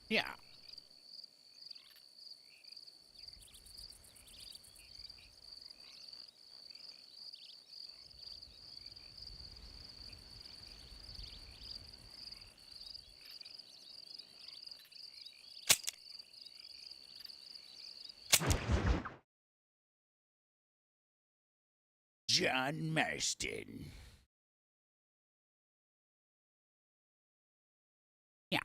Yeah. John Marston. Yeah.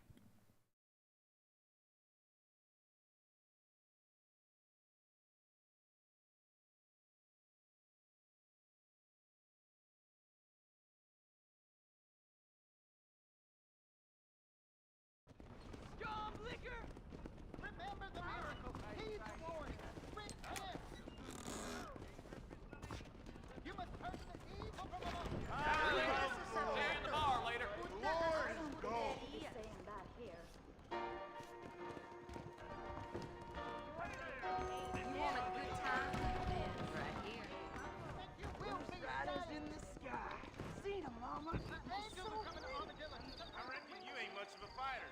Remember the miracle. Heed the warning. Repent. You must turn the evil from among you. Stay in the bar later. Lord, go. You want a good time? Then right here. You will be Riders saved. in the sky. Seen 'em, Mama. The angels are coming to Armadillo. I reckon you ain't much of a fighter.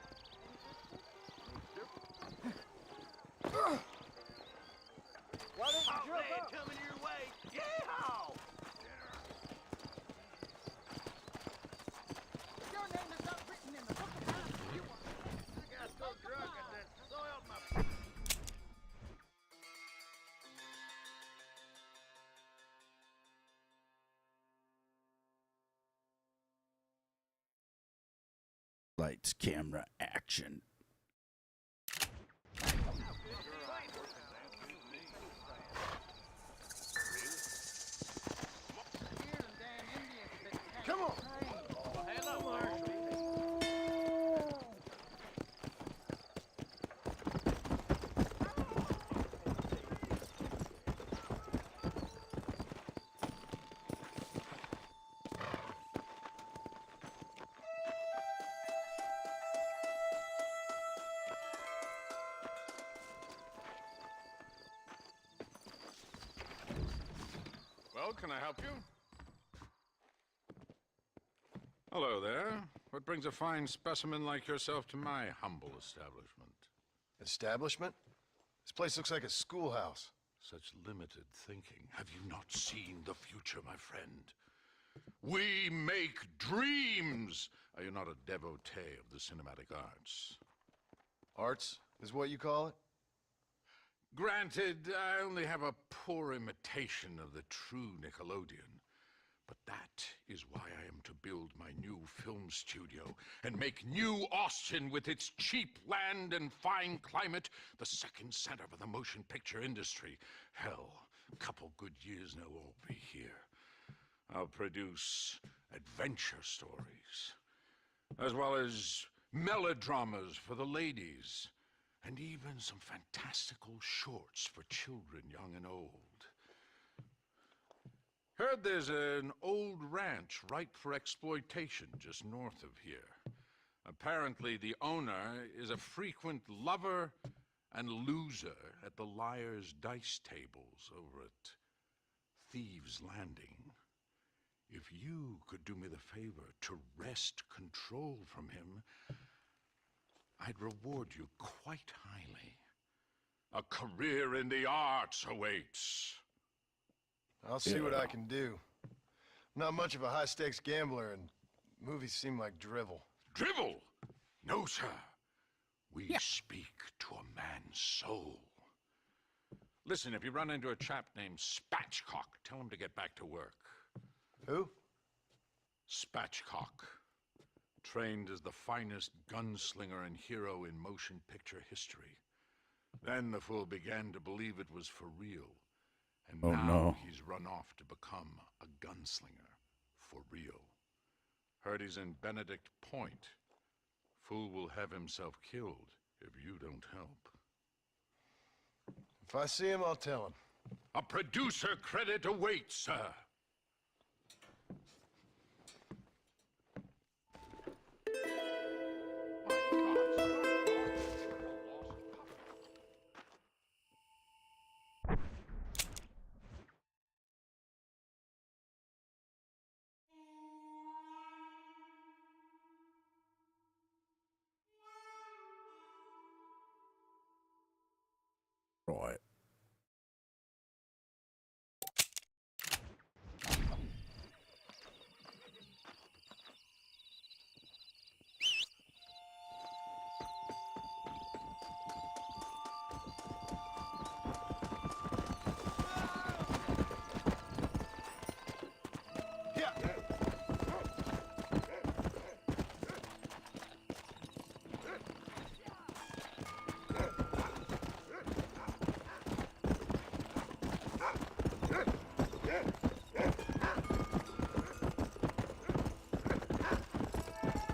Why don't you jump Land up? coming your way. Yeehaw! Your name is not written in the book of life. You are. I got so drunk I said, soiled my... Lights, camera, action. Here and damn Indians that Come on. Hello, Marshal. Well, can I help you? Hello there. What brings a fine specimen like yourself to my humble establishment? Establishment? This place looks like a schoolhouse. Such limited thinking. Have you not seen the future, my friend? We make dreams! Are you not a devotee of the cinematic arts? Arts is what you call it? Granted, I only have a poor imitation of the true Nickelodeon. But that is why I am to build my new film studio and make New Austin, with its cheap land and fine climate, the second center for the motion picture industry. Hell, a couple good years now I'll be here. I'll produce adventure stories, as well as melodramas for the ladies, and even some fantastical shorts for children young and old. Heard there's an old ranch ripe for exploitation just north of here. Apparently the owner is a frequent lover and loser at the liar's dice tables over at Thieves' Landing. If you could do me the favor to wrest control from him, I'd reward you quite highly. A career in the arts awaits. I'll see what I can do. I'm not much of a high-stakes gambler, and movies seem like drivel. Drivel? No, sir. We speak to a man's soul. Listen, if you run into a chap named Spatchcock, tell him to get back to work. Who? Spatchcock. Trained as the finest gunslinger and hero in motion picture history. Then the fool began to believe it was for real. And now he's run off to become a gunslinger for real. Heard he's in Benedict Point. Fool will have himself killed if you don't help. If I see him, I'll tell him. A producer credit awaits, sir. Right.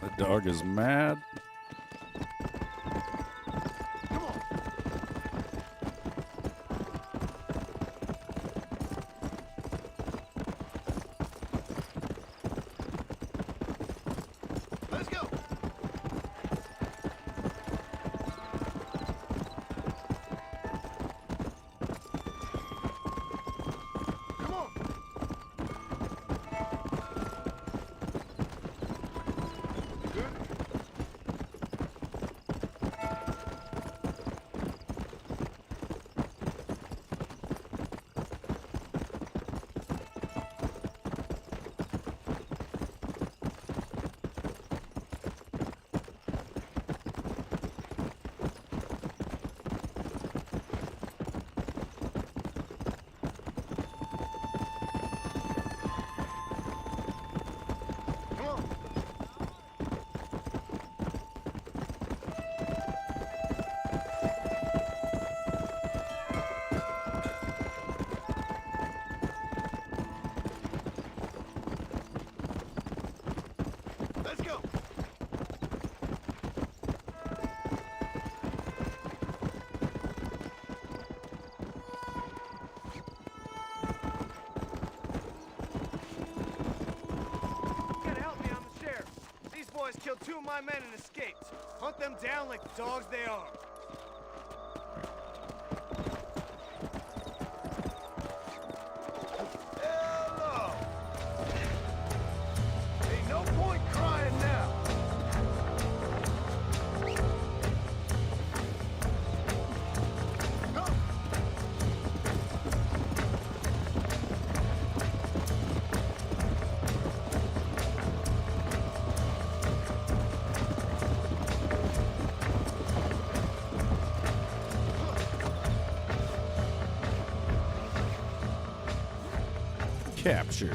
The dog is mad. Let's go. Come on. Come on. Let's go. You gotta help me, I'm the sheriff. These boys killed 2 of my men and escaped. Hunt them down like the dogs they are. Hello. Ain't no point crying now. Come. Captured.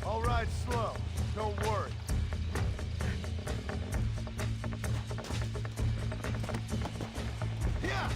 All right, slow. Don't worry. Yeah.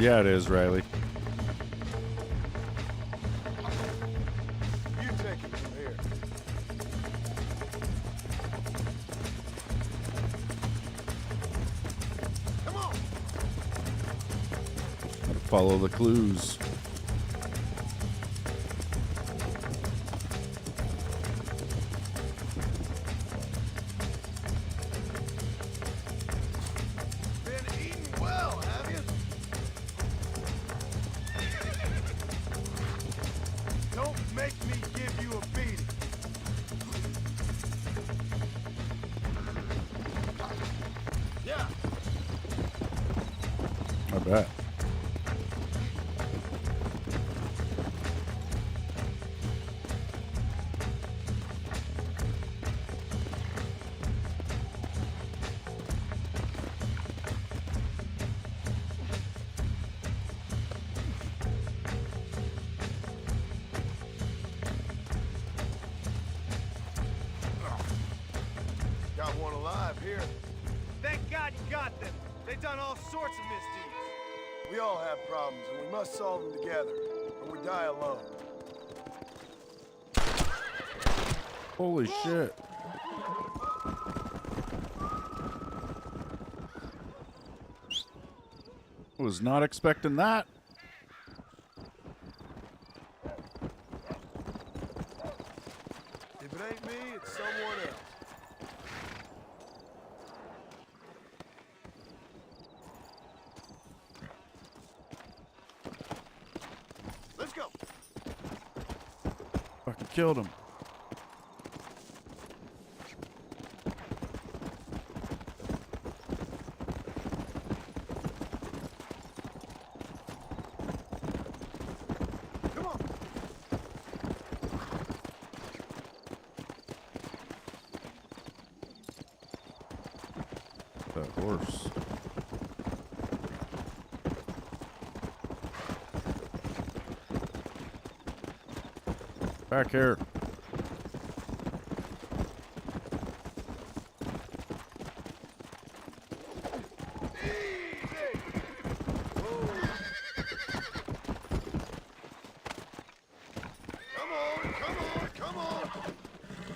Yeah, it is, Riley. You take it from here. Come on. Gotta follow the clues. Been eating well, have you? Don't make me give you a beating. Yeah. I bet. not them. They done all sorts of misdeeds. We all have problems, and we must solve them together, or we die alone. Holy shit. Was not expecting that. If it ain't me, it's someone else. Let's go. Fucking killed him. Come on. That horse. Back here. Come on, come on, come on.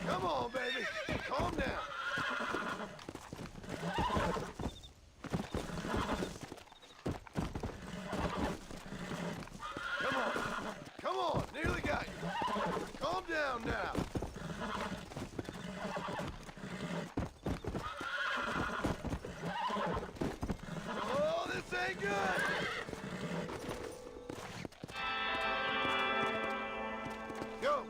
Come on, baby. Calm down. Come on. Come on. Nearly got you. Calm down now. Oh, this ain't good. Go.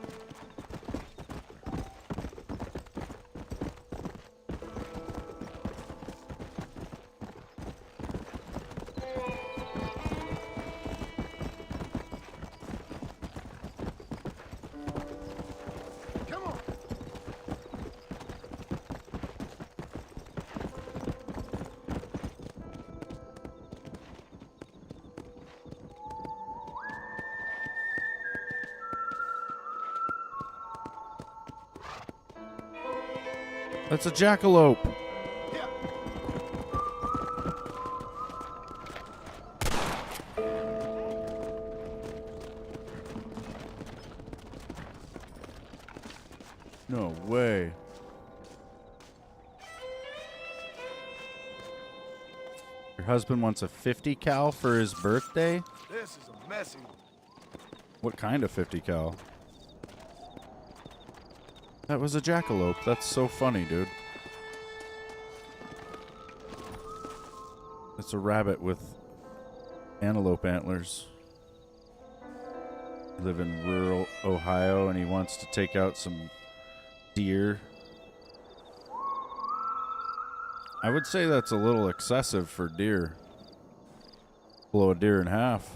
Come on. That's a jackalope. Yeah. No way. Your husband wants a 50 cal for his birthday? This is a messy one. What kind of 50 cal? That was a jackalope. That's so funny, dude. It's a rabbit with antelope antlers. I live in rural Ohio and he wants to take out some deer. I would say that's a little excessive for deer. Blow a deer in half.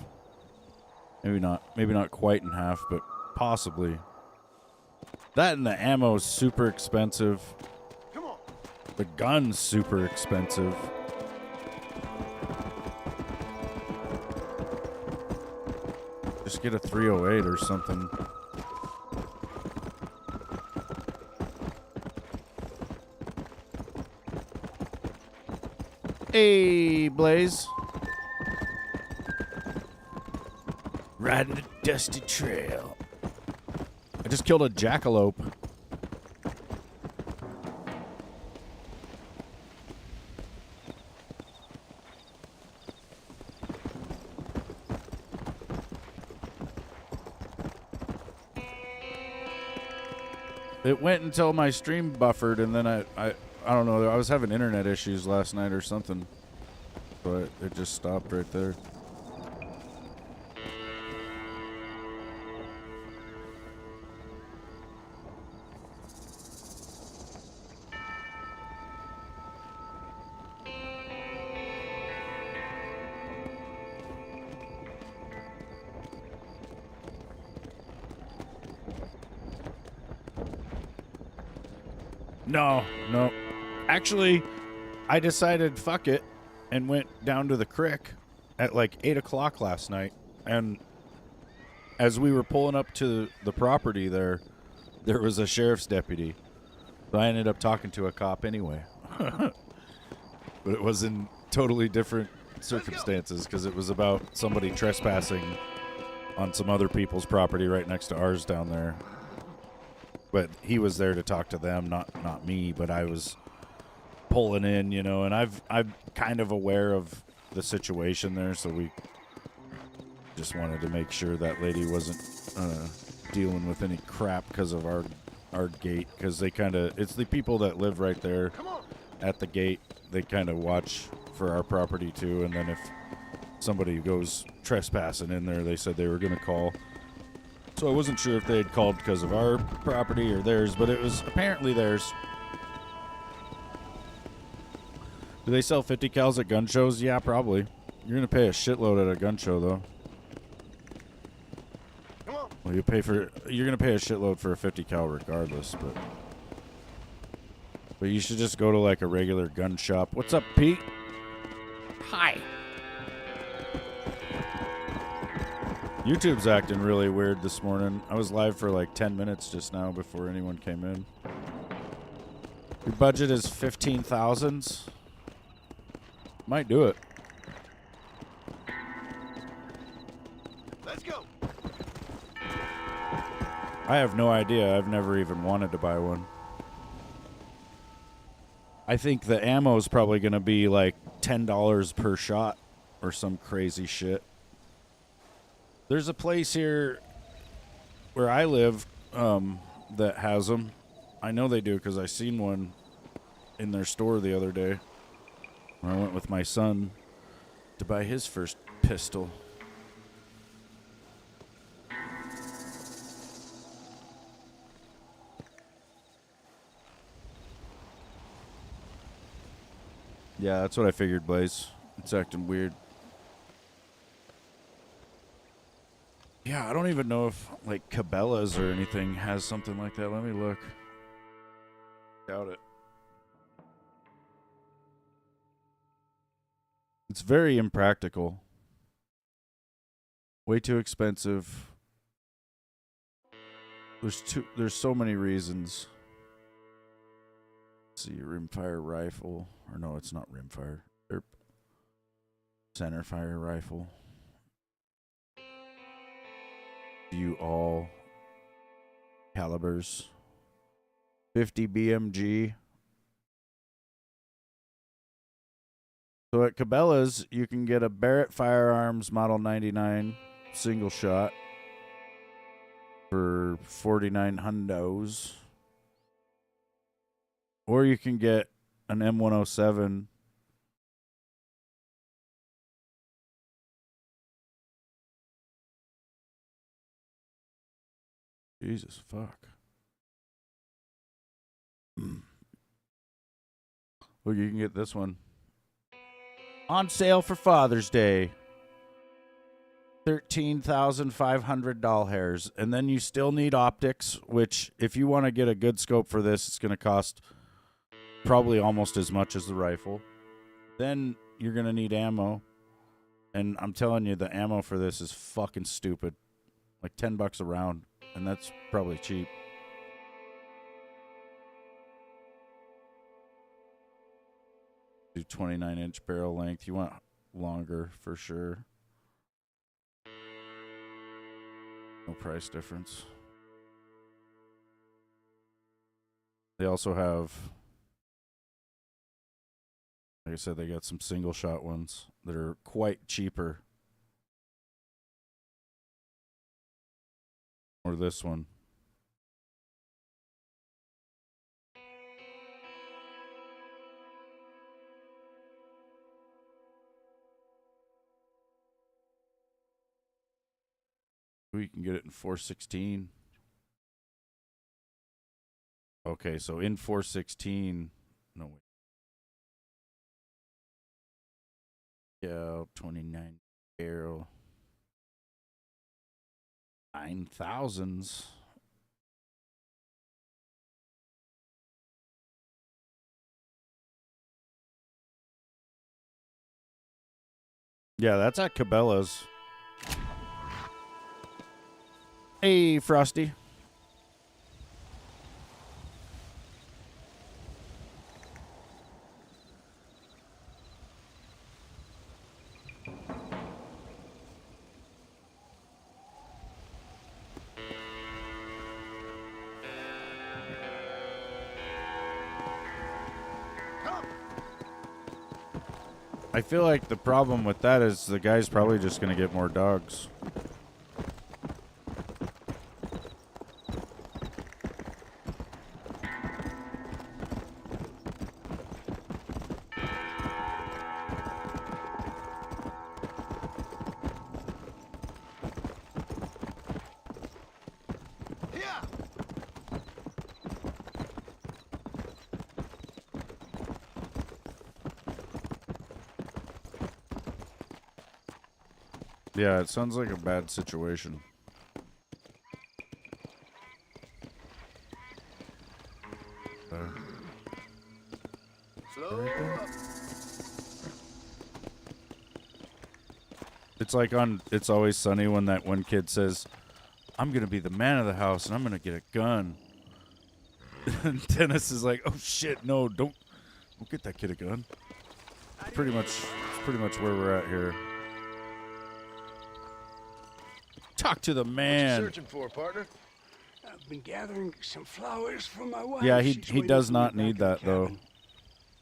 Maybe not quite in half, but possibly. That and the ammo's super expensive. Come on. The gun's super expensive. Just get a 308 or something. Hey, Blaze. Riding a dusty trail. I just killed a jackalope. It went until my stream buffered, and then I don't know. I was having internet issues last night or something, but it just stopped right there. No. Actually, I decided fuck it and went down to the creek at like 8 o'clock last night. And as we were pulling up to the property there was a sheriff's deputy. So I ended up talking to a cop anyway. but it was in totally different circumstances because it was about somebody trespassing on some other people's property right next to ours down there. But he was there to talk to them, not me. But I was pulling in, you know, and I'm kind of aware of the situation there, so we just wanted to make sure that lady wasn't dealing with any crap because of our gate, because they kind of, it's the people that live right there at the gate, they kind of watch for our property too, and then if somebody goes trespassing in there, they said they were going to call. So I wasn't sure if they had called because of our property or theirs, but it was apparently theirs. Do they sell 50 cals at gun shows? Yeah, probably. You're going to pay a shitload at a gun show, though. Well, you're going to pay a shitload for a 50 cal regardless, but you should just go to like a regular gun shop. What's up, Pete? Hi. YouTube's acting really weird this morning. I was live for like 10 minutes just now before anyone came in. Your budget is 15,000s? Might do it. Let's go. I have no idea. I've never even wanted to buy one. I think the ammo is probably going to be like $10 per shot or some crazy shit. There's a place here where I live that has them. I know they do because I seen one in their store the other day. I went with my son to buy his first pistol. Yeah, that's what I figured, Blaze. It's acting weird. Yeah, I don't even know if, like, Cabela's or anything has something like that. Let me look. Doubt it. It's very impractical. Way too expensive. There's so many reasons. Let's see, rimfire rifle. Or no, it's not rimfire. Center fire rifle. View all calibers. 50 BMG. So at Cabela's, you can get a Barrett Firearms Model 99 single shot for 49 hundos. Or you can get an M107 Jesus fuck. Look, you can get this one on sale for Father's Day. $13,500 hairs. And then you still need optics, which if you want to get a good scope for this, it's going to cost probably almost as much as the rifle. Then you're going to need ammo. And I'm telling you, the ammo for this is fucking stupid. Like $10 a round. And that's probably cheap. Do 29-inch barrel length. You want longer for sure. No price difference. They also have, like I said, they got some single shot ones that are quite cheaper. Or this one. We can get it in 416. Okay, so in 416, no wait. Yeah, 29 barrel. 9,000s. Yeah, that's at Cabela's. Hey, Frosty. I feel like the problem with that is the guy's probably just going to get more dogs. Yeah. Yeah, it sounds like a bad situation. Slow up. It's like on It's Always Sunny when that one kid says, I'm going to be the man of the house and I'm going to get a gun. And Dennis is like, oh shit, no, don't get that kid a gun. It's pretty much where we're at here. Talk to the What you man. searching for, partner? I've been gathering some flowers for my wife. Yeah, She's he waiting does for me not back need in that the though. cabin.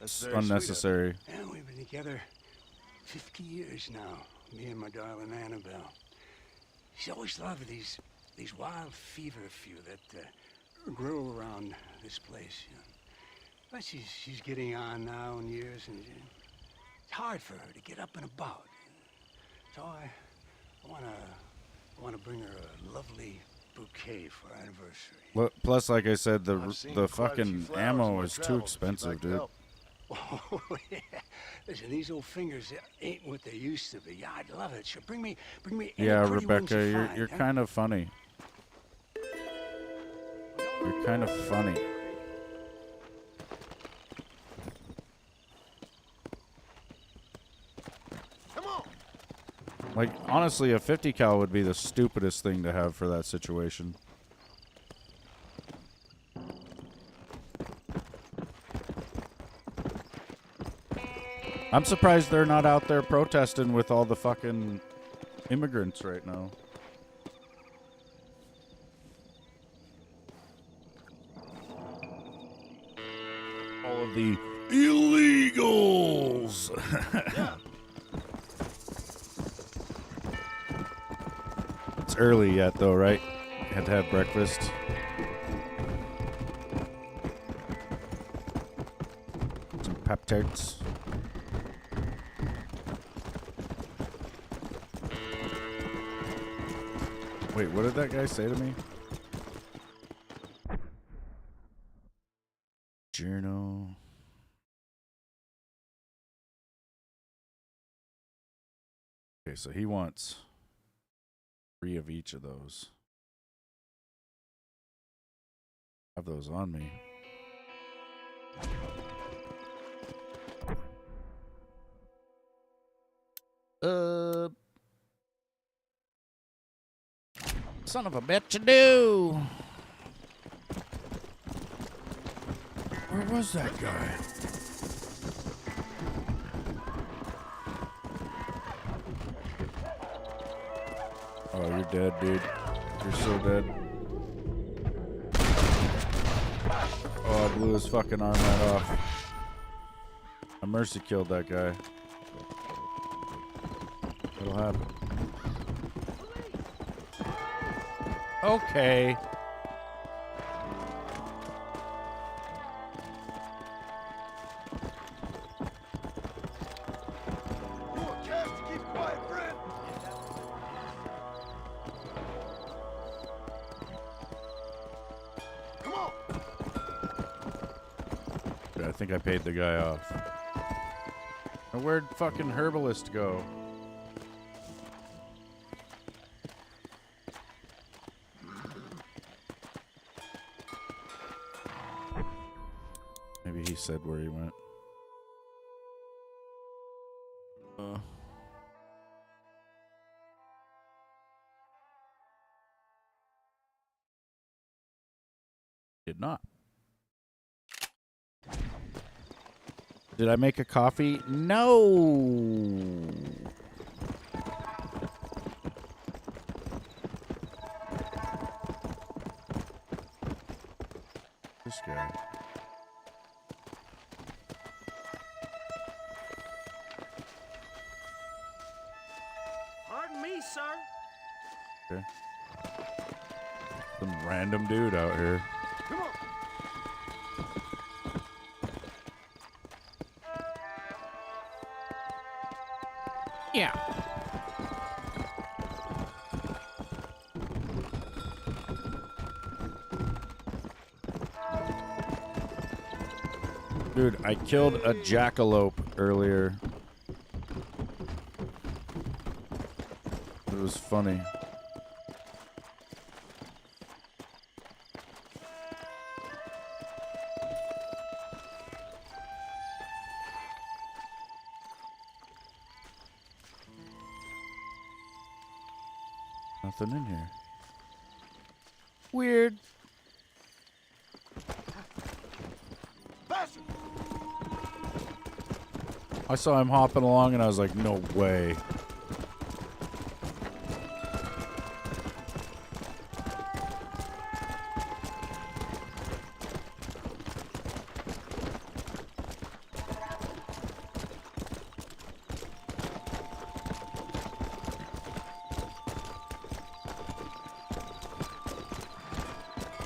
That's It's very sweet of you. unnecessary. And we've been together 50 years now, me and my darling Annabelle. She's always loved these wild feverfew that grow around this place. You know. But she's getting on now in years, and it's hard for her to get up and about. So I want to bring her a lovely bouquet for our anniversary. Plus, like I said, I've seen the quite a few fucking flowers in ammo my is too travels, if you'd expensive, like to dude. help. Oh, yeah. Listen, these old fingers ain't what they used to be. Yeah, I'd love it. Sure, bring me any Yeah, pretty ones Rebecca, you you're find, huh? kind of funny. You're kind of funny. Come on. Like, honestly, a 50 cal would be the stupidest thing to have for that situation. I'm surprised they're not out there protesting with all the fucking immigrants right now. All of the illegals. Yeah. It's early yet, though, right? Had to have breakfast. Some Pop-Tarts. Wait, what did that guy say to me? Journal. Okay, so he wants 3 of each of those. Have those on me. Son of a bitch, you do. Where was that guy? Oh, you're dead, dude. You're so dead. Oh, I blew his fucking arm right off. I mercy killed that guy. What'll happen? Okay. You want Cass to keep quiet, friend? Come on. Yeah, I think I paid the guy off. Now, where'd fucking herbalist go? Maybe he said where he went. Did not. Did I make a coffee? No. This guy. Okay. Some random dude out here. Come on. Yeah. Dude, I killed a jackalope earlier. It was funny. Nothing in here. Weird. Faster. I saw him hopping along and I was like, no way.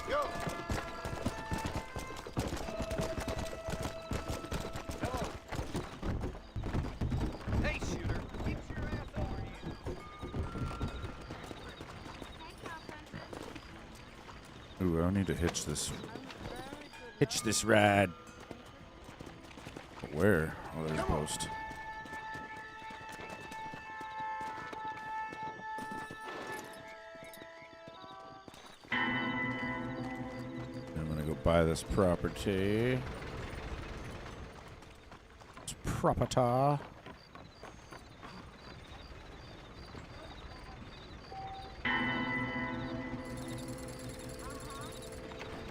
Yo. Hey, shooter. Get your ass over here. Ooh, I need to hitch this. Hitch this ride. Where? Oh, there's a post. I'm gonna go buy this property. It's property.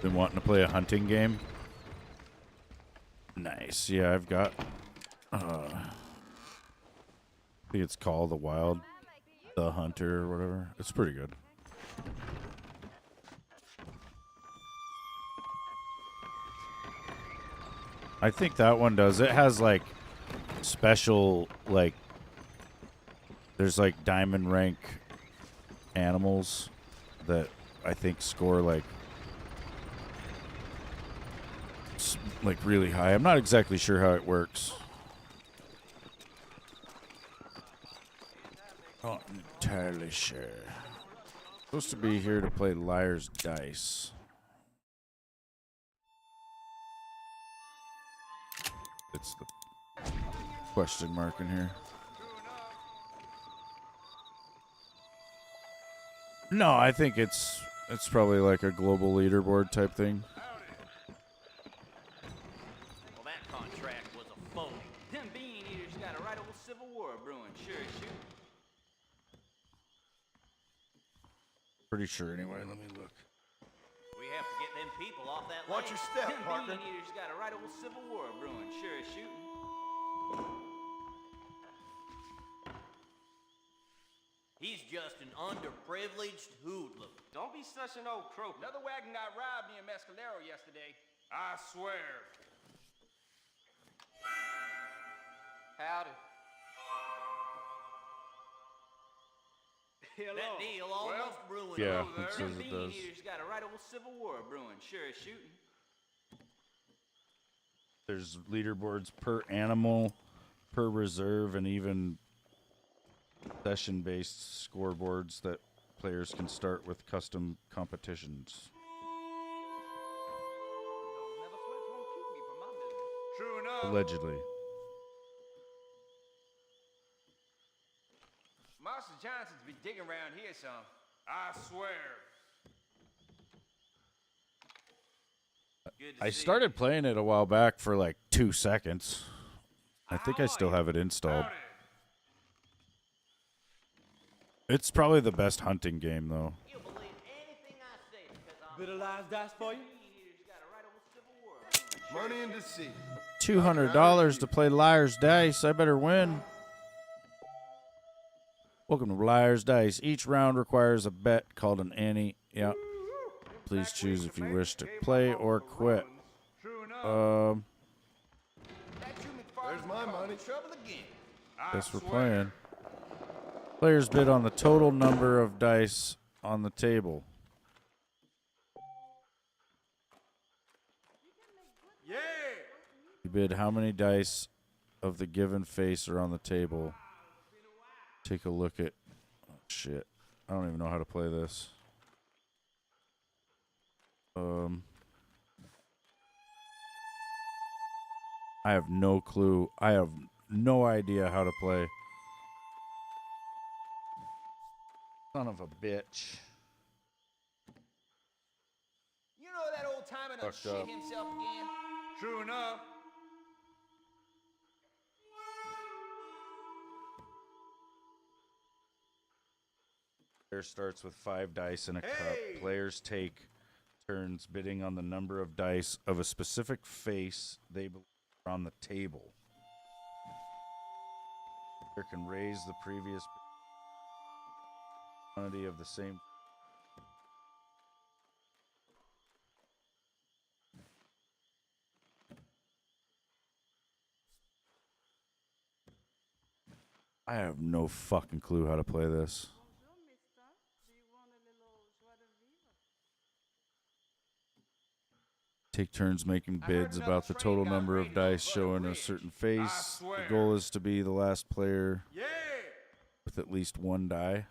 Been wanting to play a hunting game. Nice. Yeah, I've got. I think it's called The Hunter or whatever. It's pretty good. I think that one does. It has like special like. There's like diamond rank animals that I think score like really high. I'm not exactly sure how it works. Not entirely sure. Supposed to be here to play Liar's Dice. It's the question mark in here. No, I think it's probably like a global leaderboard type thing. Well, that contract was a phony. Them bean eaters got a right old civil war brewing, sure as shoot. Pretty sure anyway. Let me look. We have to get them people off that Watch land. your step, Them partner. bean eaters got a right old civil war brewing, sure as shooting. He's just an underprivileged hoodlum. Don't be such an old croak. Another wagon got robbed near Mescalero yesterday. I swear. Howdy. That deal almost ruined Yeah, over. it says Them it bean does. eaters got a right old civil war brewing, sure as shooting. There's leaderboards per animal, per reserve, and even session-based scoreboards that players can start with custom competitions. Never sweats won't keep me from my business. True enough. Allegedly. Master Johnson's been digging around here some. I swear. Good to I see started playing it a while back for like 2 seconds. I think I still have it installed. Howdy. It's probably the best hunting game, though. you. You'll believe anything I say because I'm Bit of live dice for you? bean eaters got a right old civil war brewing. Money and deceit. $200 to play Liar's Dice. I better win. Welcome to Liar's Dice. Each round requires a bet called an ante. Yeah. Please choose if you wish to play or quit. True enough. That human farm There's my money. trouble again. Guess we're playing. Players bid on the total number of dice on the table. Yeah! You bid how many dice of the given face are on the table. Take a look at... Oh, shit. I don't even know how to play this. I have no clue. I have no idea how to play. Son of a bitch. You know that old timer done Fucked shit up. himself again? True enough. Player starts with 5 dice in a cup. Hey! Players take turns bidding on the number of dice of a specific face they believe are on the table. Player can raise the previous quantity of the same. I have no fucking clue how to play this. Bonjour, mister. Do you want a little joie de vivre? Take turns making I heard bids another about the train total got number of raided on dice Butter showing a Ridge. certain I face. The swear. goal is to be the last player Yeah! with at least 1 die.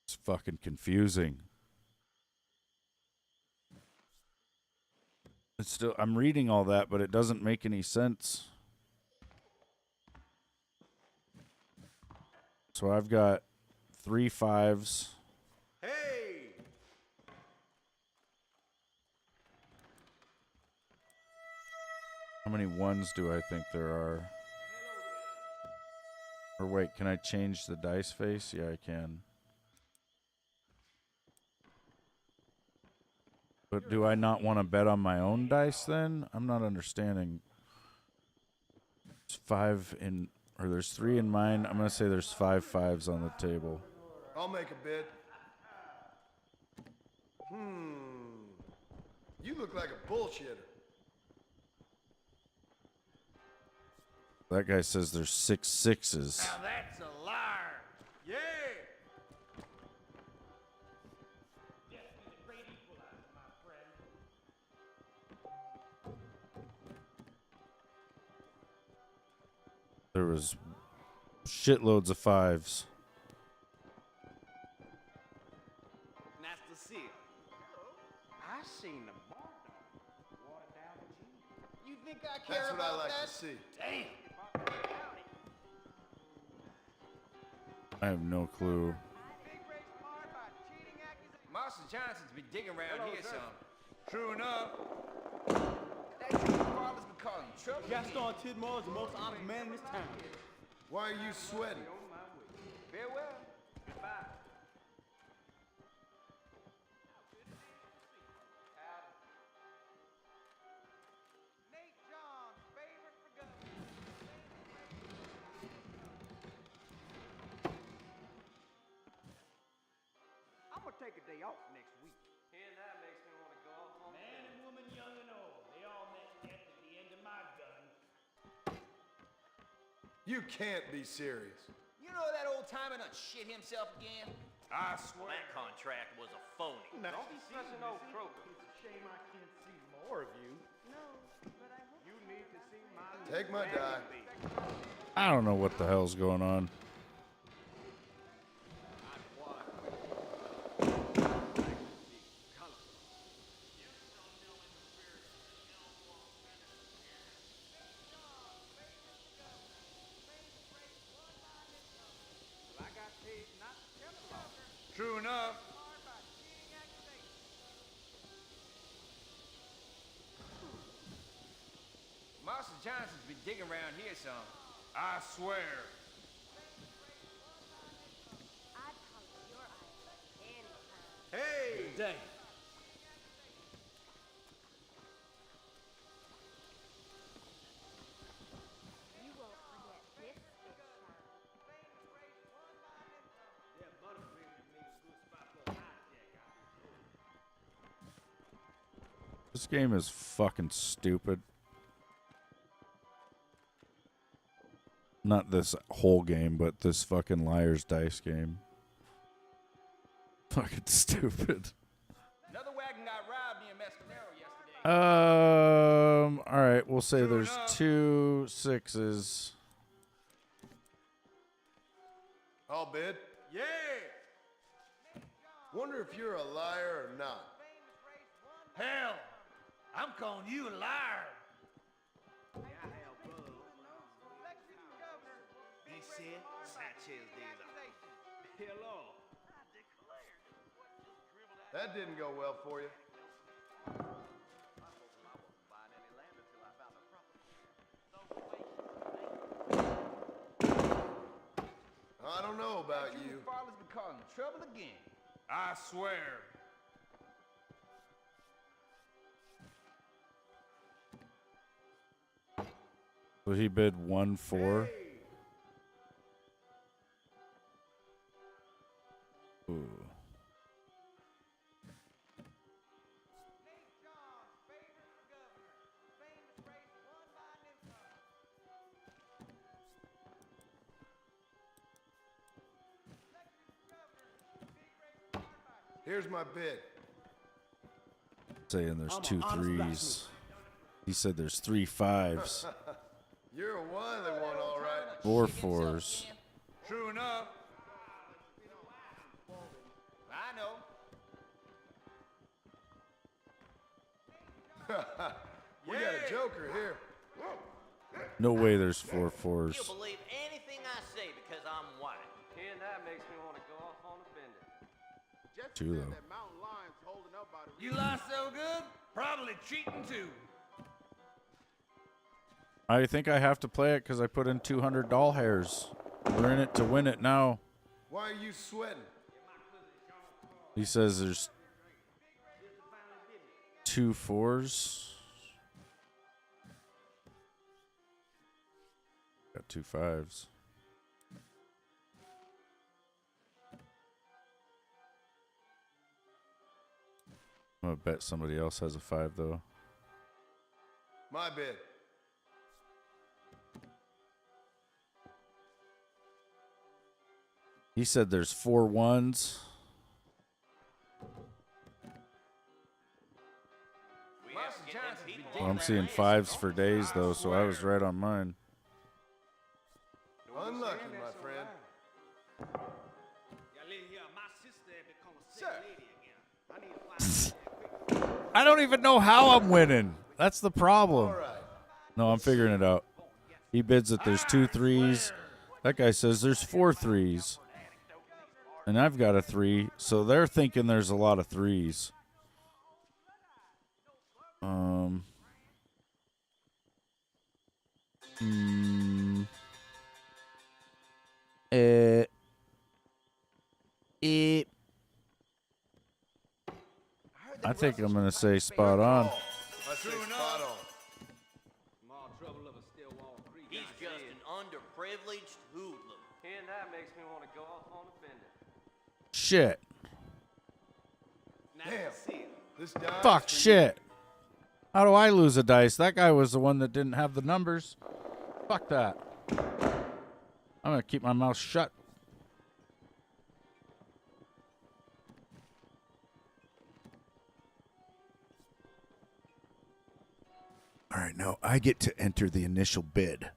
It's fucking confusing. It's still, I'm reading all that, but it doesn't make any sense. So I've got 3 5s. Hey! How many 1s do I think there are? Or wait, can I change the dice face? Yeah, I can. But do I not want to bet on my own dice then? I'm not understanding. It's 5 in, or there's 3 in mine. I'm going to say there's 5 5s on the table. I'll make a bid. You look like a bullshitter. That guy says there's 6 6s. Now that's a liar. Yeah! There was shitloads of 5s. Nice to see you. I seen the bar dog water down the G. You think I care That's what I about like that? to see. Damn! I have no clue. Big race marred by cheating accusations. Master Johnson's been digging around here some. True enough. That your father's been calling trouble. Gaston Tidmore is the most honest man in this town. Why are you sweating? Farewell. Goodbye. Nate John's favorite for governor. I'm gonna take a day off next week. And that makes me want to go home. Man and woman, young and old, they all met death at the end of my gun. You can't be serious. You know that old timer done shit himself again? I swear. That contract was a phony. Don't be such an old croaker. It's a shame I can't see more of you. No, but I hope You need to see my Take my die. I don't know what the hell's going on. I got paid not to tell about her. True enough. marred by cheating accusations. Master Johnson's been digging around here some. I swear. I'd color your eyes anytime. Hey! Dang. You won't forget This game is fucking stupid. Not this whole game, but this fucking Liar's Dice game. Fucking stupid. Another wagon got robbed near Mescalero yesterday. Alright, we'll say there's 2 6s. I'll bid. Yeah! Wonder if you're a liar or not. Hell, I'm calling you a liar. He said Sanchez did. Hello. That didn't go well for you. I don't know about you. Father's been causing trouble again. I swear. So he bid 1-4. Ooh. Here's my bid. Saying there's 2 3s. He said there's 3 5s. You're a wily one, all right. 4 4s. True enough. I know. We got a joker here. No way there's 4 4s. He'll believe anything I say because I'm white. And that makes me want to go off on a bender. 2 though. You lie so good? Probably cheating too. I think I have to play it because I put in 200 doll hairs. We're in it to win it now. Why are you sweating? He says there's 2 4s. Got 2 5s. I'm gonna bet somebody else has a 5 though. My bid. He said there's 4 1s. We have to get them people Well, I'm seeing 5s for days though, so I was right on mine. Unlucky, my friend. I don't even know how I'm winning. That's the problem. All right. No, I'm figuring it out. He bids that there's 2 3s. That guy says there's 4 3s. And I've got a 3, so they're thinking there's a lot of 3s. I think I'm gonna say spot on. I say spot on. More trouble of a Stillwell Creek. He's just an underprivileged hoodlum. And that makes me want to go off on a bender. Shit. Damn. This dime's Fuck for you. shit. How do I lose a dice? That guy was the one that didn't have the numbers. Fuck that. I'm gonna keep my mouth shut. All right, now I get to enter the initial bid.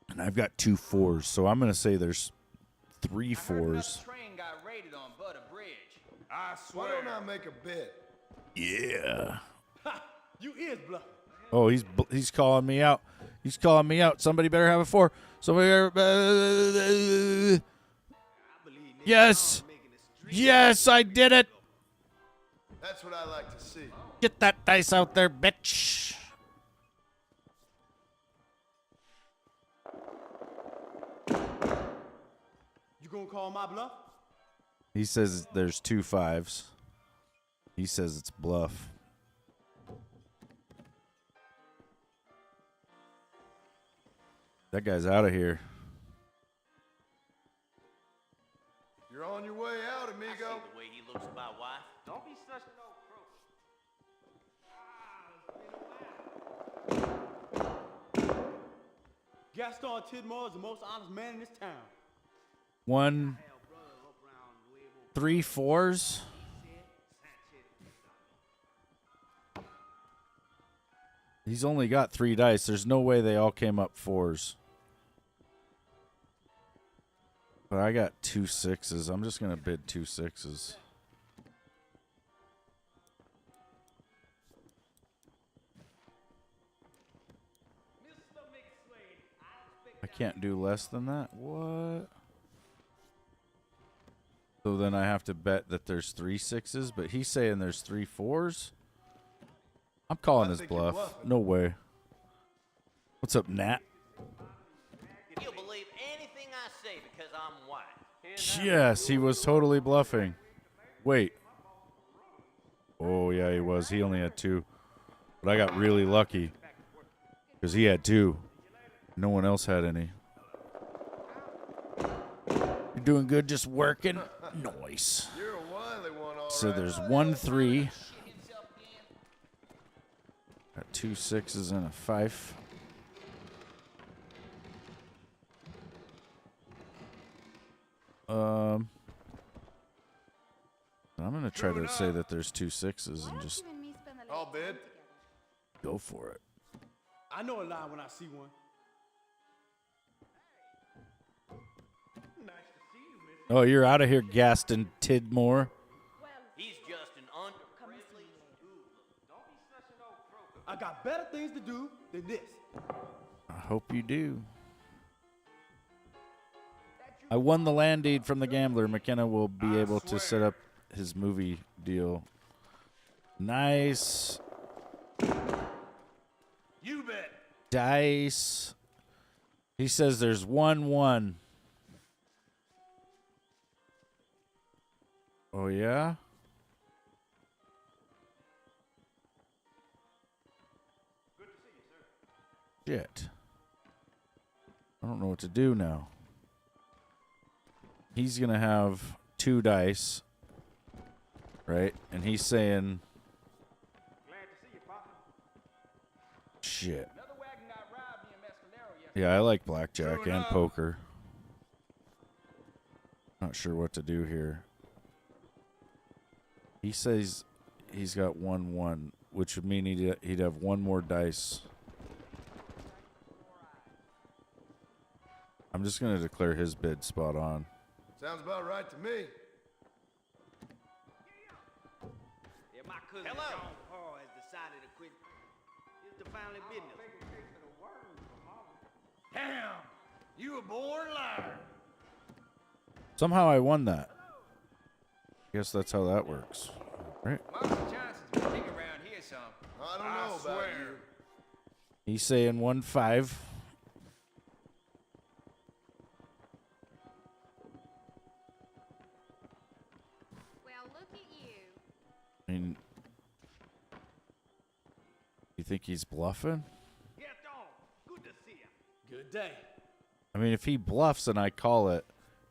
And I've got 2 4s, so I'm going to say there's 3 4s. Train got raided on Butter Bridge. I Why swear. don't I make a bid? Yeah. You is bluffing. Oh, he's calling me out. He's calling me out. Somebody better have a 4. Somebody better... Yes. Yes, I did it. That's what I like to see. Get that dice out there, bitch. You gonna call my bluff? He says there's 2 5s. He says it's bluff. That guy's out of here. You're on your way out, I see amigo. the way he looks at my wife. Don't be such an old croak. Gaston Tidmore is the most honest man in this town. 1, 3 4s. He's only got 3 dice. There's no way they all came up 4s. But I got 2 6s. I'm just going to bid 2 6s. I can't do less than that? What? So then I have to bet that there's 3 6s, but he's saying there's 3 4s? I'm calling his bluff. No way. What's up, Nat? You'll believe anything I say because I'm white. Yes, he was totally bluffing. Wait. Oh, yeah, he was. He only had 2. But I got really lucky because he had 2. No one else had any. You're doing good just working? Nice. You're a wily one, all So right. there's 1 3. Got 2 6s and a 5. I'm gonna try to say that there's 2 6s and just All bid. go for it. I know a lie when I see one. Oh, you're out of here, Gaston Tidmore. He's just an underprivileged fool. Don't be such an old croaker. I got better things to do than this. I hope you do. I won the land deed from the gambler. McKenna will be able to set up his movie deal. Nice. You bet. Dice. He says there's 1 1. Oh, yeah? Shit. I don't know what to do now. He's going to have 2 dice. Right? And he's saying... Shit. Yeah, I like blackjack and poker. Not sure what to do here. He says he's got 1 1, which would mean he'd have 1 more dice. I'm just going to declare his bid spot on. Sounds about right to me. Yeah, my cousin John Paul has decided to quit his the family business. Damn, you a born liar. Somehow I won that. Guess that's how that works. Right? Marshall Johnson's been digging around here some. I don't know about you. He's saying 1 5. Well, look at you. I mean, you think he's bluffing? Get on. Good to see you. Good day. I mean, if he bluffs and I call it,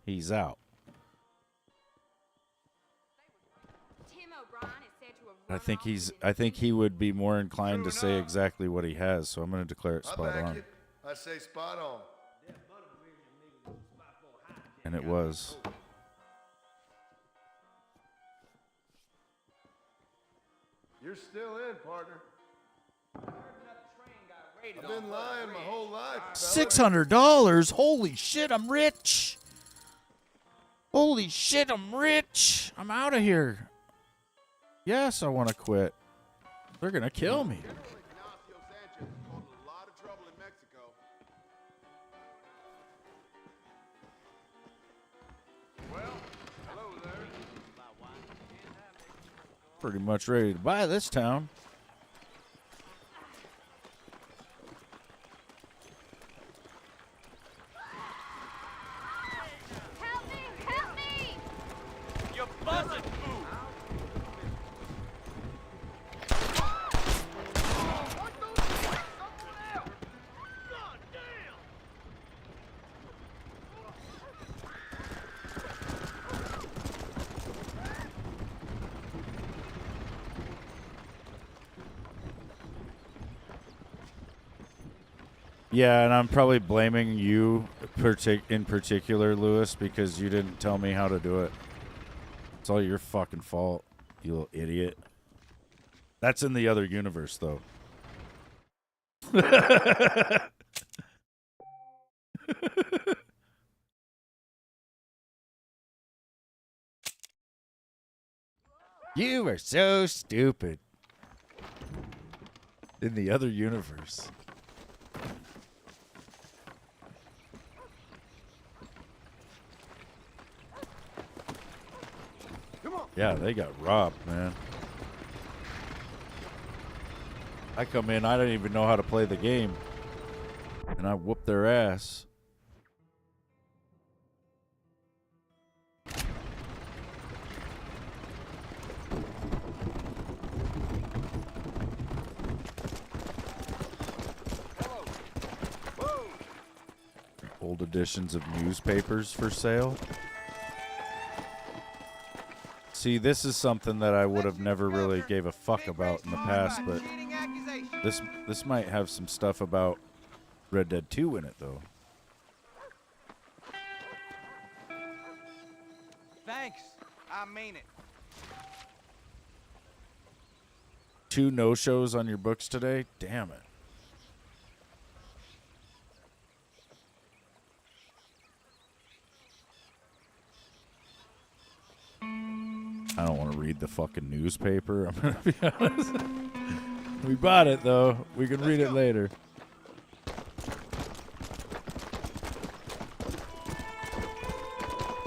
he's out. Tim O'Brien is said to have I think he would be more inclined to say exactly what he has, so I'm going to declare it I spot back on. it. I say spot on. And it was. You're still in, partner. I've been lying my whole life. $600? Holy shit, I'm rich. Holy shit, I'm rich. I'm out of here. Yes, I want to quit. They're going to kill me. Pretty much ready to buy this town. Help me! Help me! You're buzzing, fool. Yeah, and I'm probably blaming you in particular, Lewis, because you didn't tell me how to do it. It's all your fucking fault, you little idiot. That's in the other universe, though. You are so stupid. In the other universe. Yeah, they got robbed, man. I come in, I don't even know how to play the game. And I whoop their ass. Old editions of newspapers for sale. See, this is something that I would have never really gave a fuck about in the past, but this might have some stuff about Red Dead 2 in it, though. Thanks. I mean it. 2 no-shows on your books today? Damn it. I don't want to read the fucking newspaper, I'm going to be honest. We bought it, though. We can read it later.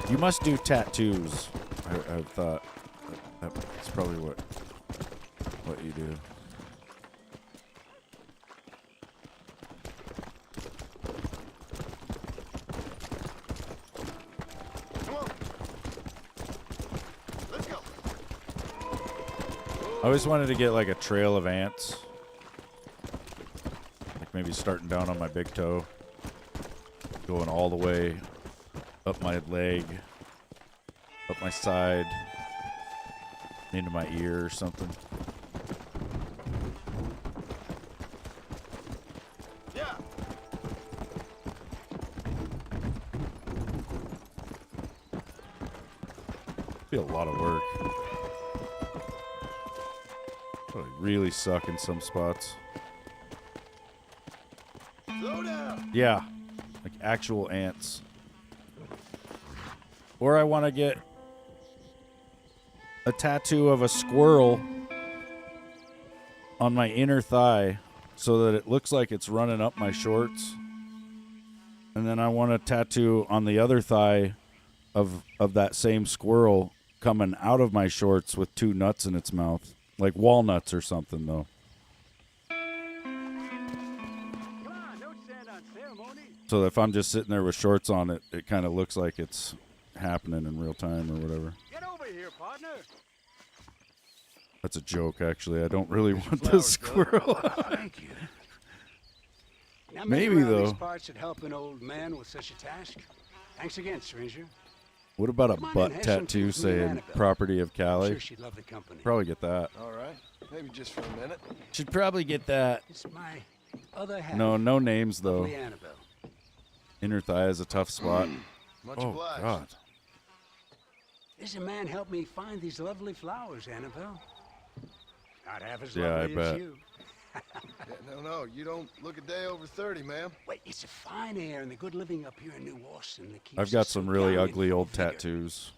You must do tattoos, I thought. That's probably what you do. I always wanted to get like a trail of ants. Like maybe starting down on my big toe. Going all the way up my leg. Up my side. Into my ear or something. Yeah. Be a lot of work. Probably really suck in some spots. Slow down. Yeah, like actual ants. Or I want to get a tattoo of a squirrel on my inner thigh so that it looks like it's running up my shorts. And then I want a tattoo on the other thigh of that same squirrel coming out of my shorts with 2 nuts in its mouth. Like walnuts or something, though. So if I'm just sitting there with shorts on, it kind of looks like it's happening in real time or whatever. Get over here, partner. That's a joke, actually. I don't really want the squirrel. Thank you. Now, Maybe, around though. These parts would help an old man with such a task. Thanks again, stranger. What about a Come on in, butt have some tattoo food from saying Annabelle. property of I'm Cali? sure she'd love the company. Probably get that. All right. Maybe just for a minute. Should probably get that. It's my other half. No names, though. Lovely Annabelle. Inner thigh is a tough spot. Much Oh, obliged. God. This man helped me find these lovely flowers, Annabelle. Not half as Yeah, I lovely bet. as you. Yeah, no, you don't look a day over 30, ma'am. Wait, it's the fine air and the good living up here in New Austin that keeps I've got us some so really young and ugly full old of vigor. tattoos.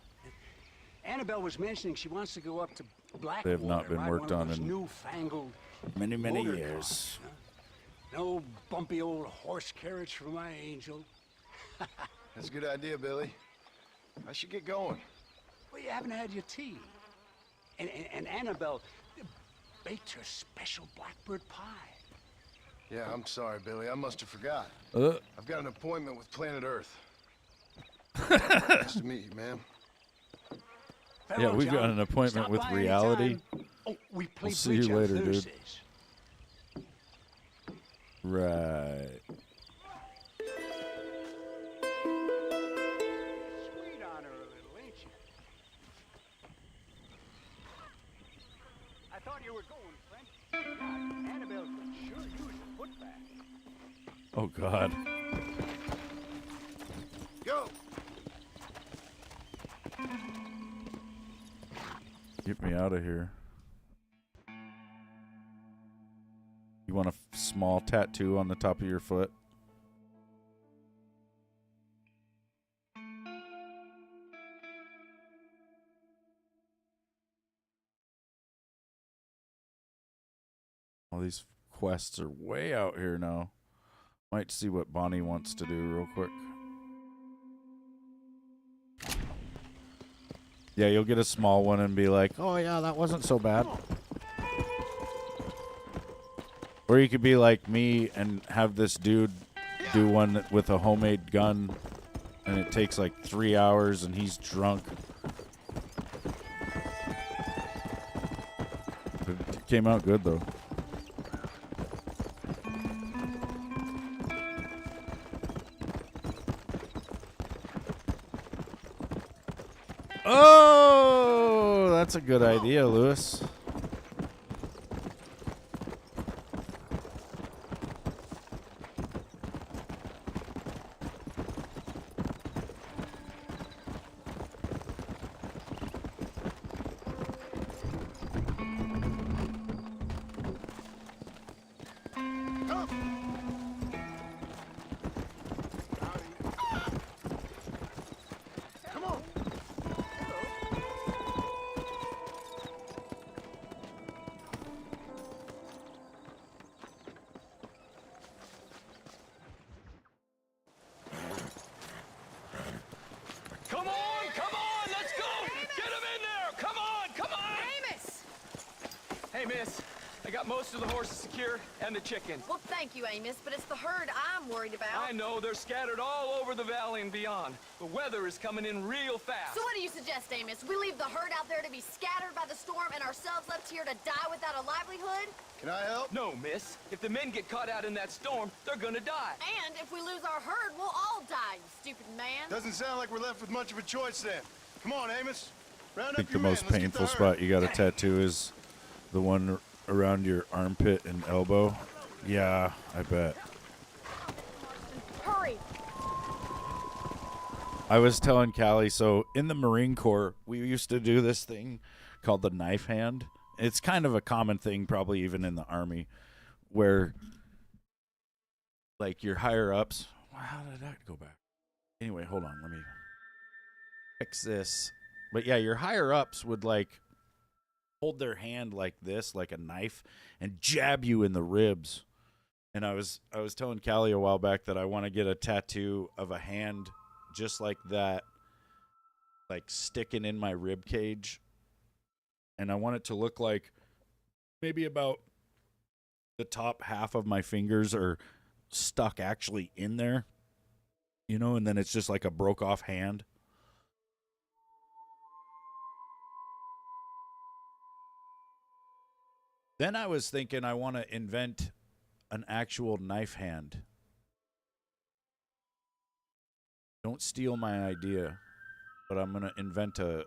Annabelle was mentioning she wants to go up to Blackwater. They have not been ride worked one of on those in newfangled many motor years. cars, huh? No bumpy old horse carriage for my angel. That's a good idea, Billy. I should get going. Well, you haven't had your tea. And Annabelle baked her special blackbird pie. Yeah, I'm sorry, Billy. I must have forgot. I've got an appointment with Planet Earth. Nice to meet you, ma'am. Yeah, Farewell, we've got John. an appointment Stop with by reality. anytime. Oh, we play We'll see you bridge on later, dude. Thursdays. Right. Sweet on her a little, ain't you? I thought you were going, friend. God, Annabelle could sure use a foot bath. Oh, God. Go! Get me out of here. You want a small tattoo on the top of your foot? All these quests are way out here now. Might see what Bonnie wants to do real quick. Yeah, you'll get a small one and be like, oh yeah, that wasn't so bad. Or you could be like me and have this dude do one with a homemade gun, and it takes like 3 hours and he's drunk. It came out good though. Oh, that's a good idea, Lewis. Come on, let's go! Get him in there! Come on! Amos! Hey, miss, I got most of the horses secure and the chickens. Well, thank you, Amos, but it's the herd I'm worried about. I know they're scattered all over the valley and beyond. The weather is coming in real fast. So what do you suggest, Amos? We leave the herd out there to be scattered by the storm and ourselves left here to die without a livelihood? Can I help? No, miss. If the men get caught out in that storm, they're gonna die. And if we lose our herd, we'll all die, you stupid man. Doesn't sound like we're left with much of a choice then. Come on, Amos. Round I think up the your men. most Let's get painful the herd. spot you got a tattoo is the one around your armpit and elbow. Yeah, I bet. Hurry! I was telling Callie, so in the Marine Corps, we used to do this thing called the knife hand. It's kind of a common thing, probably even in the Army, where, like, your higher-ups... How did that go back? Anyway, hold on. Let me fix this. But, yeah, your higher-ups would, like, hold their hand like this, like a knife, and jab you in the ribs. And I was telling Callie a while back that I want to get a tattoo of a hand just like that, like sticking in my rib cage. And I want it to look like maybe about the top half of my fingers are stuck actually in there, you know, and then it's just like a broke off hand. Then I was thinking I want to invent an actual knife hand. Don't steal my idea, but I'm going to invent a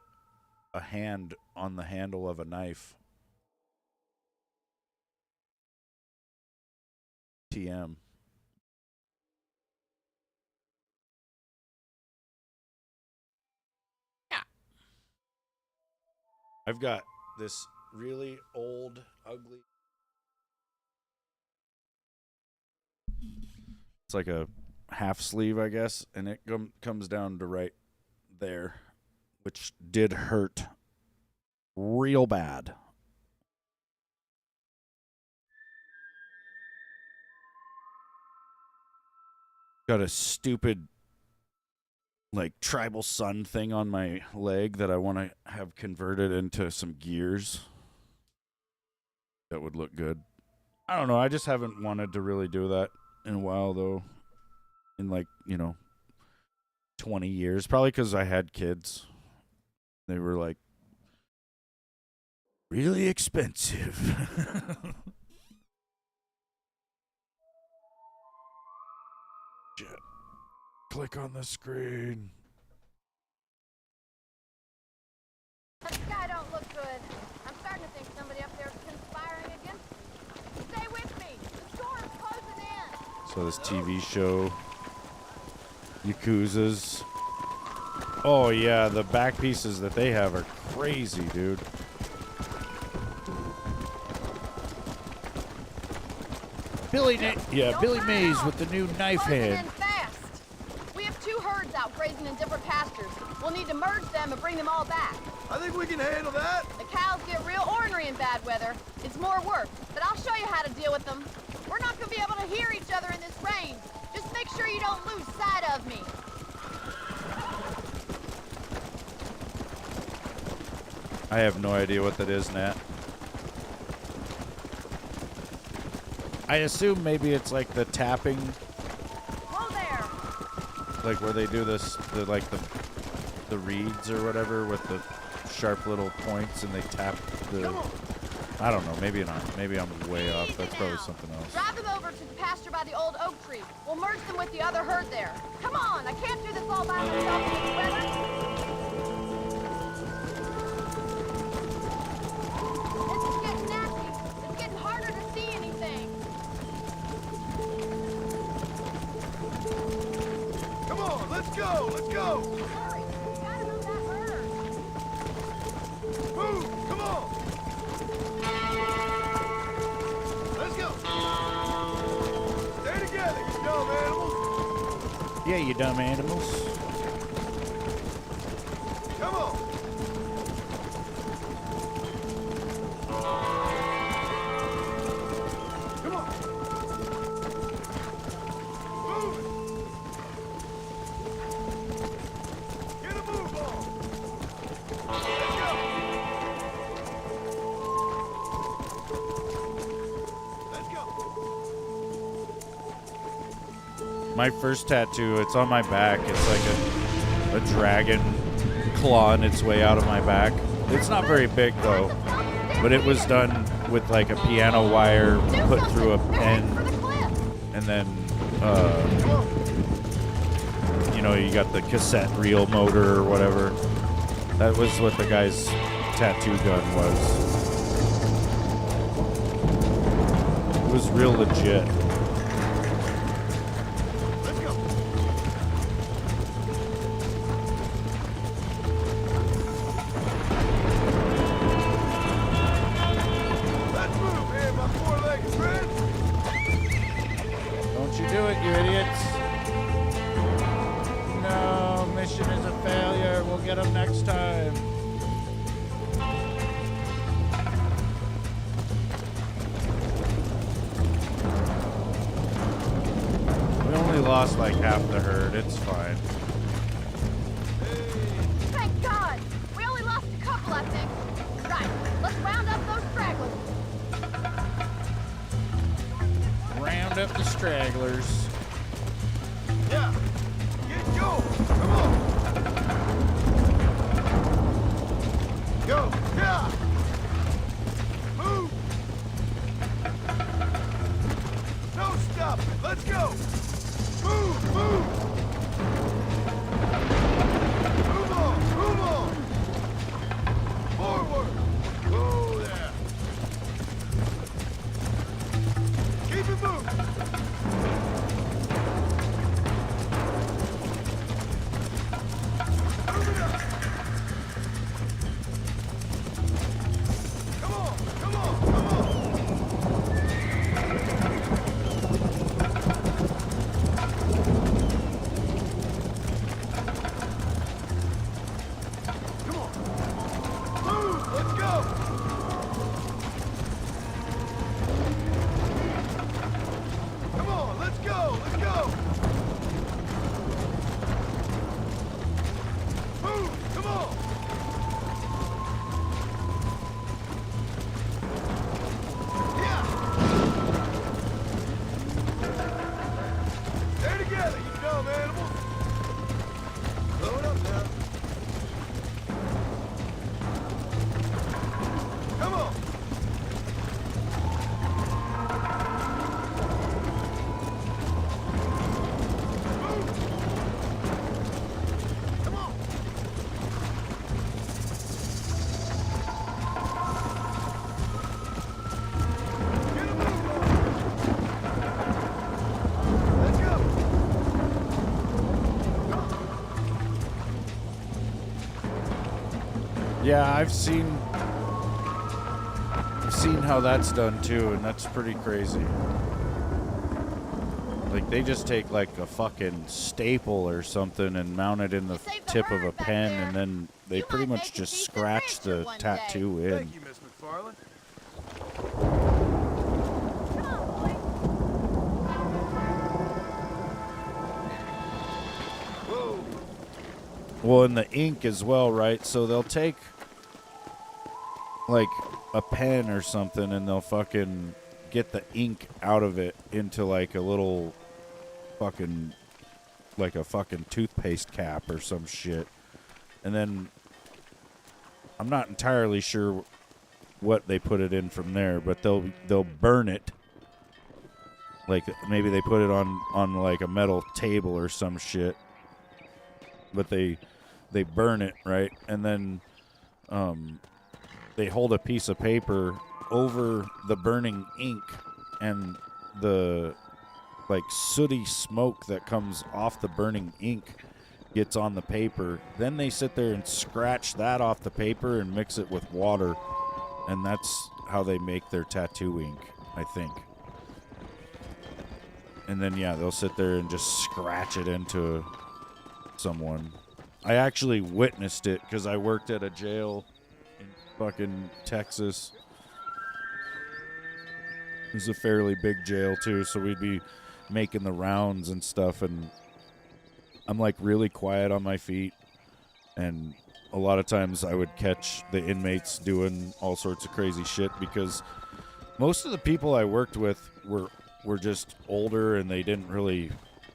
hand on the handle of a knife. TM. Yeah. I've got this really old, ugly. It's like a half sleeve, I guess, and it comes down to right there, which did hurt real bad. Got a stupid, like, tribal sun thing on my leg that I want to have converted into some gears. That would look good. I don't know. I just haven't wanted to really do that in a while, though. In, like, 20 years. Probably because I had kids. They were, like, really expensive. Shit. Click on the screen. That sky don't look good. I'm starting to think somebody up there is conspiring against. Stay with me. The storm's closing in. So this TV show, Yakuza's. Oh yeah, the back pieces that they have are crazy, dude. Billy Mays with the new knife hand. Fast. We have 2 herds out grazing in different pastures. We'll need to merge them and bring them all back. I think we can handle that. The cows get real ornery in bad weather. It's more work, but I'll show you how to deal with them. We're not going to be able to hear each other in this rain. Just make sure you don't lose sight of me. I have no idea what that is, Nat. I assume maybe it's like the tapping. Whoa there. Like where they do this, the reeds or whatever with the sharp little points and they tap the... I don't know, maybe not. Maybe I'm way off. That's probably something else. Drive them over to the pasture by the old oak tree. We'll merge them with the other herd there. Come on, I can't do this all by myself in this weather. This is getting nasty. It's getting harder to see anything. Come on, let's go, let's go. Hurry, we gotta move that herd. Move, come on. Let's go. Stay together, you dumb animals. Yeah, you dumb animals. Come on. Come on. Move it. Get a move on. Let's go. Let's go. My first tattoo, it's on my back. It's like a dragon clawing its way out of my back. It's not very big though, but it was done with like a piano wire put through a pen, and then you know, you got the cassette reel motor or whatever. That was what the guy's tattoo gun was. It was real legit. Let's go. Let's move here, my four-legged friend. Don't you do it, you idiots. No, mission is a failure. We'll get them next time. We only lost like half the herd. It's fine. Thank God! We only lost a couple, I think. Right, let's round up those stragglers. Round up the stragglers. Yeah. Get going. Come on. Go. Yeah. Move. No stopping. Let's go. Move. Move. Move on. Move on. Forward. Go there. Keep it moving. Move it up. Come on. Come on. Come on. Come on. Move. Let's go. Yeah, I've seen how that's done too, and that's pretty crazy. Like, they just take like a fucking staple or something and mount it in the tip of a pen, and then they pretty much just scratch the tattoo in. Thank you, Miss McFarland. Whoa. Well, and the ink as well, right? So they'll take like a pen or something, and they'll fucking get the ink out of it into like a little fucking, like a fucking toothpaste cap or some shit. And then I'm not entirely sure what they put it in from there, but they'll burn it. Like maybe they put it on like a metal table or some shit. But they burn it, right? And then they hold a piece of paper over the burning ink, and the like sooty smoke that comes off the burning ink gets on the paper. Then they sit there and scratch that off the paper and mix it with water, and that's how they make their tattoo ink, I think. And then yeah, they'll sit there and just scratch it into someone. I actually witnessed it because I worked at a jail in fucking Texas. It was a fairly big jail too, so we'd be making the rounds and stuff, and I'm like really quiet on my feet, and a lot of times I would catch the inmates doing all sorts of crazy shit because most of the people I worked with were just older, and they didn't really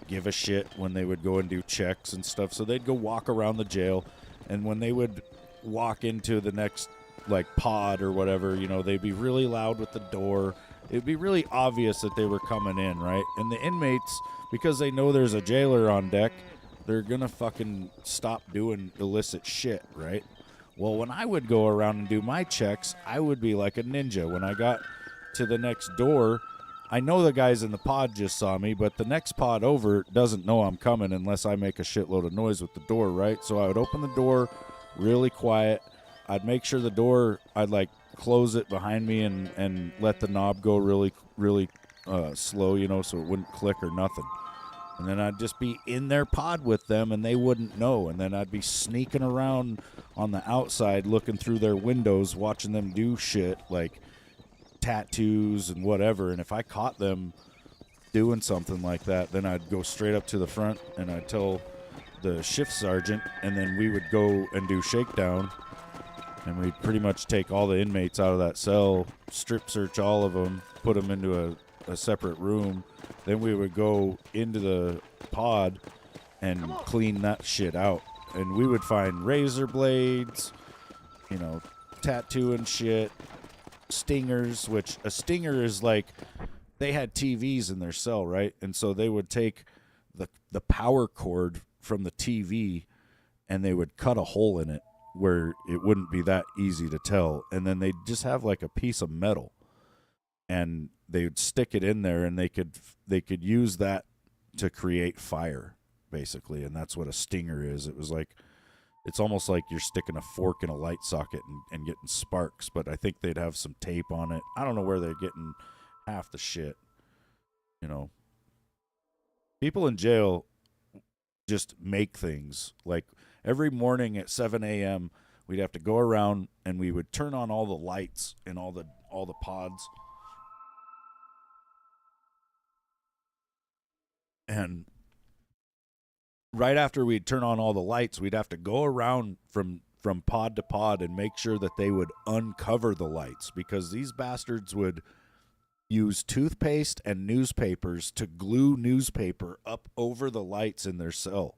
give a shit when they would go and do checks and stuff. So they'd go walk around the jail, and when they would walk into the next like pod or whatever, you know, they'd be really loud with the door. It'd be really obvious that they were coming in, right? And the inmates, because they know there's a jailer on deck, they're gonna fucking stop doing illicit shit, right? Well, when I would go around and do my checks, I would be like a ninja. When I got to the next door, I know the guys in the pod just saw me, but the next pod over doesn't know I'm coming unless I make a shitload of noise with the door, right? So I would open the door really quiet. I'd make sure the door, I'd like close it behind me and let the knob go really, really slow, you know, so it wouldn't click or nothing. And then I'd just be in their pod with them, and they wouldn't know. And then I'd be sneaking around on the outside, looking through their windows, watching them do shit like tattoos and whatever. And if I caught them doing something like that, then I'd go straight up to the front and I'd tell the shift sergeant, and then we would go and do shakedown. And we'd pretty much take all the inmates out of that cell, strip search all of them, put them into a separate room. Then we would go into the pod and clean that shit out. And we would find razor blades, you know, tattooing shit, stingers, which a stinger is like, they had TVs in their cell, right? And so they would take the power cord from the TV and they would cut a hole in it where it wouldn't be that easy to tell. And then they'd just have like a piece of metal, and they would stick it in there, and they could use that to create fire, basically. And that's what a stinger is. It was like, it's almost like you're sticking a fork in a light socket and getting sparks, but I think they'd have some tape on it. I don't know where they're getting half the shit, you know. People in jail just make things. Like every morning at 7 a.m., we'd have to go around and we would turn on all the lights in all the pods. And right after we'd turn on all the lights, we'd have to go around from pod to pod and make sure that they would uncover the lights, because these bastards would use toothpaste and newspapers to glue newspaper up over the lights in their cell.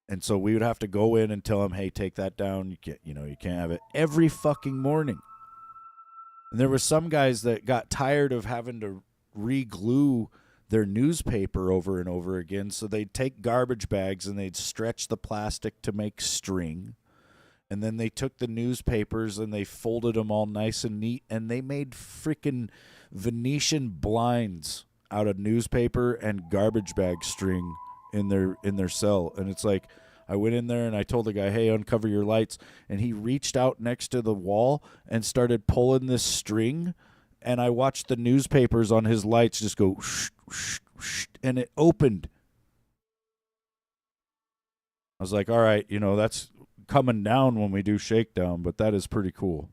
And so we would have to go in and tell them, hey, take that down. You can't have it, every fucking morning. And there were some guys that got tired of having to re-glue their newspaper over and over again. So they'd take garbage bags and they'd stretch the plastic to make string. And then they took the newspapers and they folded them all nice and neat. And they made freaking Venetian blinds out of newspaper and garbage bag string in their cell. And it's like, I went in there and I told the guy, hey, uncover your lights. And he reached out next to the wall and started pulling this string. And I watched the newspapers on his lights just go shh, shh, shh, and it opened. I was like, all right, you know, that's coming down when we do shakedown, but that is pretty cool.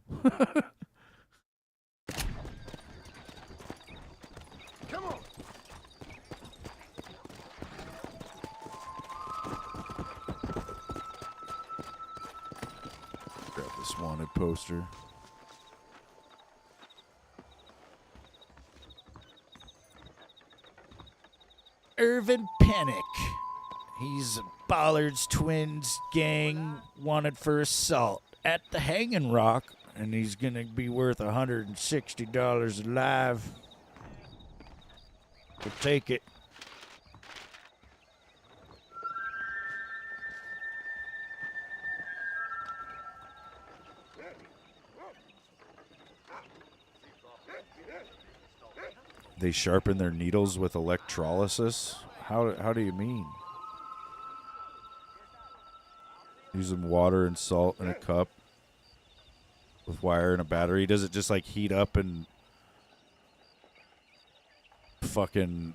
Come on. Grab this wanted poster. Irvin Panic. He's Bollard's twins gang wanted for assault at the Hanging Rock, and he's going to be worth $160 alive. We'll take it. They sharpen their needles with electrolysis? How do you mean? Using water and salt in a cup with wire and a battery. Does it just like heat up and fucking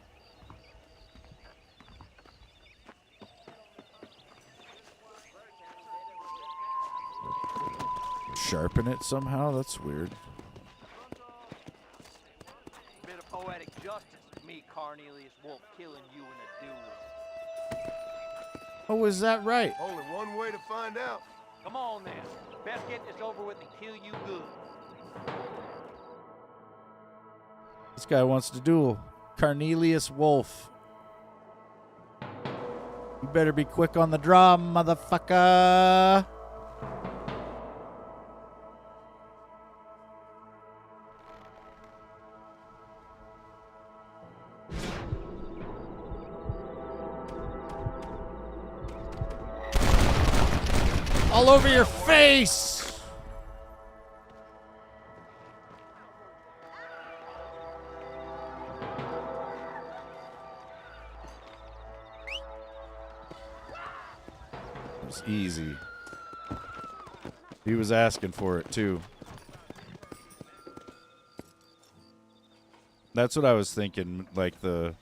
sharpen it somehow? That's weird. Bit of poetic justice with me, Cornelius Wolf, killing you in a duel. Oh, is that right? Only one way to find out. Come on then. Best get this over with and kill you good. This guy wants to duel. Cornelius Wolf. You better be quick on the draw, motherfucker. All over your face! It was easy. He was asking for it, too. That's what I was thinking, like the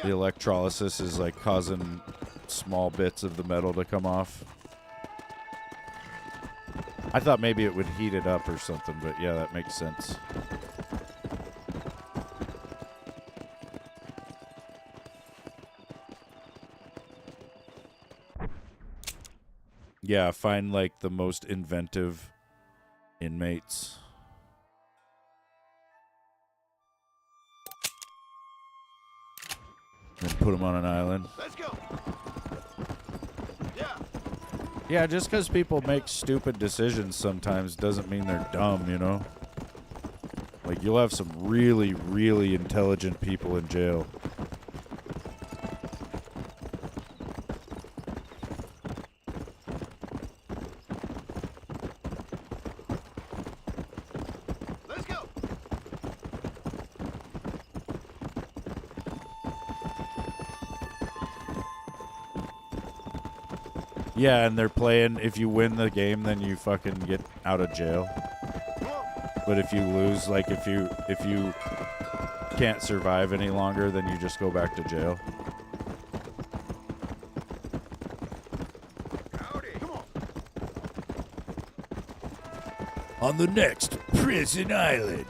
electrolysis is like causing small bits of the metal to come off. I thought maybe it would heat it up or something, but yeah, that makes sense. Yeah, find like the most inventive inmates. And put them on an island. Let's go. Yeah, just because people make stupid decisions sometimes doesn't mean they're dumb, you know? Like, you'll have some really, really intelligent people in jail. Let's go. Yeah, and they're playing, if you win the game, then you fucking get out of jail. But if you lose, like if you can't survive any longer, then you just go back to jail. Howdy. Come on. On the next Prison Island.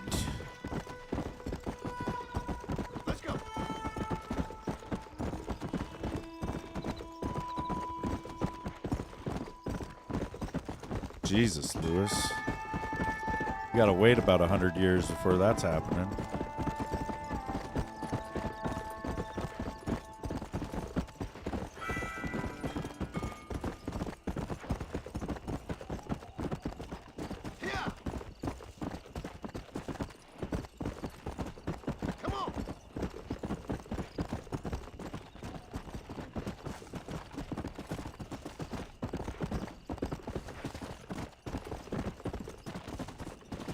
Let's go. Jesus, Lewis. You gotta wait about 100 years before that's happening. Yeah. Come on.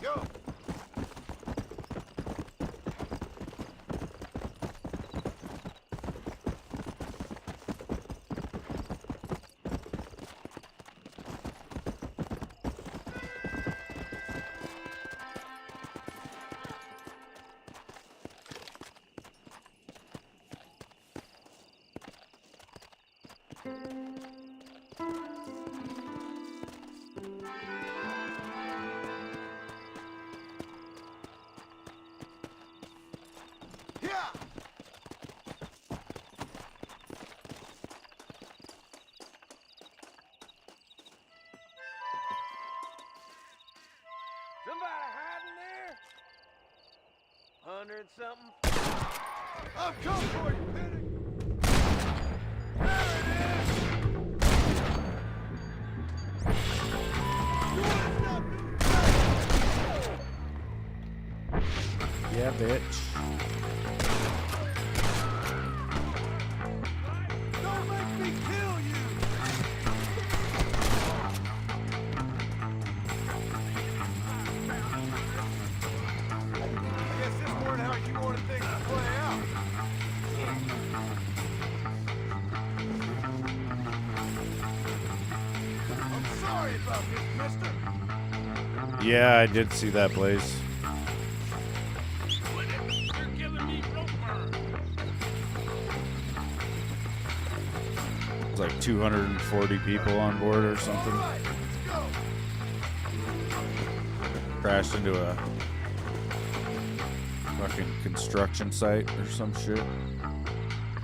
Go. Somebody hiding there? 100 something? I'm coming for you, Penny! Yeah, bitch. Don't make me kill you! I guess this weren't how you wanted things to play out. I'm sorry about this, mister. Yeah, I did see that, Blaze. You're giving me rope burn. It's like 240 people on board or something. All right, let's go. Crashed into a fucking construction site or some shit.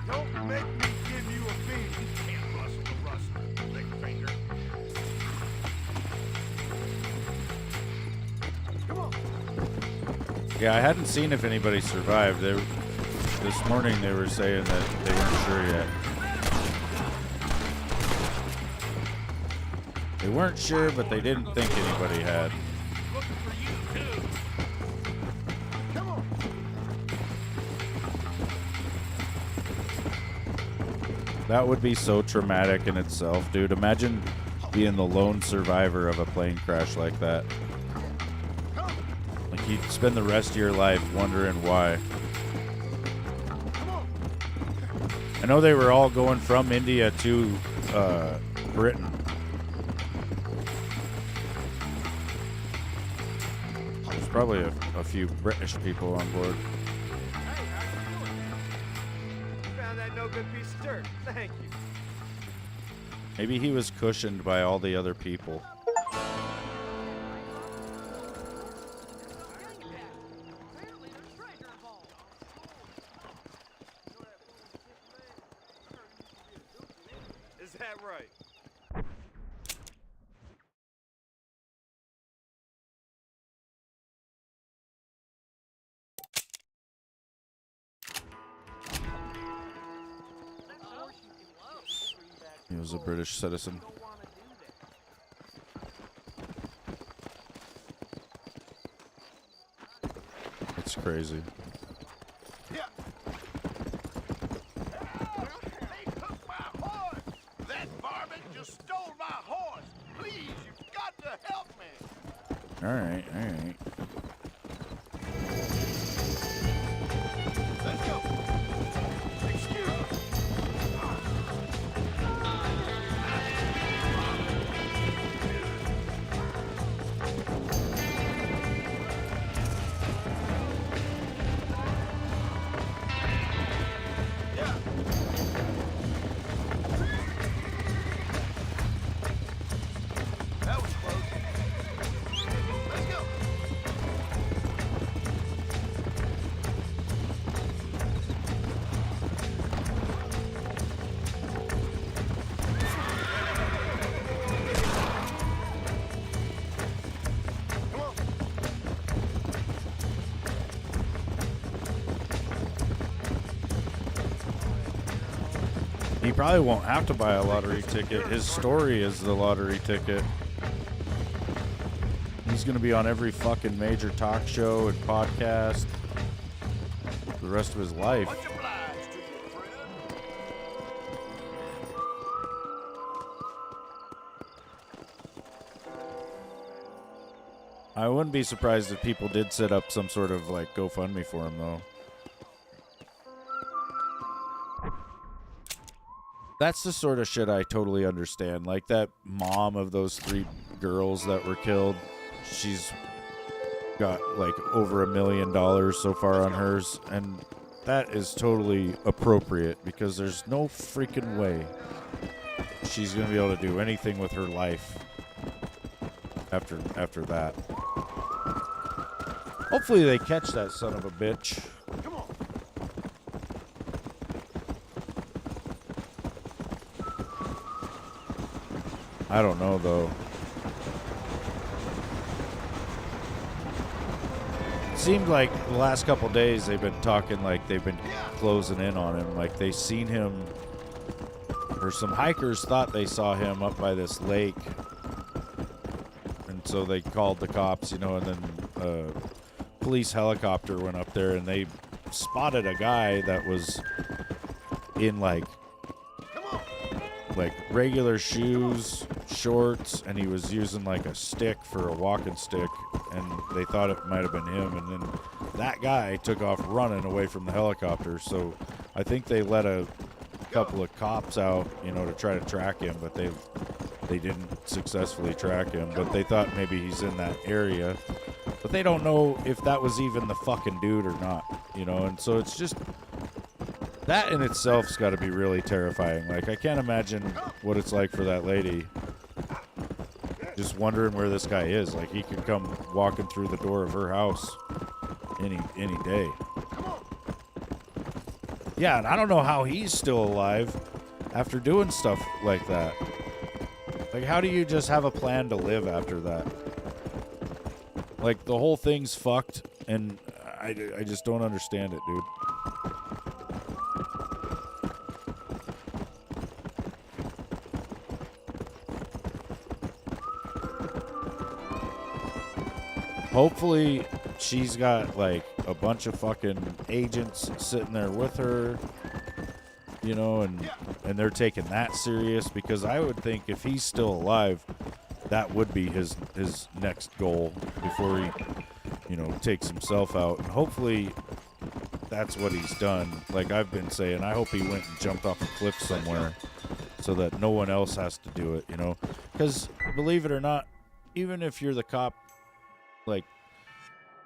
Don't make me give you a beat. Can't rustle the rust, big finger. Come on. Yeah, I hadn't seen if anybody survived. This morning they were saying that they weren't sure yet. They weren't sure, but they didn't think anybody had. Looking for you, too. Come on. That would be so traumatic in itself, dude. Imagine being the lone survivor of a plane crash like that. Like, you'd spend the rest of your life wondering why. I know they were all going from India to Britain. There's probably a few British people on board. Hey, how you doing, man? You found that no good piece of dirt. Thank you. Maybe he was cushioned by all the other people. Is that right? He was a British citizen. It's crazy. Yeah. They took my horse! That varmint just stole my horse! Please, you've got to help me! Alright, alright. Let's go. Excuse me. That was close. Let's go. Come on. He probably won't have to buy a lottery ticket. His story is the lottery ticket. He's going to be on every fucking major talk show and podcast for the rest of his life. Much obliged to you, friend. I wouldn't be surprised if people did set up some sort of like GoFundMe for him, though. That's the sort of shit I totally understand. Like that mom of those 3 girls that were killed, she's got like over $1 million so far on hers, and that is totally appropriate because there's no freaking way she's gonna be able to do anything with her life after that. Hopefully they catch that son of a bitch. Come on. I don't know though. It seemed like the last couple days they've been talking like they've been closing in on him, like they seen him, or some hikers thought they saw him up by this lake, and so they called the cops, you know, and then police helicopter went up there and they spotted a guy that was in like regular shoes, shorts, and he was using like a stick for a walking stick, and they thought it might have been him, and then that guy took off running away from the helicopter. So I think they let a couple of cops out, you know, to try to track him, but they didn't successfully track him, but they thought maybe he's in that area, but they don't know if that was even the fucking dude or not, you know. And so it's just, that in itself's got to be really terrifying. Like, I can't imagine what it's like for that lady, just wondering where this guy is. Like, he could come walking through the door of her house any day. Yeah, and I don't know how he's still alive after doing stuff like that. Like, how do you just have a plan to live after that? Like, the whole thing's fucked, and I just don't understand it, dude. Hopefully, she's got, like, a bunch of fucking agents sitting there with her, you know, and they're taking that serious, because I would think if he's still alive, that would be his next goal before he, you know, takes himself out. And hopefully that's what he's done. Like I've been saying, I hope he went and jumped off a cliff somewhere so that no one else has to do it, you know? Because believe it or not, even if you're the cop, like,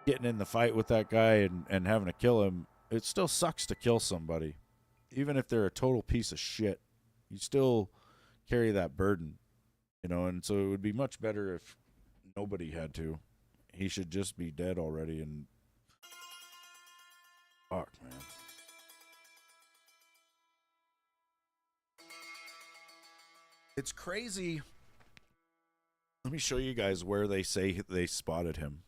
getting in the fight with that guy and having to kill him, it still sucks to kill somebody. Even if they're a total piece of shit, you still carry that burden, you know? And so it would be much better if nobody had to. He should just be dead already. And fuck, man. It's crazy. Let me show you guys where they say they spotted him.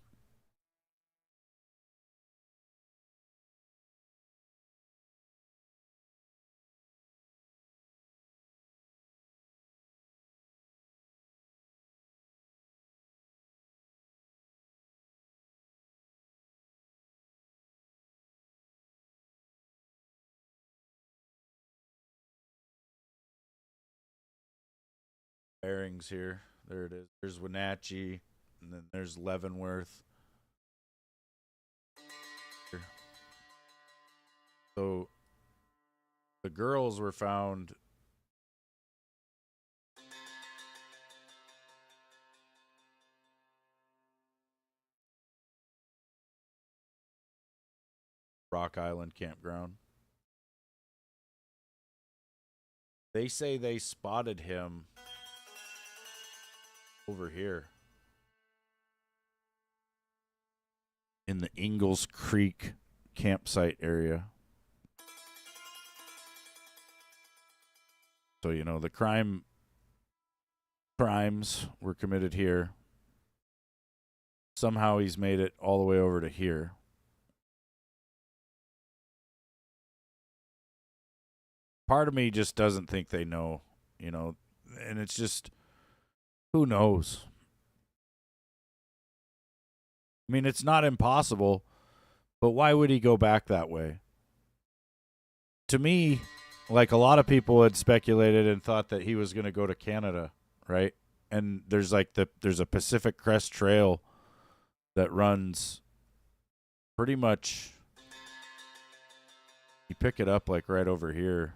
Bearings here. There it is. There's Wenatchee, and then there's Leavenworth. So the girls were found Rock Island Campground. They say they spotted him over here in the Ingalls Creek campsite area. So, you know, the crimes were committed here. Somehow he's made it all the way over to here. Part of me just doesn't think they know, you know, and it's just, who knows? I mean, it's not impossible, but why would he go back that way? To me, like a lot of people had speculated and thought that he was going to go to Canada, right? And there's like there's a Pacific Crest Trail that runs pretty much, you pick it up like right over here.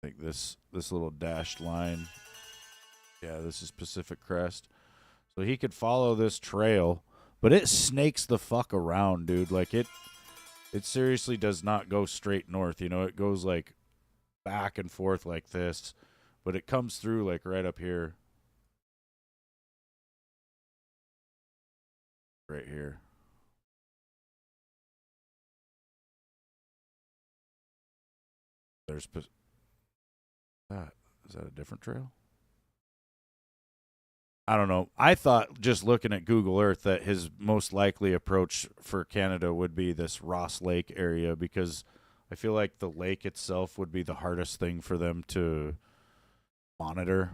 Like this little dashed line. Yeah, this is Pacific Crest. So he could follow this trail, but it snakes the fuck around, dude. Like it It seriously does not go straight north. You know, it goes like back and forth like this, but it comes through like right up here. Right here. There's that. Is that a different trail? I don't know. I thought just looking at Google Earth that his most likely approach for Canada would be this Ross Lake area, because I feel like the lake itself would be the hardest thing for them to monitor.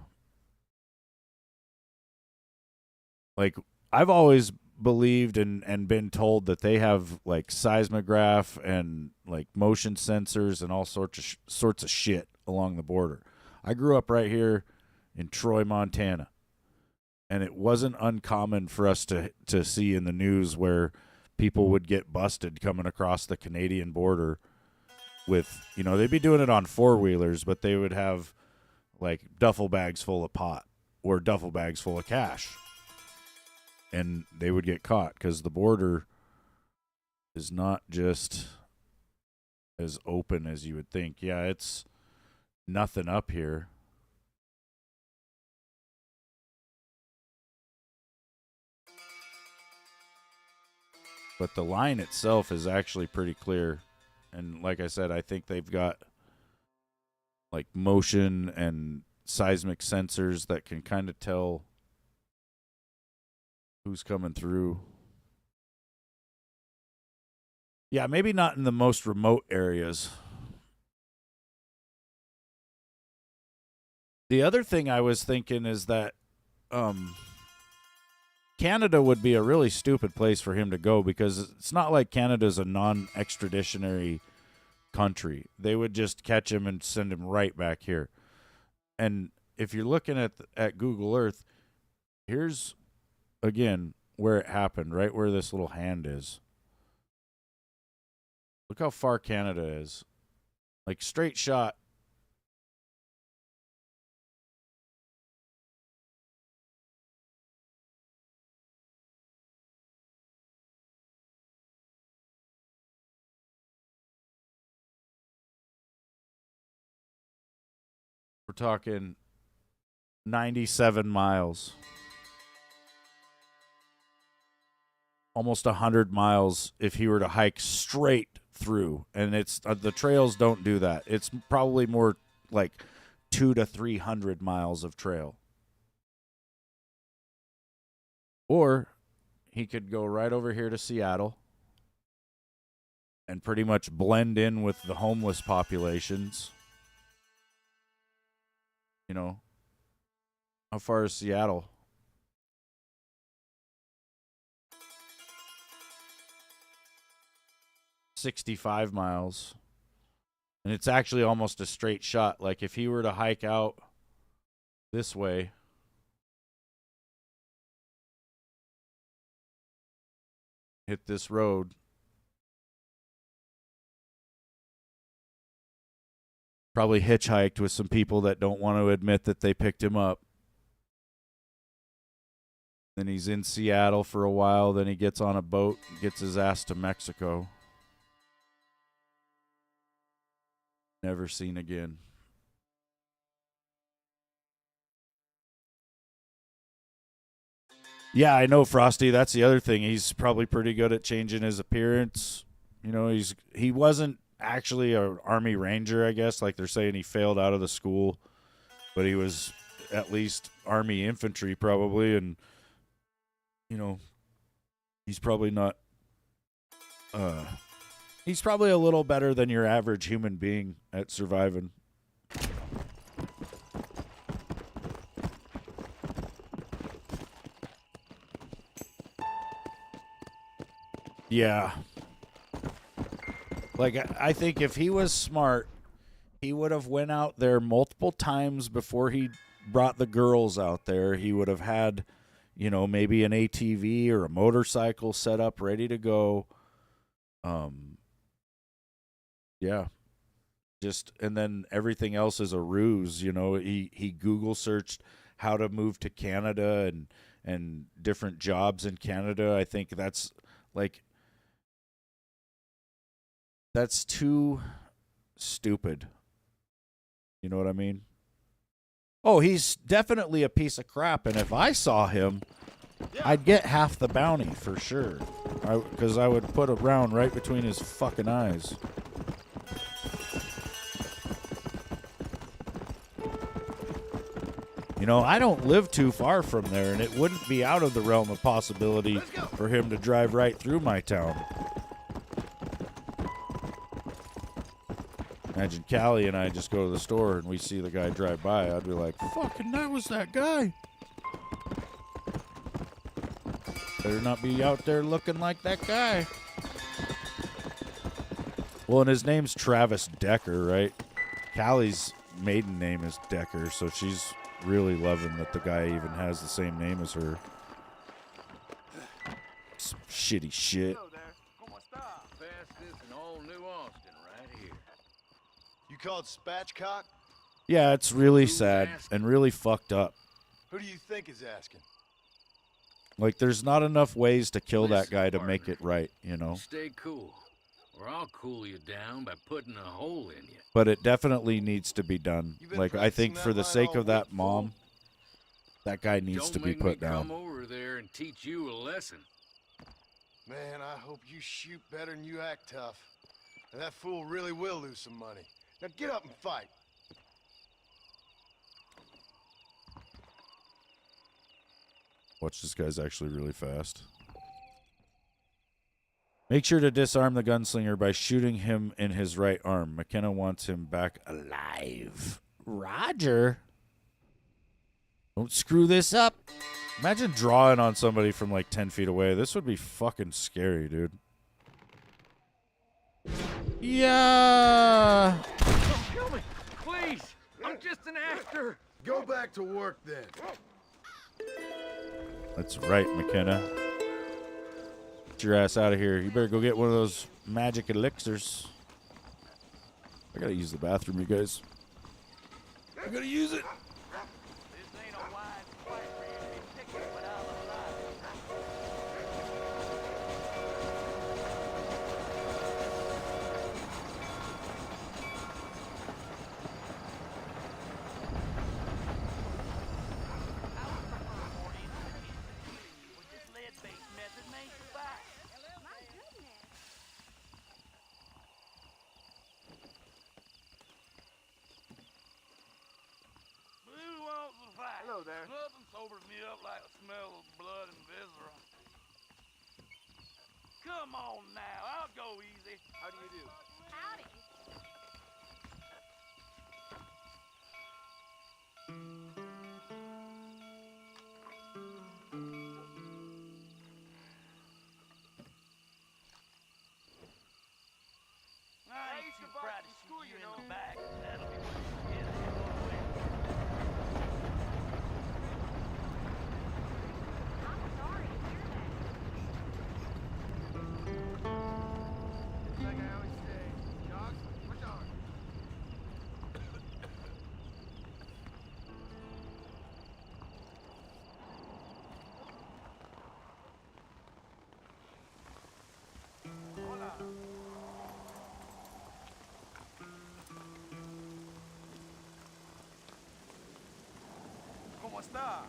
Like, I've always believed and been told that they have like seismograph and like motion sensors and all sorts of shit along the border. I grew up right here in Troy, Montana, and it wasn't uncommon for us to see in the news where people would get busted coming across the Canadian border with, you know, they'd be doing it on four-wheelers, but they would have like duffel bags full of pot or duffel bags full of cash. And they would get caught because the border is not just as open as you would think. Yeah, it's nothing up here. But the line itself is actually pretty clear. And like I said, I think they've got like motion and seismic sensors that can kind of tell who's coming through. Yeah, maybe not in the most remote areas. The other thing I was thinking is that Canada would be a really stupid place for him to go, because it's not like Canada's a non-extraditionary country. They would just catch him and send him right back here. And if you're looking at Google Earth, here's again where it happened, right where this little hand is. Look how far Canada is. Like, straight shot. We're talking 97 miles. Almost 100 miles if he were to hike straight through. And it's the trails don't do that. It's probably more like 200 to 300 miles of trail. Or he could go right over here to Seattle and pretty much blend in with the homeless populations. You know, how far is Seattle? $65 miles. And it's actually almost a straight shot. Like, if he were to hike out this way, hit this road, probably hitchhiked with some people that don't want to admit that they picked him up. Then he's in Seattle for a while. Then he gets on a boat and gets his ass to Mexico. Never seen again. Yeah, I know, Frosty. That's the other thing. He's probably pretty good at changing his appearance. You know, he wasn't actually an Army Ranger, I guess. Like, they're saying he failed out of the school, but he was at least Army infantry probably, and you know, he's probably not he's probably a little better than your average human being at surviving. Yeah. Like, I think if he was smart, he would have went out there multiple times before he brought the girls out there. He would have had, you know, maybe an ATV or a motorcycle set up ready to go. Yeah. Just, and then everything else is a ruse, you know. He Google searched how to move to Canada and different jobs in Canada. I think that's like, That's too stupid. You know what I mean? Oh, he's definitely a piece of crap, and if I saw him, I'd get half the bounty for sure. Because I would put a round right between his fucking eyes. You know, I don't live too far from there, and it wouldn't be out of the realm of possibility for him to drive right through my town. Imagine Callie and I just go to the store and we see the guy drive by. I'd be like, fucking that was that guy. Better not be out there looking like that guy. Well, and his name's Travis Decker, right? Callie's maiden name is Decker, so she's really loving that the guy even has the same name as her. Some shitty shit. Fastest in all New Austin right here. You called Spatchcock? Yeah, it's really sad and really fucked up. Who do you think is asking? Like, there's not enough ways to kill that Listen, guy to partner. make it right, you know? Stay cool, or I'll cool you down by putting a hole in you. But it definitely needs to be done. You've been Like, I think practicing for that the line sake all of that week, mom, that guy needs Don't to be make put me come down. over there and teach you a lesson. Man, I hope you shoot better than you act tough. And that fool really will lose some money. Now get up and fight. Watch, this guy's actually really fast. Make sure to disarm the gunslinger by shooting him in his right arm. McKenna wants him back alive. Roger. Don't screw this up. Imagine drawing on somebody from like 10 feet away. This would be fucking scary, dude. Yeah. Don't kill me, please. I'm just an actor. Go back to work then. That's right, McKenna. Get your ass out of here. You better go get one of those magic elixirs. I gotta use the bathroom, you guys. I gotta use it. This ain't a wide fight for you to be picking, but I'm alive. Hello there. Nothing sobers me up like the smell of blood and viscera. Come on now, I'll go easy. How do you do? Howdy. I ain't too proud to school, shoot you you know. in the back. That'll be what you get anyway. I'm sorry to hear that. Like I always say, dogs for dogs. Hola. ¿Cómo está?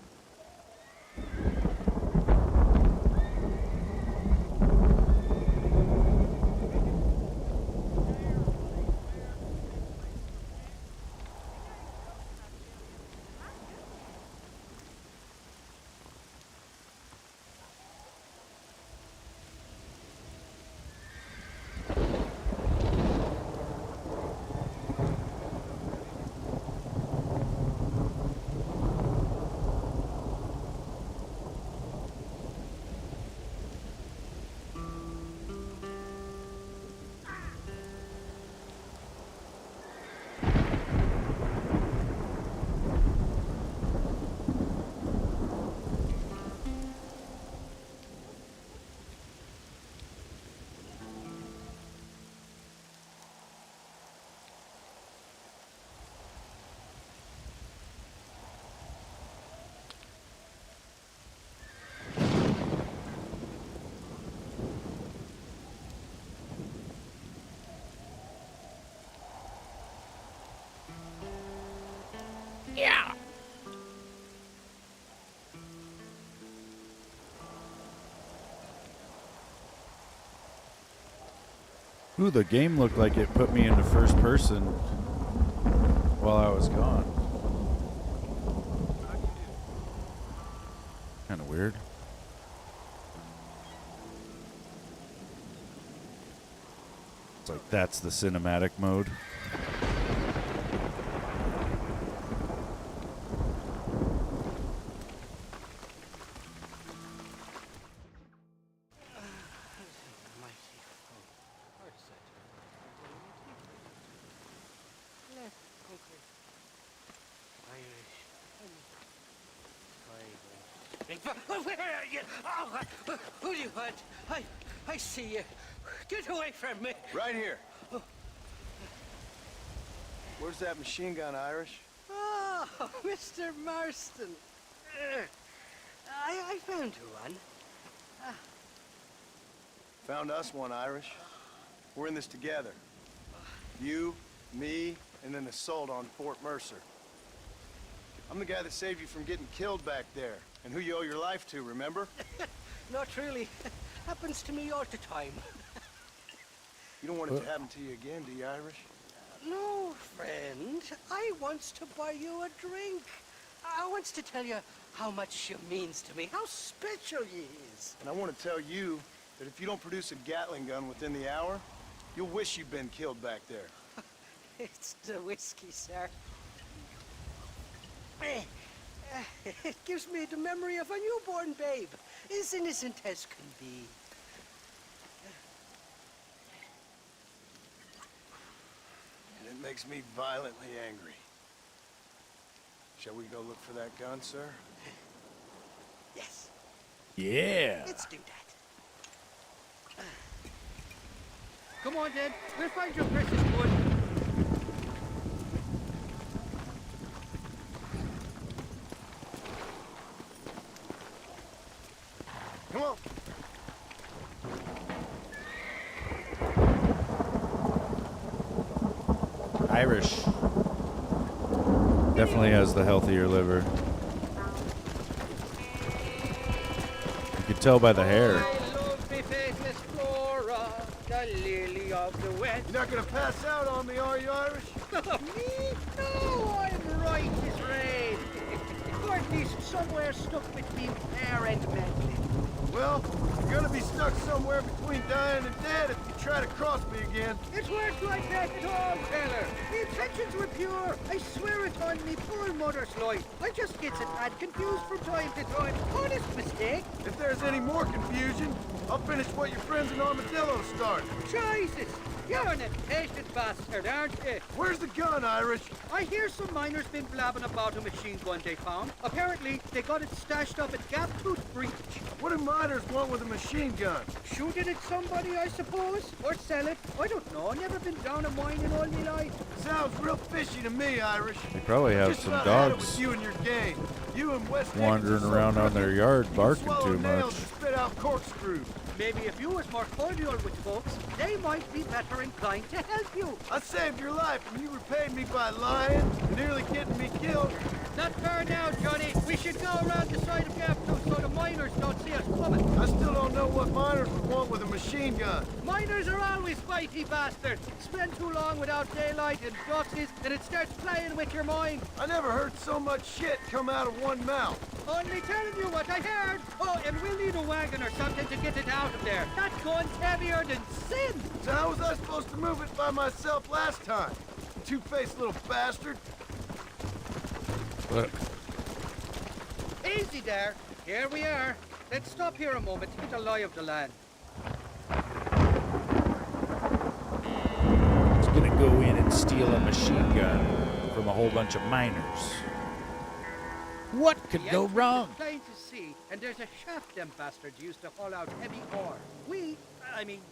Ooh, the game looked like it put me into first person while I was gone. Kind of weird. It's like that's the cinematic mode. Where are you? Oh, who do you want? I see you. Get away from me. Right here. Where's that machine gun, Irish? Oh, Mr. Marston. I found you one. Found us one, Irish. We're in this together. You, me, and an assault on Fort Mercer. I'm the guy that saved you from getting killed back there, and who you owe your life to, remember? Not really. Happens to me all the time. You don't want it to happen to you again, do you, Irish? No, friend. I wants to buy you a drink. I wants to tell you how much you means to me, how special you is. And I want to tell you that if you don't produce a Gatling gun within the hour, you'll wish you'd been killed back there. It's the whiskey, sir. It gives me the memory of a newborn babe, as innocent as can be. And it makes me violently angry. Shall we go look for that gun, sir? Yes. Yeah. Let's do that. Come on, then. We'll find your precious wood. Come on. Irish. Definitely has the healthier liver. You can tell by the hair. I love me faithless Flora, the lily of the west. You're not gonna pass out on me, are you, Irish? Me? No, I'm right as rain. Or at least somewhere stuck between air and medley. Well, you're gonna be stuck somewhere between dying and dead if you try to cross me again. It weren't like that at all, feller. The intentions were pure. I swear it on me poor mother's life. I just gets a tad confused from time to time. Honest mistake. If there's any more confusion, I'll finish what your friends in Armadillo started. Jesus, you're an impatient bastard, aren't you? Where's the gun, Irish? I hear some miners been blabbing about a machine gun they found. Apparently, they got it stashed up at Gap Tooth Breach. What do miners want with a machine gun? Shoot it at somebody, I suppose? Or sell it? I don't know. Never been down a mine in all my life. Sounds real fishy to me, Irish. They probably have Just some about had it dogs with you and your gang. You and West wandering Texas are so around on their crooked, yard you barking swallow too nails much. and spit out corkscrews. Maybe if you was more cordial with folks, they might be better inclined to help you. I saved your life and you repaid me by lying and nearly getting me killed. Not fair now, Johnny. We should go around the side of Gap Tooth so the miners don't see us coming. I still don't know what miners would want with a machine gun. Miners are always fighty bastards. Spend too long without daylight and duskies, and it starts playing with your mind. I never heard so much shit come out of one mouth. Only telling you what I heard. Oh, and we'll need a wagon or something to get it out of there. That gun's heavier than sin. So how was I supposed to move it by myself last time? Two-faced little bastard. Look. Easy there. Here we are. Let's stop here a moment to get a lie of the land. It's gonna go in and steal a machine gun from a whole bunch of miners. What could The go entrance wrong? is plain to see, and there's a shaft them bastards used to haul out heavy ore.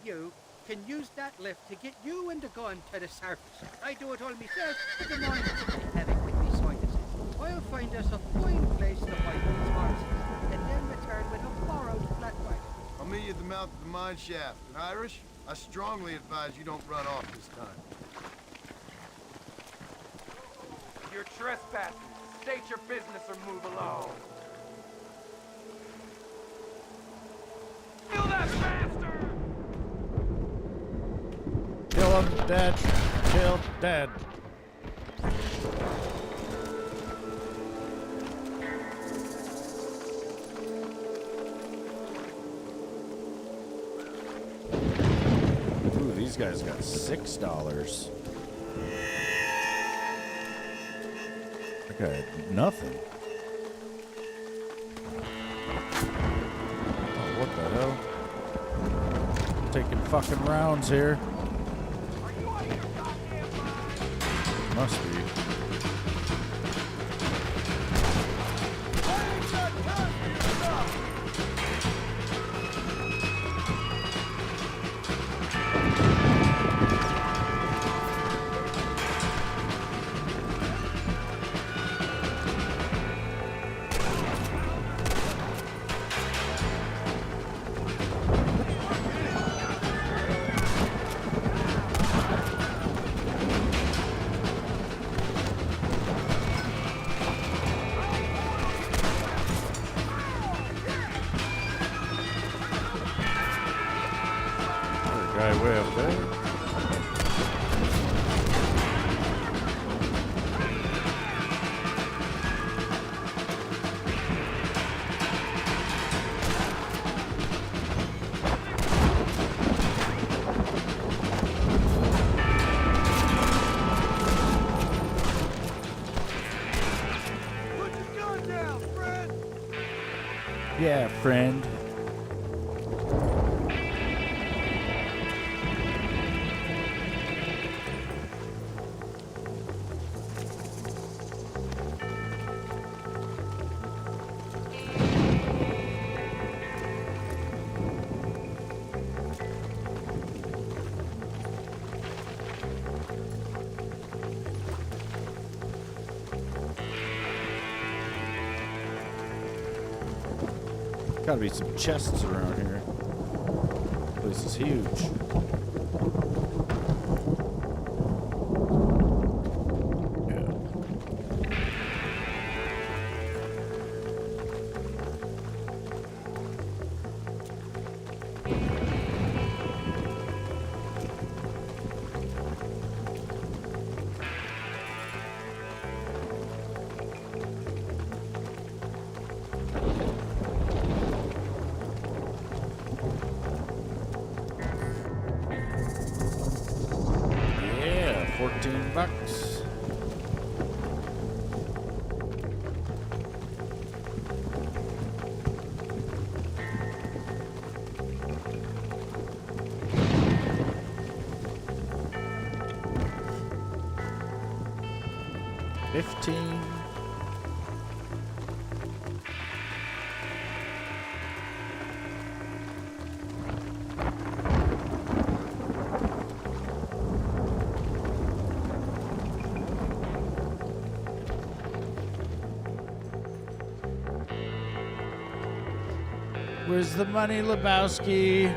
You, can use that lift to get you and the gun to the surface. I do it all myself, but the morning's pretty heavy with me sinuses. I'll find us a fine place to hide these horses, and then return with a borrowed flat wagon. I'll meet you at the mouth of the mine shaft. And Irish, I strongly advise you don't run off this time. You're trespassing. State your business or move along. Kill that bastard! 'em dead. Killed dead. Ooh, these guys got $6. That guy had nothing. Oh, what the hell? Taking fucking rounds here. Must be. Guy way up there. Put your gun down, friend! Yeah, friend. Gotta be some chests around here. This is huge. Yeah. Yeah, $14. $15. Where's the money, Lebowski?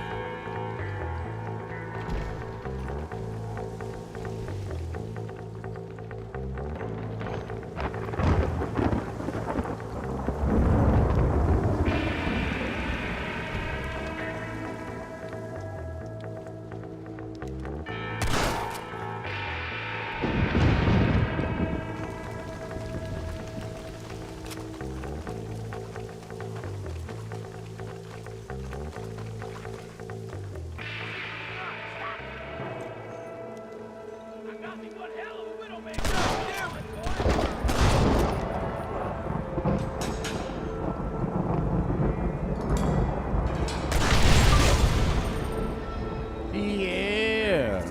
Yeah.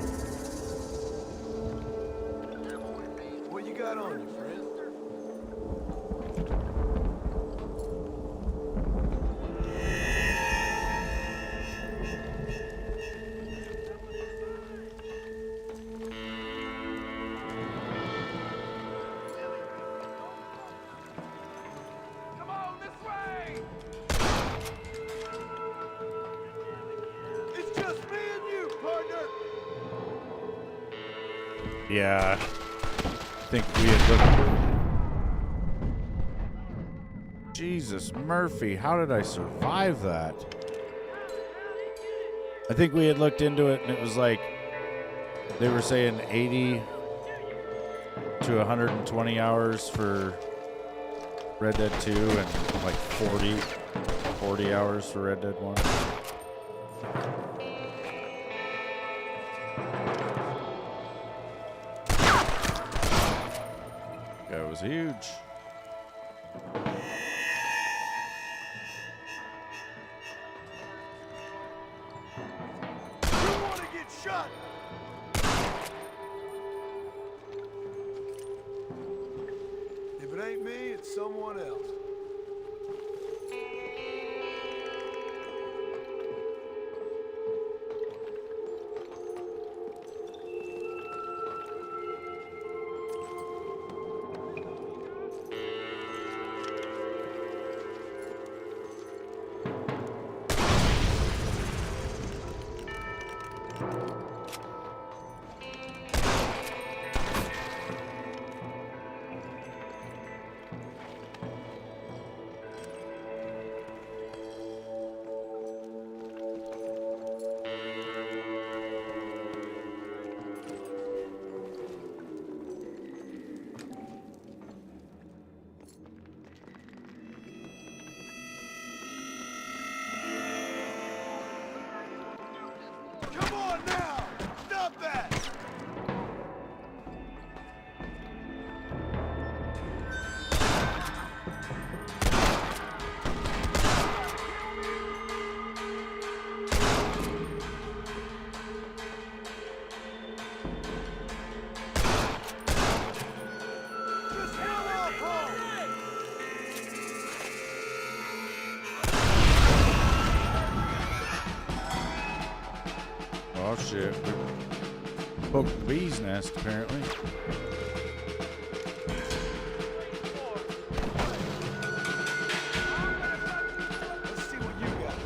What you got on you, friend? Come on, this way! It's just me and you, partner! Yeah. I think we had looked. Jesus, Murphy, how did I survive that? I think we had looked into it and it was like They were saying 80 to 120 hours for Red Dead 2 and like 40 hours for Red Dead 1. That was huge. You want to get shot? If it ain't me, it's someone else. Come on now! Stop that! Just hell off home! Oh shit. We poked the bee's nest apparently. Let's see what you got.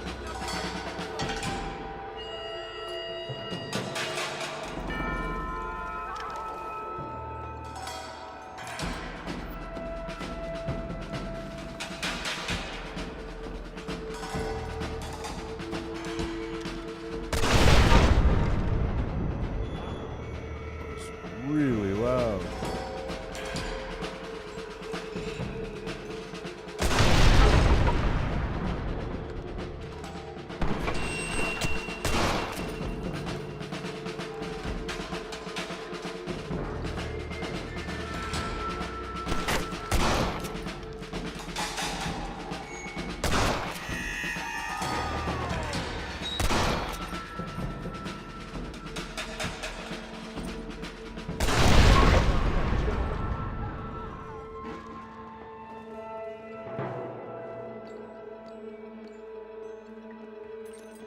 It's really loud.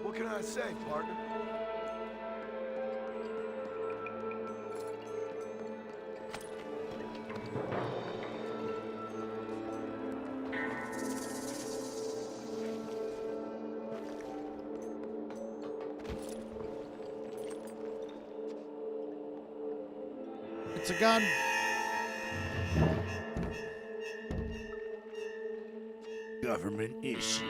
What can I say, partner? It's a gun. Government issue.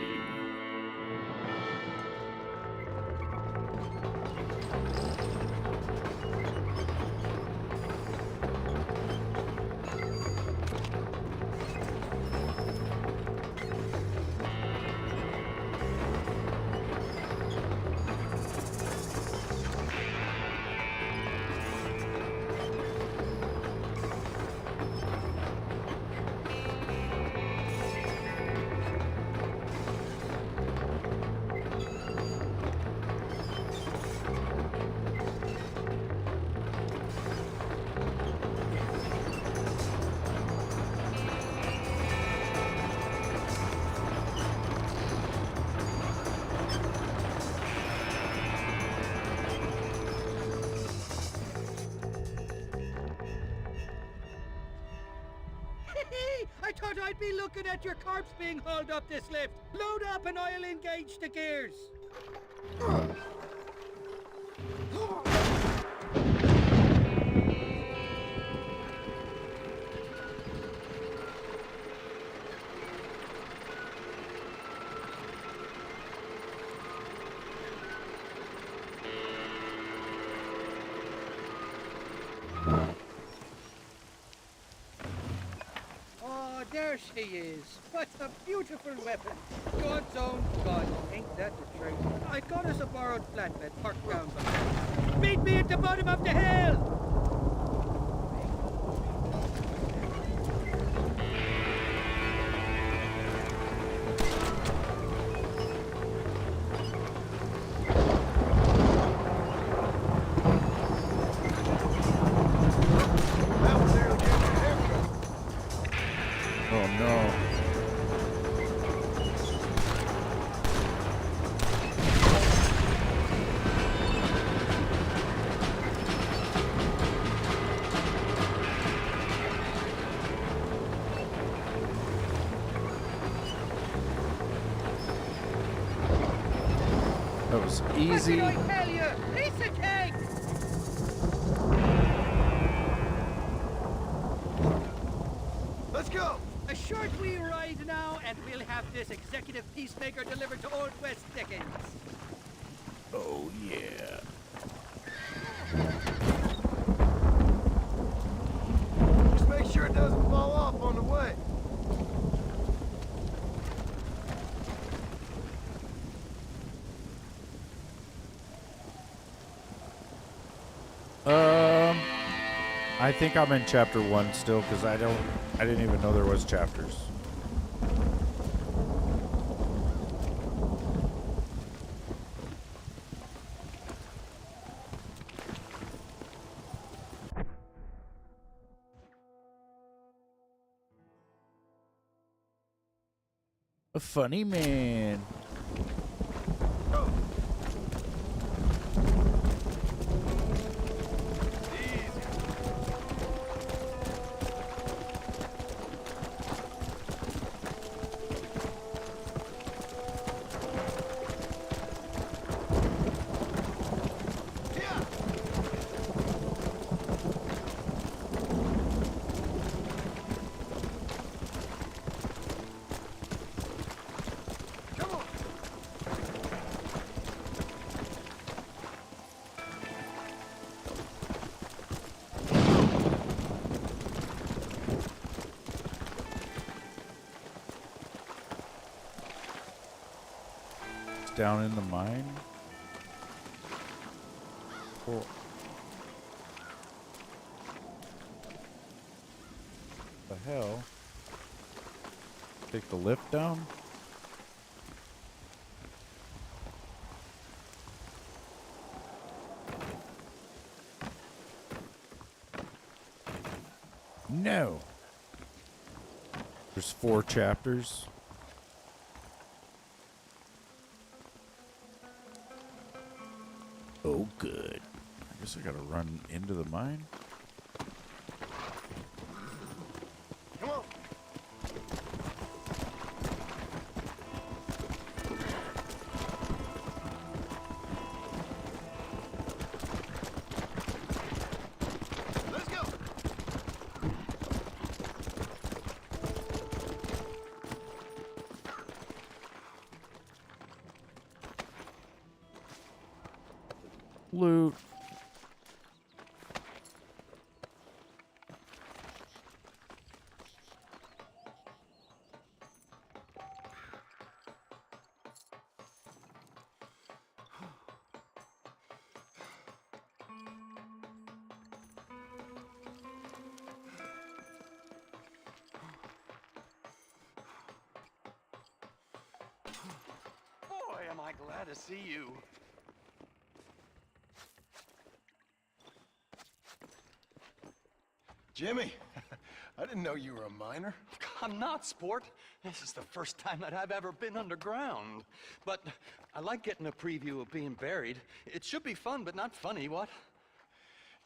I thought I'd be looking at your corpse being hauled up this lift. Load up and I'll engage the gears. there she is. What a beautiful weapon. God's own gun. Ain't that the truth? I got us a borrowed flatbed parked down below. Meet me at the bottom of the hill! Oh no. That was easy. What did I tell you? Piece of cake! Let's go! A short wee ride now, and we'll have this executive peacemaker delivered to Old West Dickens. Oh, yeah. Just make sure it doesn't fall off on the way. I think I'm in chapter 1 still because I didn't even know there was chapters. A funny man. Down in the mine? Cool. The hell? Take the lift down? No. There's 4 chapters. Oh, good. I guess I gotta run into the mine. Come on. Let's go. Loot. Boy, am I glad to see you. Jimmy, I didn't know you were a miner. I'm not, sport. This is the first time that I've ever been underground. But I like getting a preview of being buried. It should be fun, but not funny, what?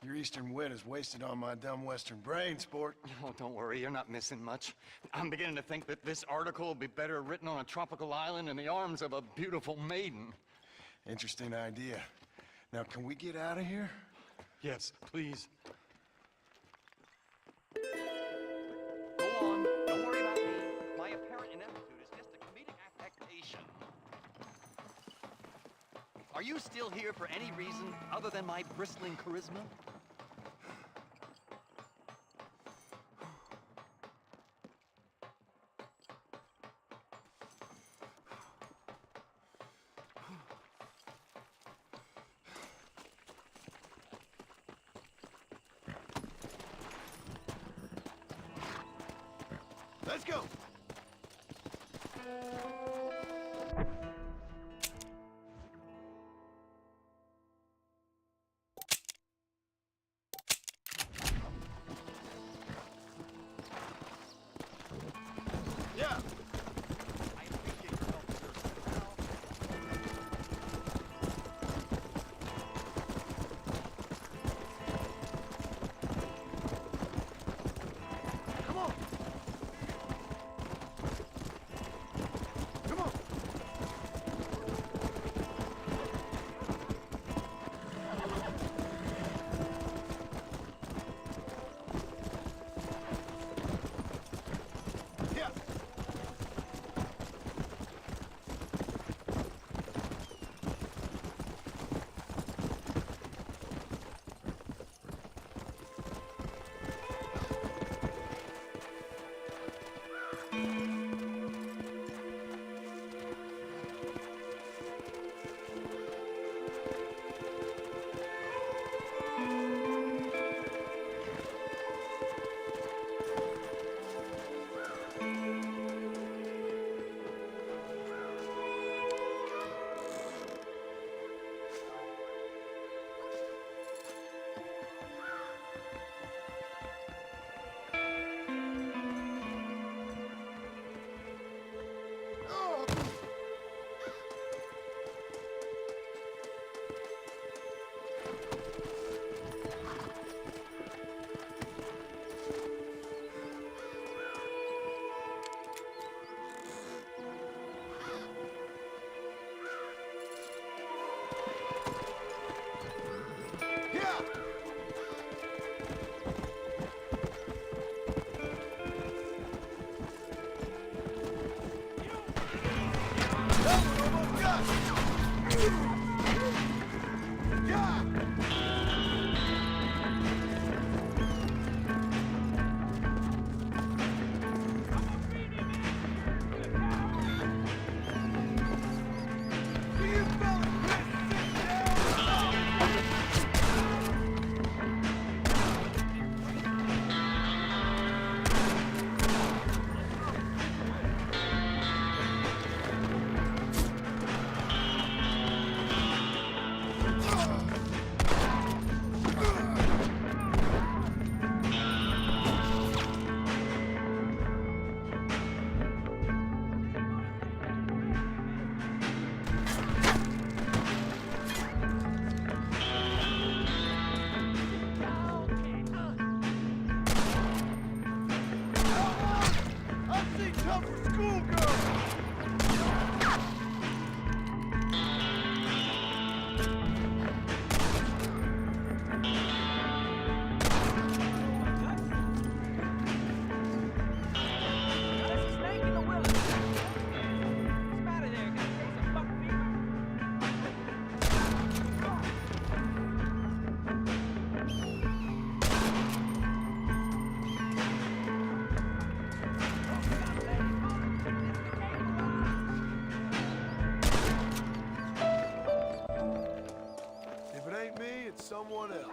Your eastern wit is wasted on my dumb western brain, sport. Oh, don't worry, you're not missing much. I'm beginning to think that this article will be better written on a tropical island in the arms of a beautiful maiden. Interesting idea. Now, can we get out of here? Yes, please. Go on, don't worry about me. My apparent ineptitude is just a comedic affectation. Are you still here for any reason other than my bristling charisma? let's go. Yeah. Come on. Come on. Yeah. Yeah. Almost got it. Yeah. You fellas quit sitting down. I've seen tougher schoolgirls. If it ain't me, it's someone else.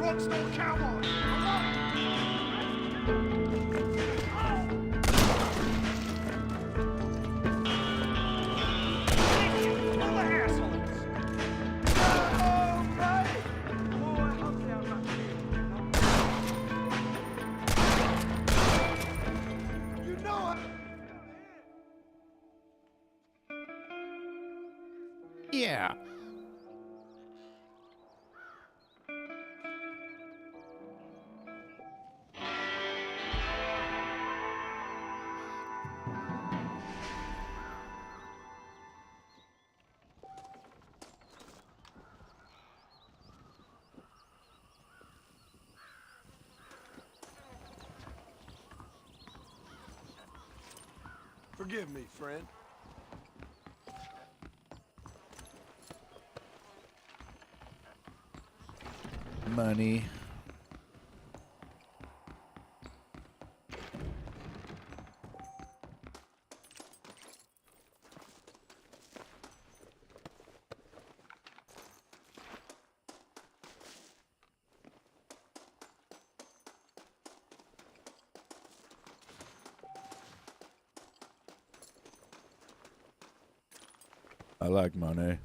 drugstore cowboy. Come on. Mother assholes. Oh, mate. Boy, hopefully I'm not dead. You know I... Yeah. Forgive me, friend. Money. I like money.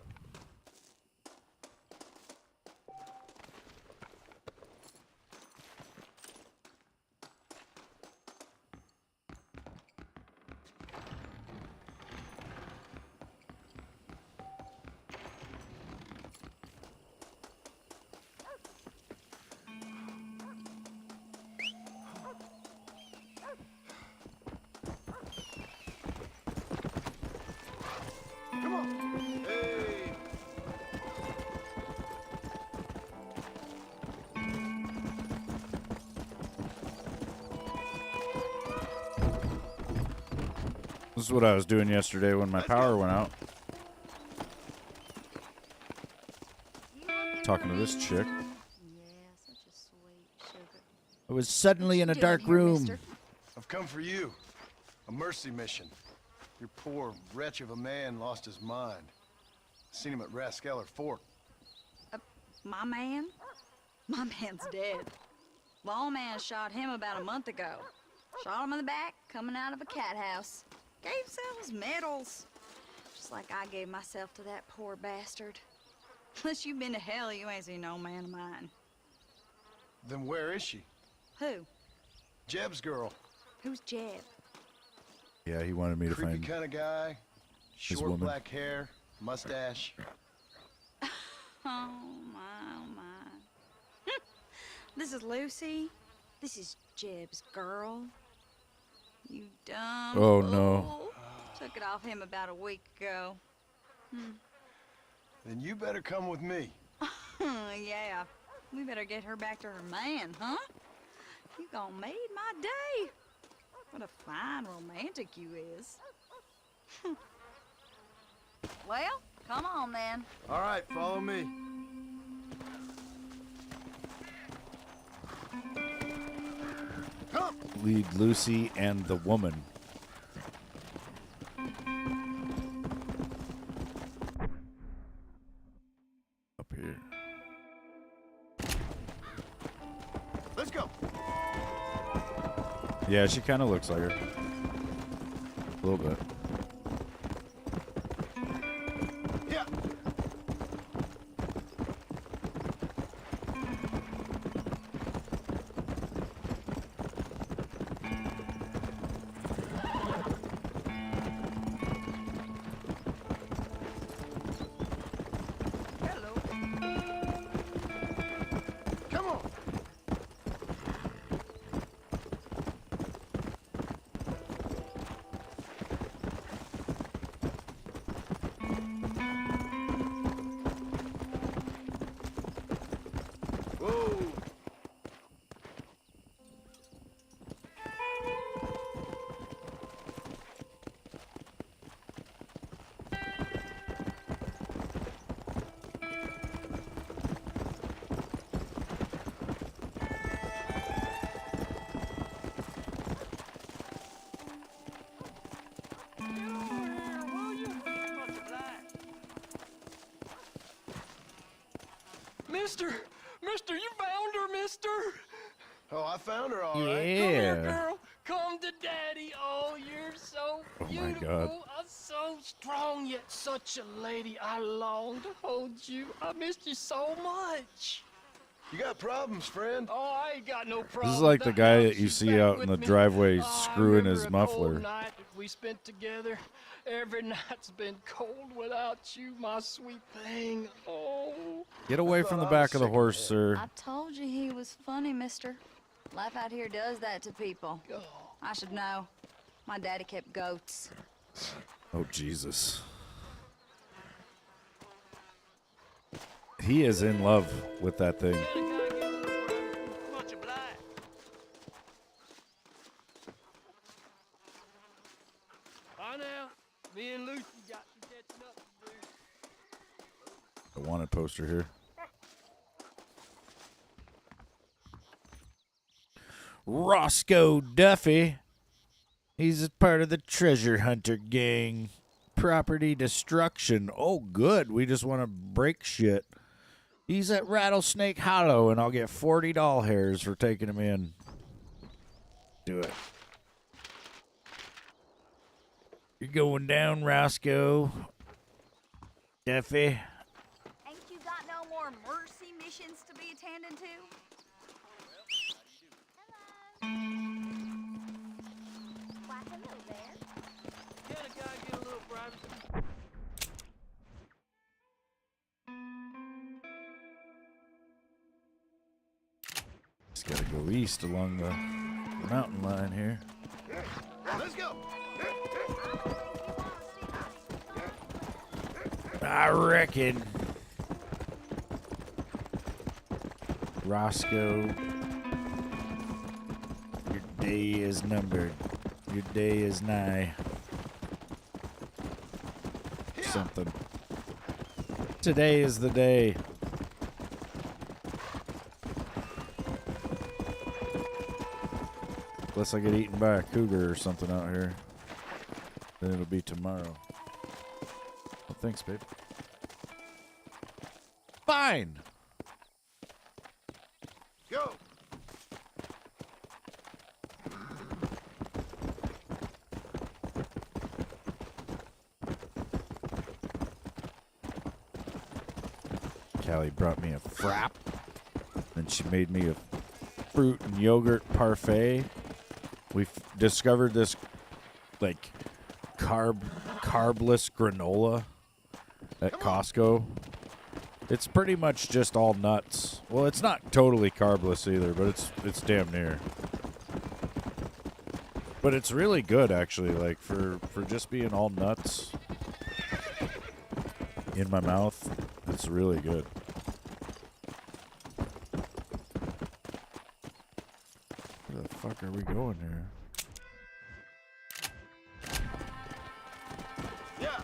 Come on. Hey. This is what I was doing yesterday when my power went out. Talking to this chick. Yeah, such a sweet sugar. I was suddenly in a Doing dark here, room. mister? I've come for you. A mercy mission. Your poor wretch of a man lost his mind. Seen him at Raskeller Fort. My man? My man's dead. Lawman shot him about a month ago. Shot him in the back, coming out of a cat house. Gave himself medals. Just like I gave myself to that poor bastard. Unless you've been to hell, you ain't seen no man of mine. Then where is she? Who? Jeb's girl. Who's Jeb? Yeah, he wanted me to Creepy find kind of guy. his Short woman. black hair, mustache. Oh my, oh my. This is Lucy. This is Jeb's girl. You dumb Oh, fool. no. Took it off him about a week ago. Then you better come with me. Yeah, we better get her back to her man, huh? You gonna made my day. What a fine romantic you is. Well, come on then. All right, follow me. Come. Lead Lucy and the woman. Up here. Let's go. Yeah, she kind of looks like her. A little bit. Yeah. Hello. Come on. Whoa. Mister, you found her, mister? Oh, I found her all right. Come here, Yeah. girl. Come to daddy. Oh, you're so Oh my beautiful. God. So strong, yet such a lady. I long to hold you. I missed you so much. You got problems, friend? Oh, I ain't got no problem. This is like the guy that you She's see back out in with the me. driveway Oh, I screwing remember his a muffler. cold night that we spent together. Every night's been cold without you, my sweet thing. Oh. Get away from the back of the horse, sir. I told you he was funny, mister. Life out here does that to people. I should know. My daddy kept goats. Oh, Jesus. He is in love with that thing. Much obliged. Bye now. Me and Lucy got some catching up to do. The wanted poster here. Roscoe Duffy. He's a part of the treasure hunter gang. Property destruction. Oh, good. We just want to break shit. He's at Rattlesnake Hollow, and I'll get 40 doll hairs for taking him in. Do it. You're going down, Roscoe. Duffy. Ain't you got no more mercy missions to be attending to? Why, hello there. Can a guy get a little privacy? Just gotta go east along the mountain line here. Let's go. I reckon. Roscoe, your day is numbered. Your day is nigh. Something. Today is the day. Unless I get eaten by a cougar or something out here, then it'll be tomorrow. Well, thanks, babe. Fine. Go. Callie brought me a frap. Then she made me a fruit and yogurt parfait. We've discovered this like carbless granola at Costco. It's pretty much just all nuts. Well, it's not totally carbless either, but it's damn near. But it's really good actually, like for just being all nuts in my mouth. It's really good. Where the fuck are we going here? Yeah.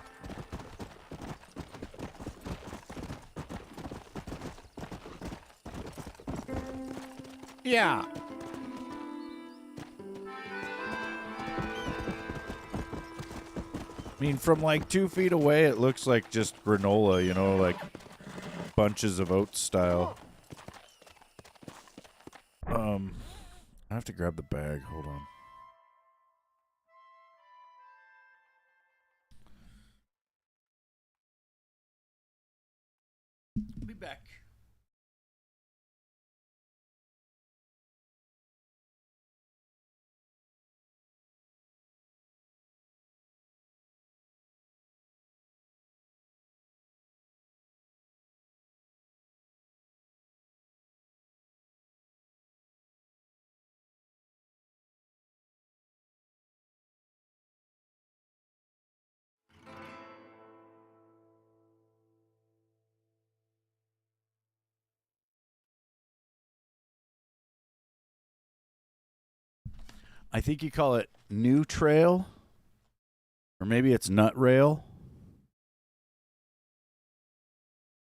Yeah. I mean, from like 2 feet away, it looks like just granola, you know, like bunches of oats style. I have to grab the bag. Hold on. Be back. I think you call it New Trail, or maybe it's Nut Rail,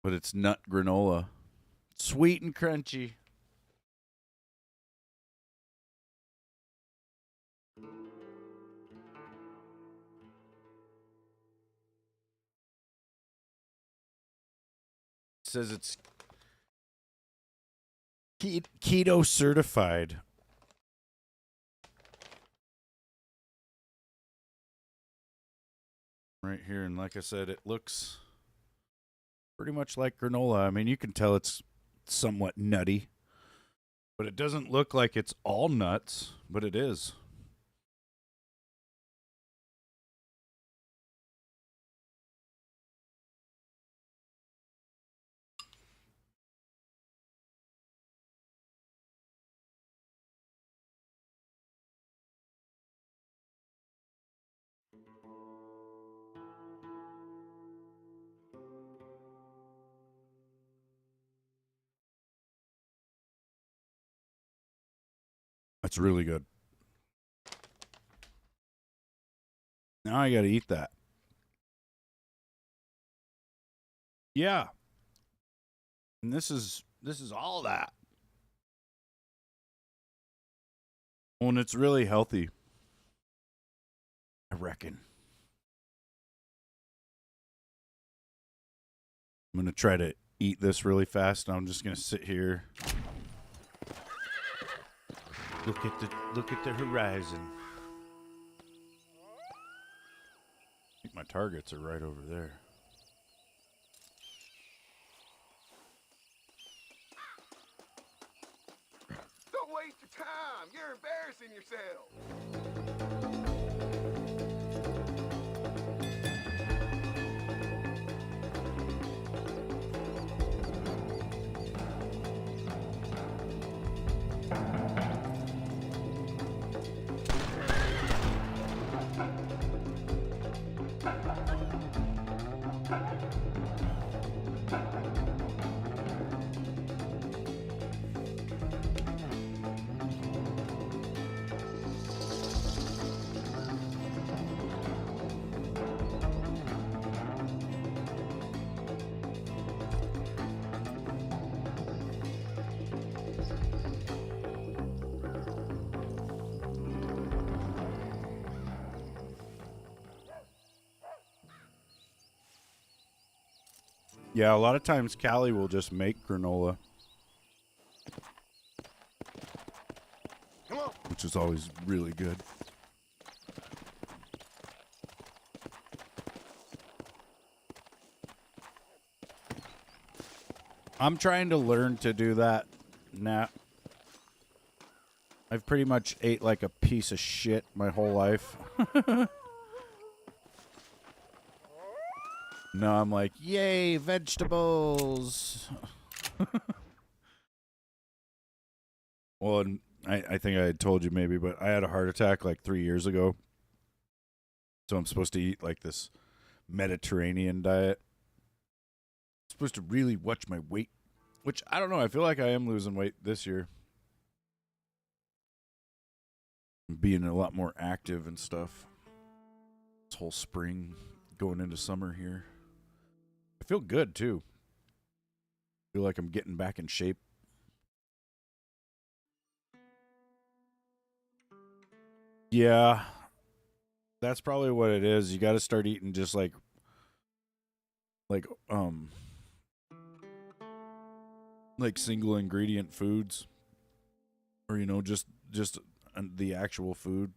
but it's nut granola, sweet and crunchy. It says it's Keto certified. Right here, and like I said, it looks pretty much like granola. I mean, you can tell it's somewhat nutty, but it doesn't look like it's all nuts, but it is. That's really good. Now I got to eat that. Yeah. And this is all that. Oh, and it's really healthy, I reckon. I'm going to try to eat this really fast. I'm just going to sit here. Look at the horizon. I think my targets are right over there. Don't waste your time. You're embarrassing yourself. Yeah, a lot of times Callie will just make granola, which is always really good. I'm trying to learn to do that now. I've pretty much ate like a piece of shit my whole life. Now I'm like, yay, vegetables. Well, and I think I had told you maybe, but I had a heart attack like 3 years ago. So I'm supposed to eat like this Mediterranean diet. I'm supposed to really watch my weight, which I don't know. I feel like I am losing weight this year. I'm being a lot more active and stuff. This whole spring going into summer here. I feel good too. I feel like I'm getting back in shape. Yeah. That's probably what it is. You got to start eating just like single ingredient foods, or just the actual food.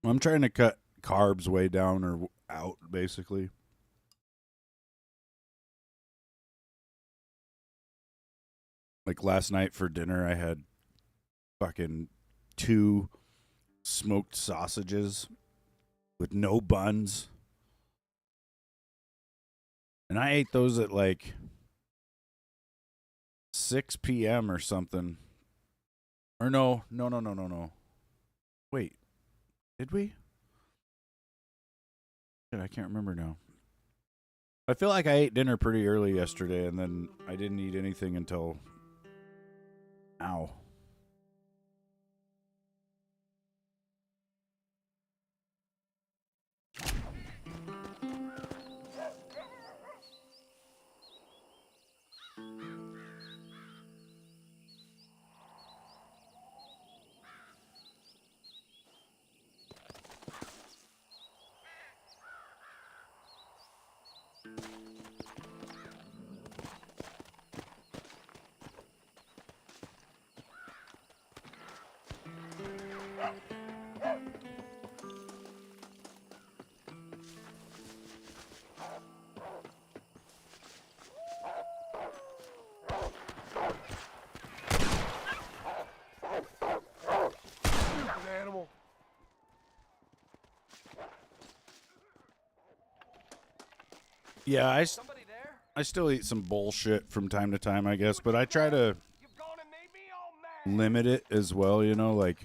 I'm trying to cut carbs way down or out, basically. Like last night for dinner, I had fucking 2 smoked sausages with no buns. And I ate those at like 6 p.m. or something. Or no. Wait, did we? Shit, I can't remember now. I feel like I ate dinner pretty early yesterday, and then I didn't eat anything until now. Yeah, I still eat some bullshit from time to time, I guess, but I try to limit it as well, you know, like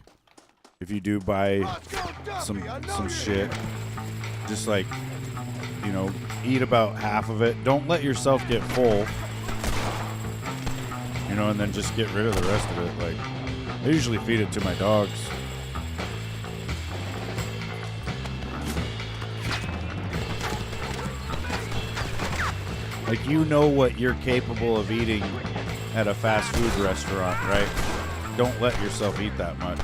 if you do buy some shit, just like, you know, eat about half of it. Don't let yourself get full, you know, and then just get rid of the rest of it. Like, I usually feed it to my dogs. Like, you know what you're capable of eating at a fast food restaurant, right? Don't let yourself eat that much.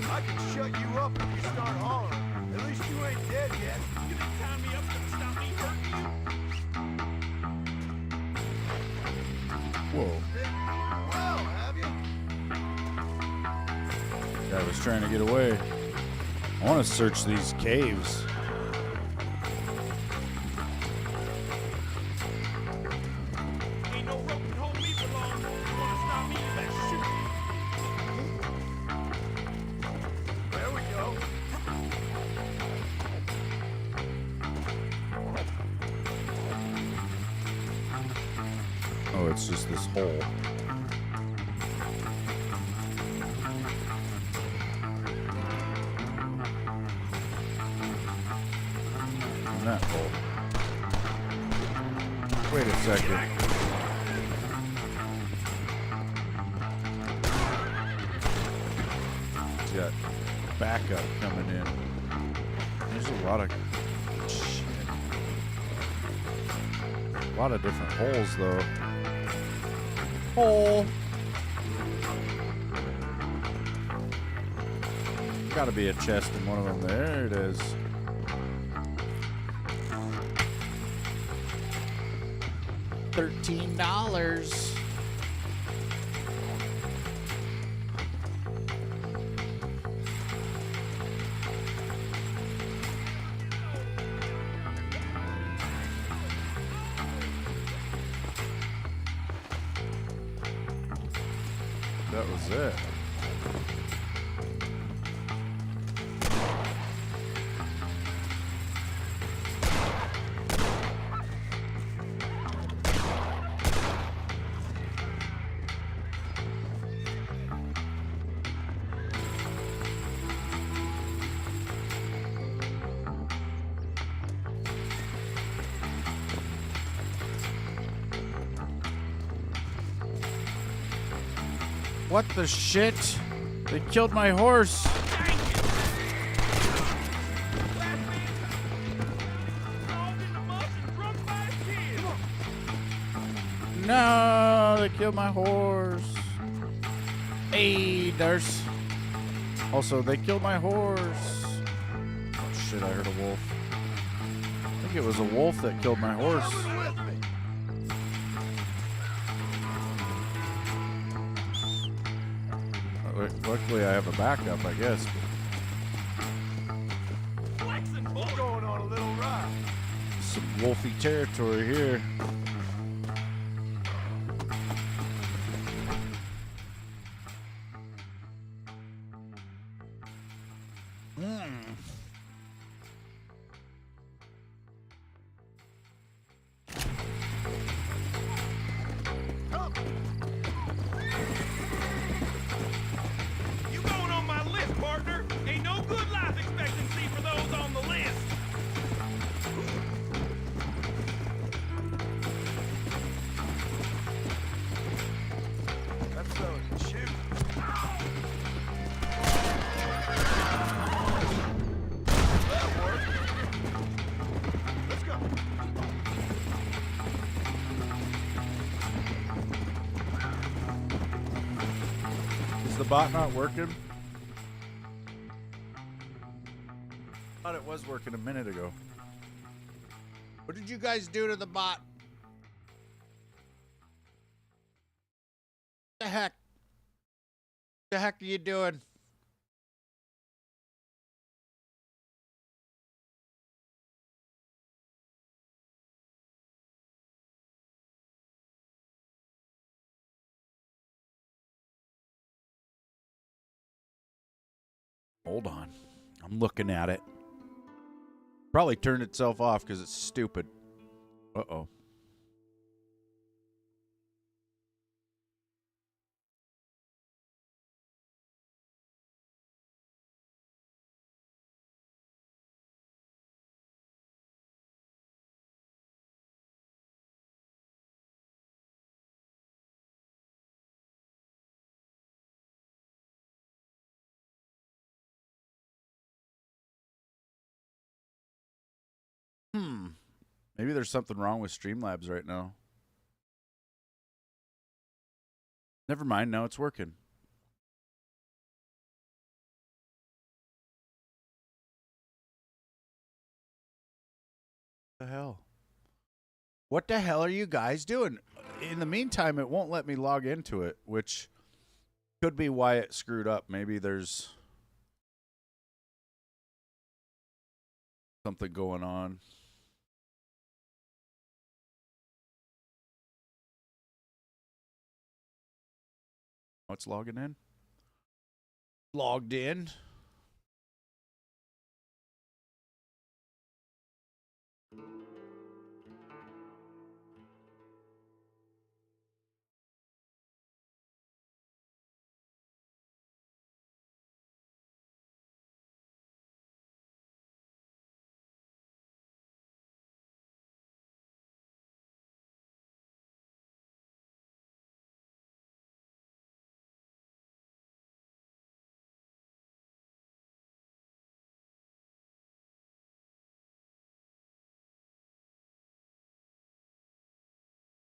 I can shut you up if you start hollering. At least you ain't dead yet. You think tying me up is gonna stop me hurting you? Whoa. Well, have you? Guy was trying to get away. I want to search these caves. Ain't no rope can hold me for long. You wanna stop me, you better shoot me. There we go. Oh, it's just this hole. In that hole. Wait a second. It's got backup coming in. There's a lot of shit. A lot of different holes, though. Hole. Gotta be a chest in one of them. There it is. $13. That was it. What the shit? They killed my horse. No, they killed my horse. Hey, there's. Also, they killed my horse. Oh shit, I heard a wolf. I think it was a wolf that killed my horse. Luckily, I have a backup, I guess. We're going on a little ride. Some wolfy territory here. You going on my list, partner? Ain't no good life expectancy for those on the list. That fella can shoot. That worked. Let's go. Is the bot not working? Thought it was working a minute ago. What did you guys do to the bot? The heck? The heck are you doing? Hold on. I'm looking at it. Probably turned itself off because it's stupid. Uh-oh. Maybe there's something wrong with Streamlabs right now. Never mind, now it's working. What the hell? What the hell are you guys doing? In the meantime, it won't let me log into it, which could be why it screwed up. Maybe there's something going on. Oh, it's logging in. Logged in.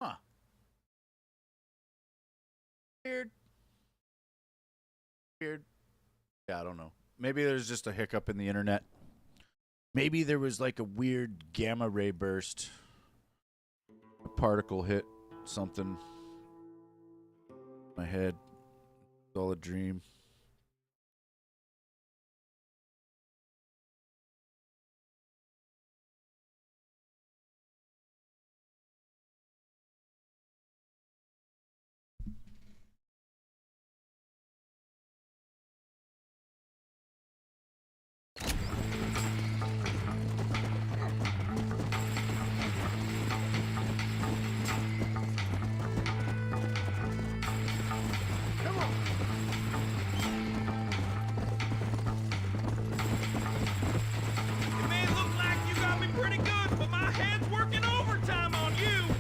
Huh. Weird. Weird. Yeah, I don't know. Maybe there's just a hiccup in the internet. Maybe there was like a weird gamma ray burst. A particle hit something. My head. It's all a dream. It may look like you got me pretty good, but my head's working overtime on you.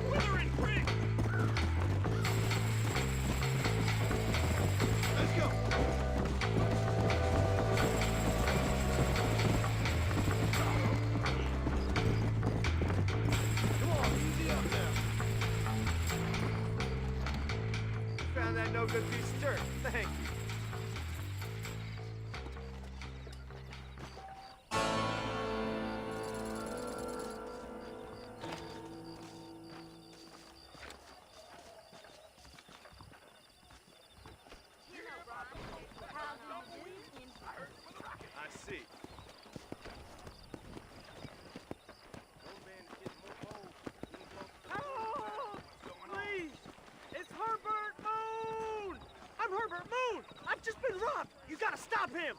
Withering prick. Let's go. Come on, easy up now. Found that no good piece of dirt. Thank you. I see. Help! Please! It's Herbert Moon! I'm Herbert Moon! I've just been robbed! You gotta stop him!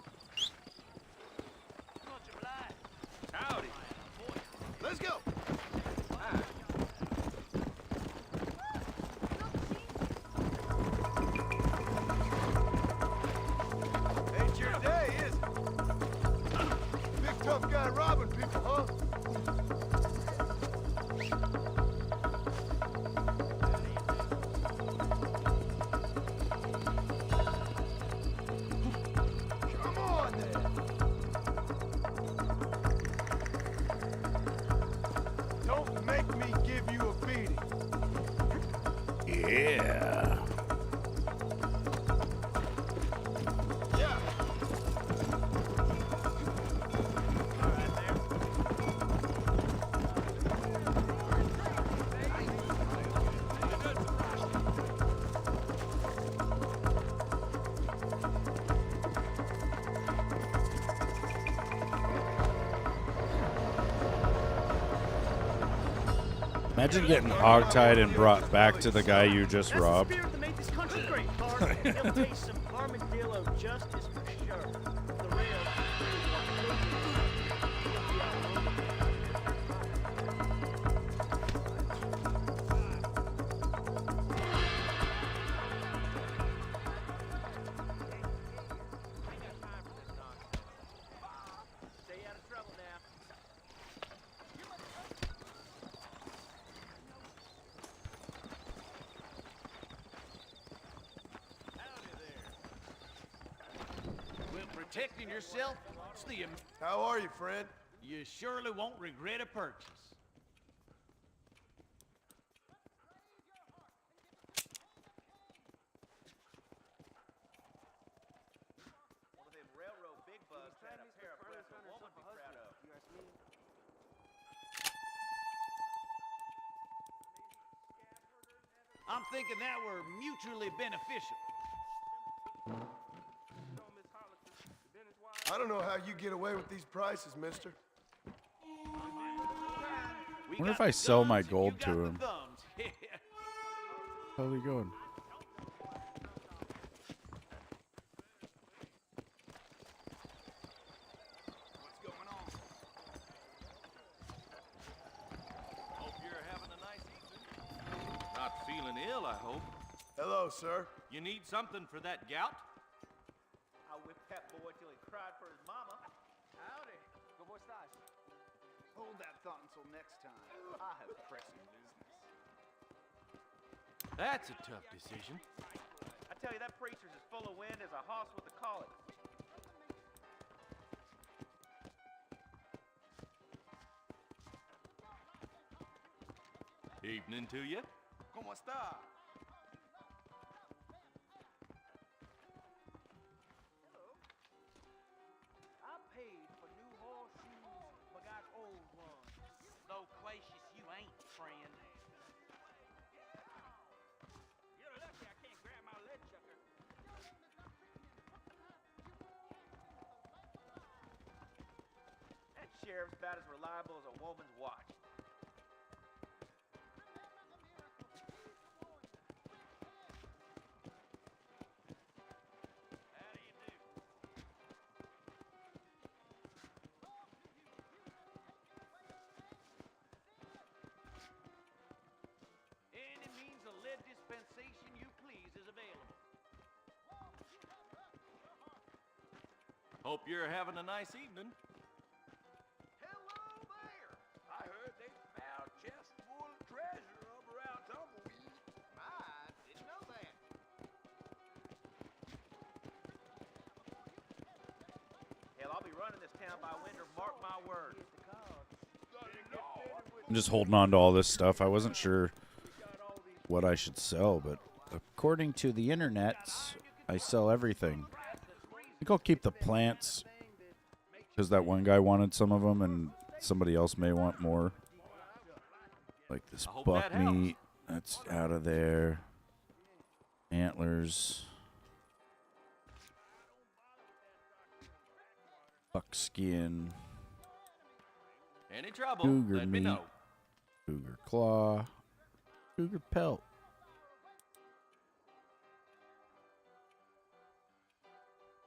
Howdy. Let's go. Ain't your day, is it? Big tough guy robbing people, huh? Come on, then. Don't make me give you a beating. Yeah. Yeah. Imagine getting hogtied and brought back to the guy you just robbed. That's the spirit that made this country great, Bart. It'll taste some armadillo justice for sure. The rail. Stay out of trouble now. Well, protecting yourself, it's the How are you, friend? You surely won't regret a purchase. One of them railroad big bugs had a pair of breasts a woman be proud of. You ask me? I'm thinking that were mutually beneficial. I don't know how you get away with these prices, mister. We Wonder if got I the sell my guns and gold you to got the him. thumbs. How are we going? What's going on? Hope you're having a nice evening. Not feeling ill, I hope. Hello, sir. You need something for that gout? I whipped that boy till he cried for his mama. Howdy. ¿Cómo estás? Hold that thought until next time. I have pressing business. That's a tough decision. I tell you, that preacher's as full of wind as a hoss with a colic. Evening to you. ¿Cómo está? I paid for new horseshoes, but got old ones. Loquacious you ain't, friend. You're lucky I can't grab my lead chucker. That sheriff's about as reliable as a woman's watch. How do you do? Any means of lead dispensation you please is available. Hope you're having a nice evening. Hello there! I heard they found chest full of treasure up around Tumbleweed. I didn't know that. Hell, I'll be running this town by winter, mark my words. I'm just holding on to all this stuff. I wasn't sure what I should sell, but according to the internet, I sell everything. I think I'll keep the plants because that one guy wanted some of them, and somebody else may want more. Like this I hope buck that helps. meat, that's out of there. Antlers. Buckskin. Any trouble, Cougar let me meat. know. Cougar claw. Cougar pelt.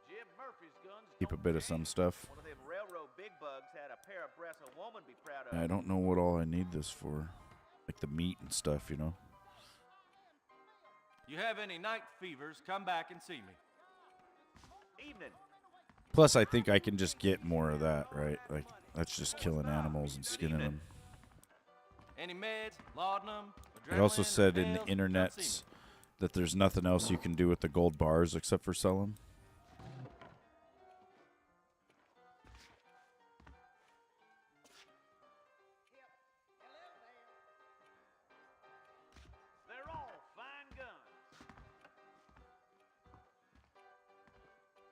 Jim Murphy's guns Keep a don't bit of change. some stuff. One of them railroad big bugs had a pair of breasts a woman be proud of. I don't know what all I need this for. Like the meat and stuff, you know? You have any night fevers, come back and see me. Evening. Plus, I think I can just get more of that, right? Like, that's just killing animals and skinning them. Any meds, laudanum, It also adrenaline, said in the pills, come see internets that there's nothing else you can do with the gold bars except for sell them. They're all fine guns.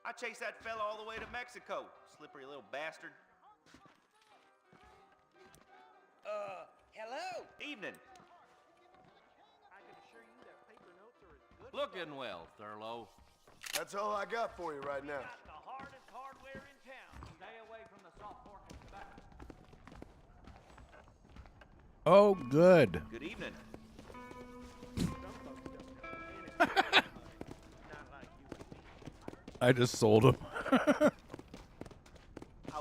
I chased that fella all the way to Mexico. Slippery little bastard. Hello? Evening. I can assure you that paper notes are as good. Looking well, Thurlow. That's all I got for you right now. Got the hardest hardware in town. Stay away from the soft pork and tobacco. Oh, good. Good evening. I just sold him. I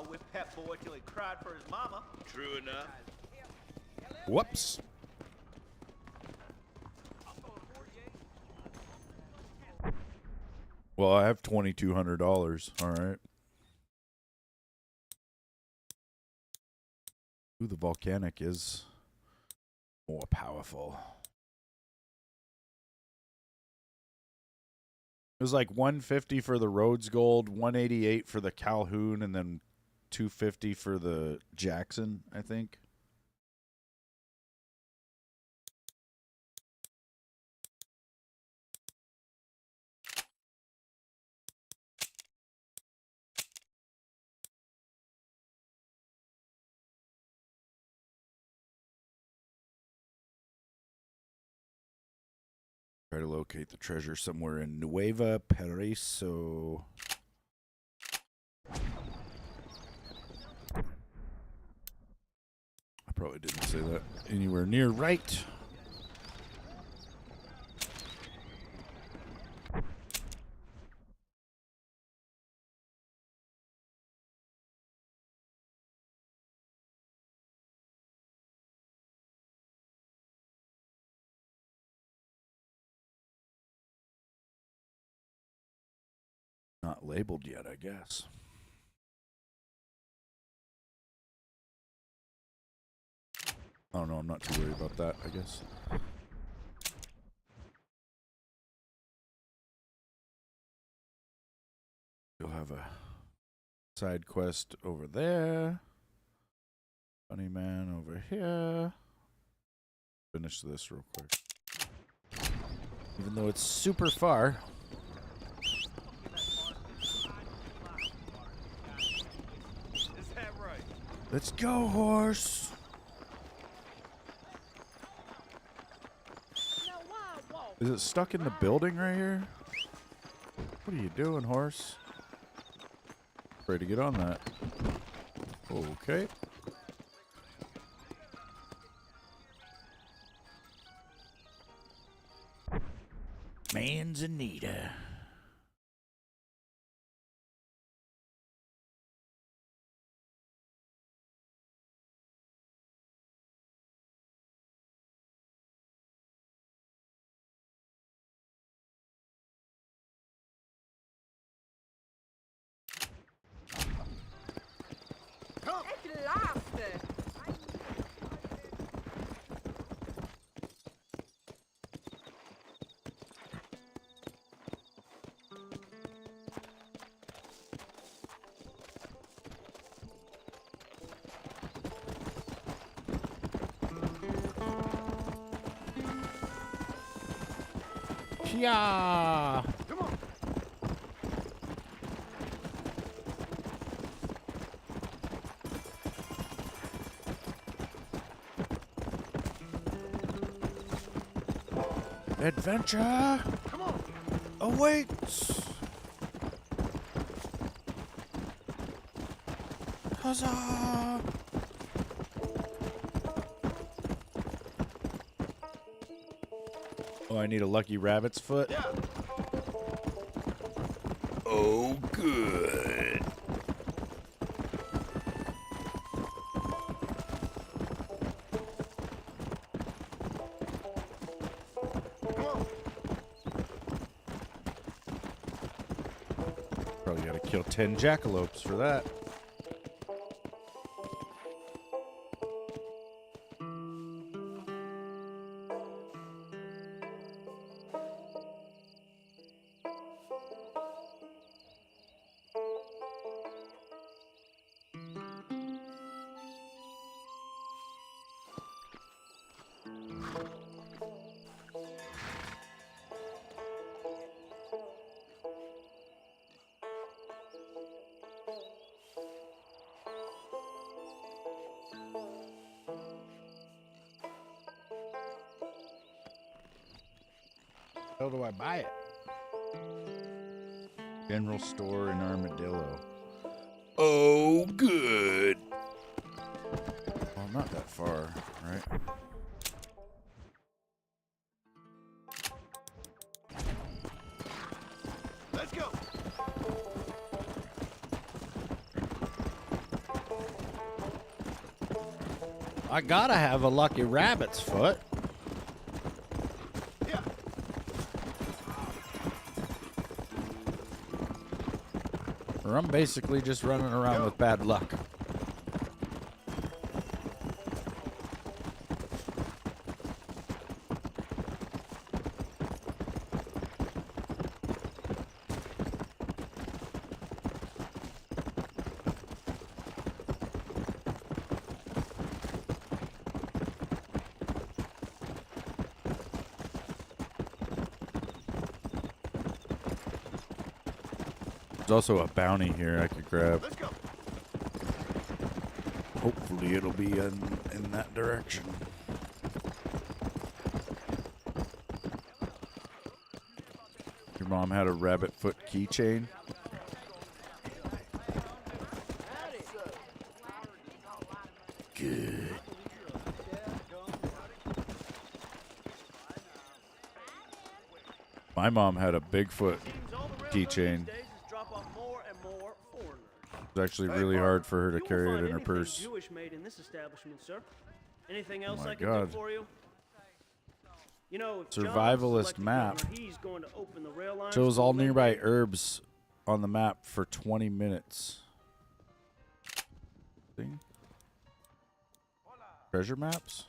whipped that boy till he cried for his mama. True enough. Whoops. Well, I have $2,200. All right. Ooh, the volcanic is more powerful. It was like 150 for the Rhodes Gold, 188 for the Calhoun, and then 250 for the Jackson, I think. Try to locate the treasure somewhere in Nueva Paraiso. I probably didn't say that anywhere near right. Not labeled yet, I guess. Oh no, I'm not too worried about that, I guess. You'll have a side quest over there. Funny man over here. Finish this real quick. Even though it's super far. Is that right? Let's go, horse. Is it stuck in the building right here? What are you doing, horse? Ready to get on that. Okay. Manzanita. Yeah. Come on. Adventure. Come on. Awaits. Huzzah. Oh, I need a lucky rabbit's foot. Yeah. Oh, good. Come on. Probably got to kill 10 jackalopes for that. How do I buy it? General store in Armadillo. Oh, good. Well, not that far, right? I gotta have a lucky rabbit's foot. Or I'm basically just running around with bad luck. There's also a bounty here I could grab. Let's go. Hopefully it'll be in that direction. Your mom had a rabbit foot keychain. Good. My mom had a Bigfoot keychain. It was actually really hard for her to carry it in her purse. Jewish made in this establishment, sir. Anything else my I can God. do for you? You know, if Survivalist John's map. elected governor, he's going to open the rail lines Shows to all eliminate- nearby herbs on the map for 20 minutes. Thing? Treasure maps?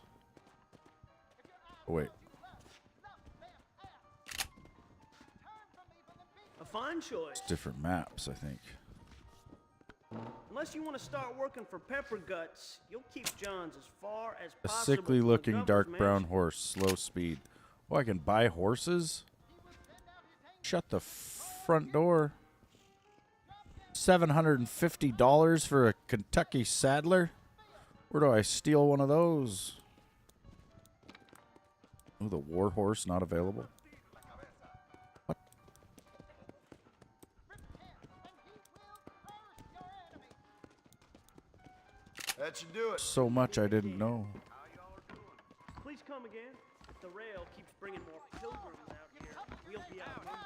Oh, wait. A fine choice. It's different maps, I think. Unless you want to start working for Pepper Guts, you'll keep John's as far as A possible. sickly from the looking governor's dark mansion. brown horse, slow speed. Oh, I can buy horses? Shut the front door. $750 for a Kentucky saddler? Where do I steal one of those? Oh, the war horse not available. What? That should do it. So much I didn't know. Please come again. If the rail keeps bringing more pilgrims out here, we'll be outnumbered.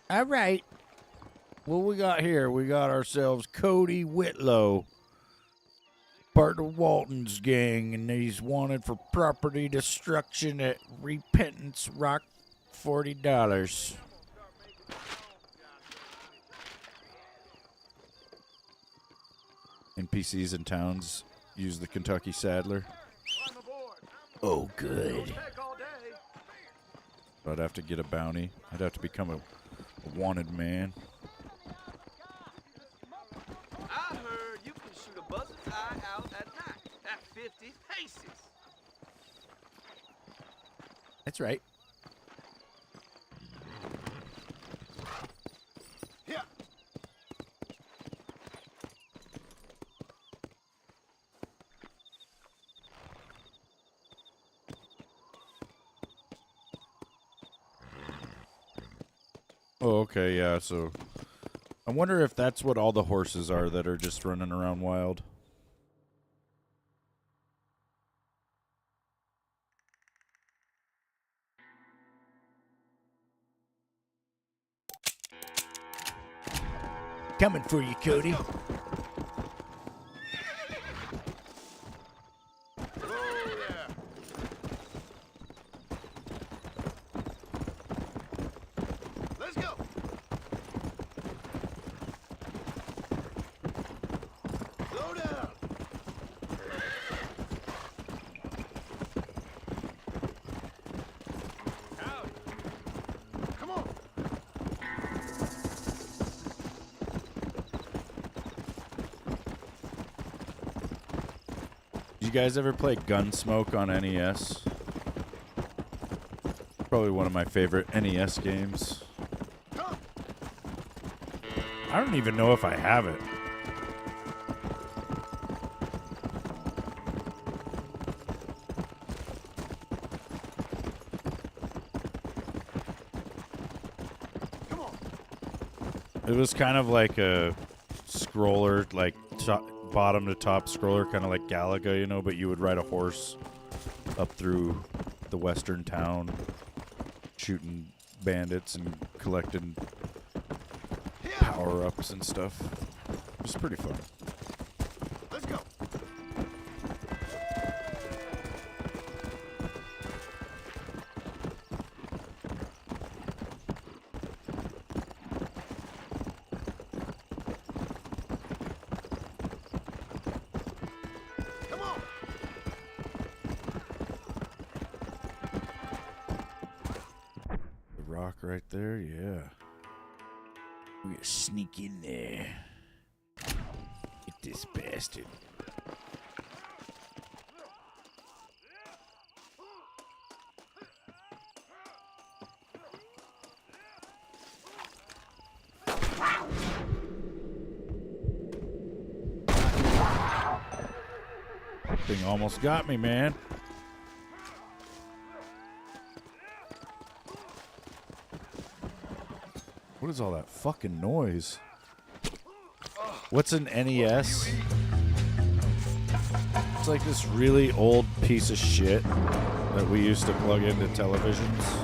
All right. What we got here? We got ourselves Cody Whitlow, part of Walton's gang, and he's wanted for property destruction at Repentance Rock, $40. NPCs in towns use the Kentucky saddler. Oh, good. I'd have to get a bounty. I'd have to become a wanted man. I heard you can shoot a buzzard's eye out at night at 50 paces. That's right. Yeah. Oh, okay, yeah, so I wonder if that's what all the horses are that are just running around wild. Coming for you, Cody. Let's go. Slow down. Out. Come on. Did you guys ever play Gunsmoke on NES? Probably one of my favorite NES games. I don't even know if I have it. It was kind of like a scroller, like bottom to top scroller, kind of like Galaga, you know, but you would ride a horse up through the western town, shooting bandits and collecting power-ups and stuff. It was pretty fun. Let's go. Come on. The rock right there, yeah. We gotta sneak in there. Get this bastard. Thing almost got me, man. What is all that fucking noise? What's an NES? It's like this really old piece of shit that we used to plug into televisions.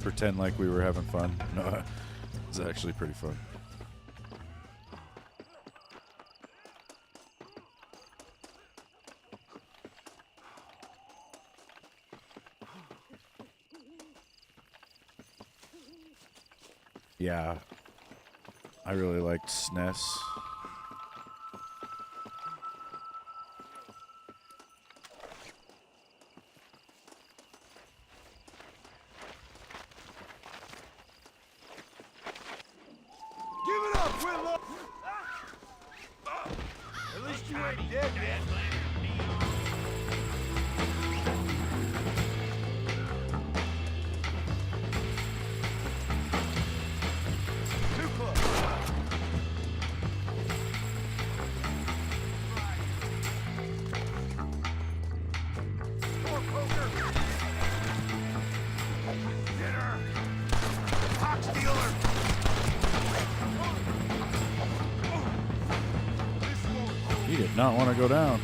Pretend like we were having fun. No, it's actually pretty fun. Yeah, I really liked SNES. Give it up, Whitlow! At least you ain't dead yet. Too close. Door poker. Get her. Hawk stealer. He did not want to go down.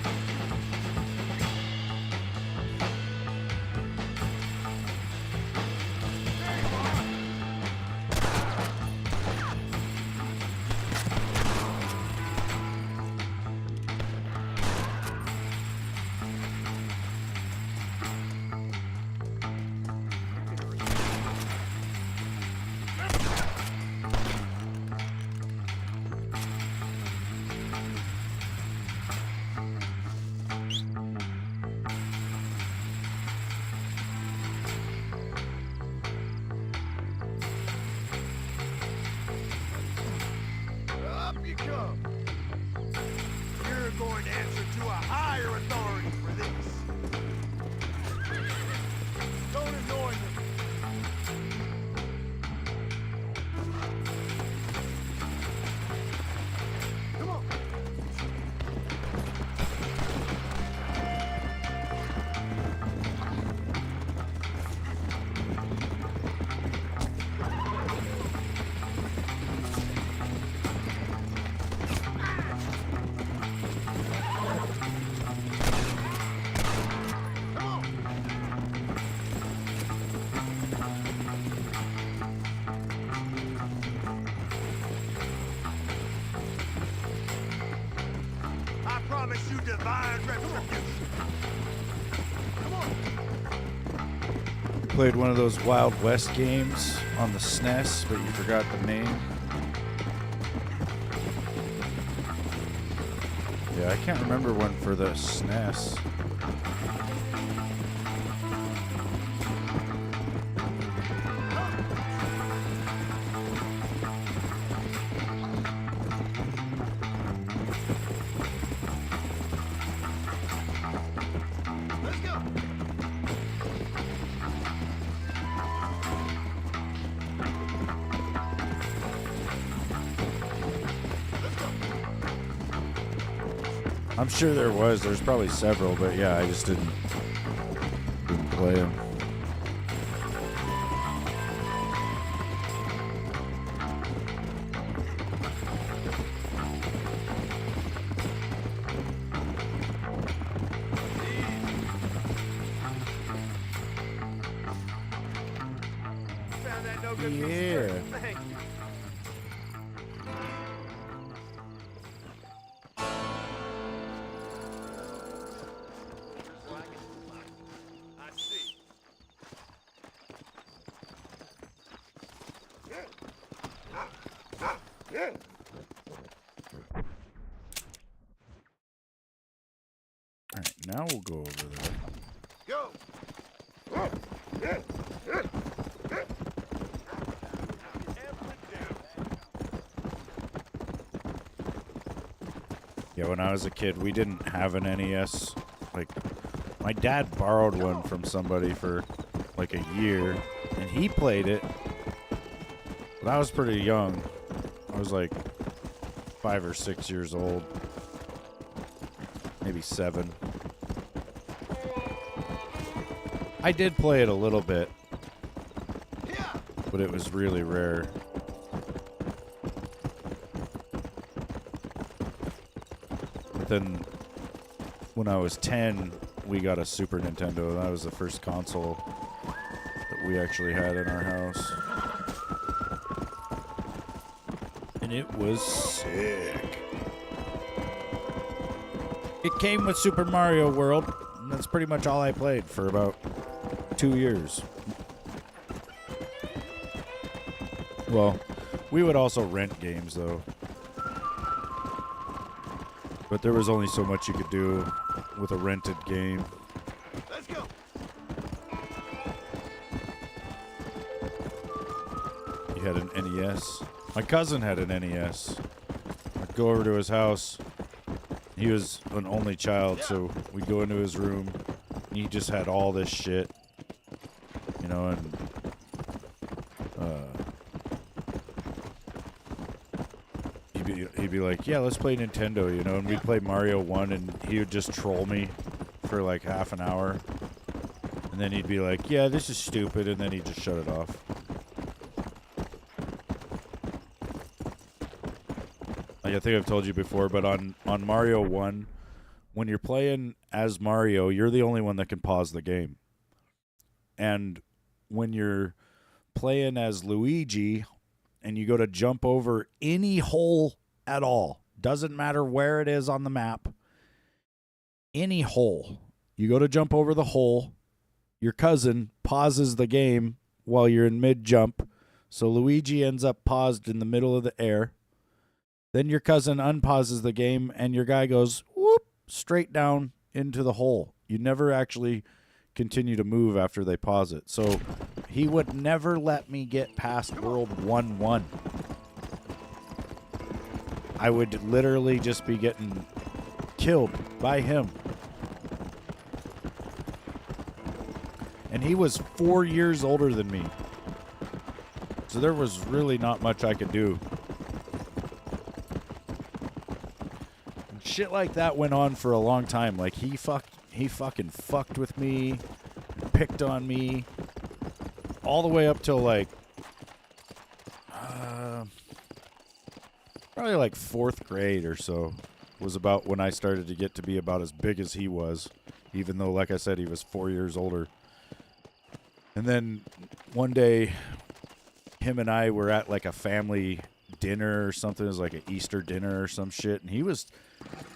Up you come. You're going to answer to a higher authority for this. Don't annoy me. Come on. I promise you divine retribution. Come on. Played one of those Wild West games on the SNES, but you forgot the name. Yeah, I can't remember one for the SNES. Let's go. I'm sure there was. There's probably several, but yeah, I just didn't play them. Found find that no good Yeah. Thanks. I see. All right, now we'll go over there. Go. Yeah, when I was a kid, we didn't have an NES. Like, my dad borrowed one from somebody for like a year, and he played it. But I was pretty young. I was like 5 or 6 years old. Maybe 7. I did play it a little bit, but it was really rare. But then when I was 10, we got a Super Nintendo. That was the first console that we actually had in our house. And it was sick. It came with Super Mario World, and that's pretty much all I played for about 2 years. Well, we would also rent games, though. But there was only so much you could do with a rented game. Let's go. You had an NES. My cousin had an NES. I'd go over to his house. He was an only child, so we'd go into his room. And he just had all this shit. You know, and he'd be like, yeah, let's play Nintendo, you know, and we'd play Mario 1, and he would just troll me for like half an hour. And then he'd be like, yeah, this is stupid, and then he'd just shut it off. Like, I think I've told you before, but on Mario 1, when you're playing as Mario, you're the only one that can pause the game. And when you're playing as Luigi and you go to jump over any hole at all, doesn't matter where it is on the map, any hole, you go to jump over the hole, your cousin pauses the game while you're in mid-jump, so Luigi ends up paused in the middle of the air. Then your cousin unpauses the game, and your guy goes, whoop, straight down into the hole. You never actually continue to move after they pause it. So he would never let me get past World 1-1. I would literally just be getting killed by him. And he was 4 years older than me. So there was really not much I could do. And shit like that went on for a long time. Like, he fucking fucked with me, picked on me, all the way up till like, probably like 4th grade or so was about when I started to get to be about as big as he was, even though, like I said, he was 4 years older. And then one day, him and I were at like a family dinner or something. It was like an Easter dinner or some shit. And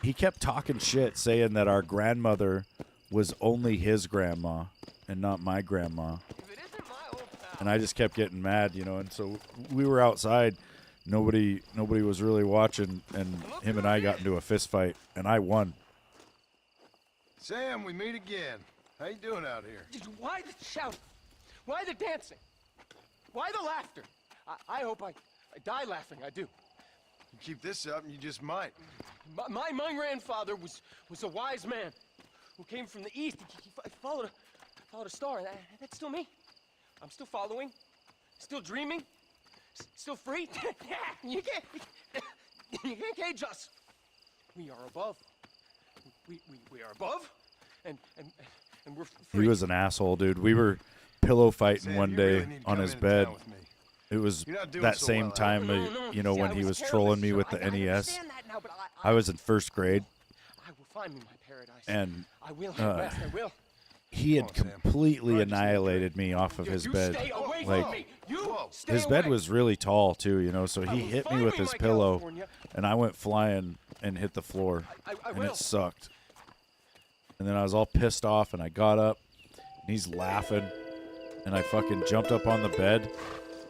he kept talking shit, saying that our grandmother was only his grandma and not my grandma. And I just kept getting mad, you know. And so we were outside. Nobody was really watching, and him and I got into a fist fight, and I won. Sam, we meet again. How you doing out here? Why the shouting? Why the dancing? Why the laughter? I hope I die laughing. I do. You keep this up, and you just might. My grandfather was a wise man who came from the east. He followed a star. That's still me. I'm still following, still dreaming, still free. You can't cage us. We are above. We are above, and we're free. He was an asshole, dude. We were pillow fighting Sam, one you day really need to on come his into bed. town with me. It was You're not doing that so same well, time, you know, when he was trolling me with the NES. I was in 1st grade. I will find me my paradise. And I will. Yes, I will. he had completely annihilated me off of his bed. Stay away Like, from me. You pillow. His bed was really tall too, you know, so he hit me with his pillow, and I went flying and hit the floor, and it sucked. And then I was all pissed off, and I got up, and he's laughing, and I fucking jumped up on the bed,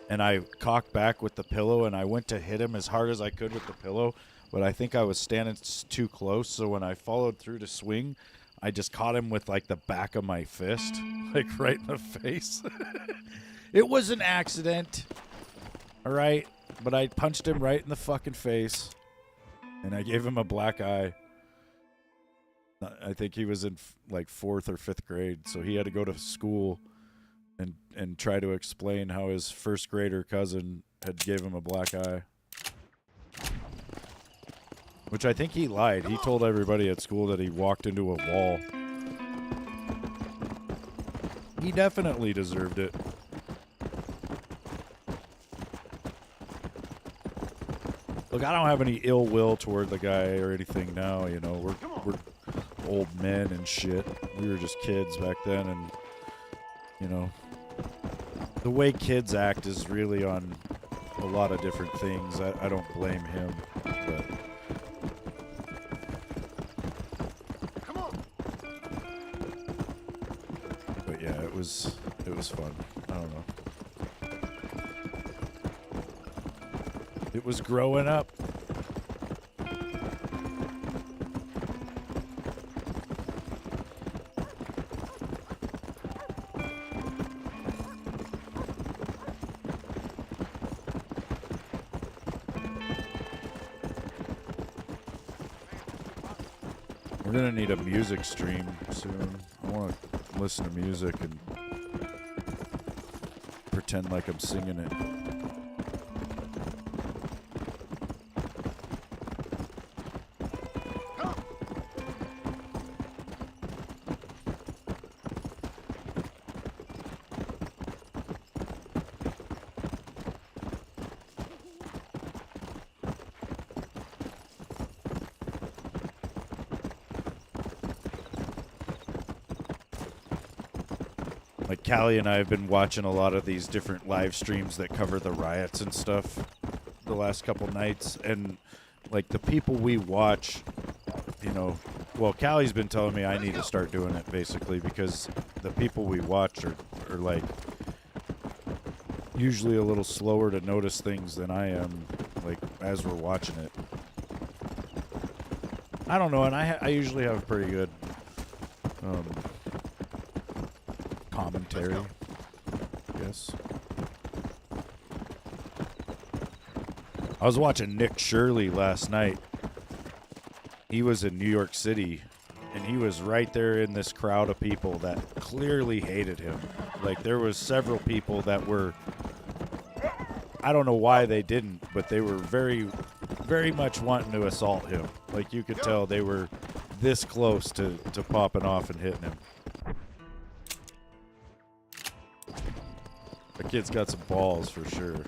and I cocked back with the pillow, and I went to hit him as hard as I could with the pillow, but I think I was standing too close, so when I followed through to swing, I just caught him with, like, the back of my fist, like, right in the face. It was an accident, all right? But I punched him right in the fucking face, and I gave him a black eye. I think he was in, like, 4th or 5th grade, so he had to go to school and try to explain how his first grader cousin had gave him a black eye. Which I think he lied. He told everybody at school that he walked into a wall. He definitely deserved it. Look, I don't have any ill will toward the guy or anything now, you know. We're old men and shit. We were just kids back then, and, you know, the way kids act is really on a lot of different things. I don't blame him, but... But yeah, it was fun. I don't know. It was growing up. We're gonna need a music stream soon. I want to listen to music and pretend like I'm singing it. Like, Callie and I have been watching a lot of these different live streams that cover the riots and stuff the last couple nights. And, like, the people we watch, you know, well, Callie's been telling me I need to start doing it, basically, because the people we watch are like, usually a little slower to notice things than I am, like, as we're watching it. I don't know, and I usually have pretty good commentary, I guess. I was watching Nick Shirley last night. He was in New York City, and he was right there in this crowd of people that clearly hated him. Like, there was several people that were, I don't know why they didn't, but they were very, very much wanting to assault him. Like, you could tell they were this close to popping off and hitting him. The kid's got some balls for sure.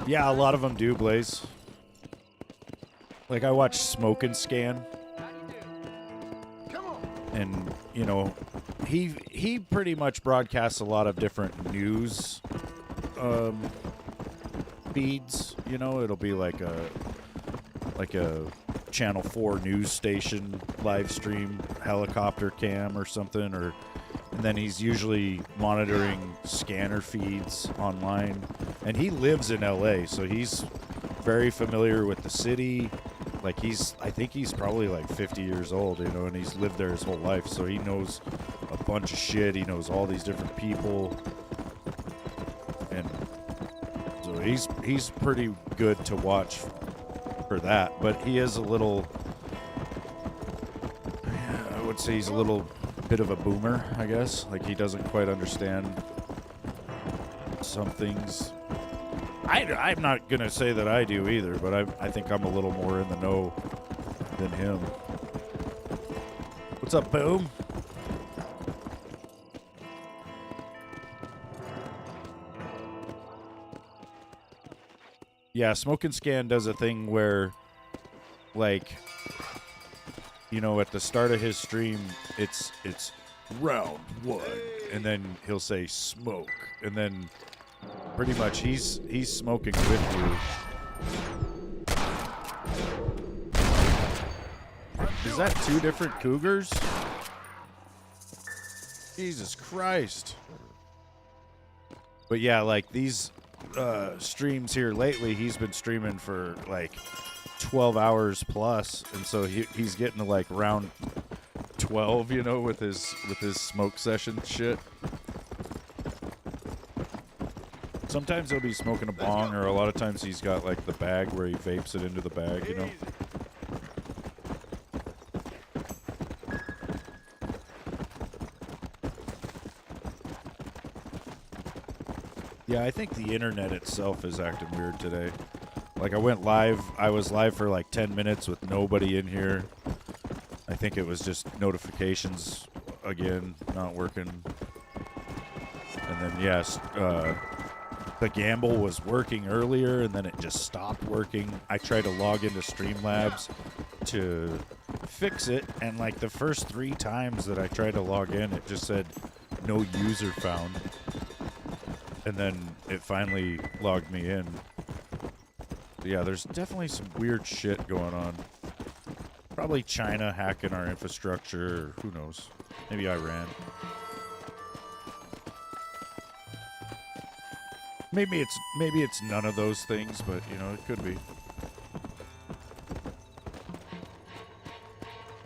Yeah, a lot of them do, Blaze. Like, I watch Smoke and Scan. And, you know, he pretty much broadcasts a lot of different news feeds. You know, it'll be like a Channel 4 news station live stream, helicopter cam or something, and then he's usually monitoring scanner feeds online. And he lives in LA, so he's very familiar with the city. Like, I think he's probably like 50 years old, you know, and he's lived there his whole life, so he knows a bunch of shit. He knows all these different people. And so he's pretty good to watch for that, but he is a little, I would say he's a little bit of a boomer, I guess. Like, he doesn't quite understand some things. I'm not going to say that I do either, but I think I'm a little more in the know than him. What's up, Boom? Yeah, Smoke and Scan does a thing where, like, you know, at the start of his stream, it's round one, and then he'll say smoke, and then pretty much he's smoking with you. Is that 2 different cougars? Jesus Christ. But yeah, like these streams here lately, he's been streaming for like 12 hours plus, and so he's getting to like round 12, you know, with his smoke session shit. Sometimes he'll be smoking a bong, or a lot of times he's got like the bag where he vapes it into the bag, you know. Yeah, I think the internet itself is acting weird today. Like, I was live for like 10 minutes with nobody in here. I think it was just notifications again, not working. And then, yes, the gamble was working earlier, and then it just stopped working. I tried to log into Streamlabs to fix it, and like the first 3 times that I tried to log in, it just said, no user found. And then it finally logged me in. But yeah, there's definitely some weird shit going on. Probably China hacking our infrastructure, or who knows. Maybe Iran. Maybe it's none of those things, but you know, it could be.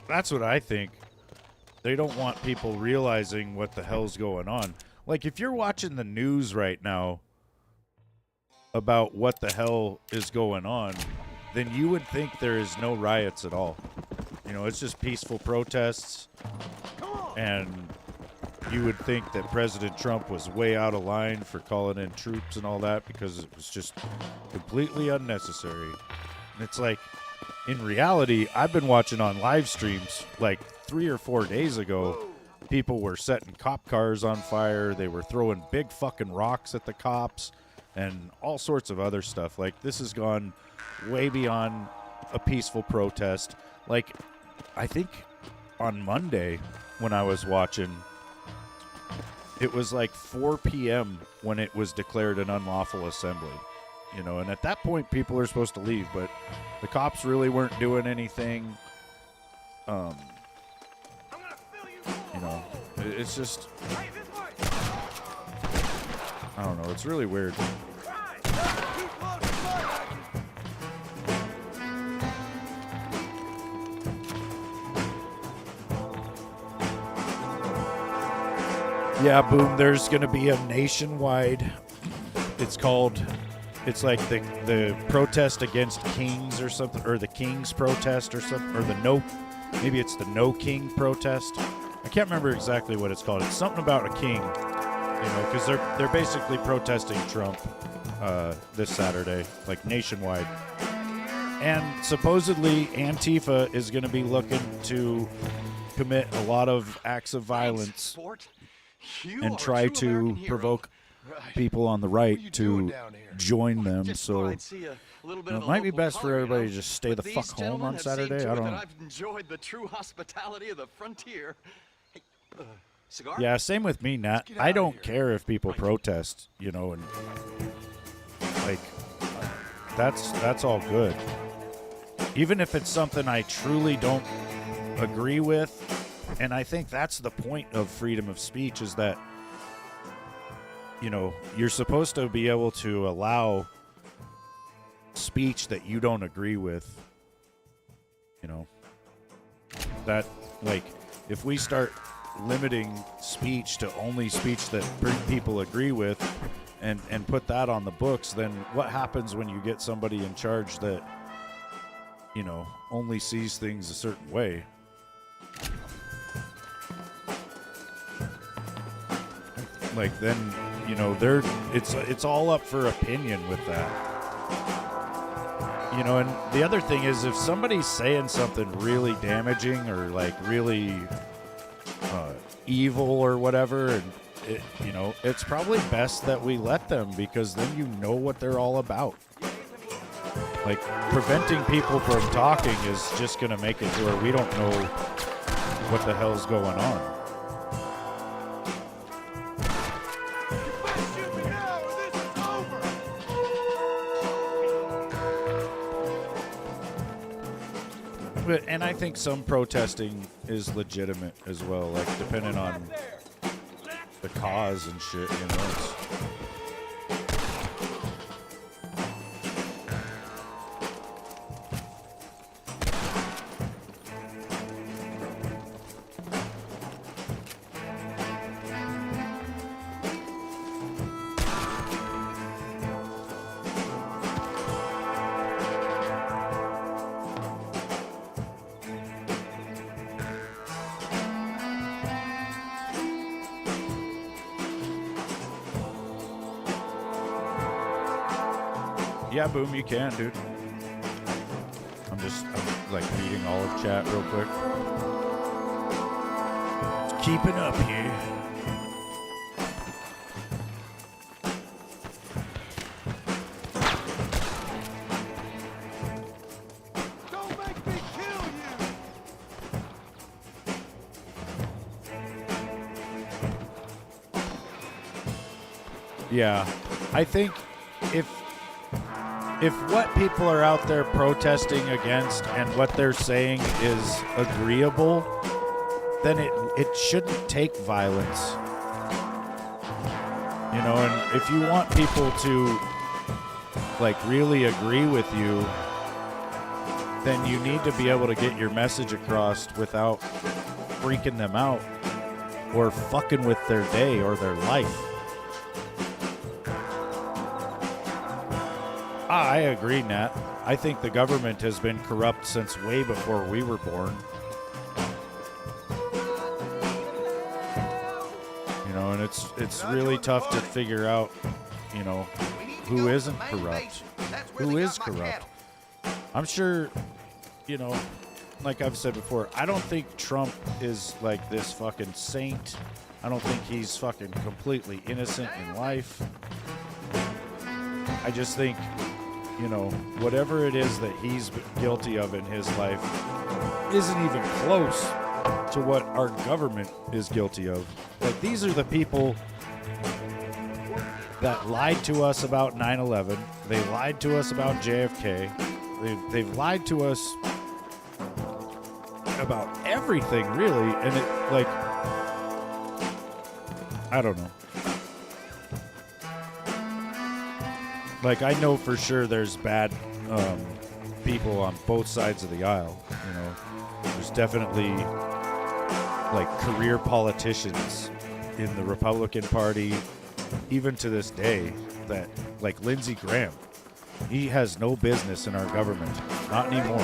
That's what I think. They don't want people realizing what the hell's going on. Like, if you're watching the news right now about what the hell is going on, then you would think there is no riots at all. You know, it's just peaceful protests. And you would think that President Trump was way out of line for calling in troops and all that, because it was just completely unnecessary. And it's like, in reality, I've been watching on live streams like 3 or 4 days ago. People were setting cop cars on fire. They were throwing big fucking rocks at the cops and all sorts of other stuff. Like, this has gone way beyond a peaceful protest. Like, I think on Monday when I was watching, it was like 4 p.m. when it was declared an unlawful assembly. You know, and at that point, people are supposed to leave, but the cops really weren't doing anything. You know, it's just, I don't know, it's really weird. Yeah, boom, there's going to be a nationwide, it's like the protest against kings or something, or the king's protest or something, or maybe it's the no king protest. I can't remember exactly what it's called. It's something about a king, you know, because they're basically protesting Trump this Saturday, like nationwide. And supposedly Antifa is going to be looking to commit a lot of acts of violence and try to provoke people on the right to join them. So it might be best for everybody to just stay the fuck home on Saturday. I don't know. I've enjoyed the true hospitality of the frontier. Hey, cigar? Yeah, same with me, Nat. I don't care if people protest, you know, and like that's all good. Even if it's something I truly don't agree with, and I think that's the point of freedom of speech, is that, you know, you're supposed to be able to allow speech that you don't agree with. You know, that, like, if we start limiting speech to only speech that people agree with and put that on the books, then what happens when you get somebody in charge that, you know, only sees things a certain way? Like, then, you know, it's all up for opinion with that. You know, and the other thing is, if somebody's saying something really damaging or like really evil or whatever, and you know, it's probably best that we let them, because then you know what they're all about. Like, preventing people from talking is just going to make it to where we don't know what the hell's going on. but and I think some protesting is legitimate as well, like depending on the cause and shit, you know. Yeah, Boom, you can, dude. I'm like reading all of chat real quick. Keeping up here. Don't make me kill you! Yeah, I think if what people are out there protesting against and what they're saying is agreeable, then it shouldn't take violence. You know, and if you want people to like really agree with you, then you need to be able to get your message across without freaking them out or fucking with their day or their life. I agree, Nat. I think the government has been corrupt since way before we were born. You know, and it's really tough to figure out, you know, who isn't corrupt, who is corrupt. I'm sure, you know, like I've said before, I don't think Trump is like this fucking saint. I don't think he's fucking completely innocent in life. I just think, you know, whatever it is that he's guilty of in his life isn't even close to what our government is guilty of. Like, these are the people that lied to us about 9/11. They lied to us about JFK. They've lied to us about everything, really. And it, like, I don't know. Like, I know for sure there's bad people on both sides of the aisle, you know. There's definitely, like, career politicians in the Republican Party, even to this day, that, like, Lindsey Graham, he has no business in our government. Not anymore.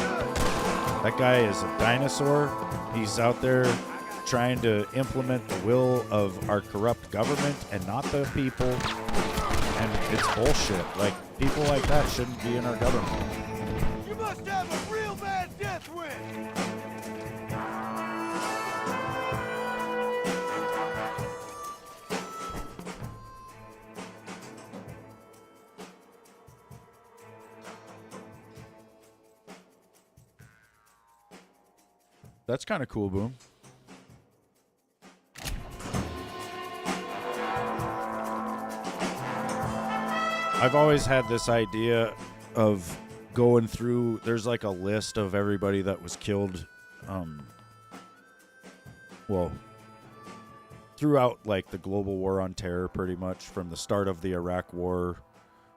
That guy is a dinosaur. He's out there trying to implement the will of our corrupt government and not the people. And it's bullshit. Like, people like that shouldn't be in our government. You must have a real bad death wish! That's kind of cool, Boom. I've always had this idea of going through, there's like a list of everybody that was killed, well, throughout like the global war on terror, pretty much from the start of the Iraq war,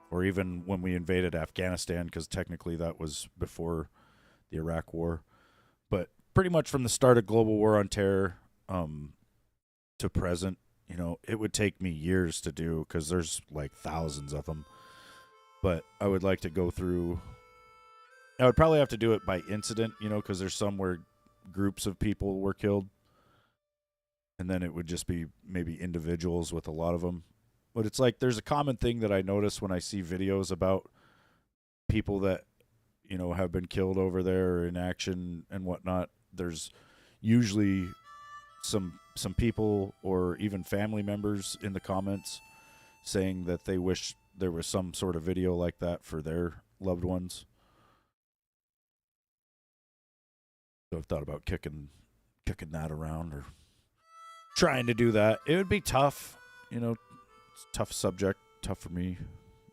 or even when we invaded Afghanistan, because technically that was before the Iraq war, but pretty much from the start of global war on terror to present. You know, it would take me years to do because there's like thousands of them. But I would like to go through. I would probably have to do it by incident, you know, because there's some where groups of people were killed. And then it would just be maybe individuals with a lot of them. But it's like there's a common thing that I notice when I see videos about people that, you know, have been killed over there or in action and whatnot. There's usually some people or even family members in the comments saying that they wish there was some sort of video like that for their loved ones. So I've thought about kicking that around or trying to do that. It would be tough, you know, it's a tough subject, tough for me,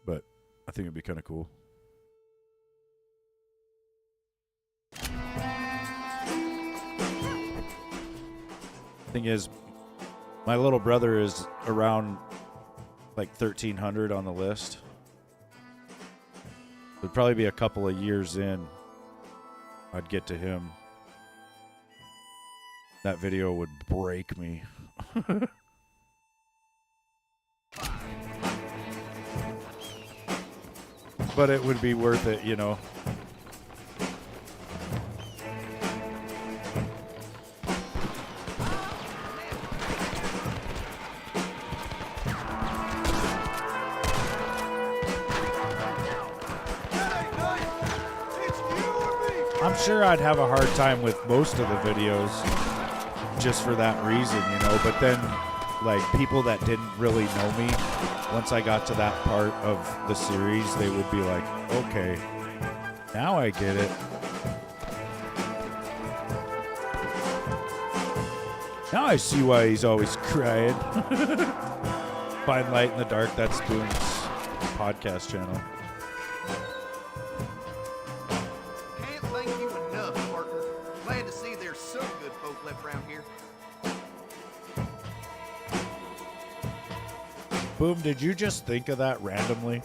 but I think it'd be kind of cool. Thing is, my little brother is around like 1,300 on the list. It'd probably be a couple of years in I'd get to him. That video would break me. But it would be worth it, you know. I'm sure I'd have a hard time with most of the videos just for that reason, you know. But then, like, people that didn't really know me, once I got to that part of the series, they would be like, okay, now I get it. Now I see why he's always crying. Find Light in the Dark, that's Boone's podcast channel. Can't thank you enough, partner. Glad to see there's some good folk left around here. Boom, did you just think of that randomly?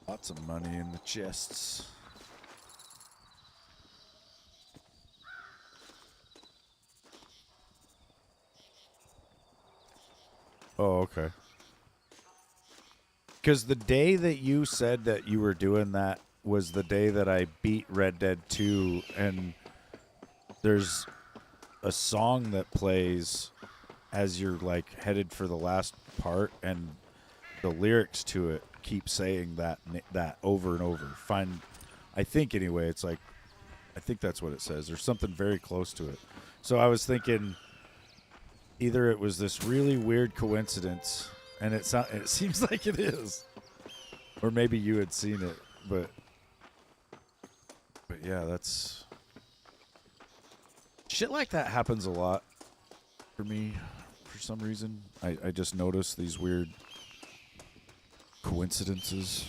Lots of money in the chests. Oh, okay. Because the day that you said that you were doing that was the day that I beat Red Dead 2, and there's a song that plays as you're like headed for the last part, and the lyrics to it keep saying that over and over. I think anyway, it's like, I think that's what it says. There's something very close to it. So I was thinking either it was this really weird coincidence, and it seems like it is, or maybe you had seen it, but yeah, that's shit like that happens a lot for me for some reason. I just notice these weird coincidences.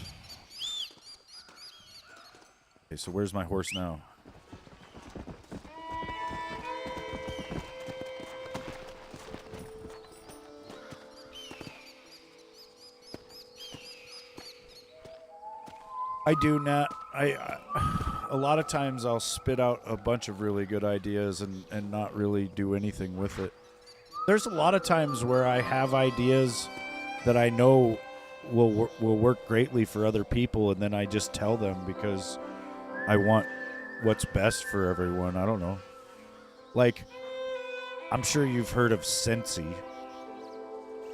Okay, so where's my horse now? I do not. A lot of times I'll spit out a bunch of really good ideas and not really do anything with it. There's a lot of times where I have ideas that I know will work greatly for other people, and then I just tell them because I want what's best for everyone. I don't know. Like, I'm sure you've heard of Sensi.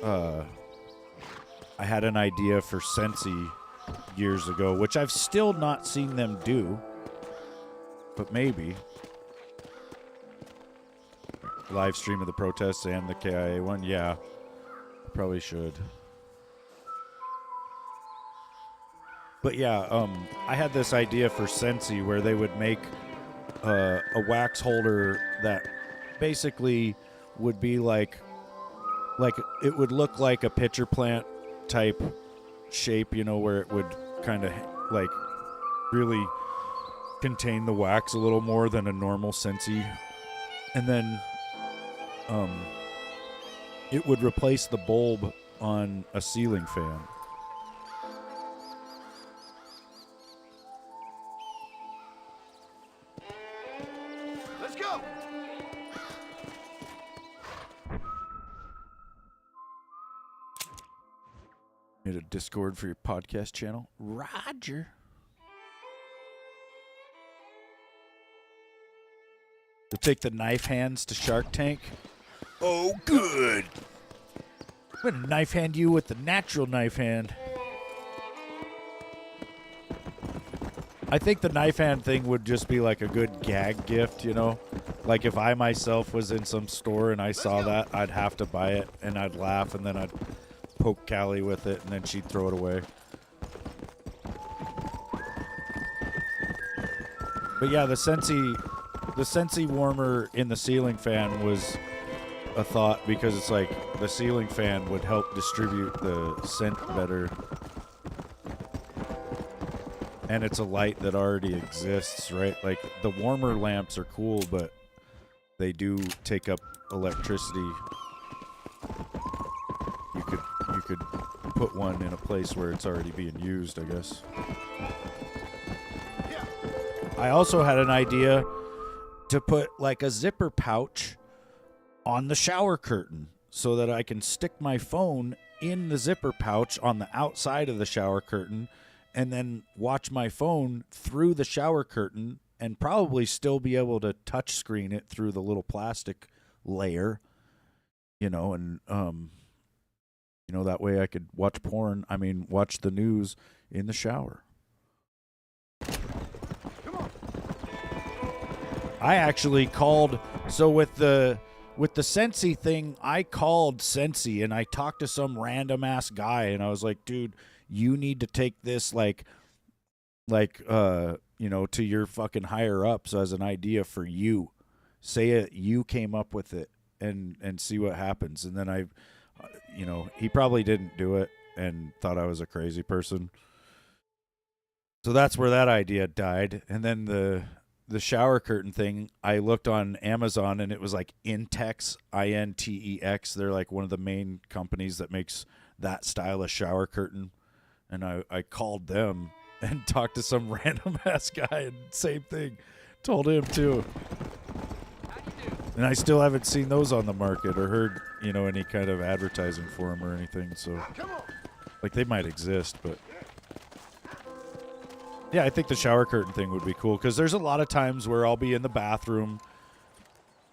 I had an idea for Sensi years ago, which I've still not seen them do, but maybe. Live stream of the protests and the KIA one. Yeah, I probably should. But yeah, I had this idea for Sensi where they would make a wax holder that basically would be like it would look like a pitcher plant type shape, you know, where it would kind of like really contain the wax a little more than a normal Sensi. And then it would replace the bulb on a ceiling fan. Let's go! Made a Discord for your podcast channel. Roger. You'll take the knife hands to Shark Tank. Oh, good. I'm going to knife hand you with the natural knife hand. I think the knife hand thing would just be like a good gag gift, you know? Like if I myself was in some store and I saw that, I'd have to buy it and I'd laugh and then I'd poke Callie with it and then she'd throw it away. But yeah, the Sensi warmer in the ceiling fan was a thought because it's like the ceiling fan would help distribute the scent better. And it's a light that already exists, right? Like the warmer lamps are cool, but they do take up electricity. You could put one in a place where it's already being used, I guess. I also had an idea to put like a zipper pouch on the shower curtain so that I can stick my phone in the zipper pouch on the outside of the shower curtain and then watch my phone through the shower curtain and probably still be able to touch screen it through the little plastic layer, you know, and that way I could watch watch the news in the shower. I actually called, so with the Sensi thing, I called Sensi and I talked to some random ass guy and I was like, dude, you need to take this to your fucking higher ups as an idea for you. Say it, you came up with it and see what happens. And then he probably didn't do it and thought I was a crazy person. So that's where that idea died. And then the shower curtain thing, I looked on Amazon and it was like Intex, INTEX. They're like one of the main companies that makes that style of shower curtain. And I called them and talked to some random ass guy and same thing. Told him too. And I still haven't seen those on the market or heard, any kind of advertising for them or anything. So, like, they might exist, but yeah, I think the shower curtain thing would be cool because there's a lot of times where I'll be in the bathroom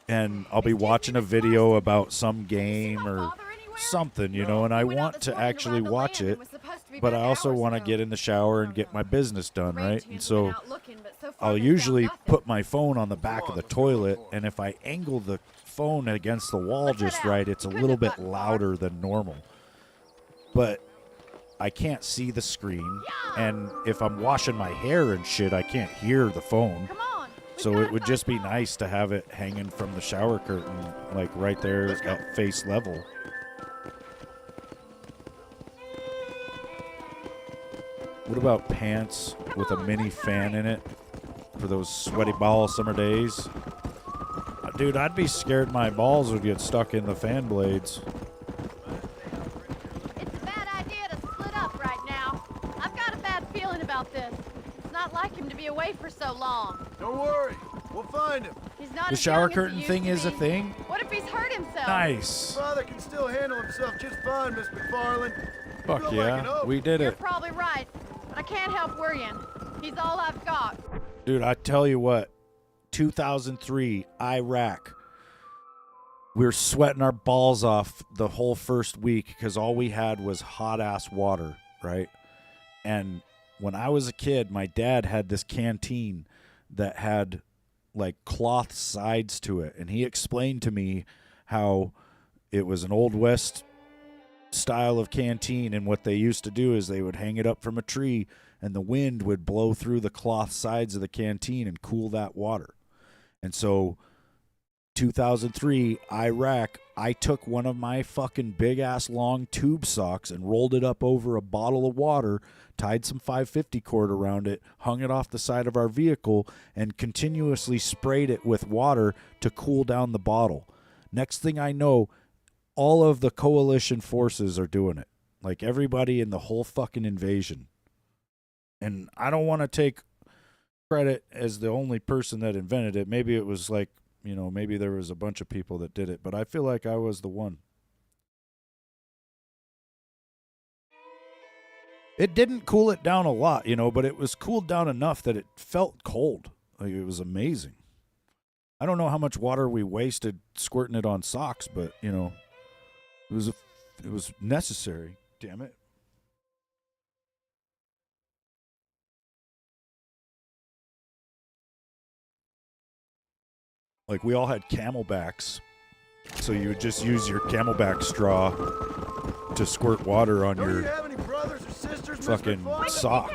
and I'll be watching a video about some game or something, and I want to actually watch it, but I also want to get in the shower and get my business done, right? And so I'll usually put my phone on the back of the toilet, and if I angle the phone against the wall just right, it's a little bit louder than normal. But I can't see the screen, and if I'm washing my hair and shit, I can't hear the phone. So it would just be nice to have it hanging from the shower curtain, like right there at face level. What about pants with a mini fan in it for those sweaty ball summer days? Dude, I'd be scared my balls would get stuck in the fan blades. It's a bad idea to split up right now. I've got a bad feeling about this. It's not like him to be away for so long. Don't worry. We'll find him. He's not The as shower young as he curtain used thing to is a be. thing? What if he's hurt himself? Nice. Father can still handle himself just fine, Miss McFarland. Fuck yeah, we did You're it. probably right, but I can't help worrying. He's all I've got. Dude, I tell you what, 2003, Iraq. We were sweating our balls off the whole first week because all we had was hot-ass water, right? And when I was a kid, my dad had this canteen that had, like, cloth sides to it. And he explained to me how it was an Old West style of canteen, and what they used to do is they would hang it up from a tree, and the wind would blow through the cloth sides of the canteen and cool that water. And so 2003, Iraq, I took one of my fucking big-ass long tube socks and rolled it up over a bottle of water, tied some 550 cord around it, hung it off the side of our vehicle, and continuously sprayed it with water to cool down the bottle. Next thing I know, all of the coalition forces are doing it. Like, everybody in the whole fucking invasion. And I don't want to take credit as the only person that invented it. Maybe it was like, maybe there was a bunch of people that did it, but I feel like I was the one. It didn't cool it down a lot, but it was cooled down enough that it felt cold. Like, it was amazing. I don't know how much water we wasted squirting it on socks, but, it was necessary. Damn it. like we all had camelbacks. So you would just use your camelback straw to squirt water on Don't you your have any brothers or sisters, Mr. fucking Fonda? sock.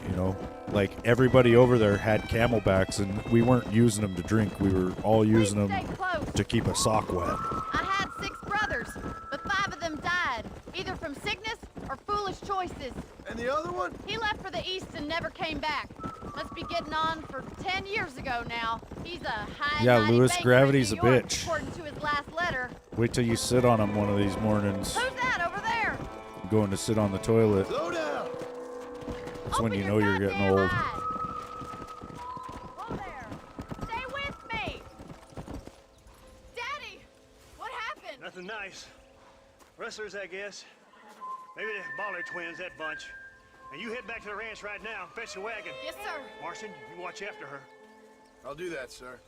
You know, like everybody over there had camelbacks, and we weren't using them to drink. We were all using them to keep a sock wet. I had 6 brothers, but 5 of them died, either from sickness or foolish choices. And the other one? He left for the east and never came back. Must be getting on for 10 years ago now. He's a high Yeah, mighty Lewis, banker gravity's in a New York, bitch. according to his last letter. Wait till you sit on them one of these mornings. Who's that over there? I'm going to sit on the toilet. Slow down. That's when you know you're getting old. Whoa there. Stay with me. Daddy, what happened? Nothing nice. Rustlers, I guess. Maybe the Baller twins, that bunch. And you head back to the ranch right now and fetch the wagon. Yes, sir. Marson, you watch after her. I'll do that, sir.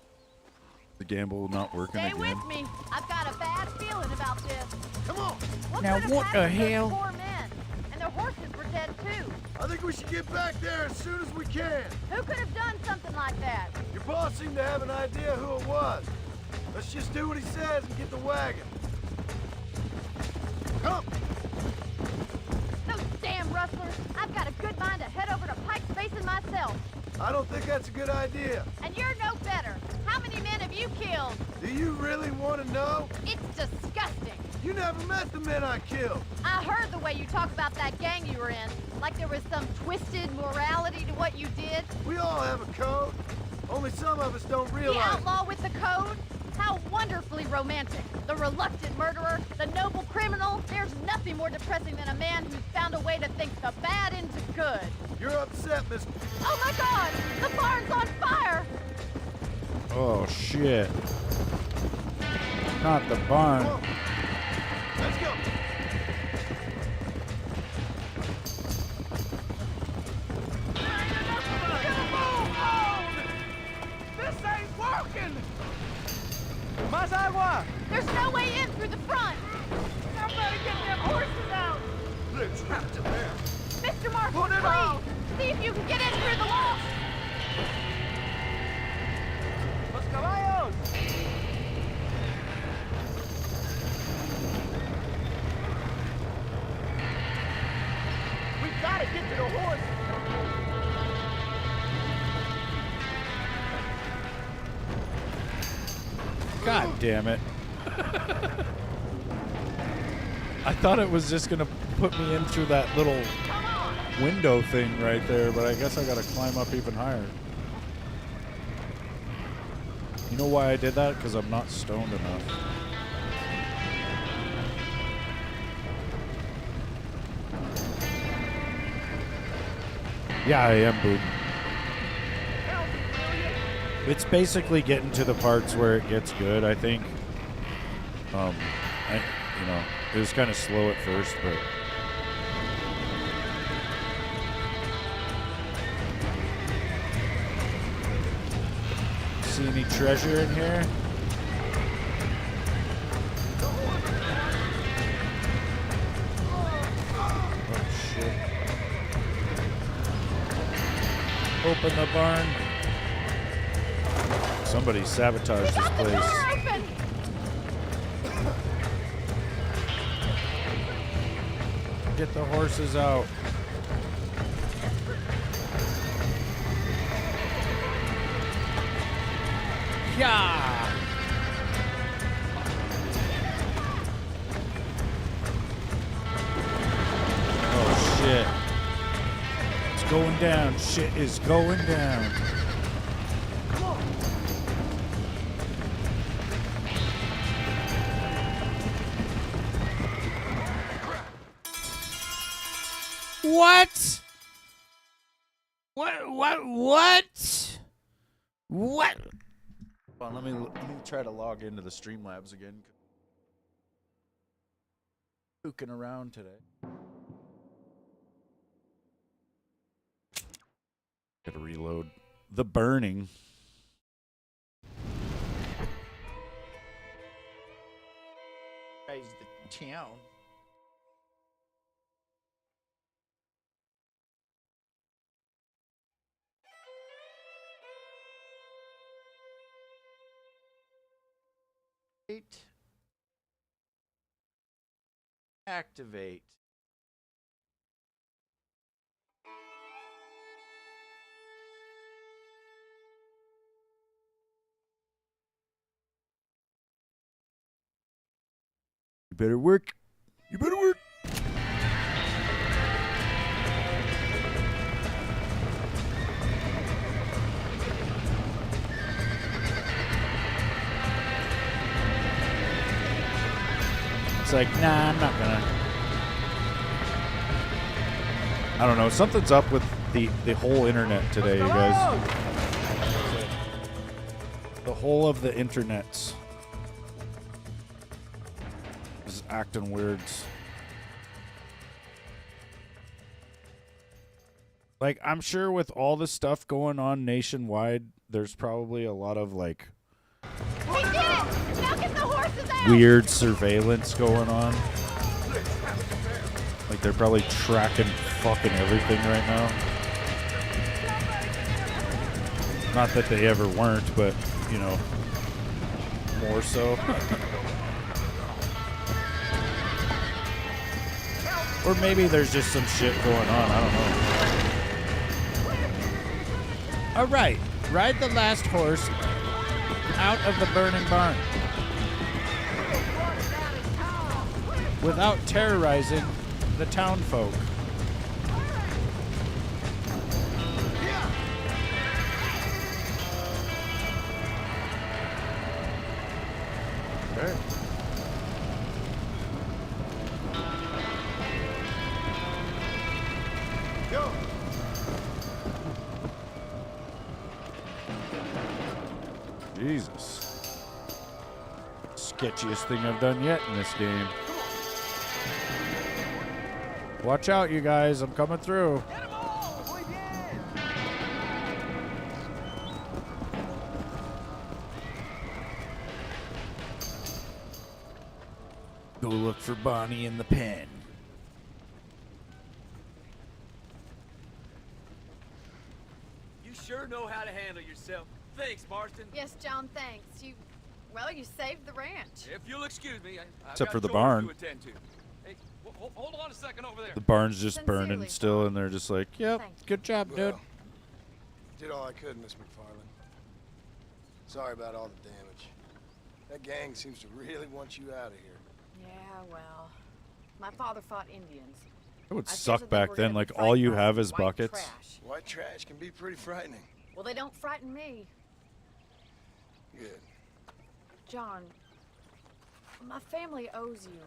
The gamble not working Stay again. with me. I've got a bad feeling about this. Come on. What Now, could have what the happened to those hell? 4 men? And their horses were dead too. I think we should get back there as soon as we can. Who could have done something like that? Your boss seemed to have an idea who it was. Let's just do what he says and get the wagon. Come. Those damn rustlers. I've got a good mind to head over to Pike's Basin myself. I don't think that's a good idea. And you're no better. How many men have you killed? Do you really want to know? It's disgusting. You never met the men I killed. I heard the way you talk about that gang you were in. Like there was some twisted morality to what you did. We all have a code. Only some of us don't The realize. outlaw with the code? How wonderfully romantic. The reluctant murderer, the noble criminal. There's nothing more depressing than a man who's found a way to think the bad into good. You're upset, Miss. Oh my God! The barn's on fire! Oh, shit. Not the barn. Let's go. This ain't working! Más agua! There's no way in through the front! Somebody get them horses out! They're trapped in there. Mr. Marshall, Put it out. please! See if you can get in through the wall! Los caballos! We gotta get to the horse! God damn it. I thought it was just going to put me in through that little window thing right there, but I guess I got to climb up even higher. You know why I did that? Because I'm not stoned enough. Yeah, I am, boob. It's basically getting to the parts where it gets good, I think. It was kind of slow at first, but... See any treasure in here? Oh, shit. Open the barn. Somebody sabotaged this place. Get the horses out. Yeah. Oh shit. It's going down. Shit is going down. What? What? Hold on, let me try to log into the Streamlabs again. Pooking around today. Gotta reload. The Burning. Raise the town. Activate. You better work. You better work. It's like, nah, I'm not gonna. I don't know. Something's up with the whole internet today, you guys. The whole of the internet's is acting weirds. Like, I'm sure with all the stuff going on nationwide, there's probably a lot of, like, We did it! Now get the horses out! weird surveillance going on. Like, they're probably tracking fucking everything right now. Not that they ever weren't, but, you know, more so. Or maybe there's just some shit going on. I don't know. All right. Ride the last horse out of the burning barn without terrorizing the town folk. Okay. Go. Jesus. Sketchiest thing I've done yet in this game. Watch out, you guys. I'm coming through. Go look for Bonnie in the pen. You sure know how to handle yourself. Thanks, Marston. Yes, John, thanks. Well, you saved the ranch. If you'll excuse me, Except for the barn. To attend to. Hey, hold on a second over there. The barn's just Sincerely. burning still, and they're just like, yep, good job, dude. Well, did all I could, Miss McFarland. Sorry about all the damage. That gang seems to really want you out of here. Yeah, well, my father fought Indians. It would I figured suck they back were then, gonna like be all you frightened by have is white buckets. trash. White trash can be pretty frightening. Well, they don't frighten me. Good. John, my family owes you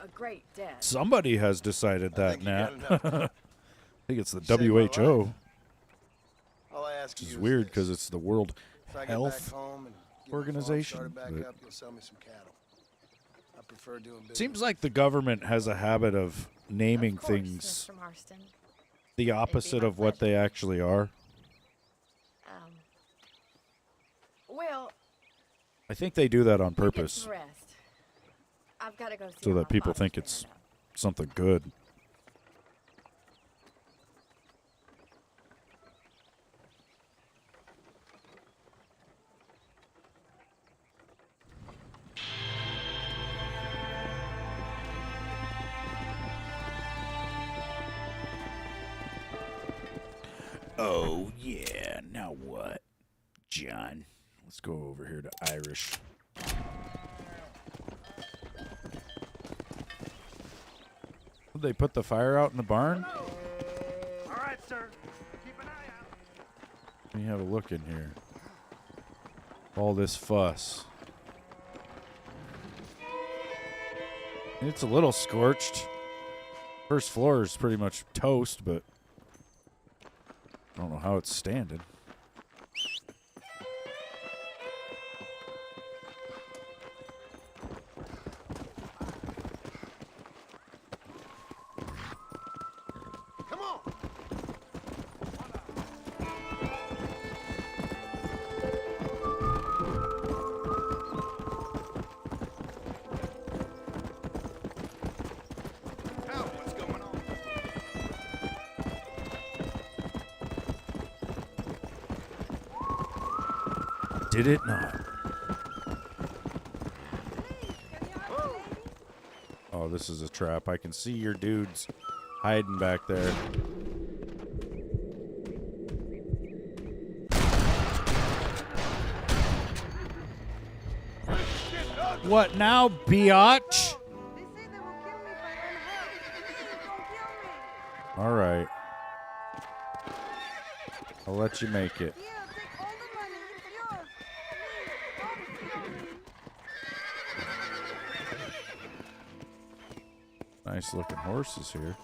a great debt. Somebody has decided that, Nat. you got enough. I think it's the You saved my life. WHO. All I ask Which of is you weird this. because it's the World If I get Health back home and get my farm Organization. started back but up, you'll sell me some cattle. I prefer doing business. seems like the government has a habit of naming Of course, things Mr. Marston. the opposite of what they actually are. Well, I think they do that on you get purpose some rest. I've got to go see so how that my people father's think faring it's up. something good. Oh, yeah. Now what, John? Let's go over here to Irish. Did they put the fire out in the barn? All right, sir. Keep an eye out. Let me have a look in here. All this fuss. It's a little scorched. First floor is pretty much toast, but I don't know how it's standing. Come on. Now what's going on? Did it not? this is a trap. I can see your dudes hiding back there. What now, biatch? All right. I'll let you make it. Nice looking horses here.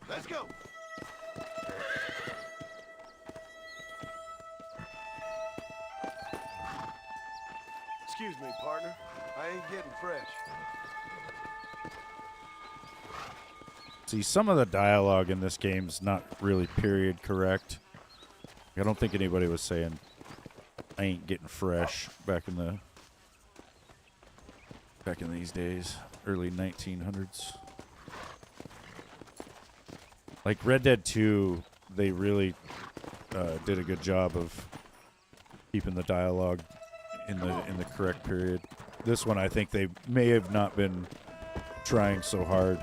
Let's go. Excuse me, partner. I ain't getting fresh. See, some of the dialogue in this game's not really period correct. I don't think anybody was saying I ain't getting fresh back in these days, early 1900s. Like Red Dead 2, they really did a good job of keeping the dialogue in the correct period. This one, I think they may have not been trying so hard.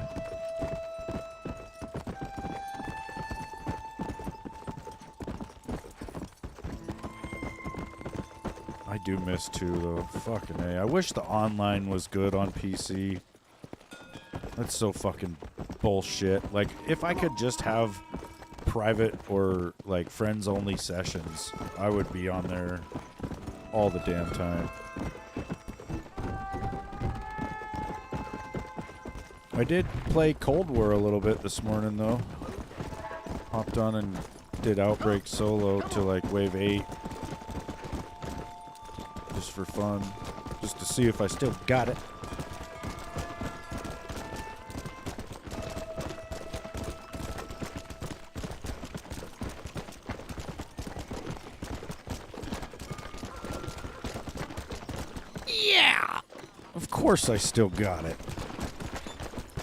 I do miss 2 though. Fucking A. I wish the online was good on PC. That's so fucking bullshit. Like, if I could just have private or, like, friends-only sessions, I would be on there all the damn time. I did play Cold War a little bit this morning, though. Hopped on and did Outbreak solo to, like, Wave 8. Just for fun. Just to see if I still got it. Yeah! Of course I still got it.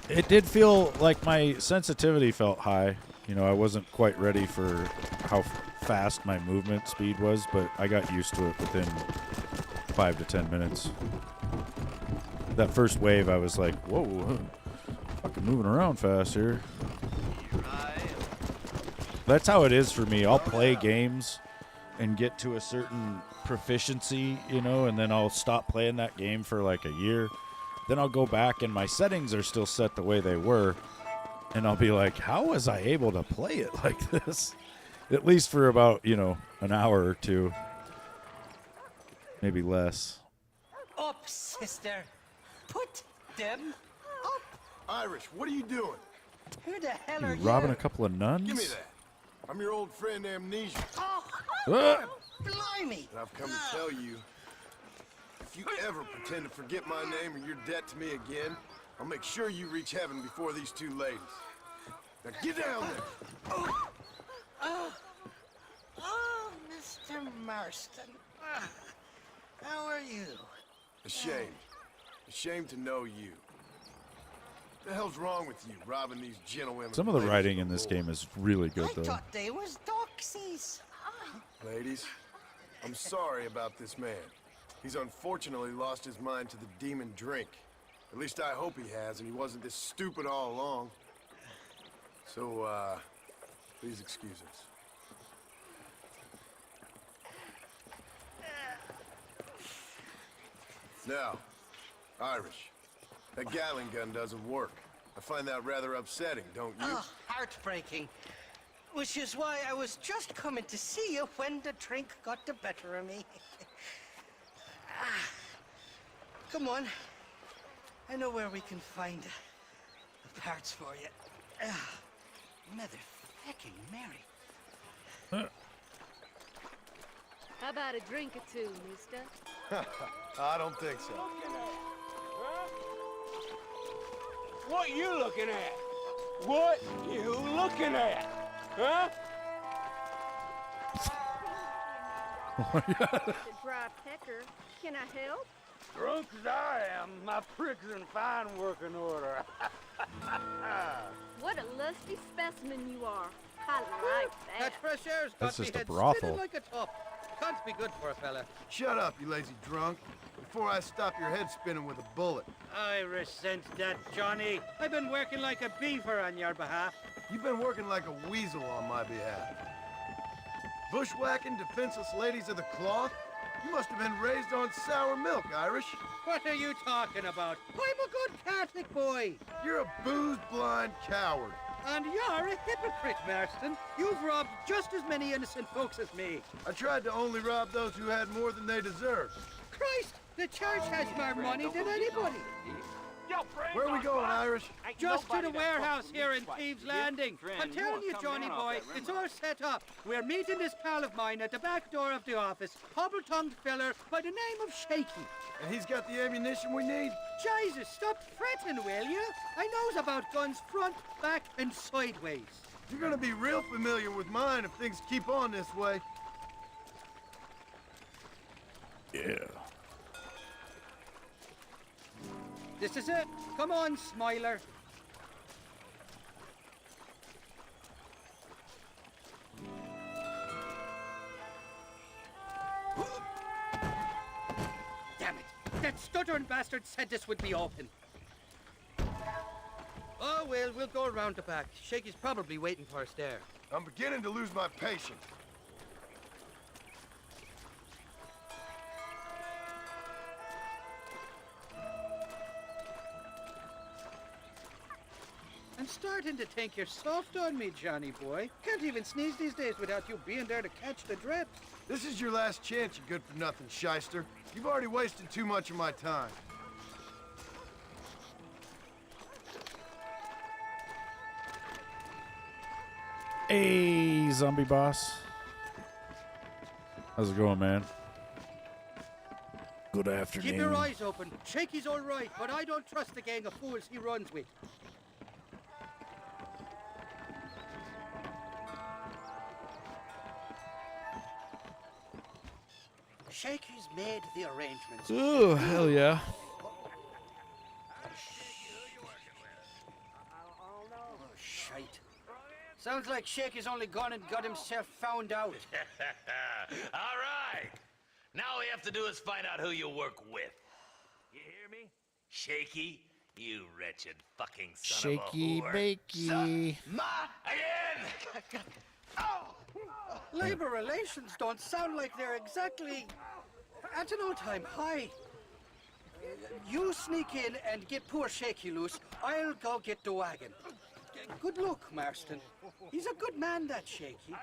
It did feel like my sensitivity felt high. You know, I wasn't quite ready for how fast my movement speed was, but I got used to it within 5 to 10 minutes. That first wave, I was like, whoa, fucking moving around fast here. That's how it is for me. I'll play games and get to a certain proficiency, you know, and then I'll stop playing that game for like a year. Then I'll go back and my settings are still set the way they were. And I'll be like, how was I able to play it like this? At least for about, you know, an hour or two. Maybe less. Up, sister. Put them up. Irish, what are you doing? Who the hell You are you? robbing a couple of nuns? Give me that. I'm your old friend Amnesia. Oh, Ah! blimey. And I've come to tell you, if you ever pretend to forget my name or your debt to me again, I'll make sure you reach heaven before these 2 ladies. Now get down there. Oh, Mr. Marston. How are you? Ashamed. Ashamed to know you. What the hell's wrong with you, robbing these gentlewomen? Some of the writing in this game is really good, I though. thought they was doxies. Ladies, I'm sorry about this man. He's unfortunately lost his mind to the demon drink. At least I hope he has, and he wasn't this stupid all along. So, please excuse us. Now, Irish, that Gatling gun doesn't work. I find that rather upsetting, don't you? Oh, heartbreaking. Which is why I was just coming to see you when the drink got the better of me. Come on. I know where we can find the parts for you. Motherfucking Mary. How about a drink or two, mister? I don't think so. What you looking at? What you looking at? Huh? The dry pecker. Can I help? Drunk as I am, my prick's in fine working order. What a lusty specimen you are. I like that. That fresh air's That's got just me a head brothel. spinning like a top. Can't be good for a fella. Shut up, you lazy drunk, before I stop your head spinning with a bullet. I resent that, Johnny. I've been working like a beaver on your behalf. You've been working like a weasel on my behalf. Bushwhacking defenseless ladies of the cloth? You must have been raised on sour milk, Irish. What are you talking about? I'm a good Catholic boy. You're a booze-blind coward. And you're a hypocrite, Marston. You've robbed just as many innocent folks as me. I tried to only rob those who had more than they deserved. Christ, the church has more money than anybody. Where are we going, Irish? Just to the warehouse here in Thieves' Landing. I'm telling you, Johnny boy, it's all set up. We're meeting this pal of mine at the back door of the office, hobble-tongued fella by the name of Shaky. And he's got the ammunition we need? Jesus, stop fretting, will you? I knows about guns front, back, and sideways. You're gonna be real familiar with mine if things keep on this way. Yeah. This is it. Come on, Smiler. Damn it! That stuttering bastard said this would be open. Oh, well, we'll go around the back. Shaky's probably waiting for us there. I'm beginning to lose my patience. I'm starting to think you're soft on me, Johnny boy. Can't even sneeze these days without you being there to catch the drips. This is your last chance, you good-for-nothing shyster. You've already wasted too much of my time. Hey, zombie boss. How's it going, man? Good afternoon. Keep your eyes open. Shaky's all right, but I don't trust the gang of fools he runs with. Shaky's made the arrangements. Oh, hell yeah. Oh, shite. Sounds like Shaky's only gone and got himself found out. All right. Now all we have to do is find out who you work with. You hear me? Shaky, you wretched fucking son Shaky of a whore. bakey. Again! Labor relations don't sound like they're exactly at an all-time high. You sneak in and get poor Shaky loose. I'll go get the wagon. Good luck, Marston. He's a good man, that Shaky.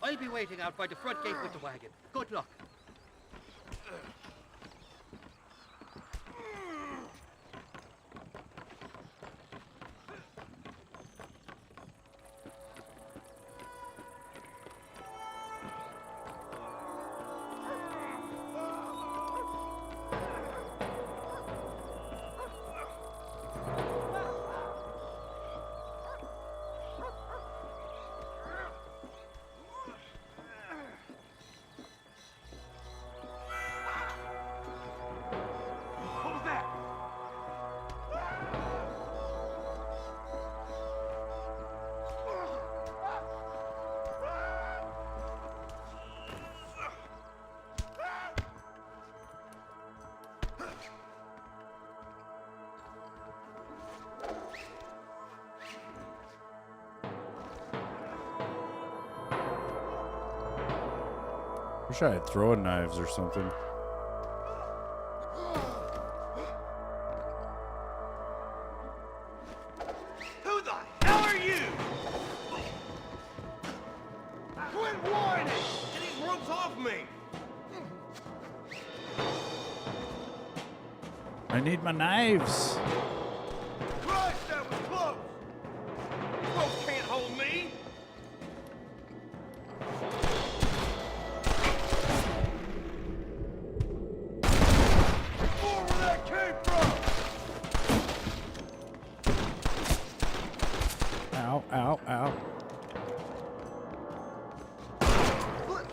I'll be waiting out by the front gate with the wagon. Good luck. What was that? Wish I had throwing knives or something. Who the hell are you? Quit whining! Get these ropes off me! I need my knives. Christ, that was close! You folks can't hold me! More where that came from! Ow, ow, ow.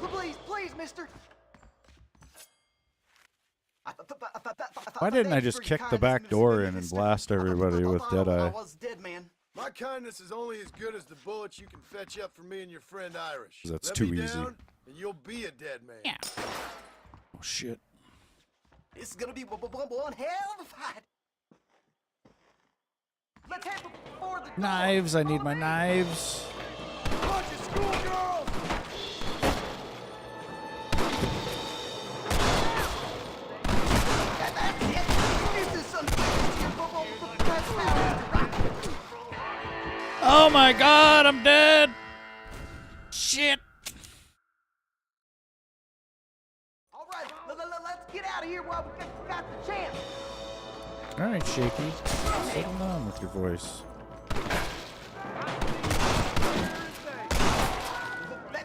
Please, please, mister. I Why didn't I just kick the back door in and blast everybody with Deadeye? dead, man. My kindness is only as good as the bullets you can fetch up for me and your friend Irish. That's Let too me easy. down, and you'll be a dead man. Yeah. Oh, shit. This is gonna be one hell of a fight. Let's head for the Knives, I need my knives. bunch of schoolgirls. Oh my god, I'm dead. Shit. All right, let's get out of here while we got the chance. All right, Shaky. Settle down with your voice.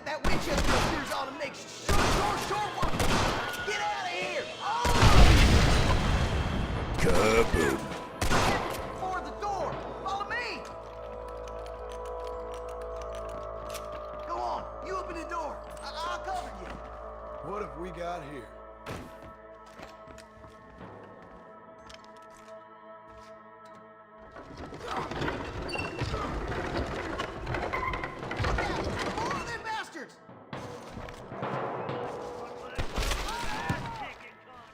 That Winchester appears ought to make short work. Get out of here. Kaboom. For the door. Follow me. Go on. You open the door. I'll cover you. What have we got here? More of them bastards.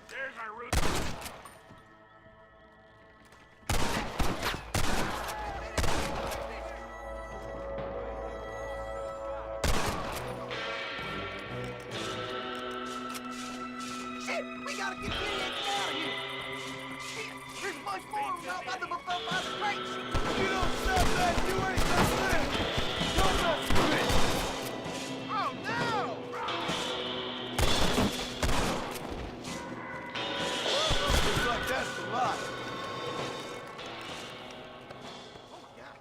There's our route. Shit, we gotta get out of here. Shit, there's a bunch more of them out by the crates. You don't stop that, you ain't gonna live. Don't mess with me. Oh no! Looks like that's a lot. Oh my god.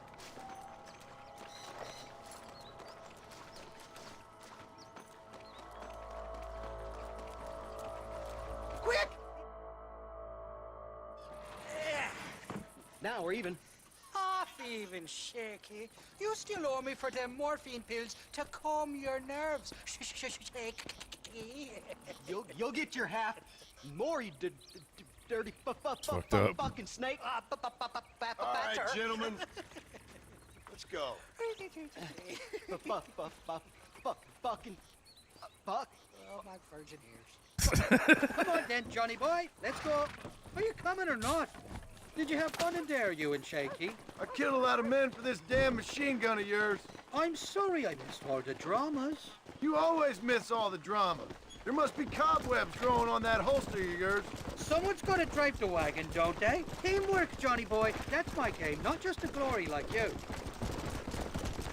Quick! Now we're even. Half even, Shaky. You still owe me for them morphine pills to calm your nerves. Shaky. You'll get your half. More, you dirty fucked up. fucking snake. All right, gentlemen. Let's go. Fucking fuck. Oh, my virgin ears. Come on then, Johnny boy. Let's go. Are you coming or not? Did you have fun in there, you and Shaky? I killed a lot of men for this damn machine gun of yours. I'm sorry I missed all the dramas. You always miss all the drama. There must be cobwebs growing on that holster of yours. Someone's got to drive the wagon, don't they? Teamwork, Johnny boy. That's my game, not just a glory like you.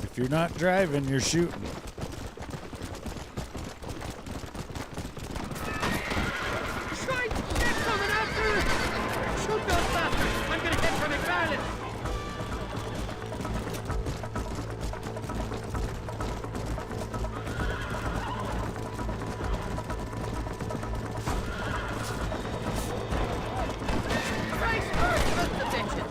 If you're not driving, you're shooting. Strike! They're coming after us! Shoot those bastards! I'm gonna get from McFarlane! Christ, first, the bitches.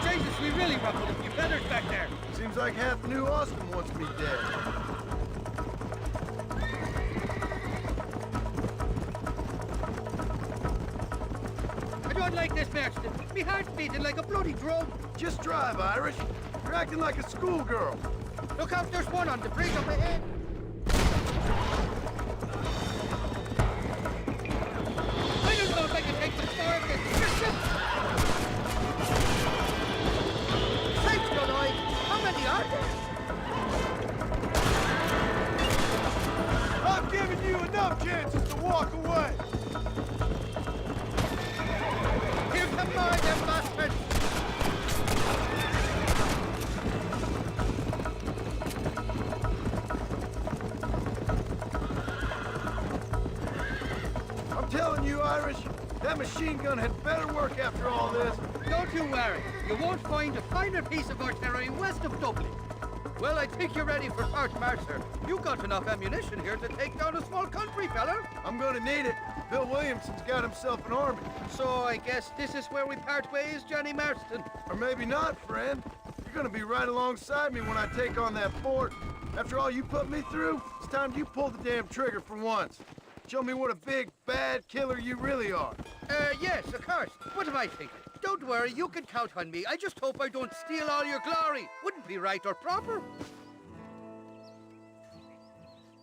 Jesus, we really ruffled a few feathers back there. Seems like half New Austin wants me dead. I don't like this, Marston. Me heart's beating like a bloody drum. Just drive, Irish. You're acting like a schoolgirl. Look out, there's one on the bridge up ahead. I don't know if I can take the star of this. Thanks, Godoy. How many are there? I've given you enough chances to walk away. Here come more, them bastards. I'm telling you, Irish, that machine gun had better work after all this. Don't you worry. You won't find a finer piece of artillery west of Dublin. Well, I think you're ready for part marcher. You got enough ammunition here to take down a small country, fella. I'm gonna need it. Bill Williamson's got himself an army. So I guess this is where we part ways, Johnny Marston. Or maybe not, friend. You're gonna be right alongside me when I take on that fort. After all you put me through, it's time you pull the damn trigger for once. Show me what a big, bad killer you really are. Yes, of course. What am I thinking? Don't worry, you can count on me. I just hope I don't steal all your glory. Wouldn't be right or proper.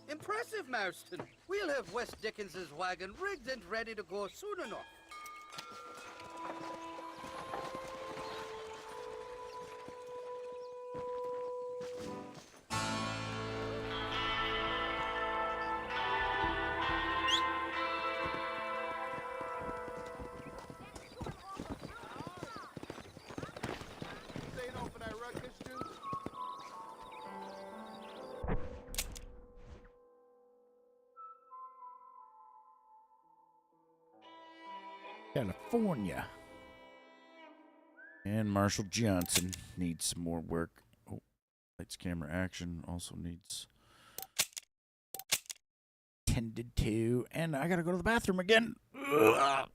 Impressive, Marston. We'll have West Dickens's wagon rigged and ready to go soon enough. California. And Marshall Johnson needs some more work. Oh, lights, camera, action also needs tended to. And I gotta go to the bathroom again. Ugh.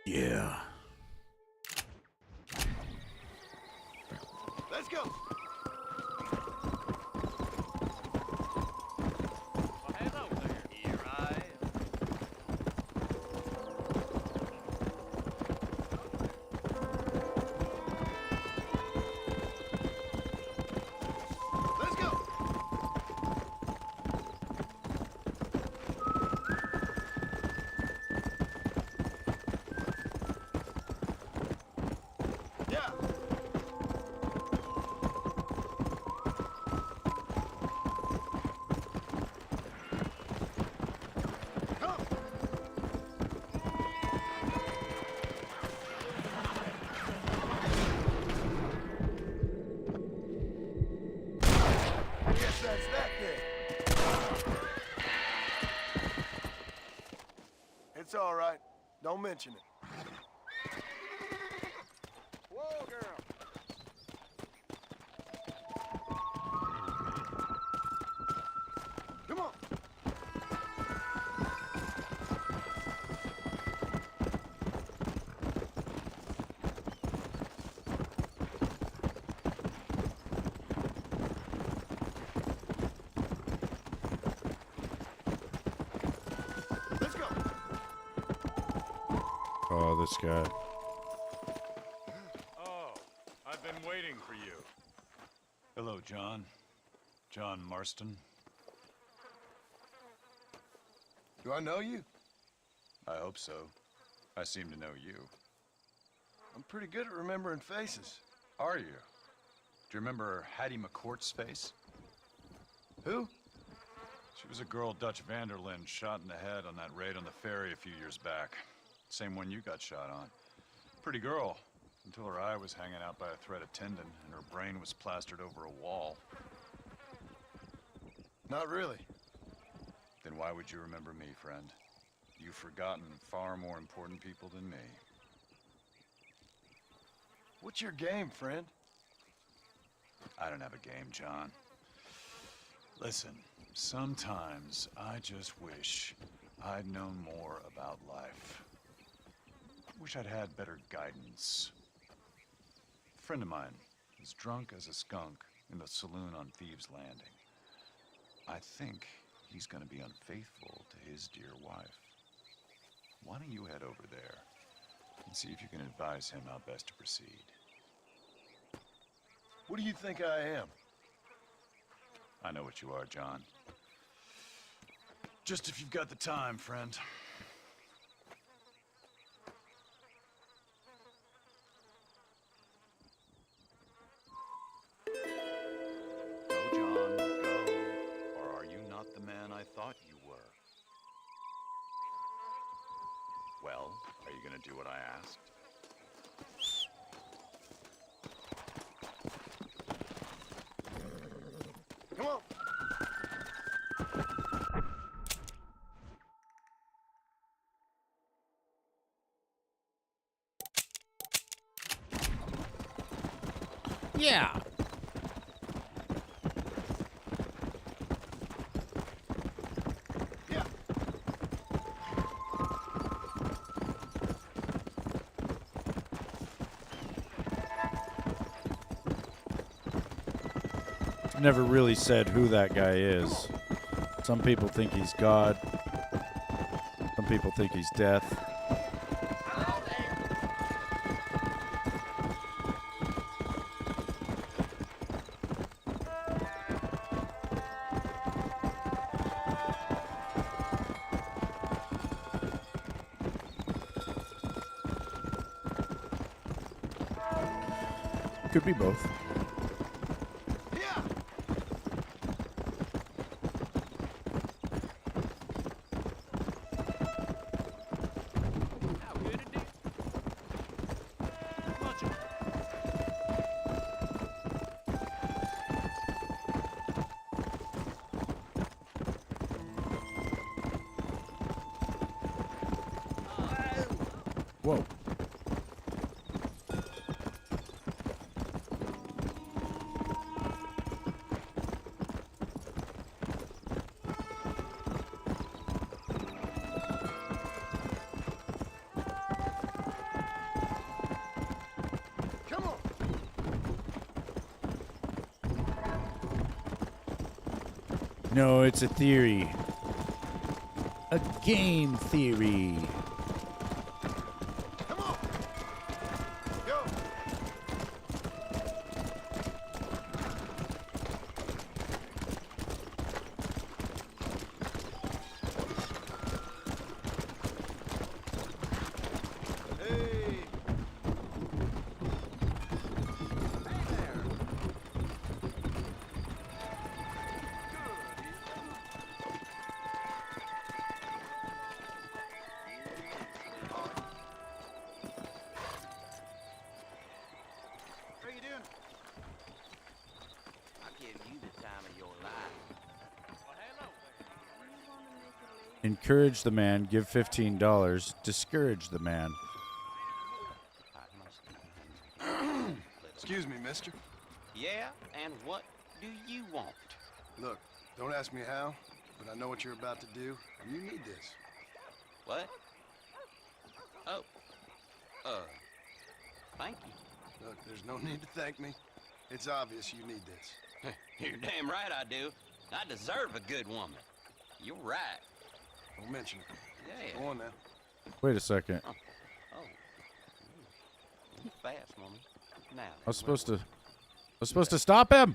Yeah. Let's go. Well, hello there. Here I am. Let's go. Yeah. Come. I guess that's that then. It's all right. Don't mention it. Whoa, girl. Come on. this guy. Oh, I've been waiting for you. Hello, John. John Marston. Do I know you? I hope so. I seem to know you. I'm pretty good at remembering faces. Are you? Do you remember Hattie McCourt's face? Who? She was a girl Dutch Vanderlyn shot in the head on that raid on the ferry a few years back. Same one you got shot on. Pretty girl, until her eye was hanging out by a thread of tendon and her brain was plastered over a wall. Not really. Then why would you remember me, friend? You've forgotten far more important people than me. What's your game, friend? I don't have a game, John. Listen, sometimes I just wish I'd known more about life. Wish I'd had better guidance. A friend of mine is drunk as a skunk in the saloon on Thieves' Landing. I think he's gonna be unfaithful to his dear wife. Why don't you head over there and see if you can advise him how best to proceed? What do you think I am? I know what you are, John. Just if you've got the time, friend. Go, John, go. Or are you not the man I thought you were? Well, are you gonna do what I asked? Come on. Yeah. Never really said who that guy is. Some people think he's God. Some people think he's death. Could be both. Whoa. Come on. No, it's a theory. A game theory. Come on. Go. Hey. How you doing? I'll give you the time of your life. Well, hello there. Encourage the man, give $15. Discourage the man. Excuse me, mister. Yeah, and what do you want? Look, don't ask me how, but I know what you're about to do. You need this. What? Oh. Thank you. Look, there's no need to thank me. It's obvious you need this. You're damn right I do. I deserve a good woman. You're right. Don't mention it. Yeah. Go on now. Wait a second. Oh. fast, woman. Now. I was supposed to stop him.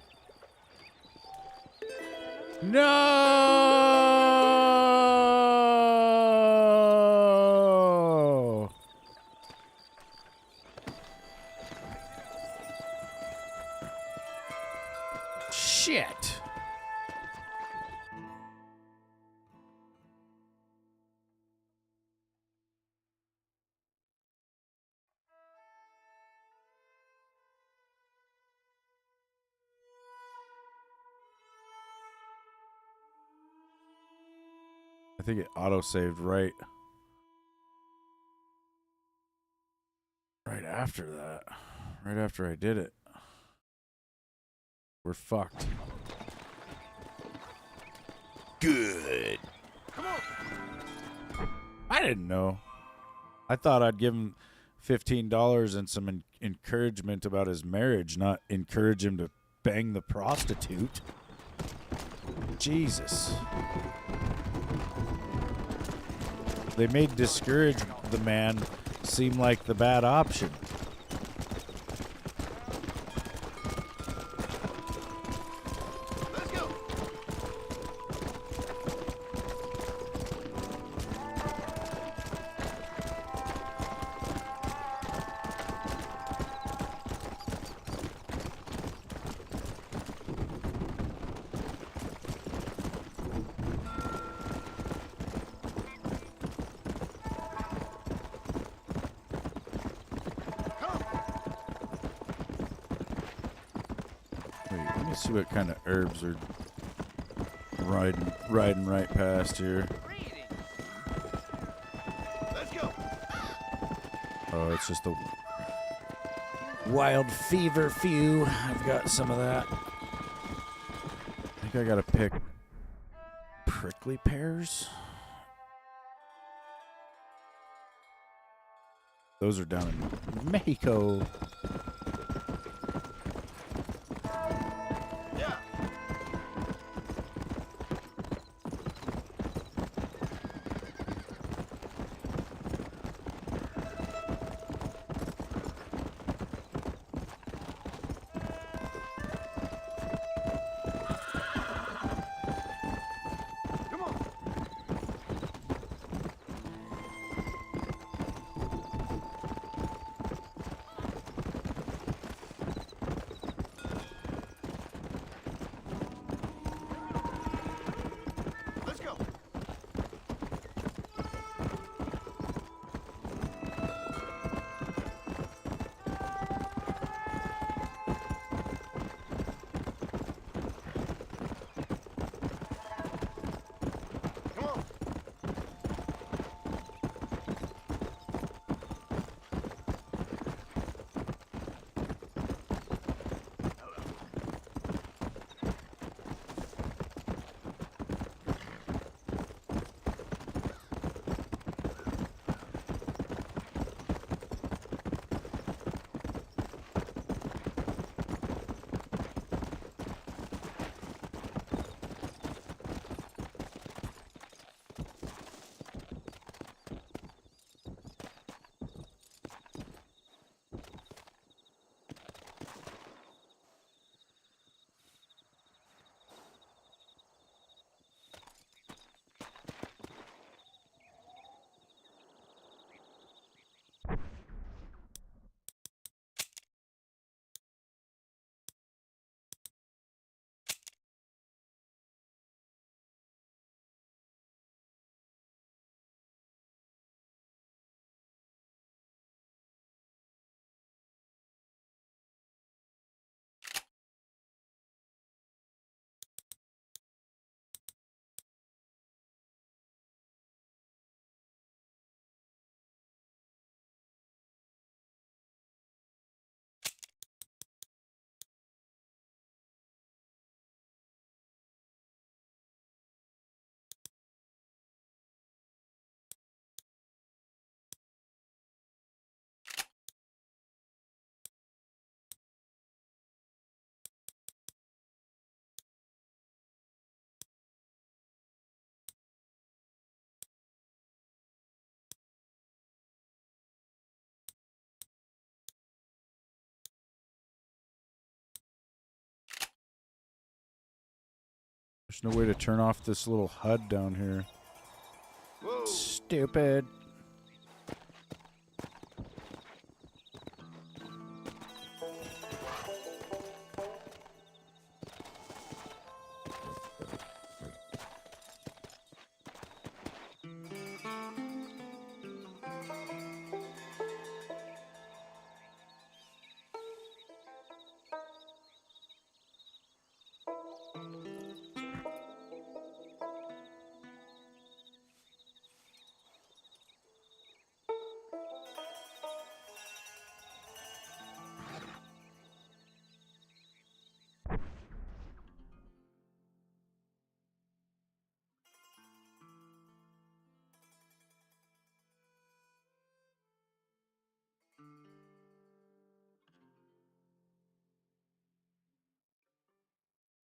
No! Shit. I think it auto-saved right after that. Right after I did it. We're fucked. Good. Come on. I didn't know. I thought I'd give him $15 and some encouragement about his marriage, not encourage him to bang the prostitute. Jesus. They made discourage the man seem like the bad option. Let's go. Wait, let me see what kind of herbs are riding right past here. Let's go. Oh, it's just a Wild fever few. I've got some of that. I think I gotta pick prickly pears. Those are down in Mexico. Yeah. Come on. There's no way to turn off this little HUD down here. Whoa. Stupid.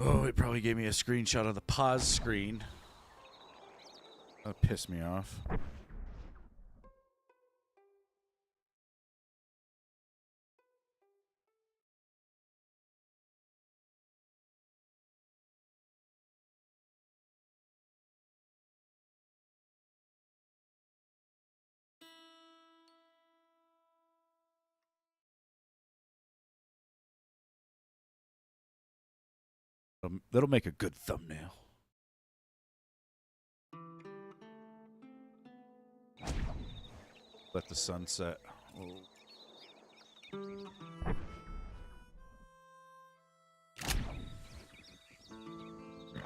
Oh, it probably gave me a screenshot of the pause screen. That pissed me off. That'll make a good thumbnail. Let the sun set.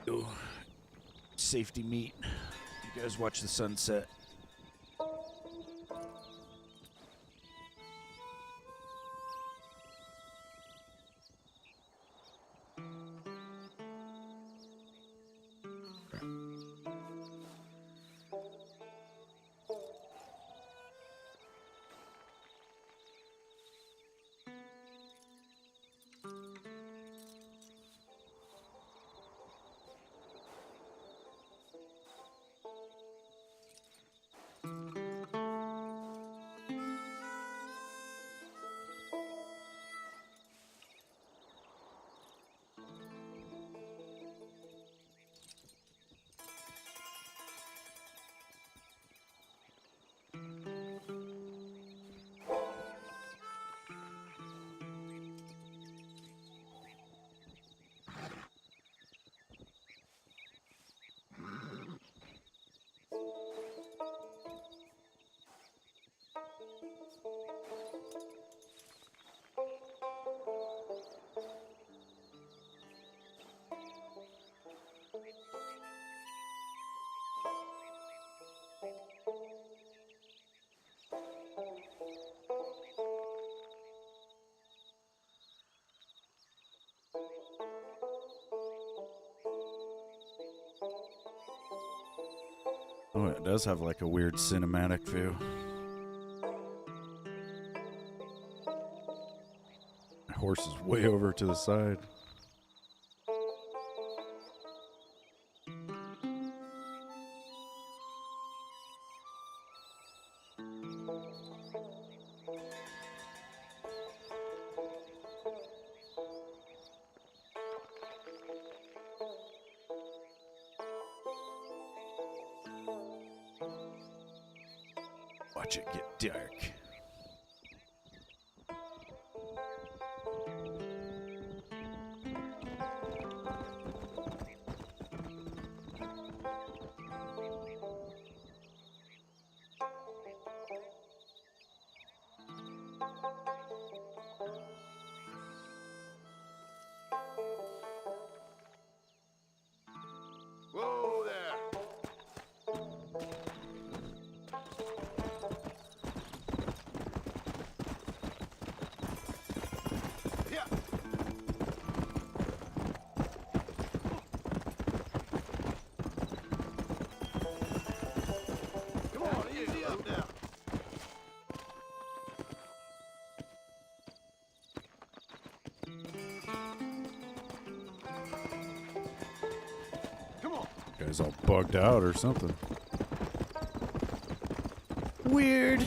Oh. Safety meet. You guys watch the sunset. Oh, it does have like a weird cinematic view. My horse is way over to the side. Watch it get dark. Whoa there. Yeah. Come on, easy up now. Come on. Guy's all bugged out or something. Weird.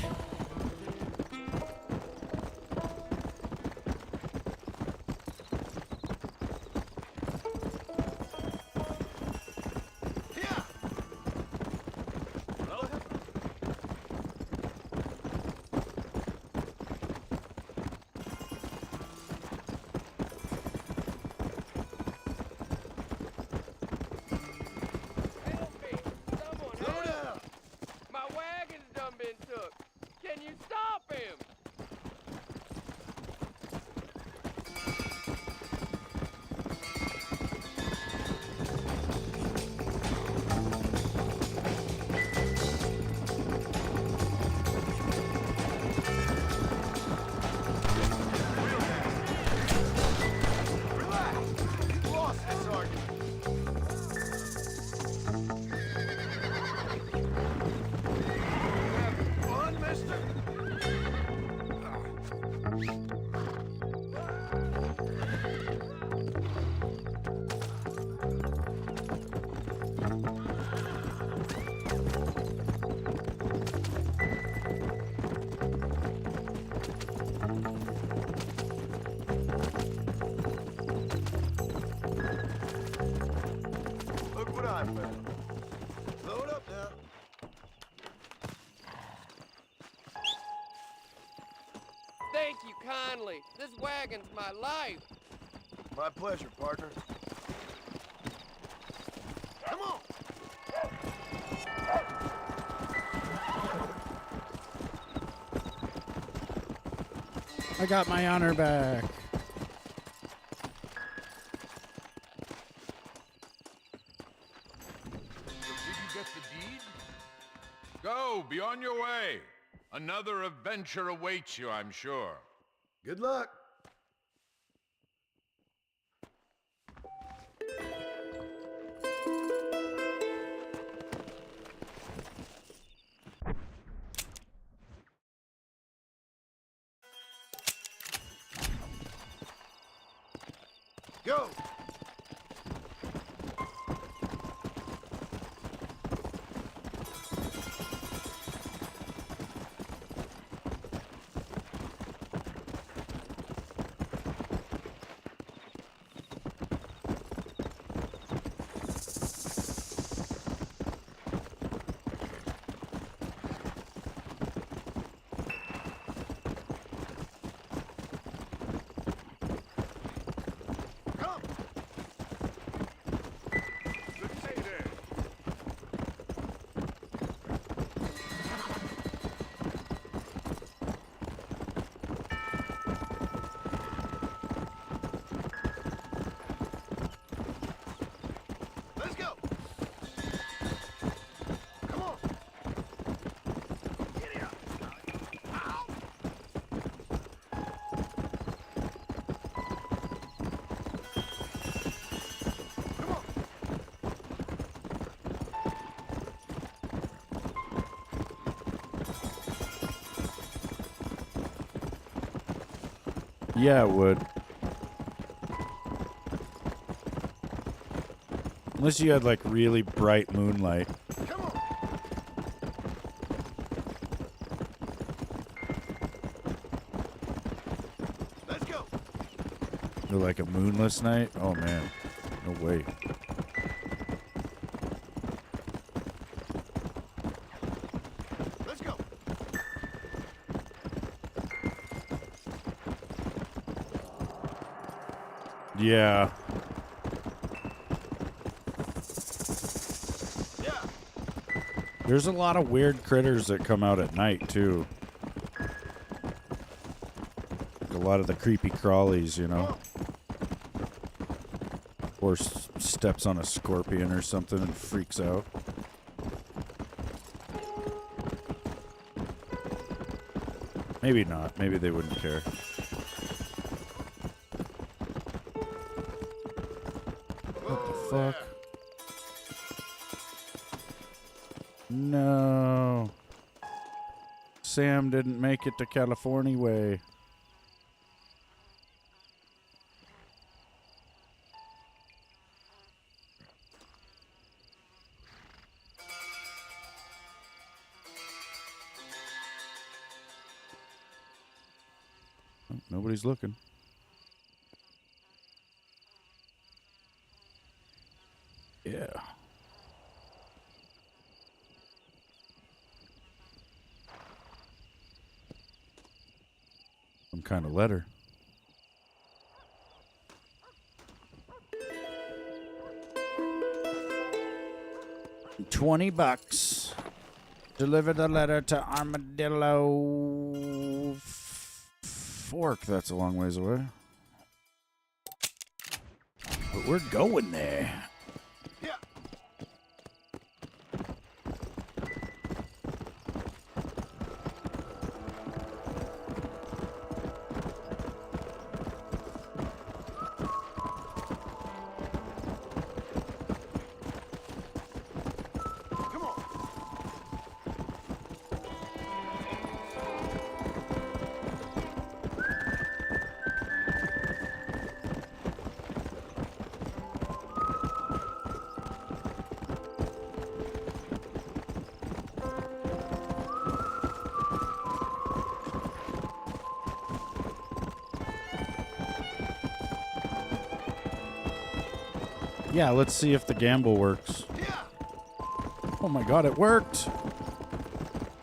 kindly. This wagon's my life. My pleasure, partner. Come on! I got my honor back. Did you get the deed? Go, be on your way. Another adventure awaits you, I'm sure. Good luck. Go! Let's go! Come on! Giddy up! Ow! Come on! Yeah, it would. Unless you had like really bright moonlight. Come on! Let's go! Or like a moonless night. Oh man, no way. Let's go! Yeah. Yeah! There's a lot of weird critters that come out at night too. Like a lot of the creepy crawlies, you know. Or steps on a scorpion or something and freaks out. Maybe not. Maybe they wouldn't care. What the fuck? No. Sam didn't make it to California way. Oh, nobody's looking. Yeah. Some kind of letter. $20. Deliver the letter to Armadillo Fork. That's a long ways away. But we're going there. Yeah, let's see if the gamble works. Oh my god, it worked!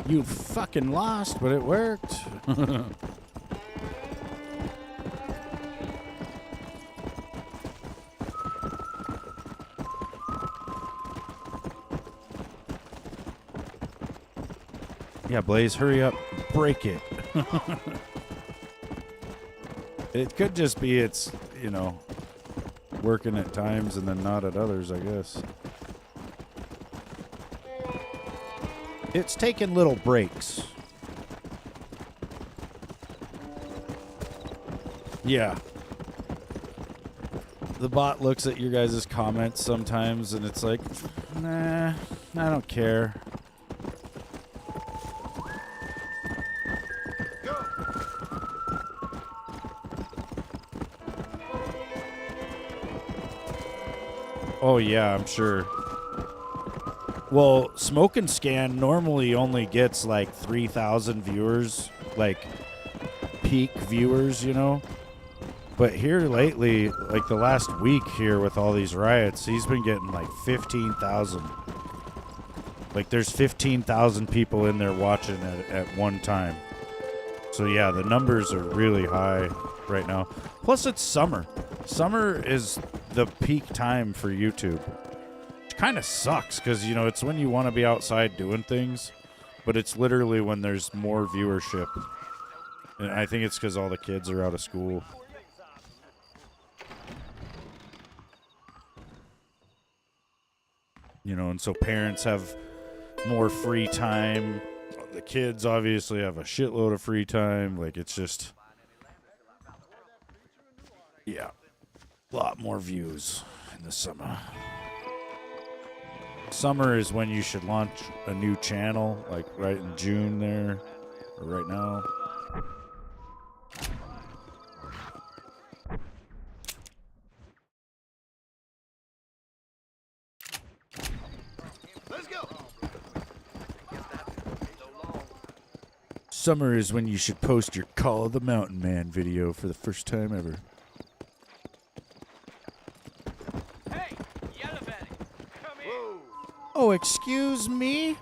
You fucking lost, but it worked. Yeah, Blaze, hurry up. Break it. It could just be it's, you know, working at times and then not at others, I guess. It's taking little breaks. Yeah. The bot looks at your guys' comments sometimes and it's like, nah, I don't care. Oh yeah, I'm sure. Well, Smoke and Scan normally only gets like 3,000 viewers, like peak viewers, you know? But here lately, like the last week here with all these riots, he's been getting like 15,000. Like there's 15,000 people in there watching at one time. So yeah, the numbers are really high right now. Plus it's summer. Summer is the peak time for YouTube. Which kind of sucks because, you know, it's when you want to be outside doing things, but it's literally when there's more viewership. And I think it's because all the kids are out of school. You know, and so parents have more free time. The kids obviously have a shitload of free time. Like, it's just, yeah, a lot more views in the summer. Summer is when you should launch a new channel, like right in June there, or right now. Let's go. Summer is when you should post your Call of the Mountain Man video for the first time ever. Hey, yellow belly, come here. Oh, excuse me?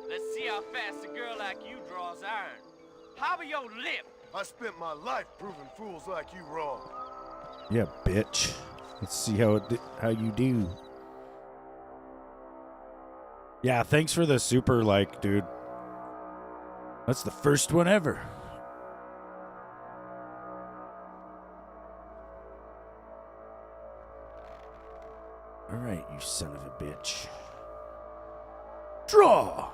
Let's see how fast a girl like you draws iron. How about your lip? I spent my life proving fools like you wrong. Yeah, bitch. Let's see how you do. Yeah, thanks for the super like, dude. That's the first one ever. All right, you son of a bitch. Draw.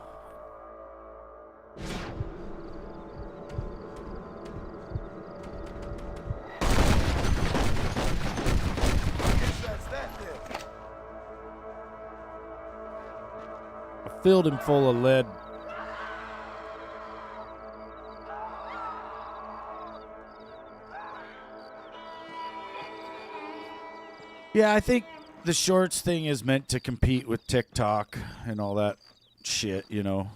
I filled him full of lead. Yeah, I think the shorts thing is meant to compete with TikTok and all that shit, you know.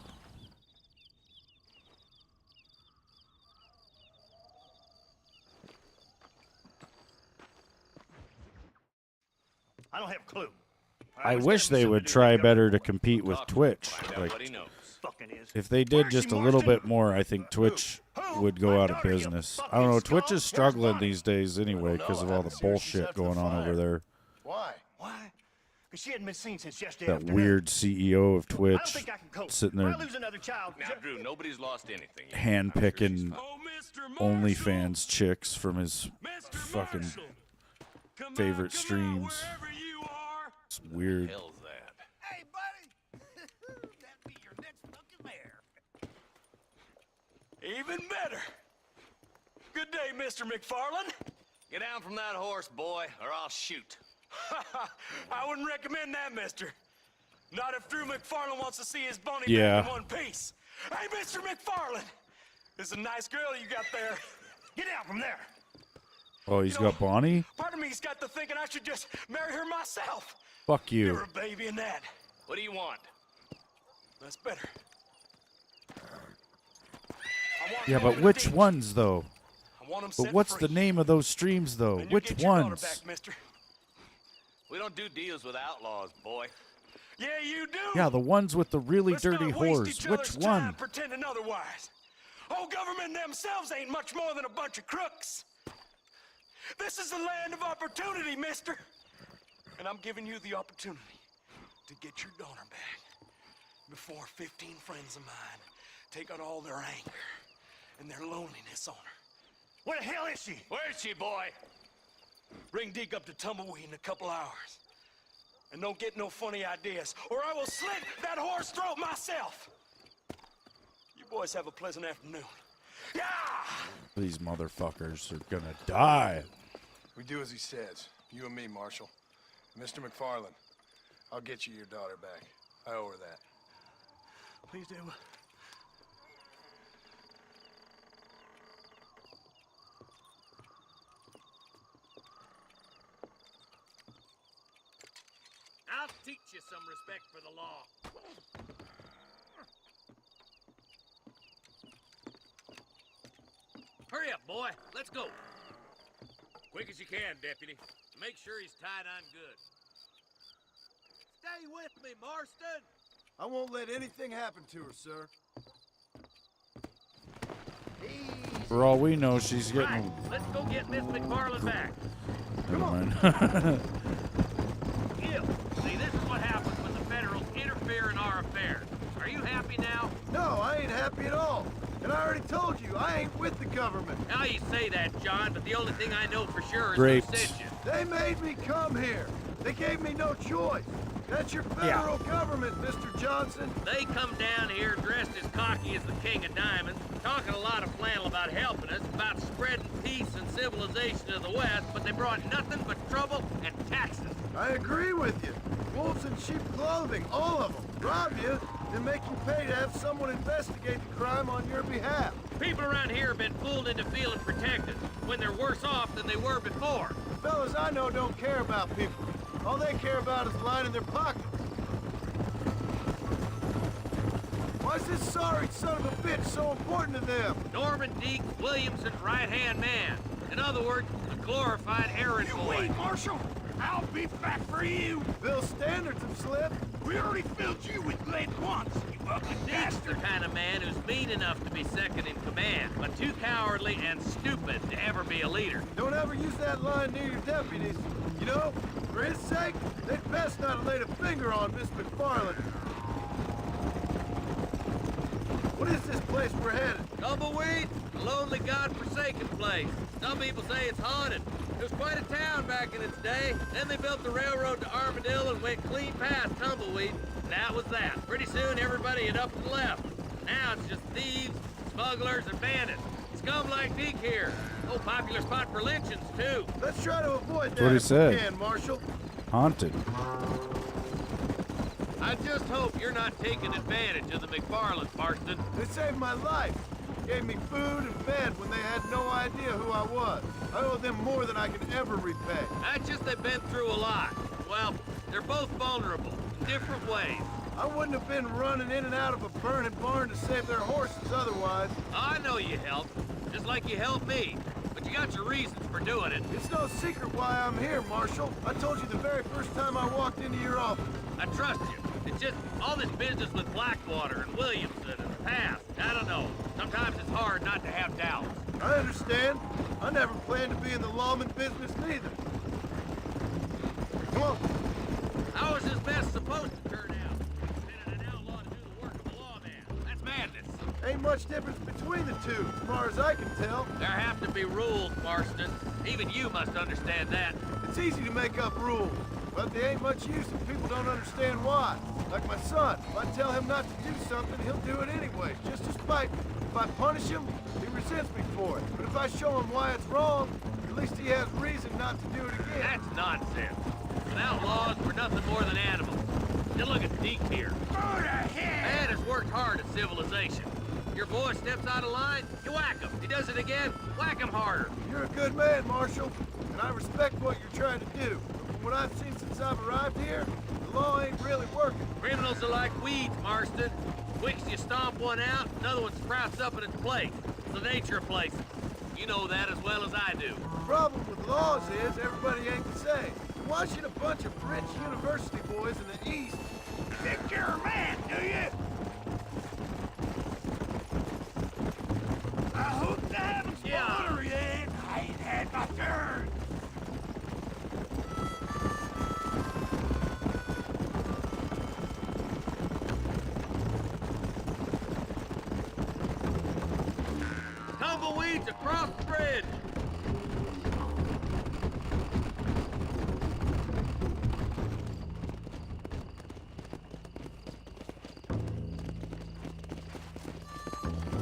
I don't have a clue. I wish they would try better to compete with Twitch. Like, if they did just a little bit more, I think Twitch would go out of business. I don't know. Twitch is struggling these days anyway because of all the bullshit going on over there. Why? Why? Because she hadn't been seen since yesterday That afternoon. weird CEO of I don't Twitch think I can cope. sitting If there I lose another child, Now, Drew, nobody's lost anything yet. handpicking OnlyFans chicks from his fucking favorite streams. It's weird. Hell's that? Hey, buddy. That'd be your next fucking mayor. Even better. Good day, Mr. McFarland. Get down from that horse, boy, or I'll shoot. I wouldn't recommend that, mister. Not if Drew McFarland wants to see his bony Yeah. back in one piece. Hey, Mr. McFarland. This is a nice girl you got there. Get out from there. Oh, he's got Bonnie? Part of me's got to thinking I should just marry her myself. Fuck you. You're a baby in that. What do you want? That's better. Yeah, but which ones, though? I want 'em But set what's free. the name of those streams, though? And you Which get your daughter ones? back, mister. We don't do deals with outlaws, boy. Yeah, you do. Yeah, the ones with the really Let's dirty not waste whores. each Which other's time one? pretending otherwise. Old government themselves ain't much more than a bunch of crooks. This is the land of opportunity, mister. And I'm giving you the opportunity to get your daughter back before 15 friends of mine take out all their anger and their loneliness on her. Where the hell is she? Where is she, boy? Bring Deke up to Tumbleweed in a couple hours. And don't get no funny ideas, or I will slit that whore's throat myself. You boys have a pleasant afternoon. Yeah! These motherfuckers are gonna die. We do as he says. You and me, Marshal. Mr. McFarland, I'll get you your daughter back. I owe her that. Please do. I'll teach you some respect for the law. Hurry up, boy. Let's go. Quick as you can, Deputy. Make sure he's tied on good. Stay with me, Marston! I won't let anything happen to her, sir. For all we know, she's getting. Right, let's go get Miss McFarland back. Never mind. Gil, see, this is what happens when the Federals interfere in our affairs. Are you happy now? No, I ain't happy at all. And I already told you, I ain't with the government. Now you say that, John, but the only thing I know for sure is Grapes. who sent you. They made me come here. They gave me no choice. That's your federal government, Mr. Johnson. They come down here dressed as cocky as the King of Diamonds, talking a lot of flannel about helping us, about spreading peace and civilization to the West, but they brought nothing but trouble and taxes. I agree with you. Wolves in sheep clothing, all of them. Rob you, then make you pay to have someone investigate the crime on your behalf. People around here have been fooled into feeling protected, when they're worse off than they were before. The fellas I know don't care about people. All they care about is lining their pockets. Why is this sorry son of a bitch so important to them? Norman Deke Williamson's right-hand man. In other words, a glorified errand boy. Wait, Marshal! I'll be back for you! Bill's standards have slipped. We already filled you with lead once, you ugly Deke's the bastard! kind of man who's mean enough to be second in command, but too cowardly and stupid to ever be a leader. Don't ever use that line near your deputies. You know, for his sake, they'd best not have laid a finger on Miss McFarland. What is this place we're headed? Tumbleweed, a lonely, god-forsaken place. Some people say it's haunted. It was quite a town back in its day. Then they built the railroad to Armadillo and went clean past Tumbleweed. And that was that. Pretty soon, everybody had up and left. Now it's just thieves, smugglers, and bandits. Scum like Deke here. Oh, popular spot for lynchings, too. Let's try to avoid That's what he that if said. we can, Marshal. Haunted. I just hope you're not taking advantage of the McFarlands, Marston. They saved my life. Gave me food and bed when they had no idea who I was. I owe them more than I can ever repay. That's just they've been through a lot. Well, they're both vulnerable in different ways. I wouldn't have been running in and out of a burning barn to save their horses otherwise. I know you helped, just like you helped me. But you got your reasons for doing it. It's no secret why I'm here, Marshal. I told you the very first time I walked into your office. I trust you. It's just all this business with Blackwater and Williamson and the past. I don't know. Sometimes it's hard not to have doubts. I understand. I never planned to be in the lawman business neither. Come on. How is this mess supposed to turn out? Sending an outlaw to do the work of a lawman. That's madness. Ain't much difference between the two, as far as I can tell. There have to be rules, Marston. Even you must understand that. It's easy to make up rules, but they ain't much use if people don't understand why. Like my son, if I tell him not to do something, he'll do it anyway, just to spite me. If I punish him, he resents me for it. But if I show him why it's wrong, at least he has reason not to do it again. That's nonsense. Without laws, we're nothing more than animals. Just look at Deke here. Man has worked hard at civilization. Your boy steps out of line, you whack him. He does it again, whack him harder. You're a good man, Marshal, and I respect what you're trying to do. But from what I've seen since I've arrived here, the law ain't really working. Criminals are like weeds, Marston. Quick as you stomp one out, another one sprouts up in its place. It's the nature of places. You know that as well as I do. The problem with laws is everybody ain't the same. Why should a bunch of rich university boys in the East Think you're a man, do you? I hope to heaven's water yet. I ain't had my turn. It's across the bridge.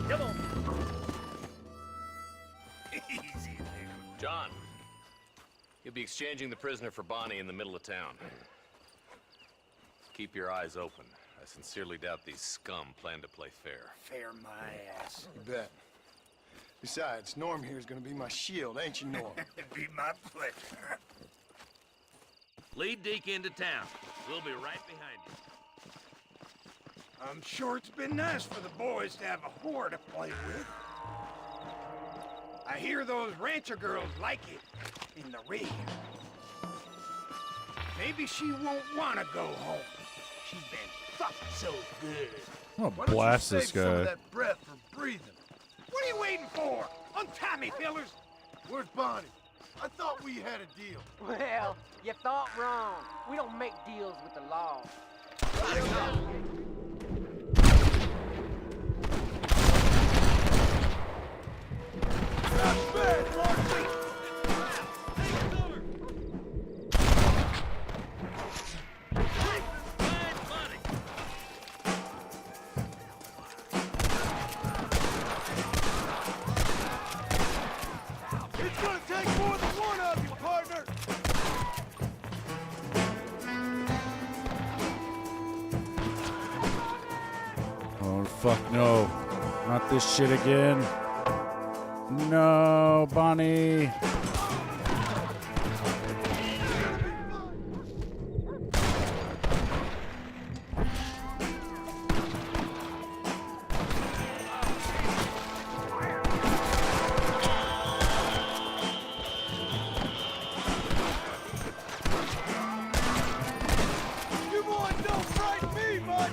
Come on. Easy, John, you'll be exchanging the prisoner for Bonnie in the middle of town. Keep your eyes open. I sincerely doubt these scum plan to play fair. Fair my ass. You bet. Besides, Norm here is gonna be my shield, ain't you, Norm? It'd be my pleasure. Lead Deke into town. We'll be right behind you. I'm sure it's been nice for the boys to have a whore to play with. I hear those rancher girls like it in the rear. Maybe she won't want to go home. She's been fucked so good. I'm gonna blast this Some of guy. that breath for breathing. What are you waiting for? Untie me, fellers. Where's Bonnie? I thought we had a deal. Well, you thought wrong. We don't make deals with the law. Not bad, Marcy. It's gonna take more than one of you, partner. Oh, fuck no. Not this shit again. No, Bonnie. You boys don't frighten me much.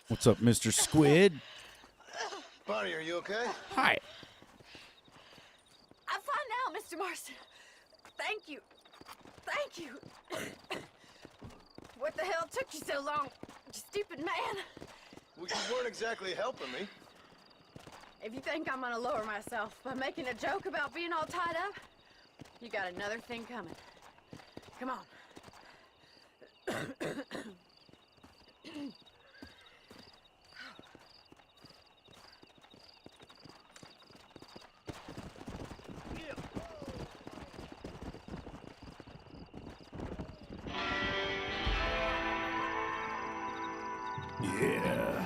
What's up, Mr. Squid? Bonnie, are you okay? Hi. I'm fine now, Mr. Marston. Thank you. Thank you. What the hell took you so long, you stupid man? Well, you weren't exactly helping me. If you think I'm gonna lower myself by making a joke about being all tied up, you got another thing coming. Come on. Yeah.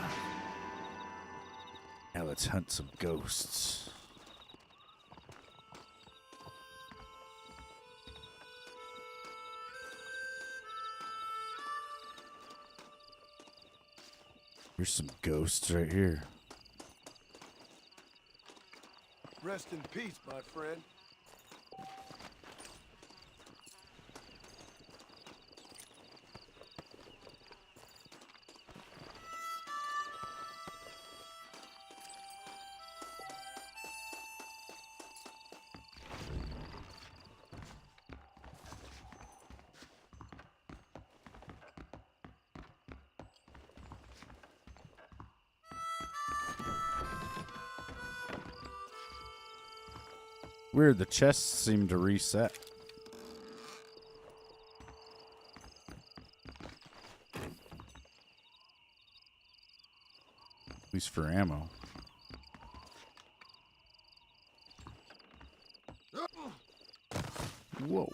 Now let's hunt some ghosts. Here's some ghosts right here. Rest in peace, my friend. Weird, the chests seem to reset. At least for ammo. Whoa.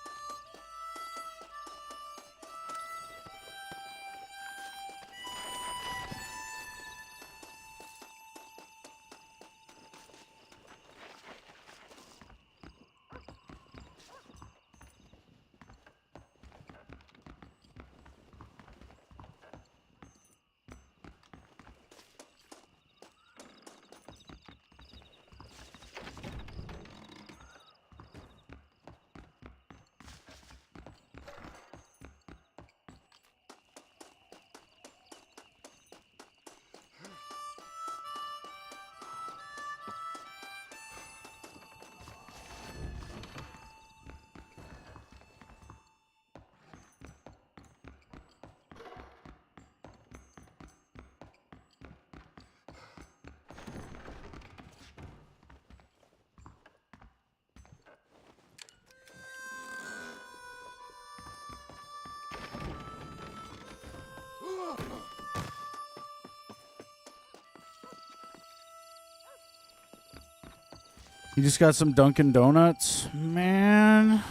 You just got some Dunkin' Donuts? Man.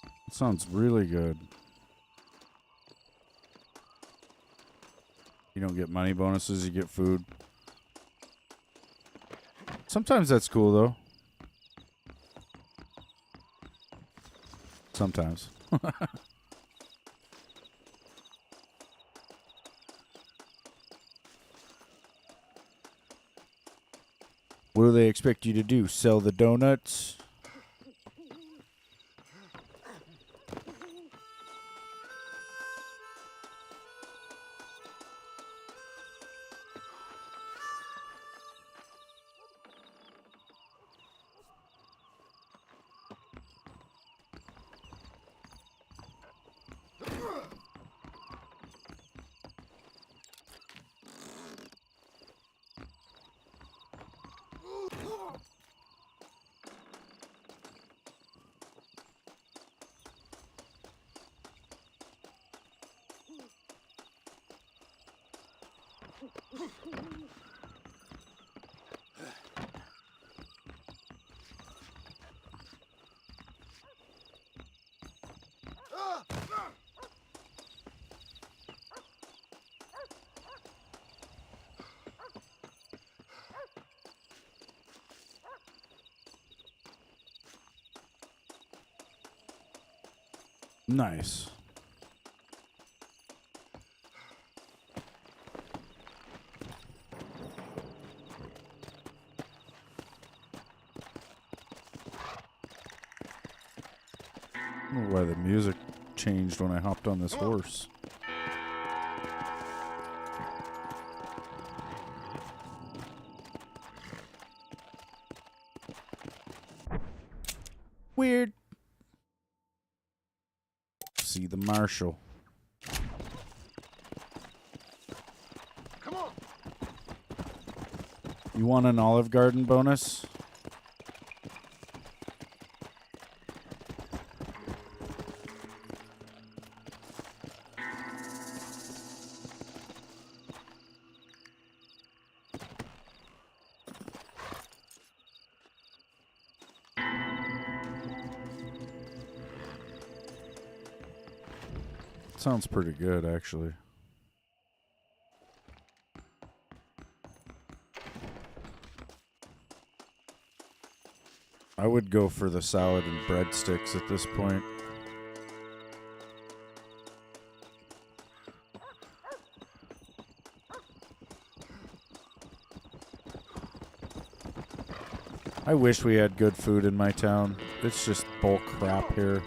That sounds really good. You don't get money bonuses, you get food. Sometimes that's cool, though. Sometimes. What do they expect you to do? Sell the donuts? Nice. I don't know why the music changed when I hopped on this horse. Weird. See the marshal. Come on. You want an Olive Garden bonus? Sounds pretty good, actually. I would go for the salad and breadsticks at this point. I wish we had good food in my town. It's just bull crap here.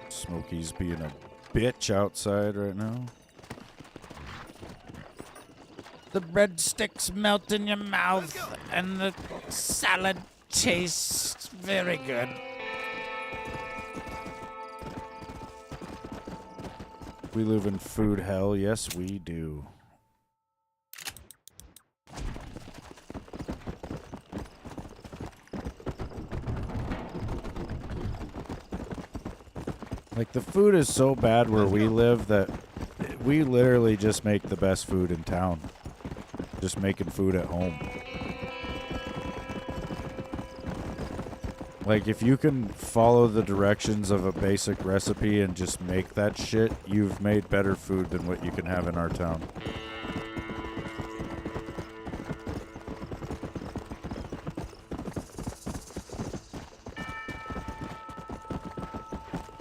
Smokey's being a bitch outside right now. The breadsticks melt in your mouth, and the salad tastes very good. We live in food hell. Yes, we do. Like, the food is so bad where we live that we literally just make the best food in town. Just making food at home. Like, if you can follow the directions of a basic recipe and just make that shit, you've made better food than what you can have in our town.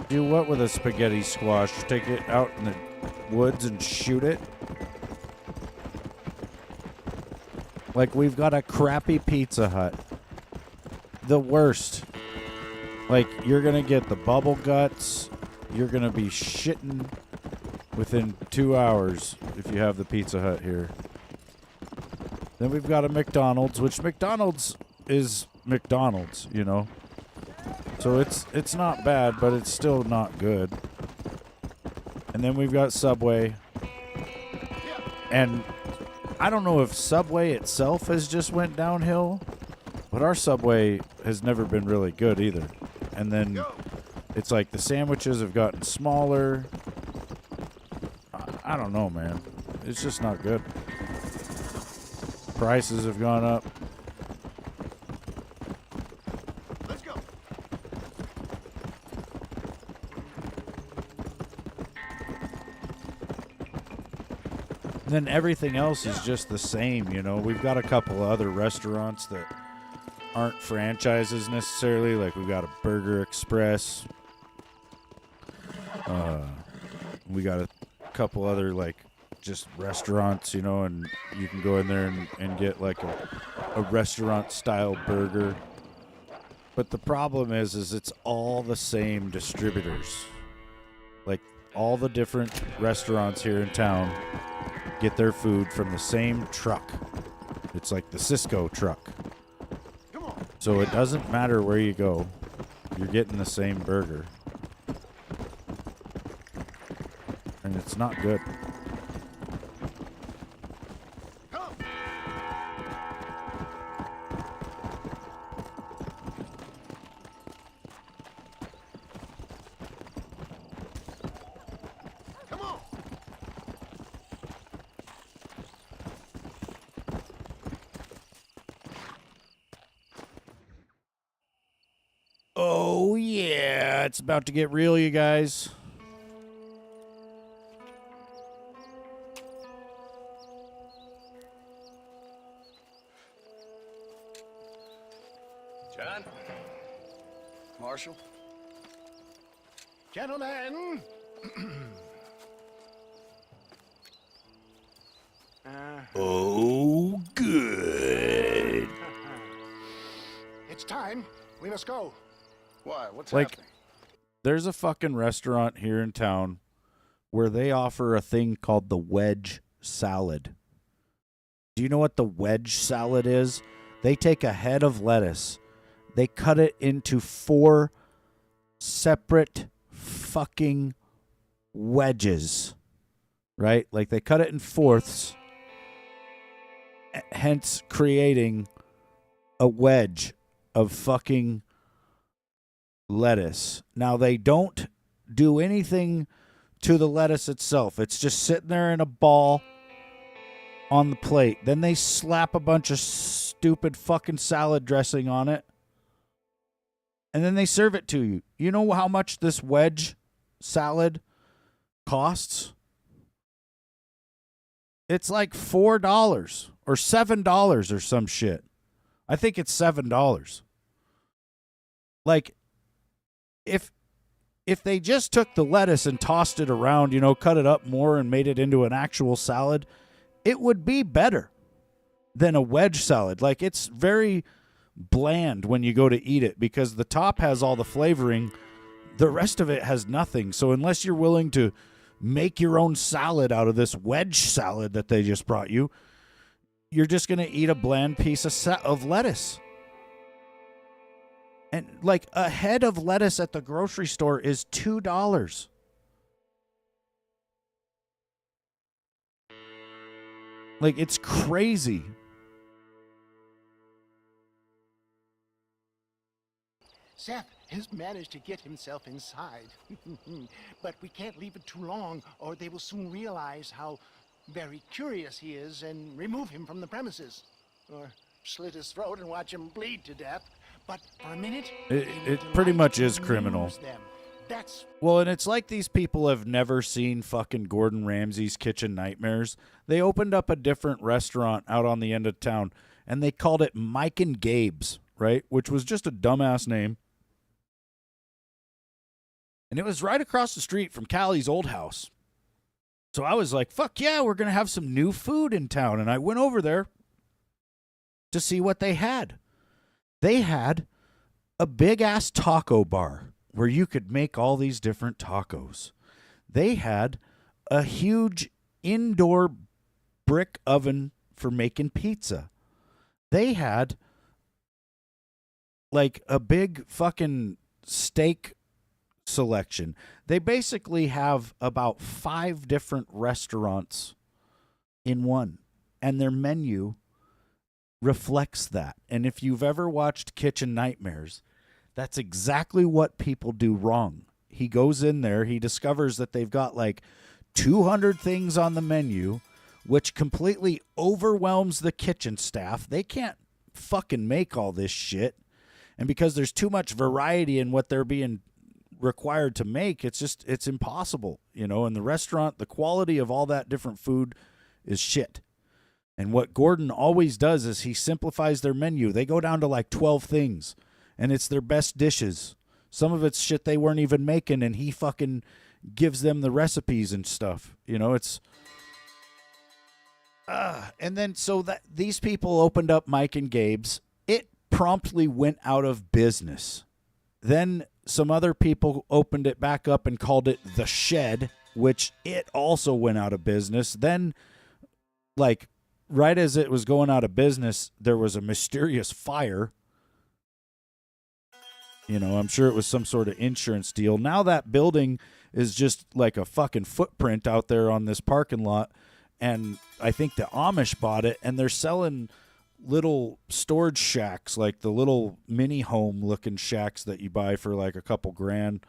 Do what with a spaghetti squash? Take it out in the woods and shoot it? Like, we've got a crappy Pizza Hut. The worst. Like, you're gonna get the bubble guts. You're gonna be shitting within 2 hours if you have the Pizza Hut here. Then we've got a McDonald's, which McDonald's is McDonald's, you know. So it's not bad, but it's still not good. And then we've got Subway. And I don't know if Subway itself has just went downhill, but our Subway has never been really good either. and then it's like the sandwiches have gotten smaller. I don't know, man. It's just not good. Prices have gone up. Let's go. And then everything else is just the same, you know. We've got a couple other restaurants that aren't franchises necessarily. Like we've got a Burger Express. We got a couple other like just restaurants, you know, and you can go in there and get like a restaurant style burger. But the problem is it's all the same distributors. Like all the different restaurants here in town get their food from the same truck. It's like the Cisco truck. So it doesn't matter where you go, you're getting the same burger. And it's not good. Oh, yeah. It's about to get real, you guys. John? Marshal? Gentlemen! Oh, good. It's time. We must go. Why? What's Like, happening? there's a fucking restaurant here in town where they offer a thing called the wedge salad. Do you know what the wedge salad is? They take a head of lettuce, they cut it into 4 separate fucking wedges, right? Like they cut it in fourths, hence creating a wedge of fucking lettuce. Now, they don't do anything to the lettuce itself. It's just sitting there in a ball on the plate. Then they slap a bunch of stupid fucking salad dressing on it. And then they serve it to you. You know how much this wedge salad costs? It's like $4 or $7 or some shit. I think it's $7. Like, if they just took the lettuce and tossed it around, you know, cut it up more and made it into an actual salad, it would be better than a wedge salad. Like, it's very bland when you go to eat it because the top has all the flavoring. The rest of it has nothing. So unless you're willing to make your own salad out of this wedge salad that they just brought you, you're just going to eat a bland piece of lettuce. And like a head of lettuce at the grocery store is $2. Like, it's crazy. Seth has managed to get himself inside. But we can't leave it too long, or they will soon realize how very curious he is and remove him from the premises. Or slit his throat and watch him bleed to death. But for a minute, It pretty much is criminal. That's Well, and it's like these people have never seen fucking Gordon Ramsay's Kitchen Nightmares. They opened up a different restaurant out on the end of town, and they called it Mike and Gabe's, right? Which was just a dumbass name. And it was right across the street from Callie's old house. So I was like, fuck yeah, we're going to have some new food in town. And I went over there to see what they had. They had a big-ass taco bar where you could make all these different tacos. They had a huge indoor brick oven for making pizza. They had like a big fucking steak selection. They basically have about 5 different restaurants in one, and their menu reflects that. And if you've ever watched Kitchen Nightmares, That's exactly what people do wrong. He goes in there, he discovers that they've got like 200 things on the menu, which completely overwhelms the kitchen staff. They can't fucking make all this shit. And because there's too much variety in what they're being required to make, it's impossible. You know, in the restaurant, the quality of all that different food is shit. And what Gordon always does is he simplifies their menu. They go down to like 12 things, and it's their best dishes. Some of it's shit they weren't even making, and he fucking gives them the recipes and stuff. You know, it's... and then so that these people opened up Mike and Gabe's. It promptly went out of business. Then some other people opened it back up and called it The Shed, which it also went out of business. Then, like, right as it was going out of business, there was a mysterious fire. You know, I'm sure it was some sort of insurance deal. Now that building is just like a fucking footprint out there on this parking lot. And I think the Amish bought it, and they're selling little storage shacks, like the little mini home looking shacks that you buy for like a couple grand.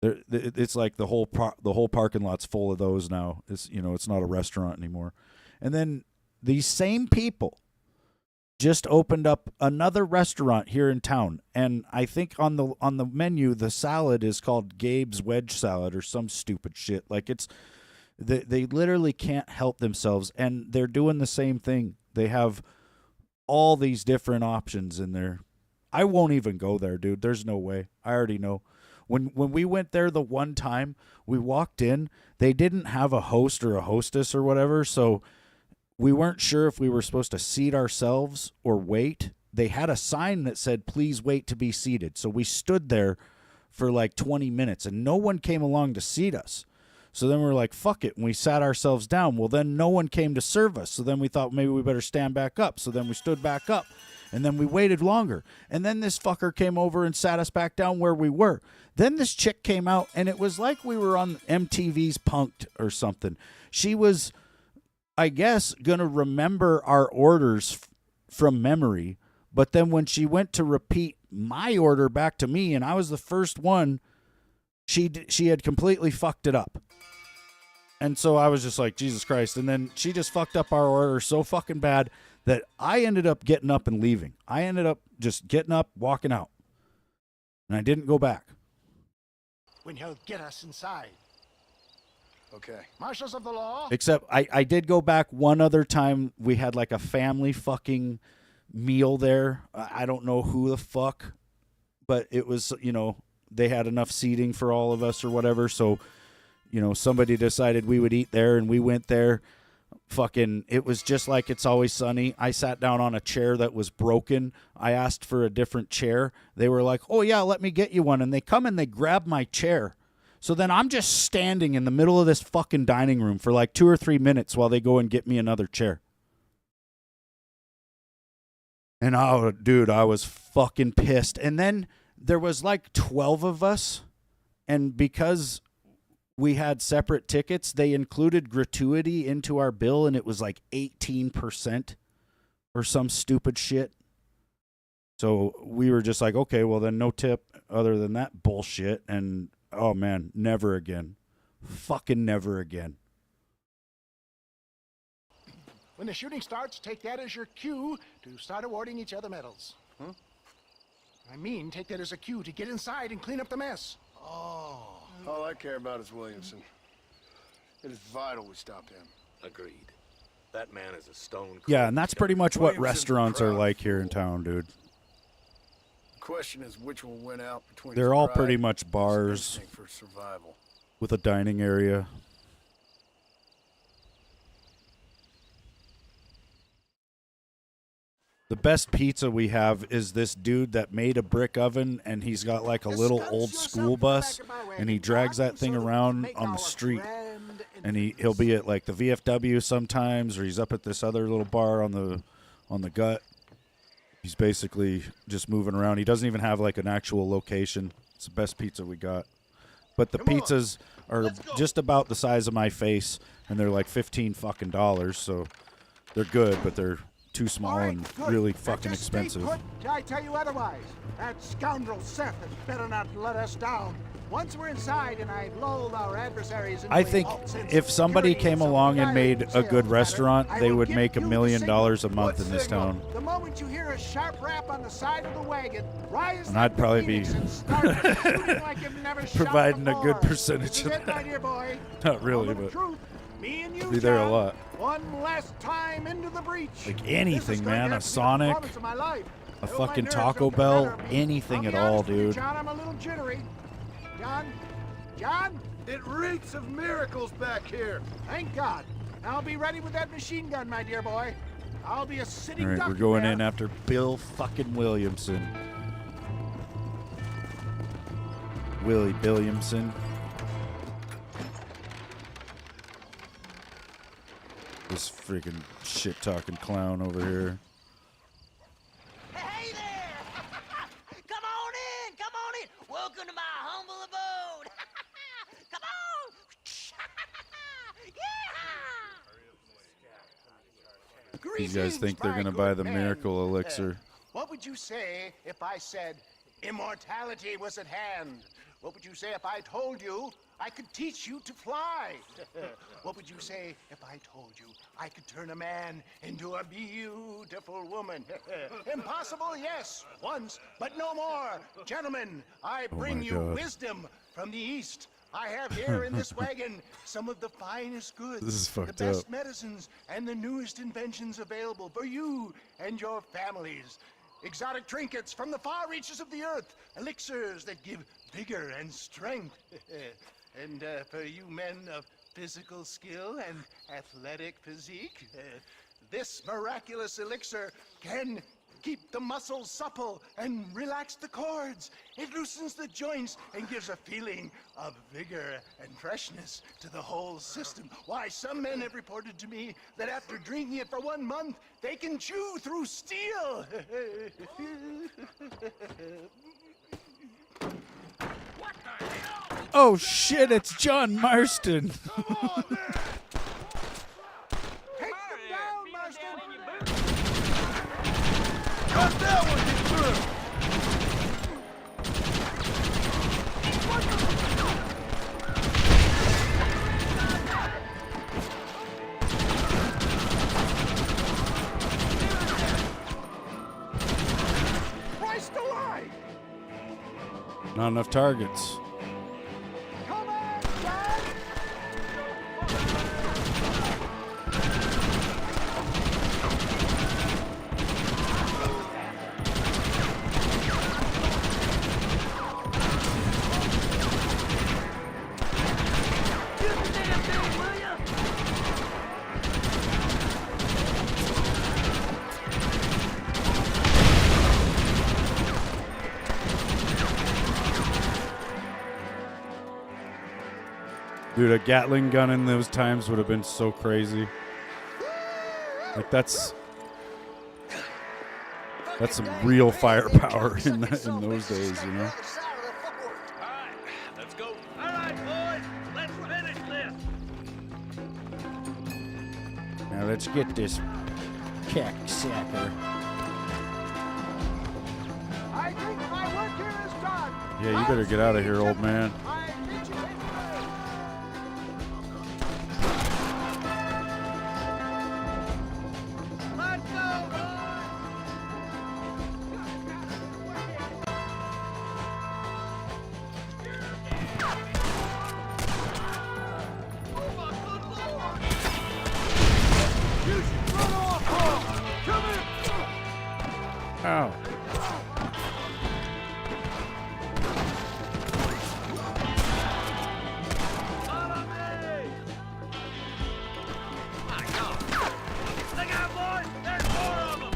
It's like the whole parking lot's full of those now. It's, you know, it's not a restaurant anymore. And then these same people just opened up another restaurant here in town, and I think on the menu the salad is called Gabe's Wedge Salad or some stupid shit. Like it's they literally can't help themselves, and they're doing the same thing. They have all these different options in there. I won't even go there, dude. There's no way. I already know. When we went there the one time, we walked in, they didn't have a host or a hostess or whatever, so we weren't sure if we were supposed to seat ourselves or wait. They had a sign that said, "Please wait to be seated." So we stood there for like 20 minutes, and no one came along to seat us. So then we were like, fuck it, and we sat ourselves down. Well, then no one came to serve us. So then we thought maybe we better stand back up. So then we stood back up, and then we waited longer. And then this fucker came over and sat us back down where we were. Then this chick came out, and it was like we were on MTV's Punk'd or something. She was, I guess, going to remember our orders from memory. But then when she went to repeat my order back to me, and I was the first one, she had completely fucked it up. And so I was just like, Jesus Christ. And then she just fucked up our order so fucking bad that I ended up getting up and leaving. I ended up just getting up, walking out. And I didn't go back. When he'll get us inside. Okay. Marshals of the law. Except I did go back one other time. We had like a family fucking meal there. I don't know who the fuck, but it was, you know, they had enough seating for all of us or whatever. So, you know, somebody decided we would eat there, and we went there. Fucking, it was just like It's Always Sunny. I sat down on a chair that was broken. I asked for a different chair. They were like, "Oh yeah, let me get you one." And they come and they grab my chair. So then I'm just standing in the middle of this fucking dining room for like 2 or 3 minutes while they go and get me another chair. And oh, dude, I was fucking pissed. And then there was like 12 of us, and because we had separate tickets, they included gratuity into our bill, and it was like 18% or some stupid shit. So we were just like, okay, well then no tip other than that bullshit. And oh man, never again. Fucking never again. When the shooting starts, take that as your cue to start awarding each other medals. Huh? I mean, take that as a cue to get inside and clean up the mess. Oh. All I care about is Williamson. It is vital we stop him. Agreed. That man is a stone cold. Yeah, and that's pretty much what Williamson's restaurants are proud like here in town, dude. The question is which will win out between They're his all pride pretty and much his bars instinct for survival. with a dining area. The best pizza we have is this dude that made a brick oven, and he's got like a little old school bus, and he drags that thing around on the street. And he'll be at like the VFW sometimes, or he's up at this other little bar on the gut. He's basically just moving around. He doesn't even have like an actual location. It's the best pizza we got. But the pizzas are just about the size of my face, and they're like $15 fucking, so they're good, but they're too small All right, and good. really Now fucking just stay expensive. put till I tell you otherwise. That scoundrel Seth had better not let us down. Once we're inside and I've lulled our adversaries into I a think false sense if of somebody security came some along and dire made a sales good pattern, restaurant, I they will would give make $1 you the million signal. a month in this Signal? town. The moment you hear a sharp rap on the side of the wagon, rise And like I'd the probably be phoenix and start shooting like you've never shot providing a good before. percentage This is of it, my that. dear boy. Not really, Moment of but truth. Me and you, be there a John. lot. One last time into the breach. Like This is anything, going to man. have A to be the Sonic, performance of my life. a Though my fucking nerves Taco don't get the Bell, better of me. anything I'll at be all, honest with you, dude. John, I'm a little jittery. John? It reeks of miracles back here. Thank God. I'll be ready with that machine gun, my dear boy. I'll be a sitting All right, duck we're going there. in after Bill fucking Williamson. Willie Williamson. This freaking shit-talking clown over here. Hey there! Come on in! Come on in! Welcome to my humble abode! Come on! Yeah! These guys think they're gonna buy the miracle elixir. What would you say if I said immortality was at hand? What would you say if I told you I could teach you to fly? What would you say if I told you I could turn a man into a beautiful woman? Impossible, yes, once, but no more. Gentlemen, I bring my you God. wisdom from the East. I have here in this wagon some of the finest goods, This is the fucked best up. medicines, and the newest inventions available for you and your families. Exotic trinkets from the far reaches of the earth, elixirs that give vigor and strength. And for you men of physical skill and athletic physique, this miraculous elixir can keep the muscles supple and relax the cords. It loosens the joints and gives a feeling of vigor and freshness to the whole system. Why, some men have reported to me that after drinking it for 1 month, they can chew through steel. Oh shit, it's John Marston. Take them down, Marston. Cut that one, get through. Christ alive! Not enough targets. Come on, John! Dude, a Gatling gun in those times would have been so crazy. Like that's some real firepower in those days, you know. Let's go. All right, boys, let's finish this. Now let's get this cacksacker. I think my work here is done. Yeah, you better get out of here, old man. I bid you adieu. Let's go, boys. You should run off, Paul. Come here. Ow. Follow me. My God. Look out, boys. There's more of them.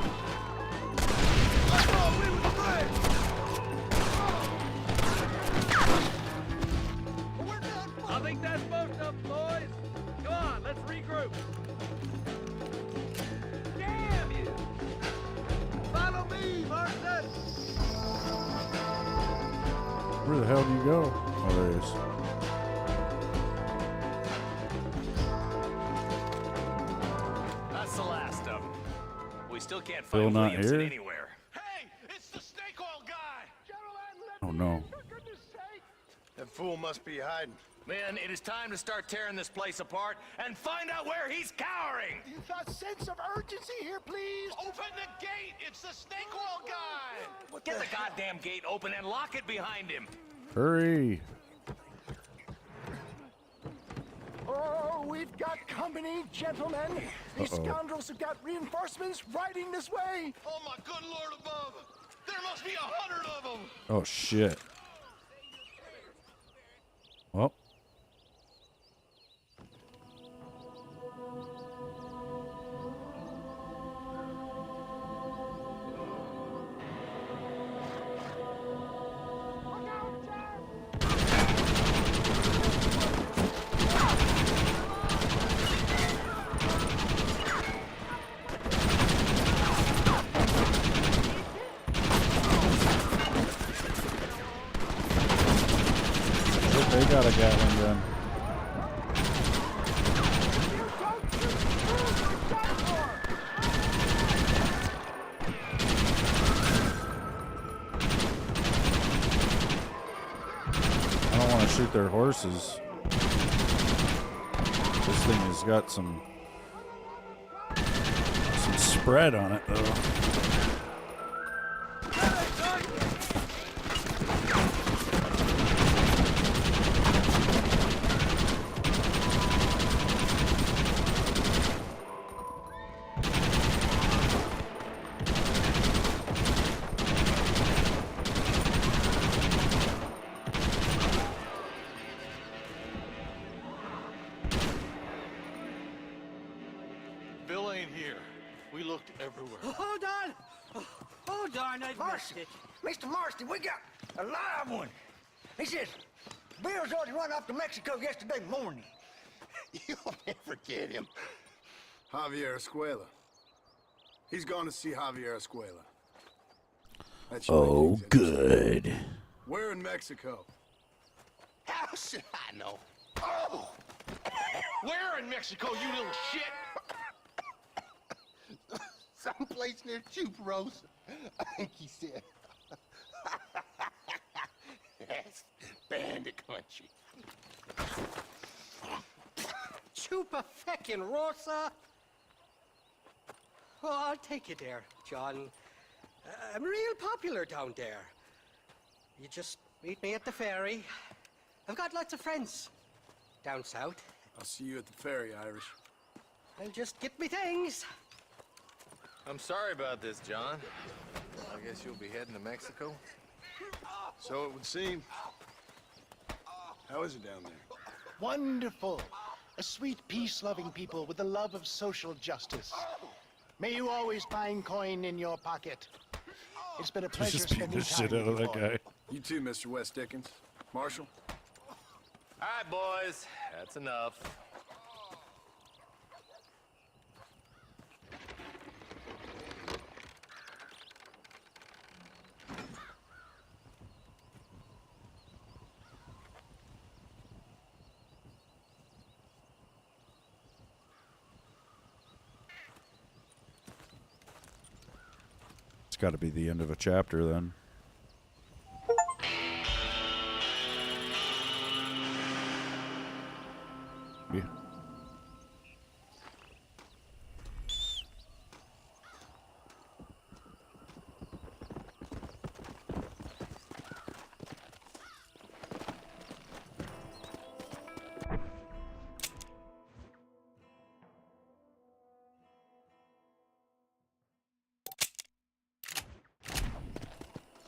I thought we was friends. I think that's most of them, boys. Come on, let's regroup. Damn you. Follow me, Marston. Where the hell do you go? Oh, there he is. That's the last of them. We still Still find not Williamson here? anywhere. Hey, it's the snake oil guy! Oh no. That fool must be hiding. Men, it is time to start tearing this place apart and find out where he's cowering! A sense of urgency here, please. Open the gate! It's the snake oil guy! Get the goddamn gate open and lock it behind him! Hurry. Oh, we've got company, gentlemen. These Uh-oh. scoundrels have got reinforcements riding this way. Oh my good lord above! There must be 100 of them! Oh shit. Well. They got a Gatling gun. I don't want to shoot their horses. This thing has got some spread on it, though. Bill ain't here. We looked everywhere. Hold on! Hold on, I missed it. Mr. Marston, we got a live one. He says, Bill's already run off to Mexico yesterday morning. You'll never get him. Javier Escuela. He's gone to see Javier Escuela. That should make Oh, things good. interesting. We're in Mexico. How should I know? Oh! Where in Mexico, you little shit? Someplace near Chuparosa, I think he said. That's bandit country. Chupa feckin' Rosa. Oh, I'll take you there, John. I'm real popular down there. You just meet me at the ferry. I've got lots of friends down south. I'll see you at the ferry, Irish. And just get me things. I'm sorry about this, John. I guess you'll be heading to Mexico? So it would seem. How is it down there? Wonderful. A sweet, peace-loving people with the love of social justice. May you always find coin in your pocket. It's been a pleasure Just beat spending the shit time out with of you that all. guy. You too, Mr. West Dickens. Marshall? All right, boys. That's enough. It's got to be the end of a chapter then. Yeah.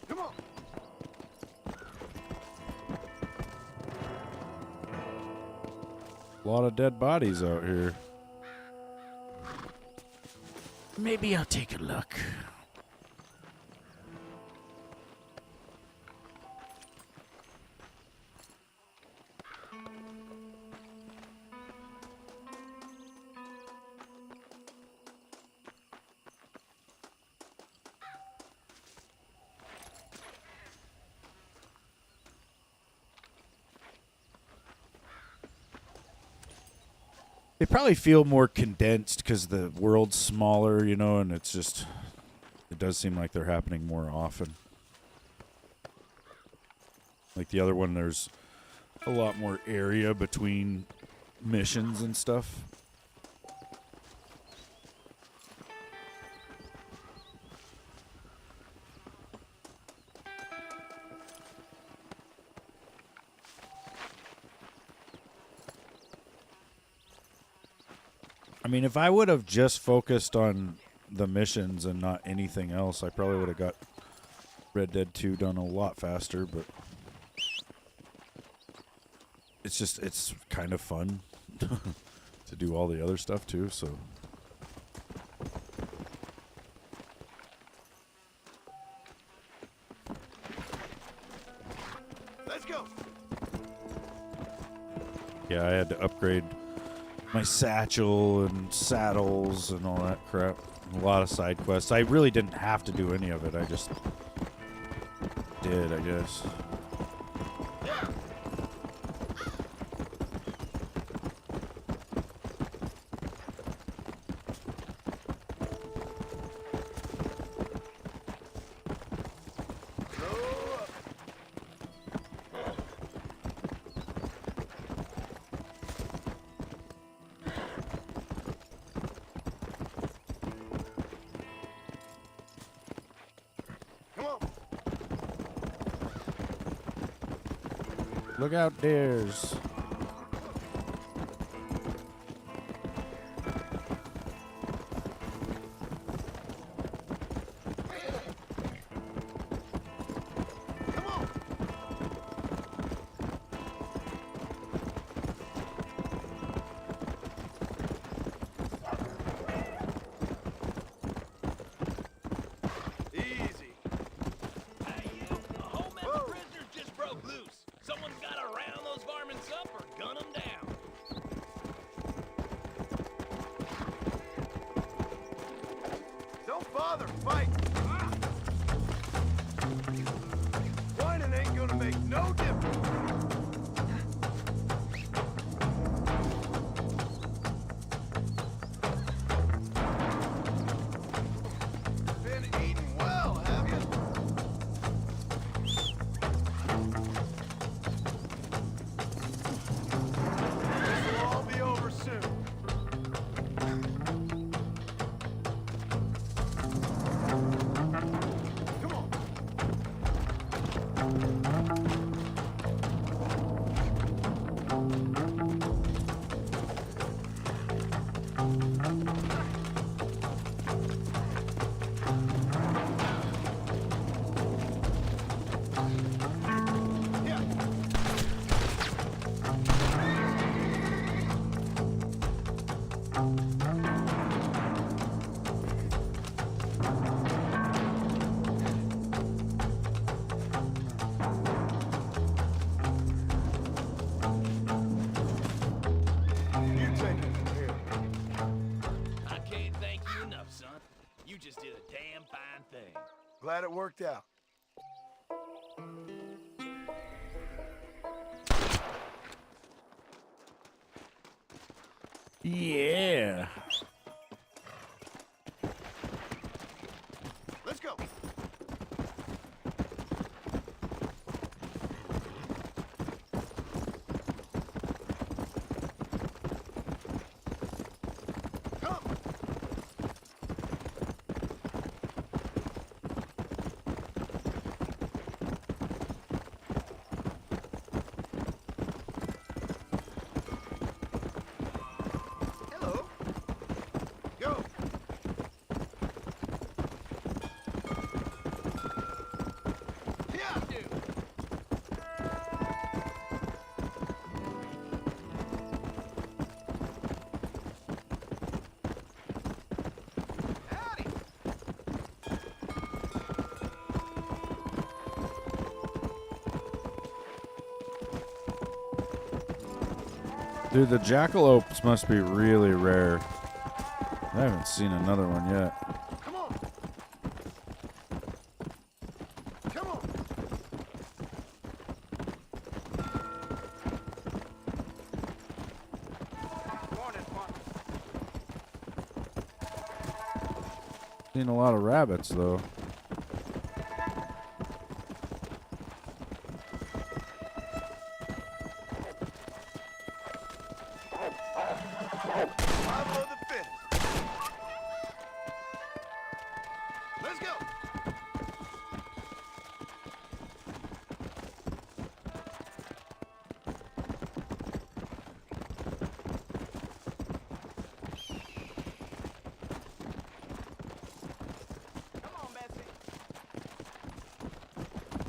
Come on. A lot of dead bodies out here. Maybe I'll take a look. They probably feel more condensed because the world's smaller, you know, and it's just it does seem like they're happening more often. Like the other one, there's a lot more area between missions and stuff. I mean, if I would have just focused on the missions and not anything else, I probably would have got Red Dead 2 done a lot faster, but it's kind of fun to do all the other stuff too, so. Let's go. Yeah, I had to upgrade my satchel and saddles and all that crap. A lot of side quests. I really didn't have to do any of it. I just did, I guess. Look out, deers. Easy. Hey, you. A whole mess of prisoners just broke loose. Someone's got to round those varmints up or gun them down. Don't bother, fight. Whining ain't gonna make no difference. Been eating well, have you? This will all be over soon. Come on. You take it from here. I can't thank you enough, son. You just did a damn fine thing. Glad it worked out. Yeah. Let's go. Come. Hello. Go. Yeah. Howdy. Dude, the jackalopes must be really rare. I haven't seen another one yet. Come on. Come on. Seen a lot of rabbits, though. Follow the finish. Let's go. Come on, Betsy.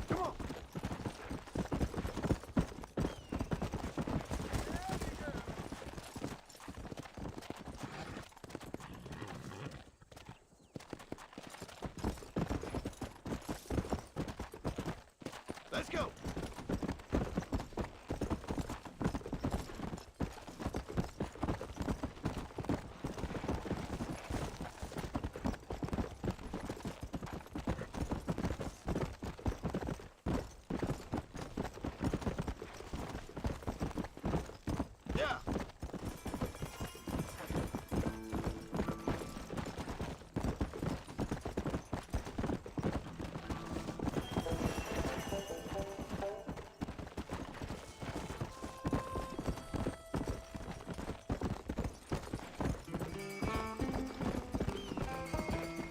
Come on. Let's go. Yeah.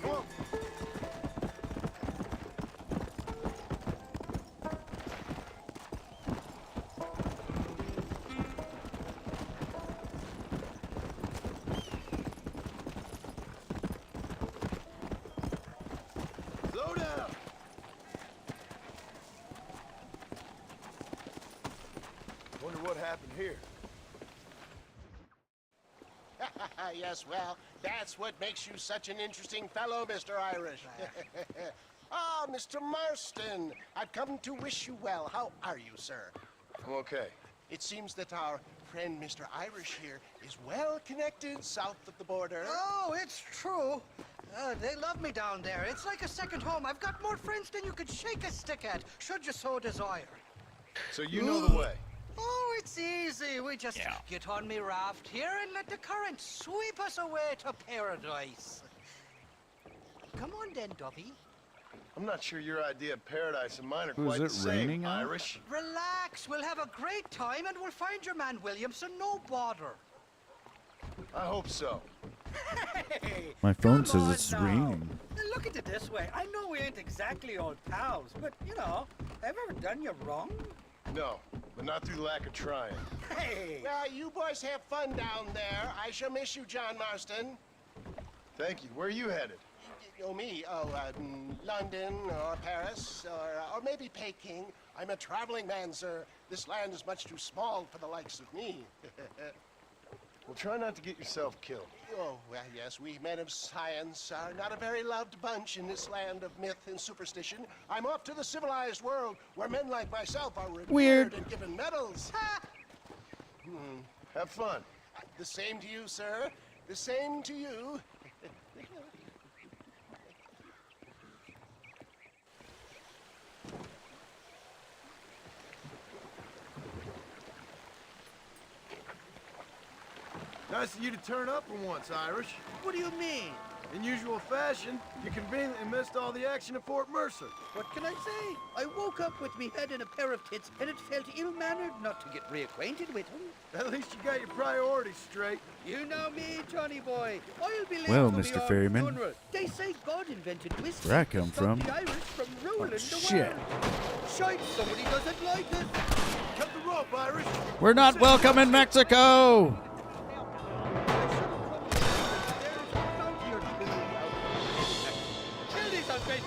Come on. Slow down. Wonder what happened here. Yes, well, that's what makes you such an interesting fellow, Mr. Irish. Ah, Mr. Marston, I've come to wish you well. How are you, sir? I'm okay. It seems that our friend Mr. Irish here is well connected south of the border. Oh, it's true. They love me down there. It's like a second home. I've got more friends than you could shake a stick at, should you so desire. So you know the way. Oh, it's easy. We just get on me raft here and let the current sweep us away to paradise. Come on then, Dubby. I'm not sure your idea of paradise and mine are Ooh, is quite it the same, raining out? Irish. Relax. We'll have a great time and we'll find your man Williamson. No bother. I hope so. Hey, My phone come says on it's now. raining. Look at it this way. I know we ain't exactly old pals, but, you know, have I ever done you wrong? No, but not through lack of trying. Hey! Well, you boys have fun down there. I shall miss you, John Marston. Thank you. Where are you headed? Oh, me? Oh, London or Paris or maybe Peking. I'm a traveling man, sir. This land is much too small for the likes of me. Well, try not to get yourself killed. Oh, well, yes, we men of science are not a very loved bunch in this land of myth and superstition. I'm off to the civilized world where men like myself are revered and given medals. Have fun. The same to you, sir. The same to you. Nice of you to turn up for once, Irish. What do you mean? In usual fashion, you conveniently missed all the action at Fort Mercer. What can I say? I woke up with me head in a pair of tits, and it felt ill-mannered not to get reacquainted with him. At least you got your priorities straight. You know me, Johnny boy. I'll be late Well, for Mr. me own Ferryman. funeral. They say God invented whiskey Where I to come stop from? the Irish from ruling the shit. world. Shite, somebody doesn't like it. Cut the rope, Irish. We're not welcome in Mexico!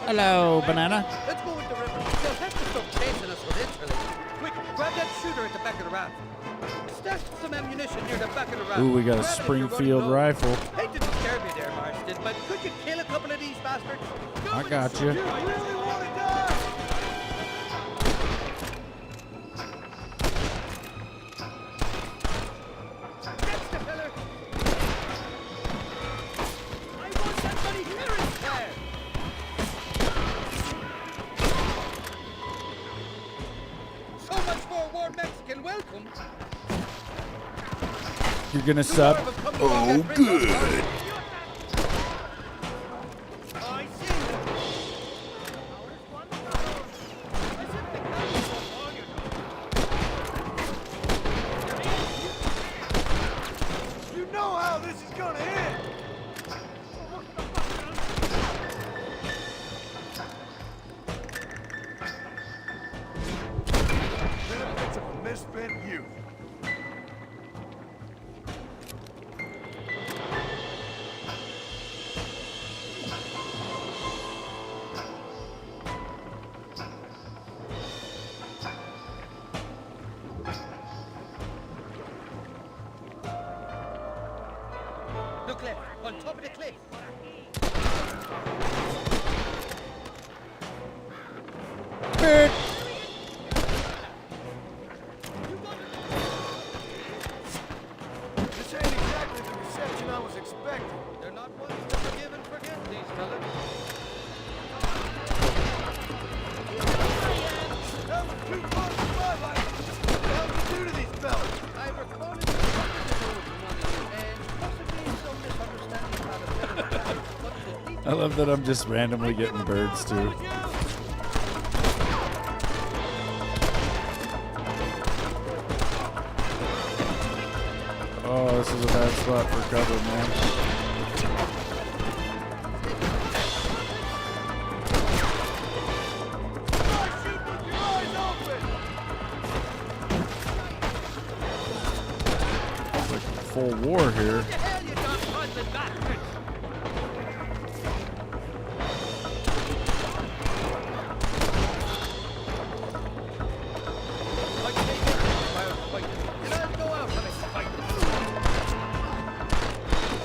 Hello, banana. Let's go with the river. They'll have to stop chasing us eventually. Quick, grab that shooter at the back of the raft. Stash some ammunition near the back of the raft. Ooh, we got a Grab it if you're Springfield running low. rifle. Hate to disturb you there, Marston, but could you kill a couple of these bastards? I got you. You really want to die? That's the fella. I want somebody here instead. So much more warm Mexican welcome. You're gonna sub. Oh, good. misspent youth. Look left, on top of the cliff. Bert. This ain't exactly the reception I was expecting. They're not ones to forgive and forget, these fellas. That was too close to my life. What the hell did you do to these fellas? I recall it was and possibly some misunderstanding about a fellow. I love that I'm just randomly getting birds too. Oh, this is a bad spot for cover, man. It's like full war here.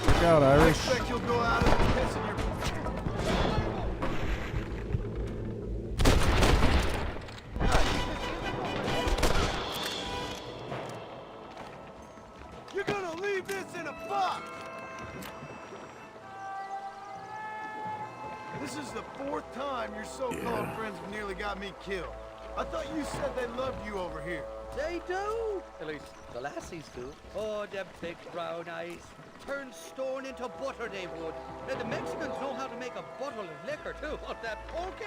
Look out, I Irish. expect you'll go out of the piss in your... You're gonna leave this in a box! This is the fourth time your so-called friends have nearly got me killed. I thought you said they loved you over here. They do. At least the lassies do. Oh, them big brown eyes. Turn stone into butter, they would. And the Mexicans know how to make a bottle of liquor, too. Oh, that pulque?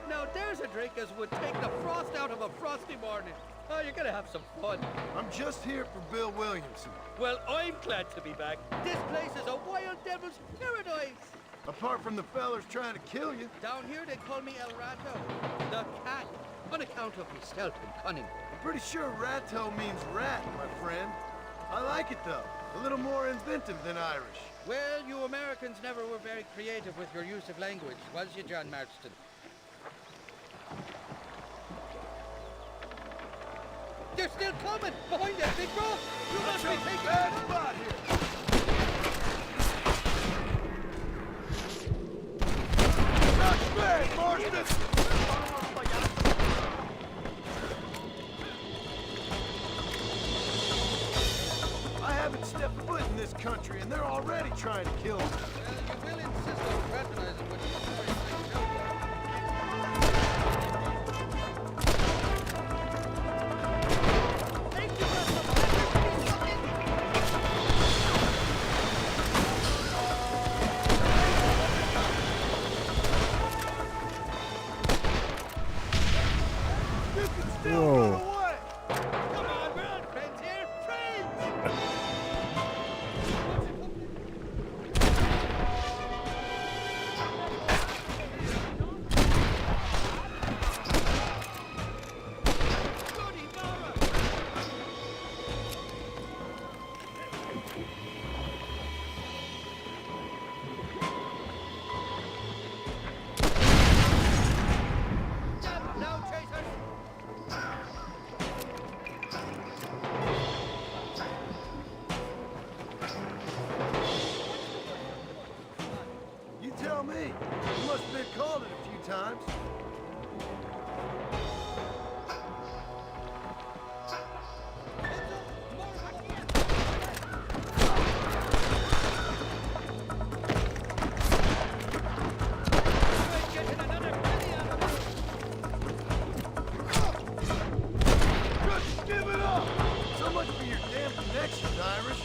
Now, there's a drink as would take the frost out of a frosty morning. Oh, you're gonna have some fun. I'm just here for Bill Williamson. Well, I'm glad to be back. This place is a wild devil's paradise. Apart from the fellers trying to kill you. Down here, they call me El Rato, the cat, on account of my stealth and cunning. I'm pretty sure Rato means rat, my friend. I like it, though. A little more inventive than Irish. Well, you Americans never were very creative with your use of language, was you, John Marston? They're still coming! Behind that big rock! You must be taking a bad spot here! Not bad, Marston! I haven't stepped foot in this country, and they're already trying to kill me. Well, you will insist on fraternizing with Whoa. Come on, we're on friends here! Friends! Now, chasers! You tell me. You must have been called it a few times. Just give it up! So much for your damn connections, Irish.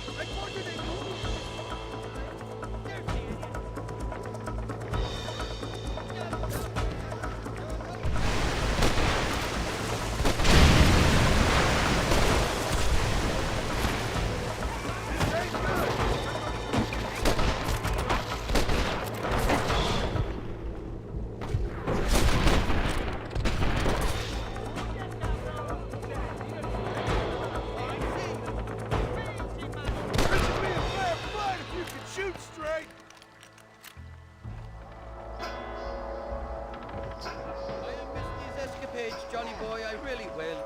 Johnny boy, I really will.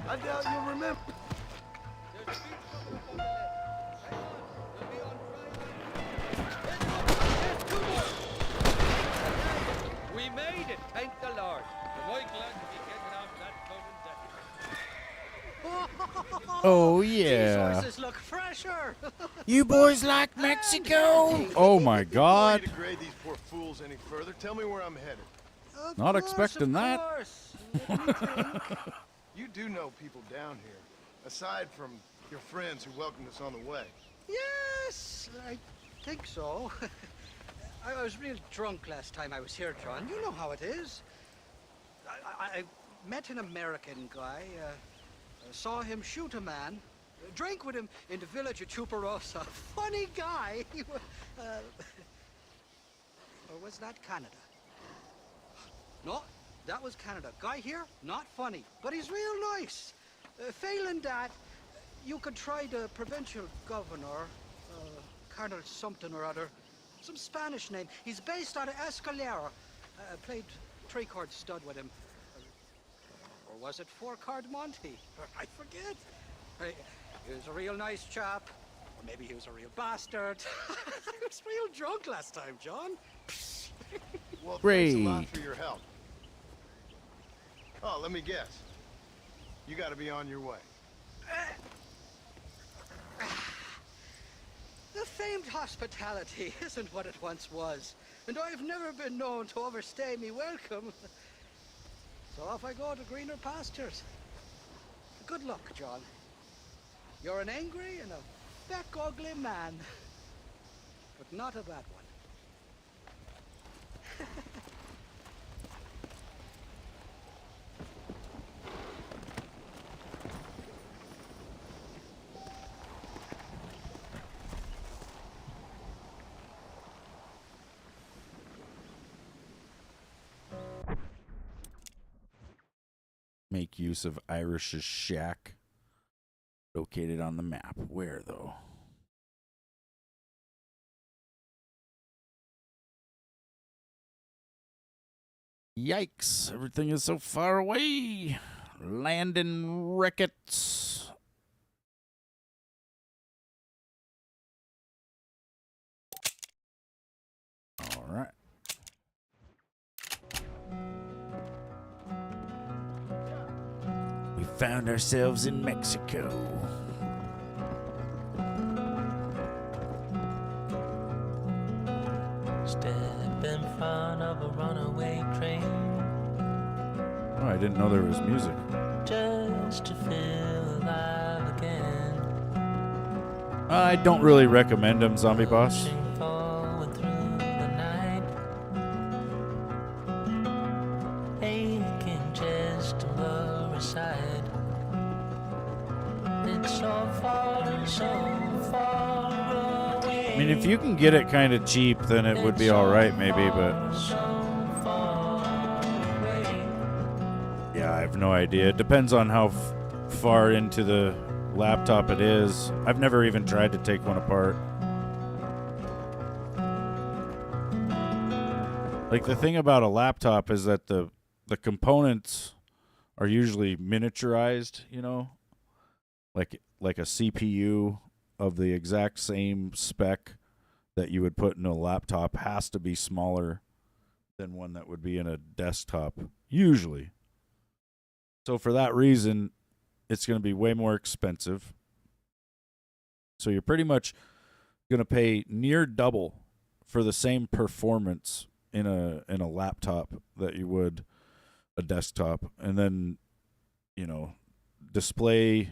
I doubt you'll remember. We made it, thank the Lord. Am I glad to be getting off that covered deck? Oh, These yeah. horses look fresher. You boys like Mexico? Oh, my God. Before you degrade these poor fools any further, tell me where I'm headed. Not expecting that. You do know people down here, aside from your friends who welcomed us on the way. Yes, I think so. I was real drunk last time I was here, John. You know how it is. I met an American guy, saw him shoot a man, drank with him in the village of Chuparosa. Funny guy. Or was that Canada? No, that was Canada. Guy here, not funny, but he's real nice. Failing that, you could try the provincial governor, Colonel something or other. Some Spanish name. He's based out of Escalera. Played three-chord stud with him. Or was it four-chord Monty? I forget. He was a real nice chap. Or maybe he was a real bastard. I was real drunk last time, John. Well, thanks a Great. lot for your help. Oh, let me guess. You gotta be on your way. The famed hospitality isn't what it once was, and I've never been known to overstay me welcome. So off I go to greener pastures. Good luck, John. You're an angry and a feck ugly man, but not a bad one. Make use of Irish's shack. Located on the map. Where, though? Yikes. Everything is so far away. Landon Ricketts. All right. We found ourselves in Mexico. Step in front of a runaway train. Oh, I didn't know there was music. Just to feel alive again. I don't really recommend him, Zombie Boss. Forward through the night. Aching just to blur aside. It's so far, so far away. I mean, if you can get it kind of cheap, then it would be all right, maybe, but yeah, I have no idea. It depends on how far into the laptop it is. I've never even tried to take one apart. Like, the thing about a laptop is that the components are usually miniaturized, you know? Like a CPU of the exact same spec that you would put in a laptop has to be smaller than one that would be in a desktop, usually. So for that reason, it's going to be way more expensive. So you're pretty much going to pay near double for the same performance in a laptop that you would a desktop. And then, you know, display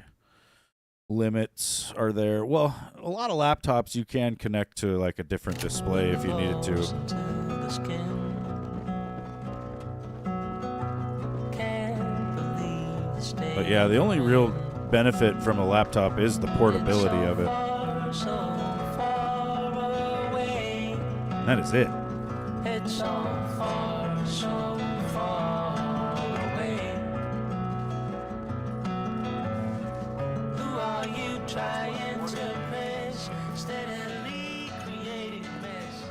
limits are there. Well, a lot of laptops you can connect to like a different display if you needed to. But yeah, the only real benefit from a laptop is the portability of it. That is it. It's so far away. Who are you trying to impress? Steadily creating a mess.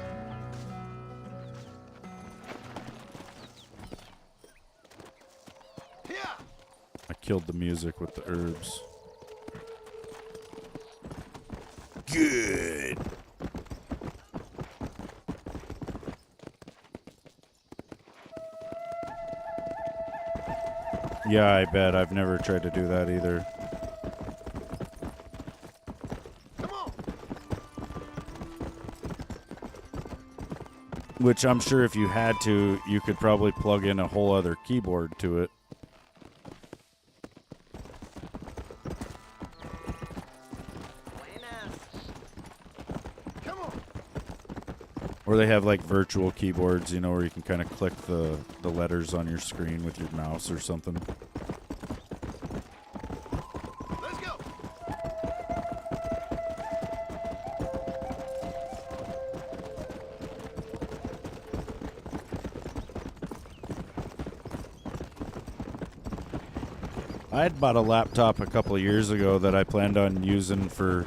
killed the music with the herbs. Good. Yeah, I bet. I've never tried to do that either. Which I'm sure if you had to, you could probably plug in a whole other keyboard to it. Or they have like virtual keyboards, you know, where you can kind of click the letters on your screen with your mouse or something. Let's go. I had bought a laptop a couple of years ago that I planned on using for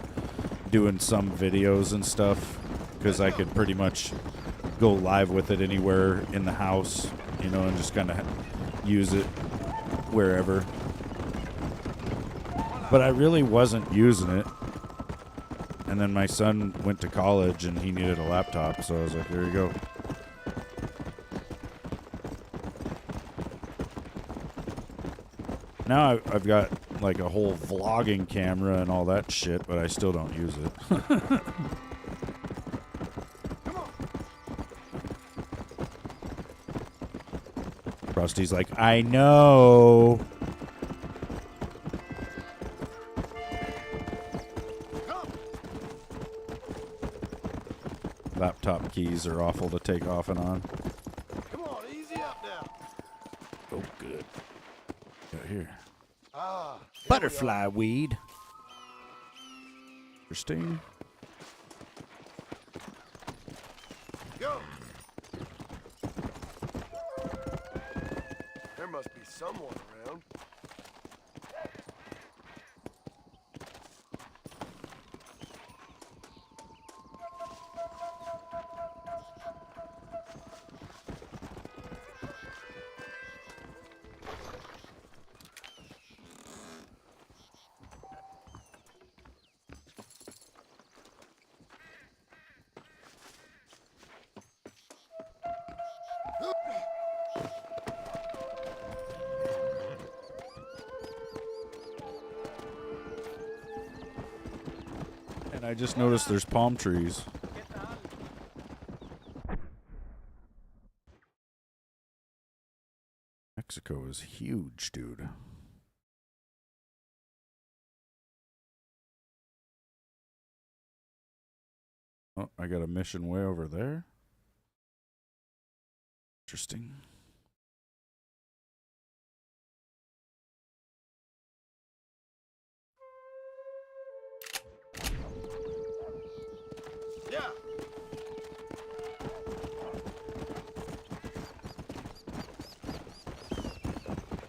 doing some videos and stuff, because I could pretty much go live with it anywhere in the house, you know, and just kind of use it wherever. But I really wasn't using it. And then my son went to college and he needed a laptop, so I was like, here you go. Now I've got like a whole vlogging camera and all that shit, but I still don't use it. Rusty's like, I know. Laptop keys are awful to take off and on. Come on, easy up now. Oh, good. Got here. Ah, Butterfly weed. Interesting. go. There must be someone around. And I just noticed there's palm trees. Mexico is huge, dude. Oh, I got a mission way over there. Interesting. Yeah.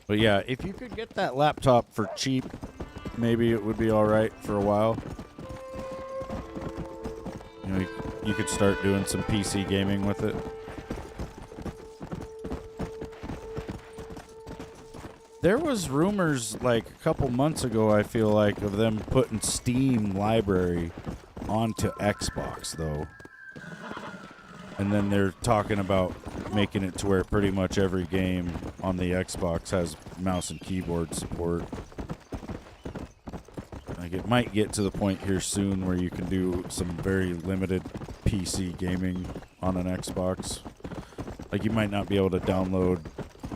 But yeah, if you could get that laptop for cheap, maybe it would be all right for a while. You know, you could start doing some PC gaming with it. There was rumors like a couple months ago, I feel like, of them putting Steam library onto Xbox, though. And then they're talking about making it to where pretty much every game on the Xbox has mouse and keyboard support. Like, it might get to the point here soon where you can do some very limited PC gaming on an Xbox. Like, you might not be able to download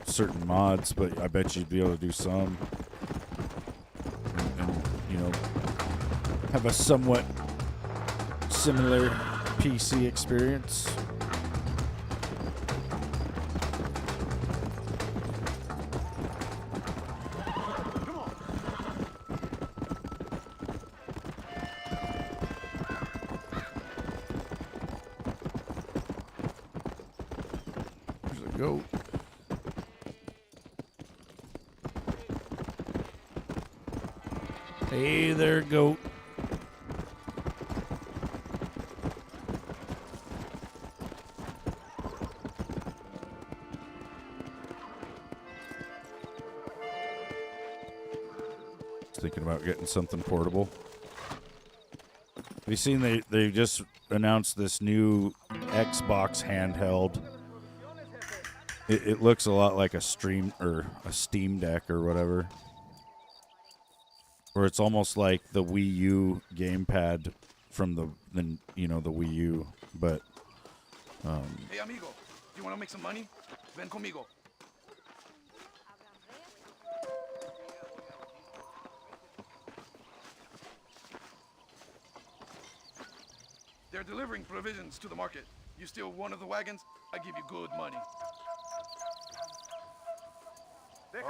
certain mods, but I bet you'd be able to do some. And you know, have a somewhat similar PC experience. There's a goat. Hey there, goat. Just thinking about getting something portable. Have you seen they just announced this new Xbox handheld? It looks a lot like a Steam Deck or whatever. Where it's almost like the Wii U gamepad from the Wii U, but Hey amigo, you want to make some money? Ven conmigo. They're delivering provisions to the market. You steal one of the wagons, I give you good money.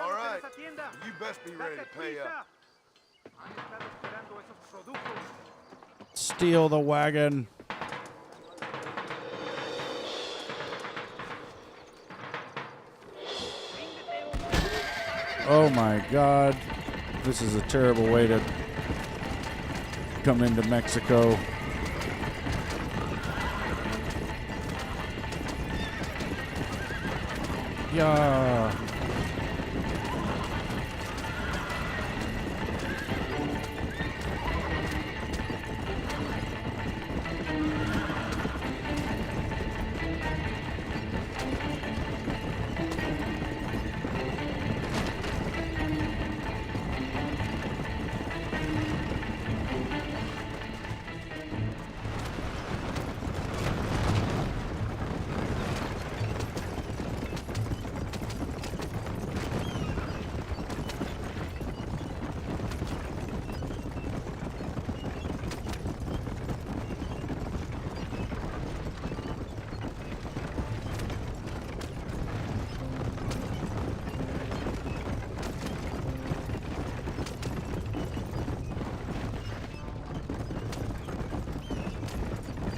All right, you best be ready to pay up. steal the wagon. Oh my God. This is a terrible way to come into Mexico. Yeah.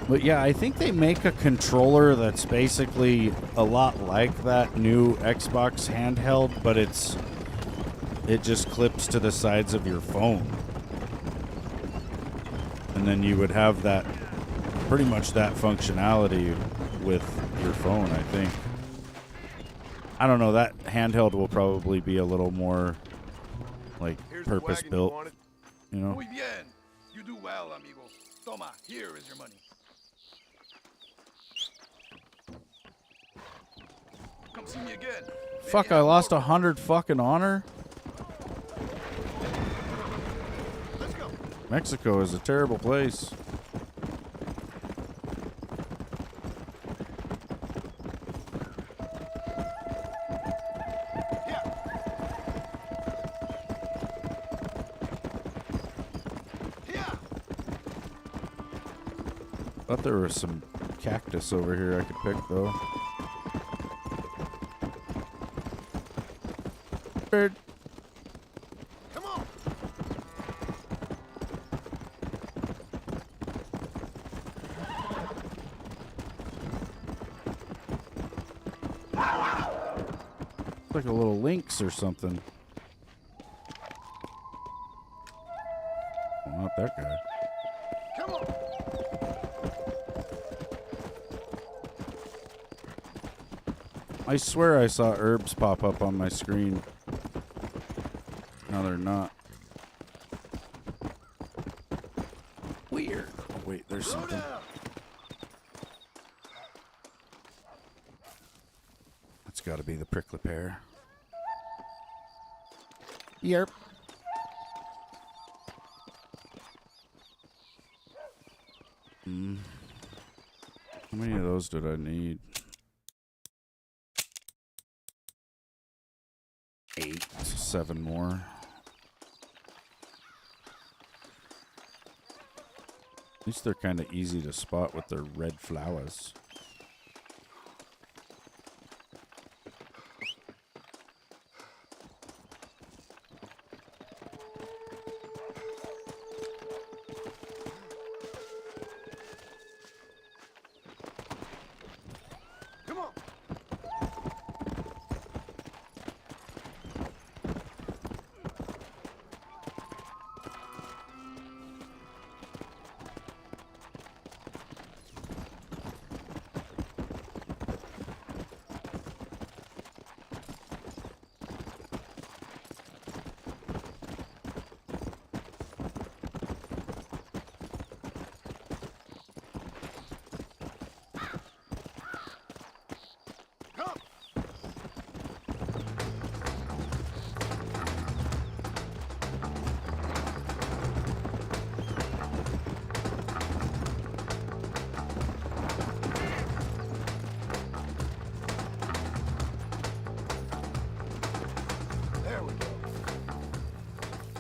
But yeah, I think they make a controller that's basically a lot like that new Xbox handheld, but it just clips to the sides of your phone. And then you would have that, pretty much that functionality with your phone, I think. I don't know, that handheld will probably be a little more, like, purpose-built, you know? Muy bien. You do well, amigo. Toma, here is your money. Come see me again. Fuck, I lost 100 fucking honor? Let's go. Mexico is a terrible place. Thought there was some cactus over here I could pick, though. Bird. Come on. It's like a little lynx or something. Well, not that guy. Come on. I swear I saw herbs pop up on my screen. No, they're not. Weird. Oh, wait, there's something. That's got to be the prickly pear. Yerp. How many of those did I need? 8, 7 more. At least they're kind of easy to spot with their red flowers. Come on.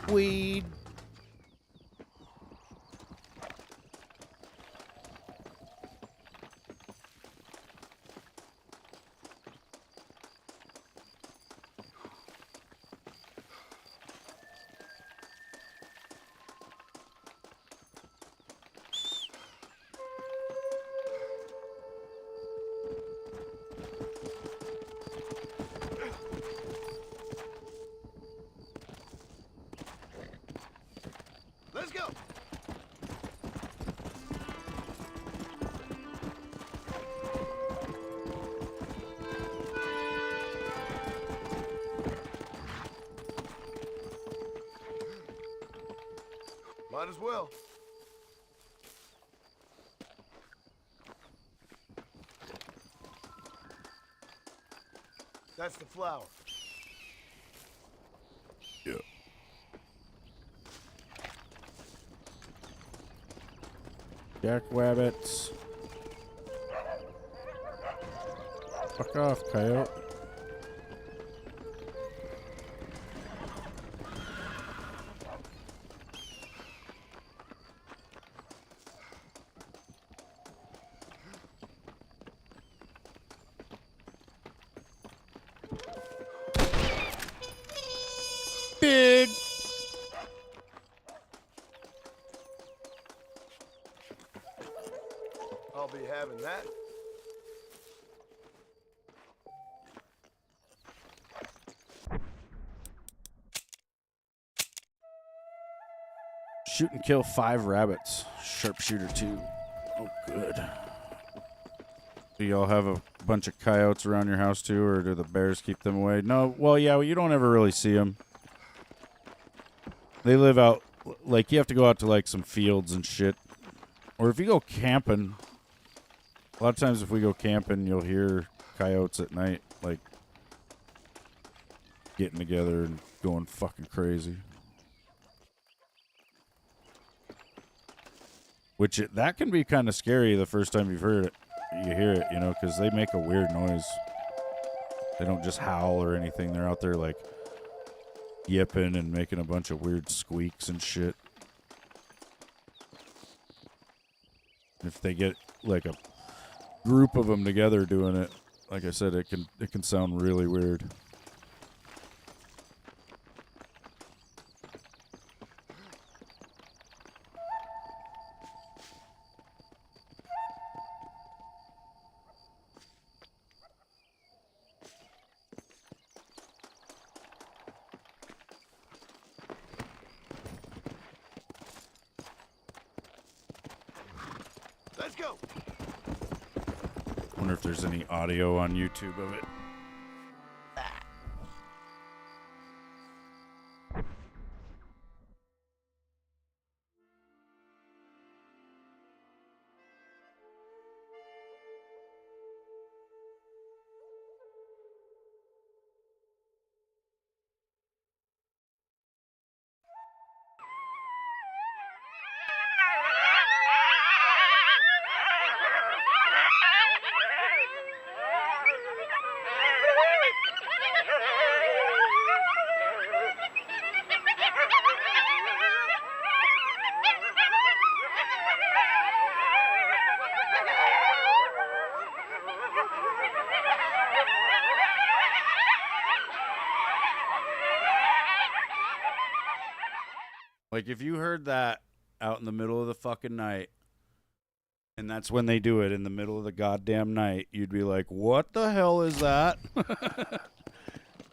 weed. Let's go. Might as well. That's the flower. Yeah. Jackrabbits. Fuck off, coyote. Big. I'll be having that. Shoot and kill 5 rabbits. Sharpshooter 2. Oh, good. Do y'all have a bunch of coyotes around your house too, or do the bears keep them away? No, well, yeah, you don't ever really see them. They live out, like, you have to go out to, like, some fields and shit. Or if you go camping, a lot of times if we go camping, you'll hear coyotes at night, like, getting together and going fucking crazy. Which, that can be kind of scary the first time you've heard it. You hear it, you know, because they make a weird noise. They don't just howl or anything. They're out there, like, yipping and making a bunch of weird squeaks and shit. If they get, like, a group of them together doing it, like I said, it can sound really weird. Let's go. Wonder if there's any audio on YouTube of it. Like, if you heard that out in the middle of the fucking night, and that's when they do it, in the middle of the goddamn night, you'd be like, what the hell is that?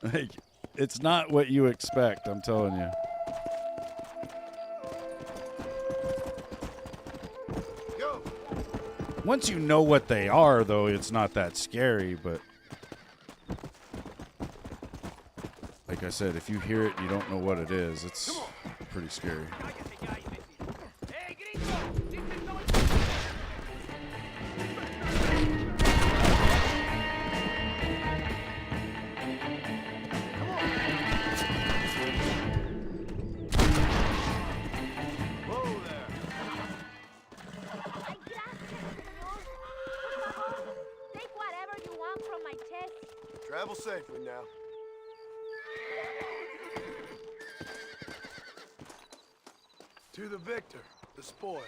Like, it's not what you expect, I'm telling you. Go. Once you know what they are, though, it's not that scary, but like I said, if you hear it and you don't know what it is, it's pretty scary. Take whatever you want from my chest. Travel safely now. To the victor, the spoil.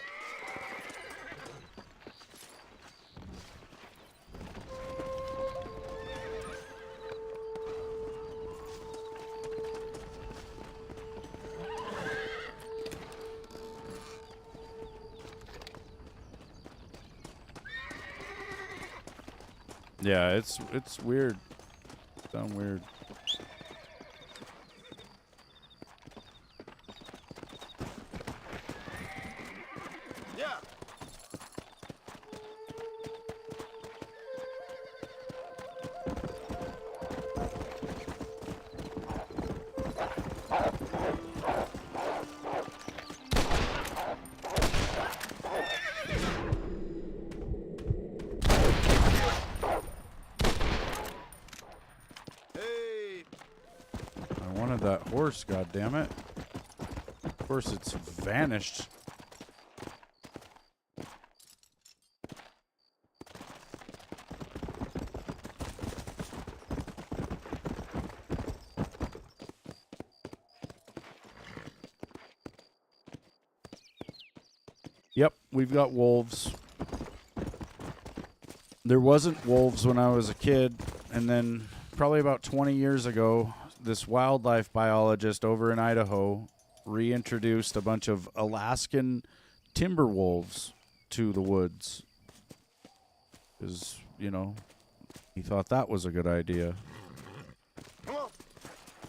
Yeah, it's weird. Sound weird. Yeah. I wanted that horse, goddammit. Of course, it's vanished. Yep, we've got wolves. There wasn't wolves when I was a kid, and then probably about 20 years ago, this wildlife biologist over in Idaho reintroduced a bunch of Alaskan timber wolves to the woods. Because, you know, he thought that was a good idea.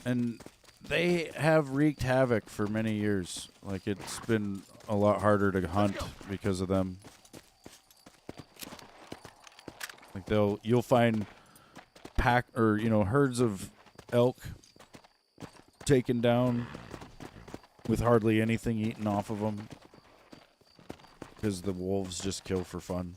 And they have wreaked havoc for many years. Like, it's been a lot harder to hunt because of them. Like, you'll find herds of elk taken down with hardly anything eaten off of them because the wolves just kill for fun.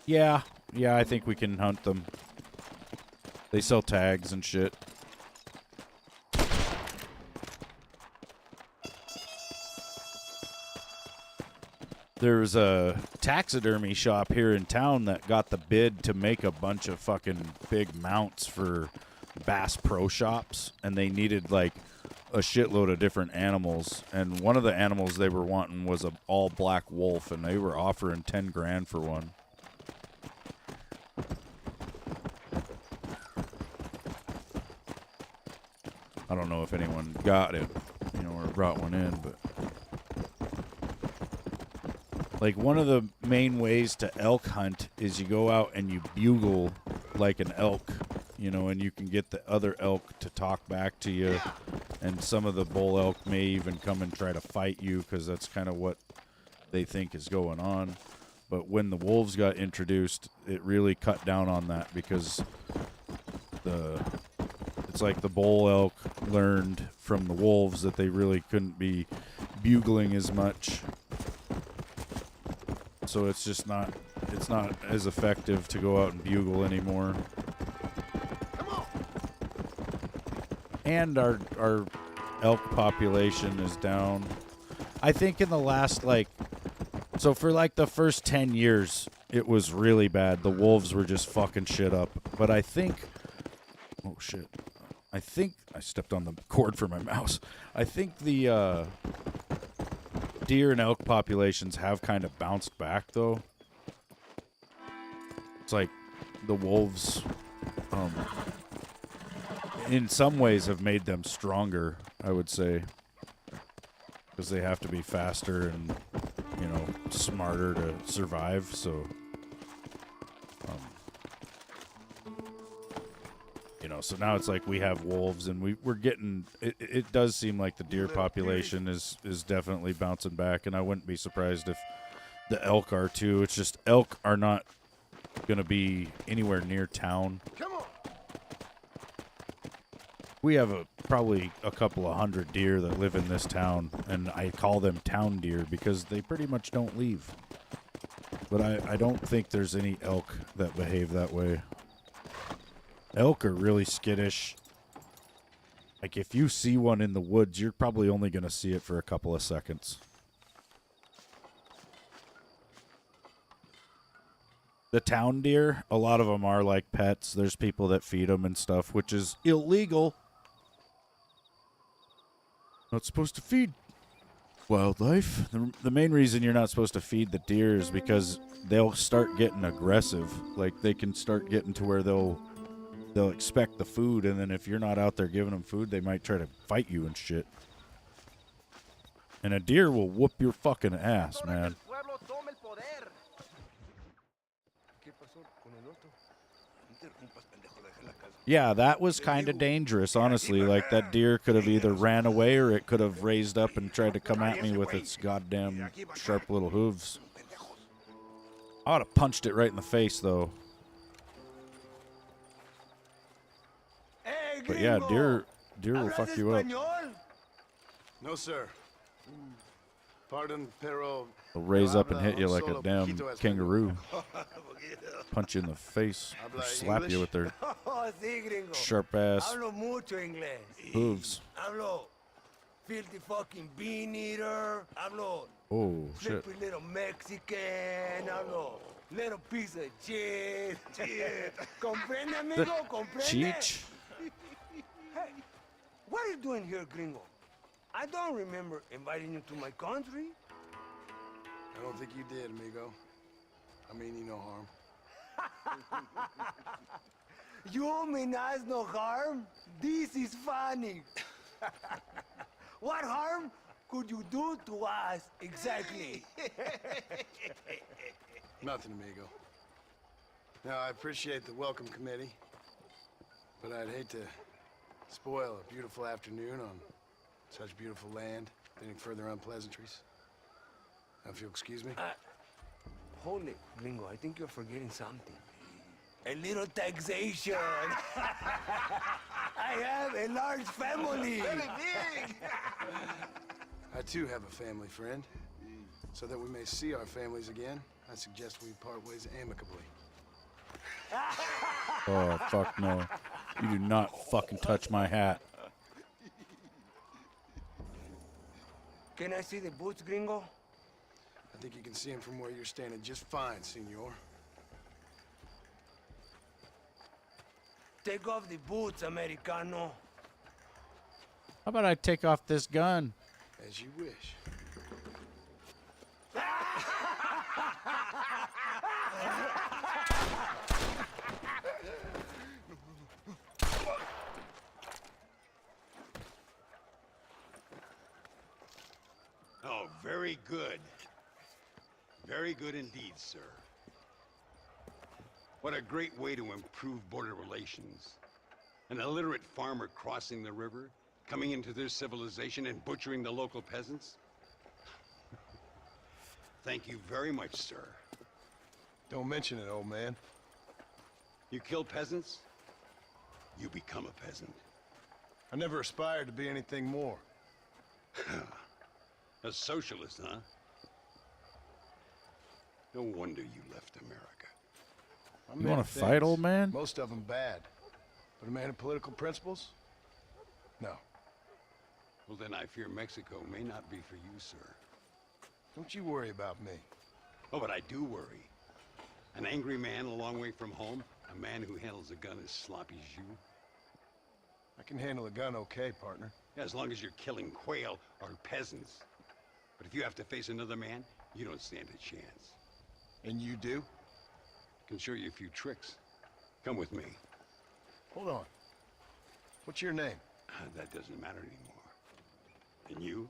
Yeah. Yeah, I think we can hunt them. They sell tags and shit. There's a taxidermy shop here in town that got the bid to make a bunch of fucking big mounts for Bass Pro Shops, and they needed like a shitload of different animals, and one of the animals they were wanting was a all black wolf, and they were offering 10 grand for one. I don't know if anyone got it, or brought one in, but like one of the main ways to elk hunt is you go out and you bugle like an elk, and you can get the other elk to talk back to you, and some of the bull elk may even come and try to fight you because that's kind of what they think is going on. But when the wolves got introduced, it really cut down on that because it's like the bull elk learned from the wolves that they really couldn't be bugling as much. So it's not as effective to go out and bugle anymore. And our elk population is down. I think in the last so for the first 10 years it was really bad. The wolves were just fucking shit up. But I think I stepped on the cord for my mouse. I think the deer and elk populations have kind of bounced back, though. It's like the wolves, in some ways, have made them stronger, I would say. Because they have to be faster and, smarter to survive, so... so now it's like we have wolves, and we're getting... It does seem like the deer population is definitely bouncing back, and I wouldn't be surprised if the elk are too. It's just elk are not going to be anywhere near town. Come on. We have probably a couple of hundred deer that live in this town, and I call them town deer because they pretty much don't leave. But I don't think there's any elk that behave that way. Elk are really skittish. Like, if you see one in the woods, you're probably only going to see it for a couple of seconds. The town deer, a lot of them are like pets. There's people that feed them and stuff, which is illegal. Not supposed to feed wildlife. The main reason you're not supposed to feed the deer is because they'll start getting aggressive. Like, they can start getting to where they'll expect the food, and then if you're not out there giving them food, they might try to fight you and shit. And a deer will whoop your fucking ass, man. Yeah, that was kind of dangerous, honestly. Like, that deer could have either ran away or it could have raised up and tried to come at me with its goddamn sharp little hooves. I would have punched it right in the face, though. But yeah, deer will fuck you up. No, sir. Pardon, pero... They'll raise up and hit you like a damn kangaroo. Punch you in the face. Or slap you with their sharp-ass hooves. Filthy fucking bean eater. Hablo Oh, shit. flippy little Mexican. Hablo little piece of shit. Comprende, amigo? Comprende? Cheech? Hey, what are you doing here, gringo? I don't remember inviting you to my country. I don't think you did, amigo. I mean you no harm. You mean us no harm? This is funny. What harm could you do to us exactly? Nothing, amigo. Now, I appreciate the welcome committee, but I'd hate to spoil a beautiful afternoon on such beautiful land, with any further unpleasantries. Now, if you'll excuse me. Hold it, gringo. I think you're forgetting something. A little taxation. I have a large family. Very big. I too have a family friend. So that we may see our families again, I suggest we part ways amicably. Oh, fuck no. You do not fucking touch my hat. Can I see the boots, gringo? I think you can see him from where you're standing just fine, senor. Take off the boots, Americano. How about I take off this gun? As you wish. Oh, very good. Very good indeed, sir. What a great way to improve border relations. An illiterate farmer crossing the river, coming into their civilization and butchering the local peasants? Thank you very much, sir. Don't mention it, old man. You kill peasants, you become a peasant. I never aspired to be anything more. A socialist, huh? No wonder you left America. You want to fight, old man? Most of them bad. But a man of political principles? No. Well, then I fear Mexico may not be for you, sir. Don't you worry about me. Oh, but I do worry. An angry man a long way from home, a man who handles a gun as sloppy as you. I can handle a gun okay, partner. Yeah, as long as you're killing quail or peasants. But if you have to face another man, you don't stand a chance. And you do? I can show you a few tricks. Come with me. Hold on. What's your name? That doesn't matter anymore. And you?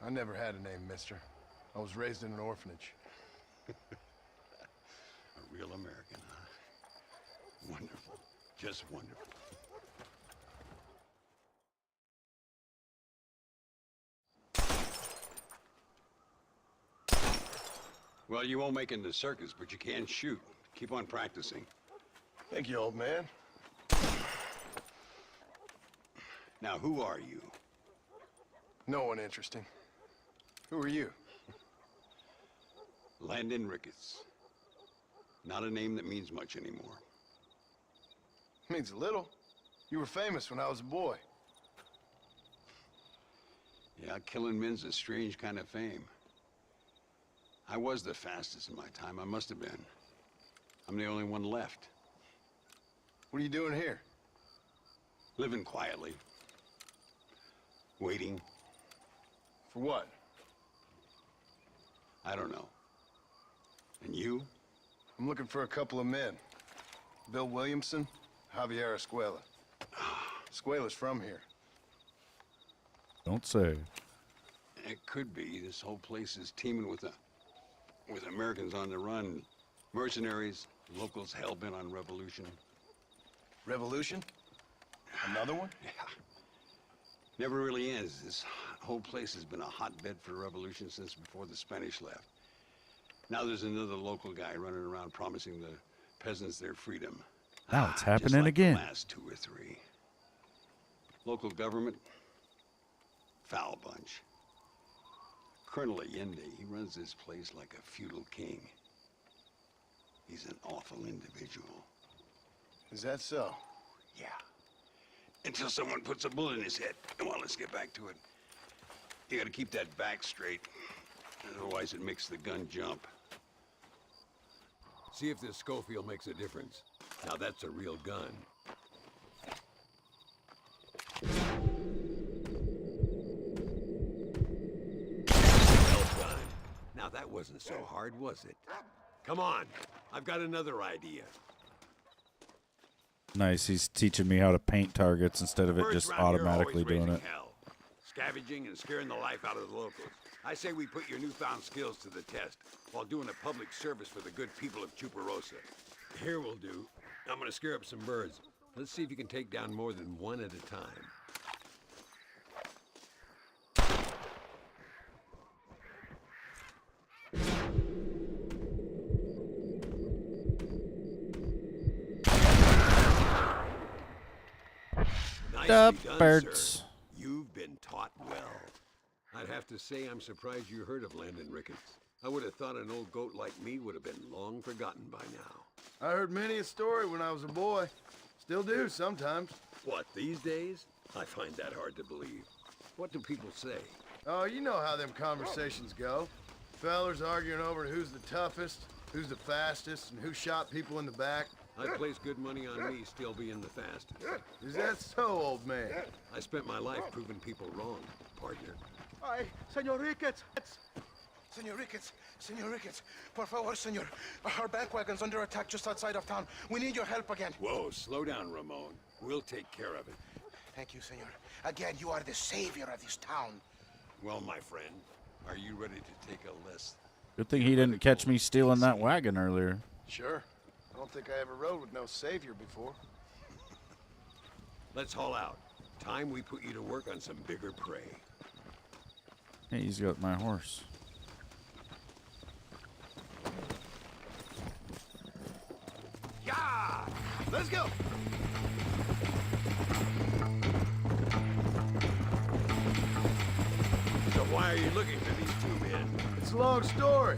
I never had a name, mister. I was raised in an orphanage. A real American, huh? Wonderful. Just wonderful. Well, you won't make it in the circus, but you can shoot. Keep on practicing. Thank you, old man. Now, who are you? No one interesting. Who are you? Landon Ricketts. Not a name that means much anymore. Means a little. You were famous when I was a boy. Yeah, killing men's a strange kind of fame. I was the fastest in my time. I must have been. I'm the only one left. What are you doing here? Living quietly. Waiting. For what? I don't know. And you? I'm looking for a couple of men. Bill Williamson, Javier Escuela. Escuela's from here. Don't say. It could be. This whole place is teeming with Americans on the run. Mercenaries, locals hell-bent on revolution. Revolution? Another one? Yeah. Never really ends. This whole place has been a hotbed for revolution since before the Spanish left. Now there's another local guy running around promising the peasants their freedom. Now it's Just happening like again. The last 2 or 3. Local government, foul bunch. Colonel Allende, he runs this place like a feudal king. He's an awful individual. Is that so? Yeah. Until someone puts a bullet in his head. Come on, let's get back to it. You gotta keep that back straight. Otherwise it makes the gun jump. See if this Schofield makes a difference. Now that's a real gun. Well done. Now that wasn't so hard, was it? Come on, I've got another idea. Nice. He's teaching me how to paint targets instead of it Birds just around here are automatically always doing raising it. hell, scavenging and scaring the life out of the locals. I say we put your newfound skills to the test while doing a public service for the good people of Chuparosa. Here we'll do. I'm gonna scare up some birds. Let's see if you can take down more than one at a time. Nicely Up, done, birds. sir. You've been taught well. I'd have to say I'm surprised you heard of Landon Ricketts. I would have thought an old goat like me would have been long forgotten by now. I heard many a story when I was a boy. Still do sometimes. What, these days? I find that hard to believe. What do people say? Oh, you know how them conversations go. Fellers arguing over who's the toughest, who's the fastest, and who shot people in the back. I'd place good money on me still being the fastest. Is that so, old man? I spent my life proving people wrong, partner. Ay, Senor Ricketts. Senor Ricketts, por favor, senor. Our bank wagon's under attack just outside of town. We need your help again. Whoa, slow down, Ramon. We'll take care of it. Thank you, senor. Again, you are the savior of this town. Well, my friend, are you ready to take a list? Good thing he didn't catch me stealing that wagon earlier. Sure. I don't think I ever rode with no savior before. Let's haul out. Time we put you to work on some bigger prey. Hey, he's got my horse. Yeah! Let's go! So why are you looking for these 2 men? It's a long story.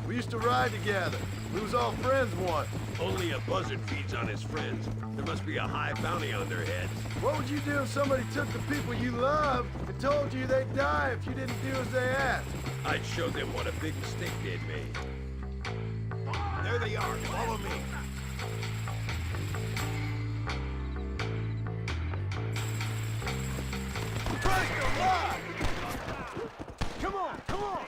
We used to ride together. We was all friends once. Only a buzzard feeds on his friends. There must be a high bounty on their heads. What would you do if somebody took the people you love and told you they'd die if you didn't do as they asked? I'd show them what a big mistake they'd made. There they are. Follow me. Christ alive! Come on, come on!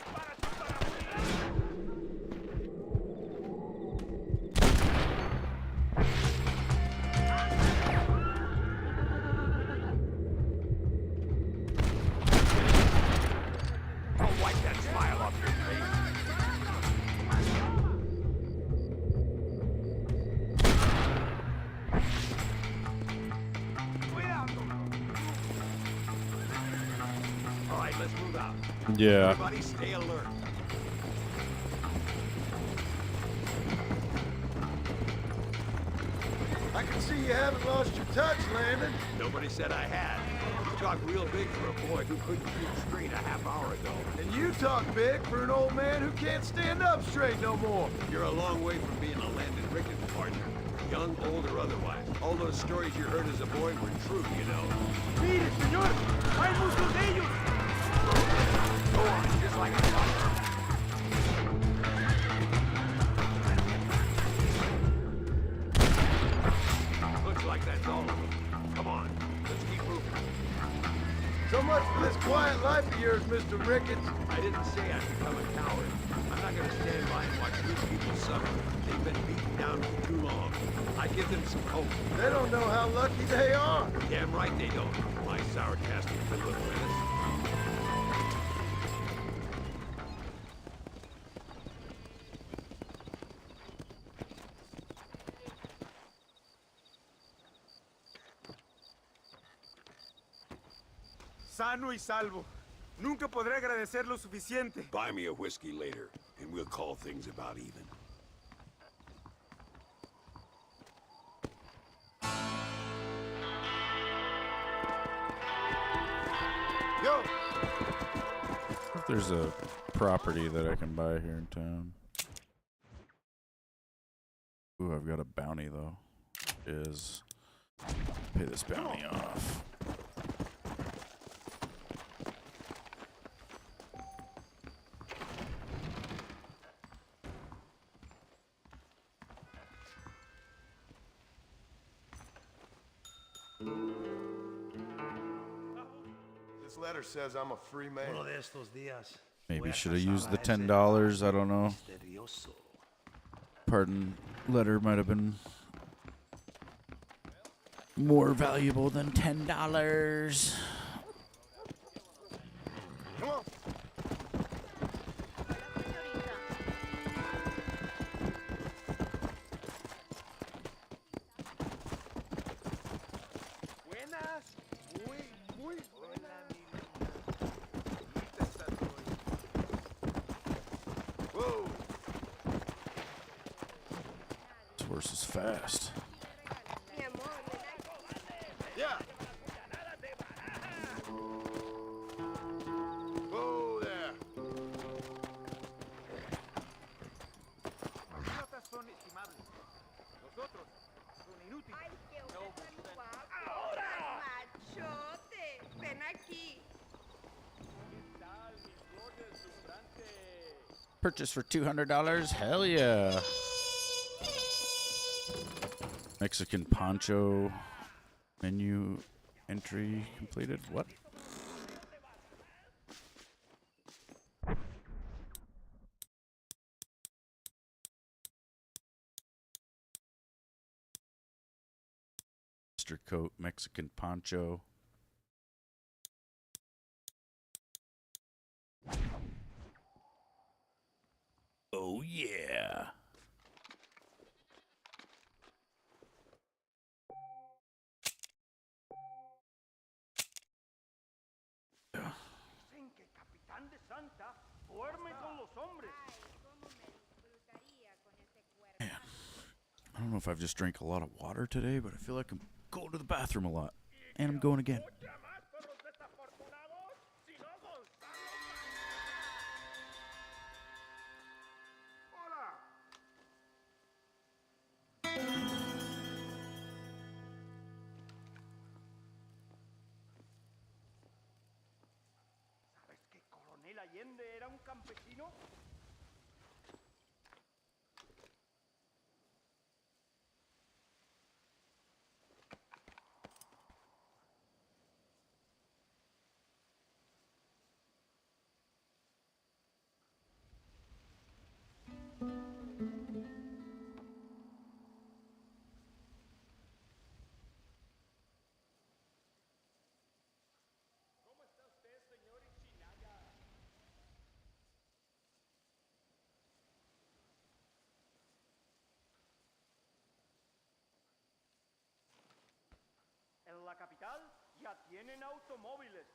I'll wipe that smile off your face. All right, let's move out. Yeah. Everybody stay alert. I can see you haven't lost your touch, Landon. Nobody said I had. You talk real big for a boy who couldn't shoot straight a half hour ago. And you talk big for an old man who can't stand up straight no more. You're a long way from being a Landon Ricketts partner. Young, old, or otherwise. All those stories you heard as a boy were true, you know. Mire, señor. Hay muchos de ellos. So much for this quiet life of yours, Mr. Ricketts. I didn't say I'd become a coward. I'm not gonna stand by and watch good people suffer. They've been beaten down for too long. I give them some hope. They don't know how lucky they are. Damn right they don't. My sarcastic little menace. Sano y salvo. Nunca podré agradecer lo suficiente. Buy me a whiskey later, and we'll call things about even. Yo! If there's a property that I can buy here in town. Ooh, I've got a bounty though. Is pay this bounty off. This letter says I'm a free man. Uno de estos días. Maybe should have used the $10. I don't know. Pardon, letter might have been more valuable than $10. Come on. Buenas. Muy buenas. Whoa. This horse is fast. Yeah. Whoa there. Idiotas son estimables. Nosotros son inútiles. ¡Machote! ¡Ven aquí! Purchase for $200. Hell yeah. Mexican poncho menu entry completed. What? Mr. Coat, Mexican poncho. Oh yeah. Dicen que el capitán de Santa duerme con los hombres. I don't know if I've just drank a lot of water today, but I feel like I'm going to the bathroom a lot. And I'm going again. ¿Sabes que Coronel Allende era un campesino? En la capital ya tienen automóviles.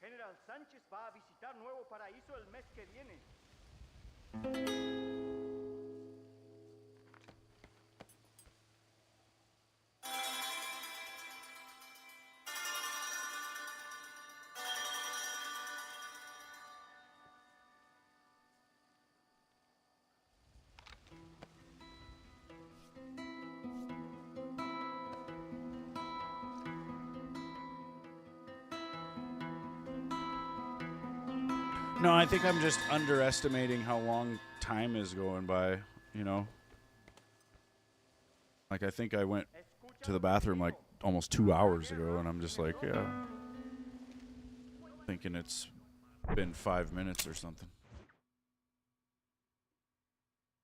General Sánchez va a visitar Nuevo Paraíso el mes que viene. No, I think I'm just underestimating how long time is going by, you know? Like, I think I went to the bathroom like almost 2 hours ago, and I'm just like, yeah. Thinking it's been 5 minutes or something.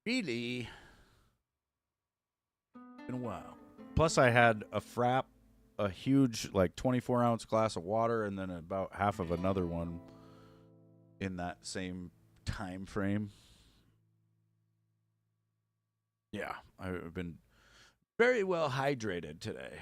Really? Been a while. Plus, I had a frap, a huge, like, 24-ounce glass of water, and then about half of another one in that same time frame. Yeah, I've been very well hydrated today.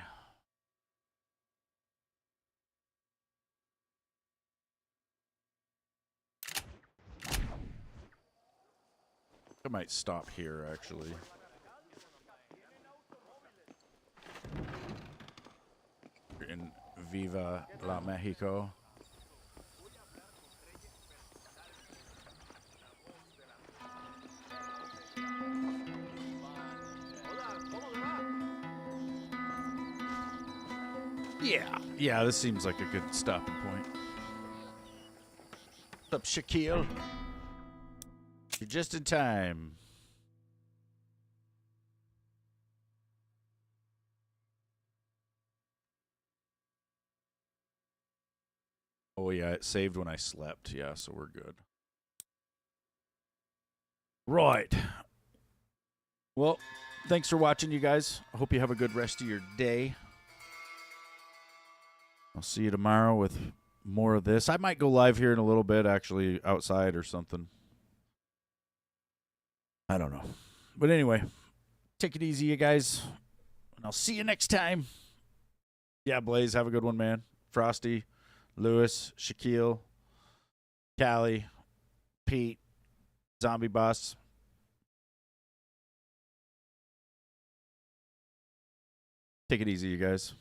I might stop here, actually. In Viva la Mexico. Yeah, this seems like a good stopping point. What's up, Shaquille? You're just in time. Oh, yeah, it saved when I slept. Yeah, so we're good. Right. Well, thanks for watching, you guys. I hope you have a good rest of your day. I'll see you tomorrow with more of this. I might go live here in a little bit, actually, outside or something. I don't know. But anyway, take it easy, you guys. And I'll see you next time. Yeah, Blaze, have a good one, man. Frosty, Lewis, Shaquille, Callie, Pete, Zombie Boss. Take it easy, you guys.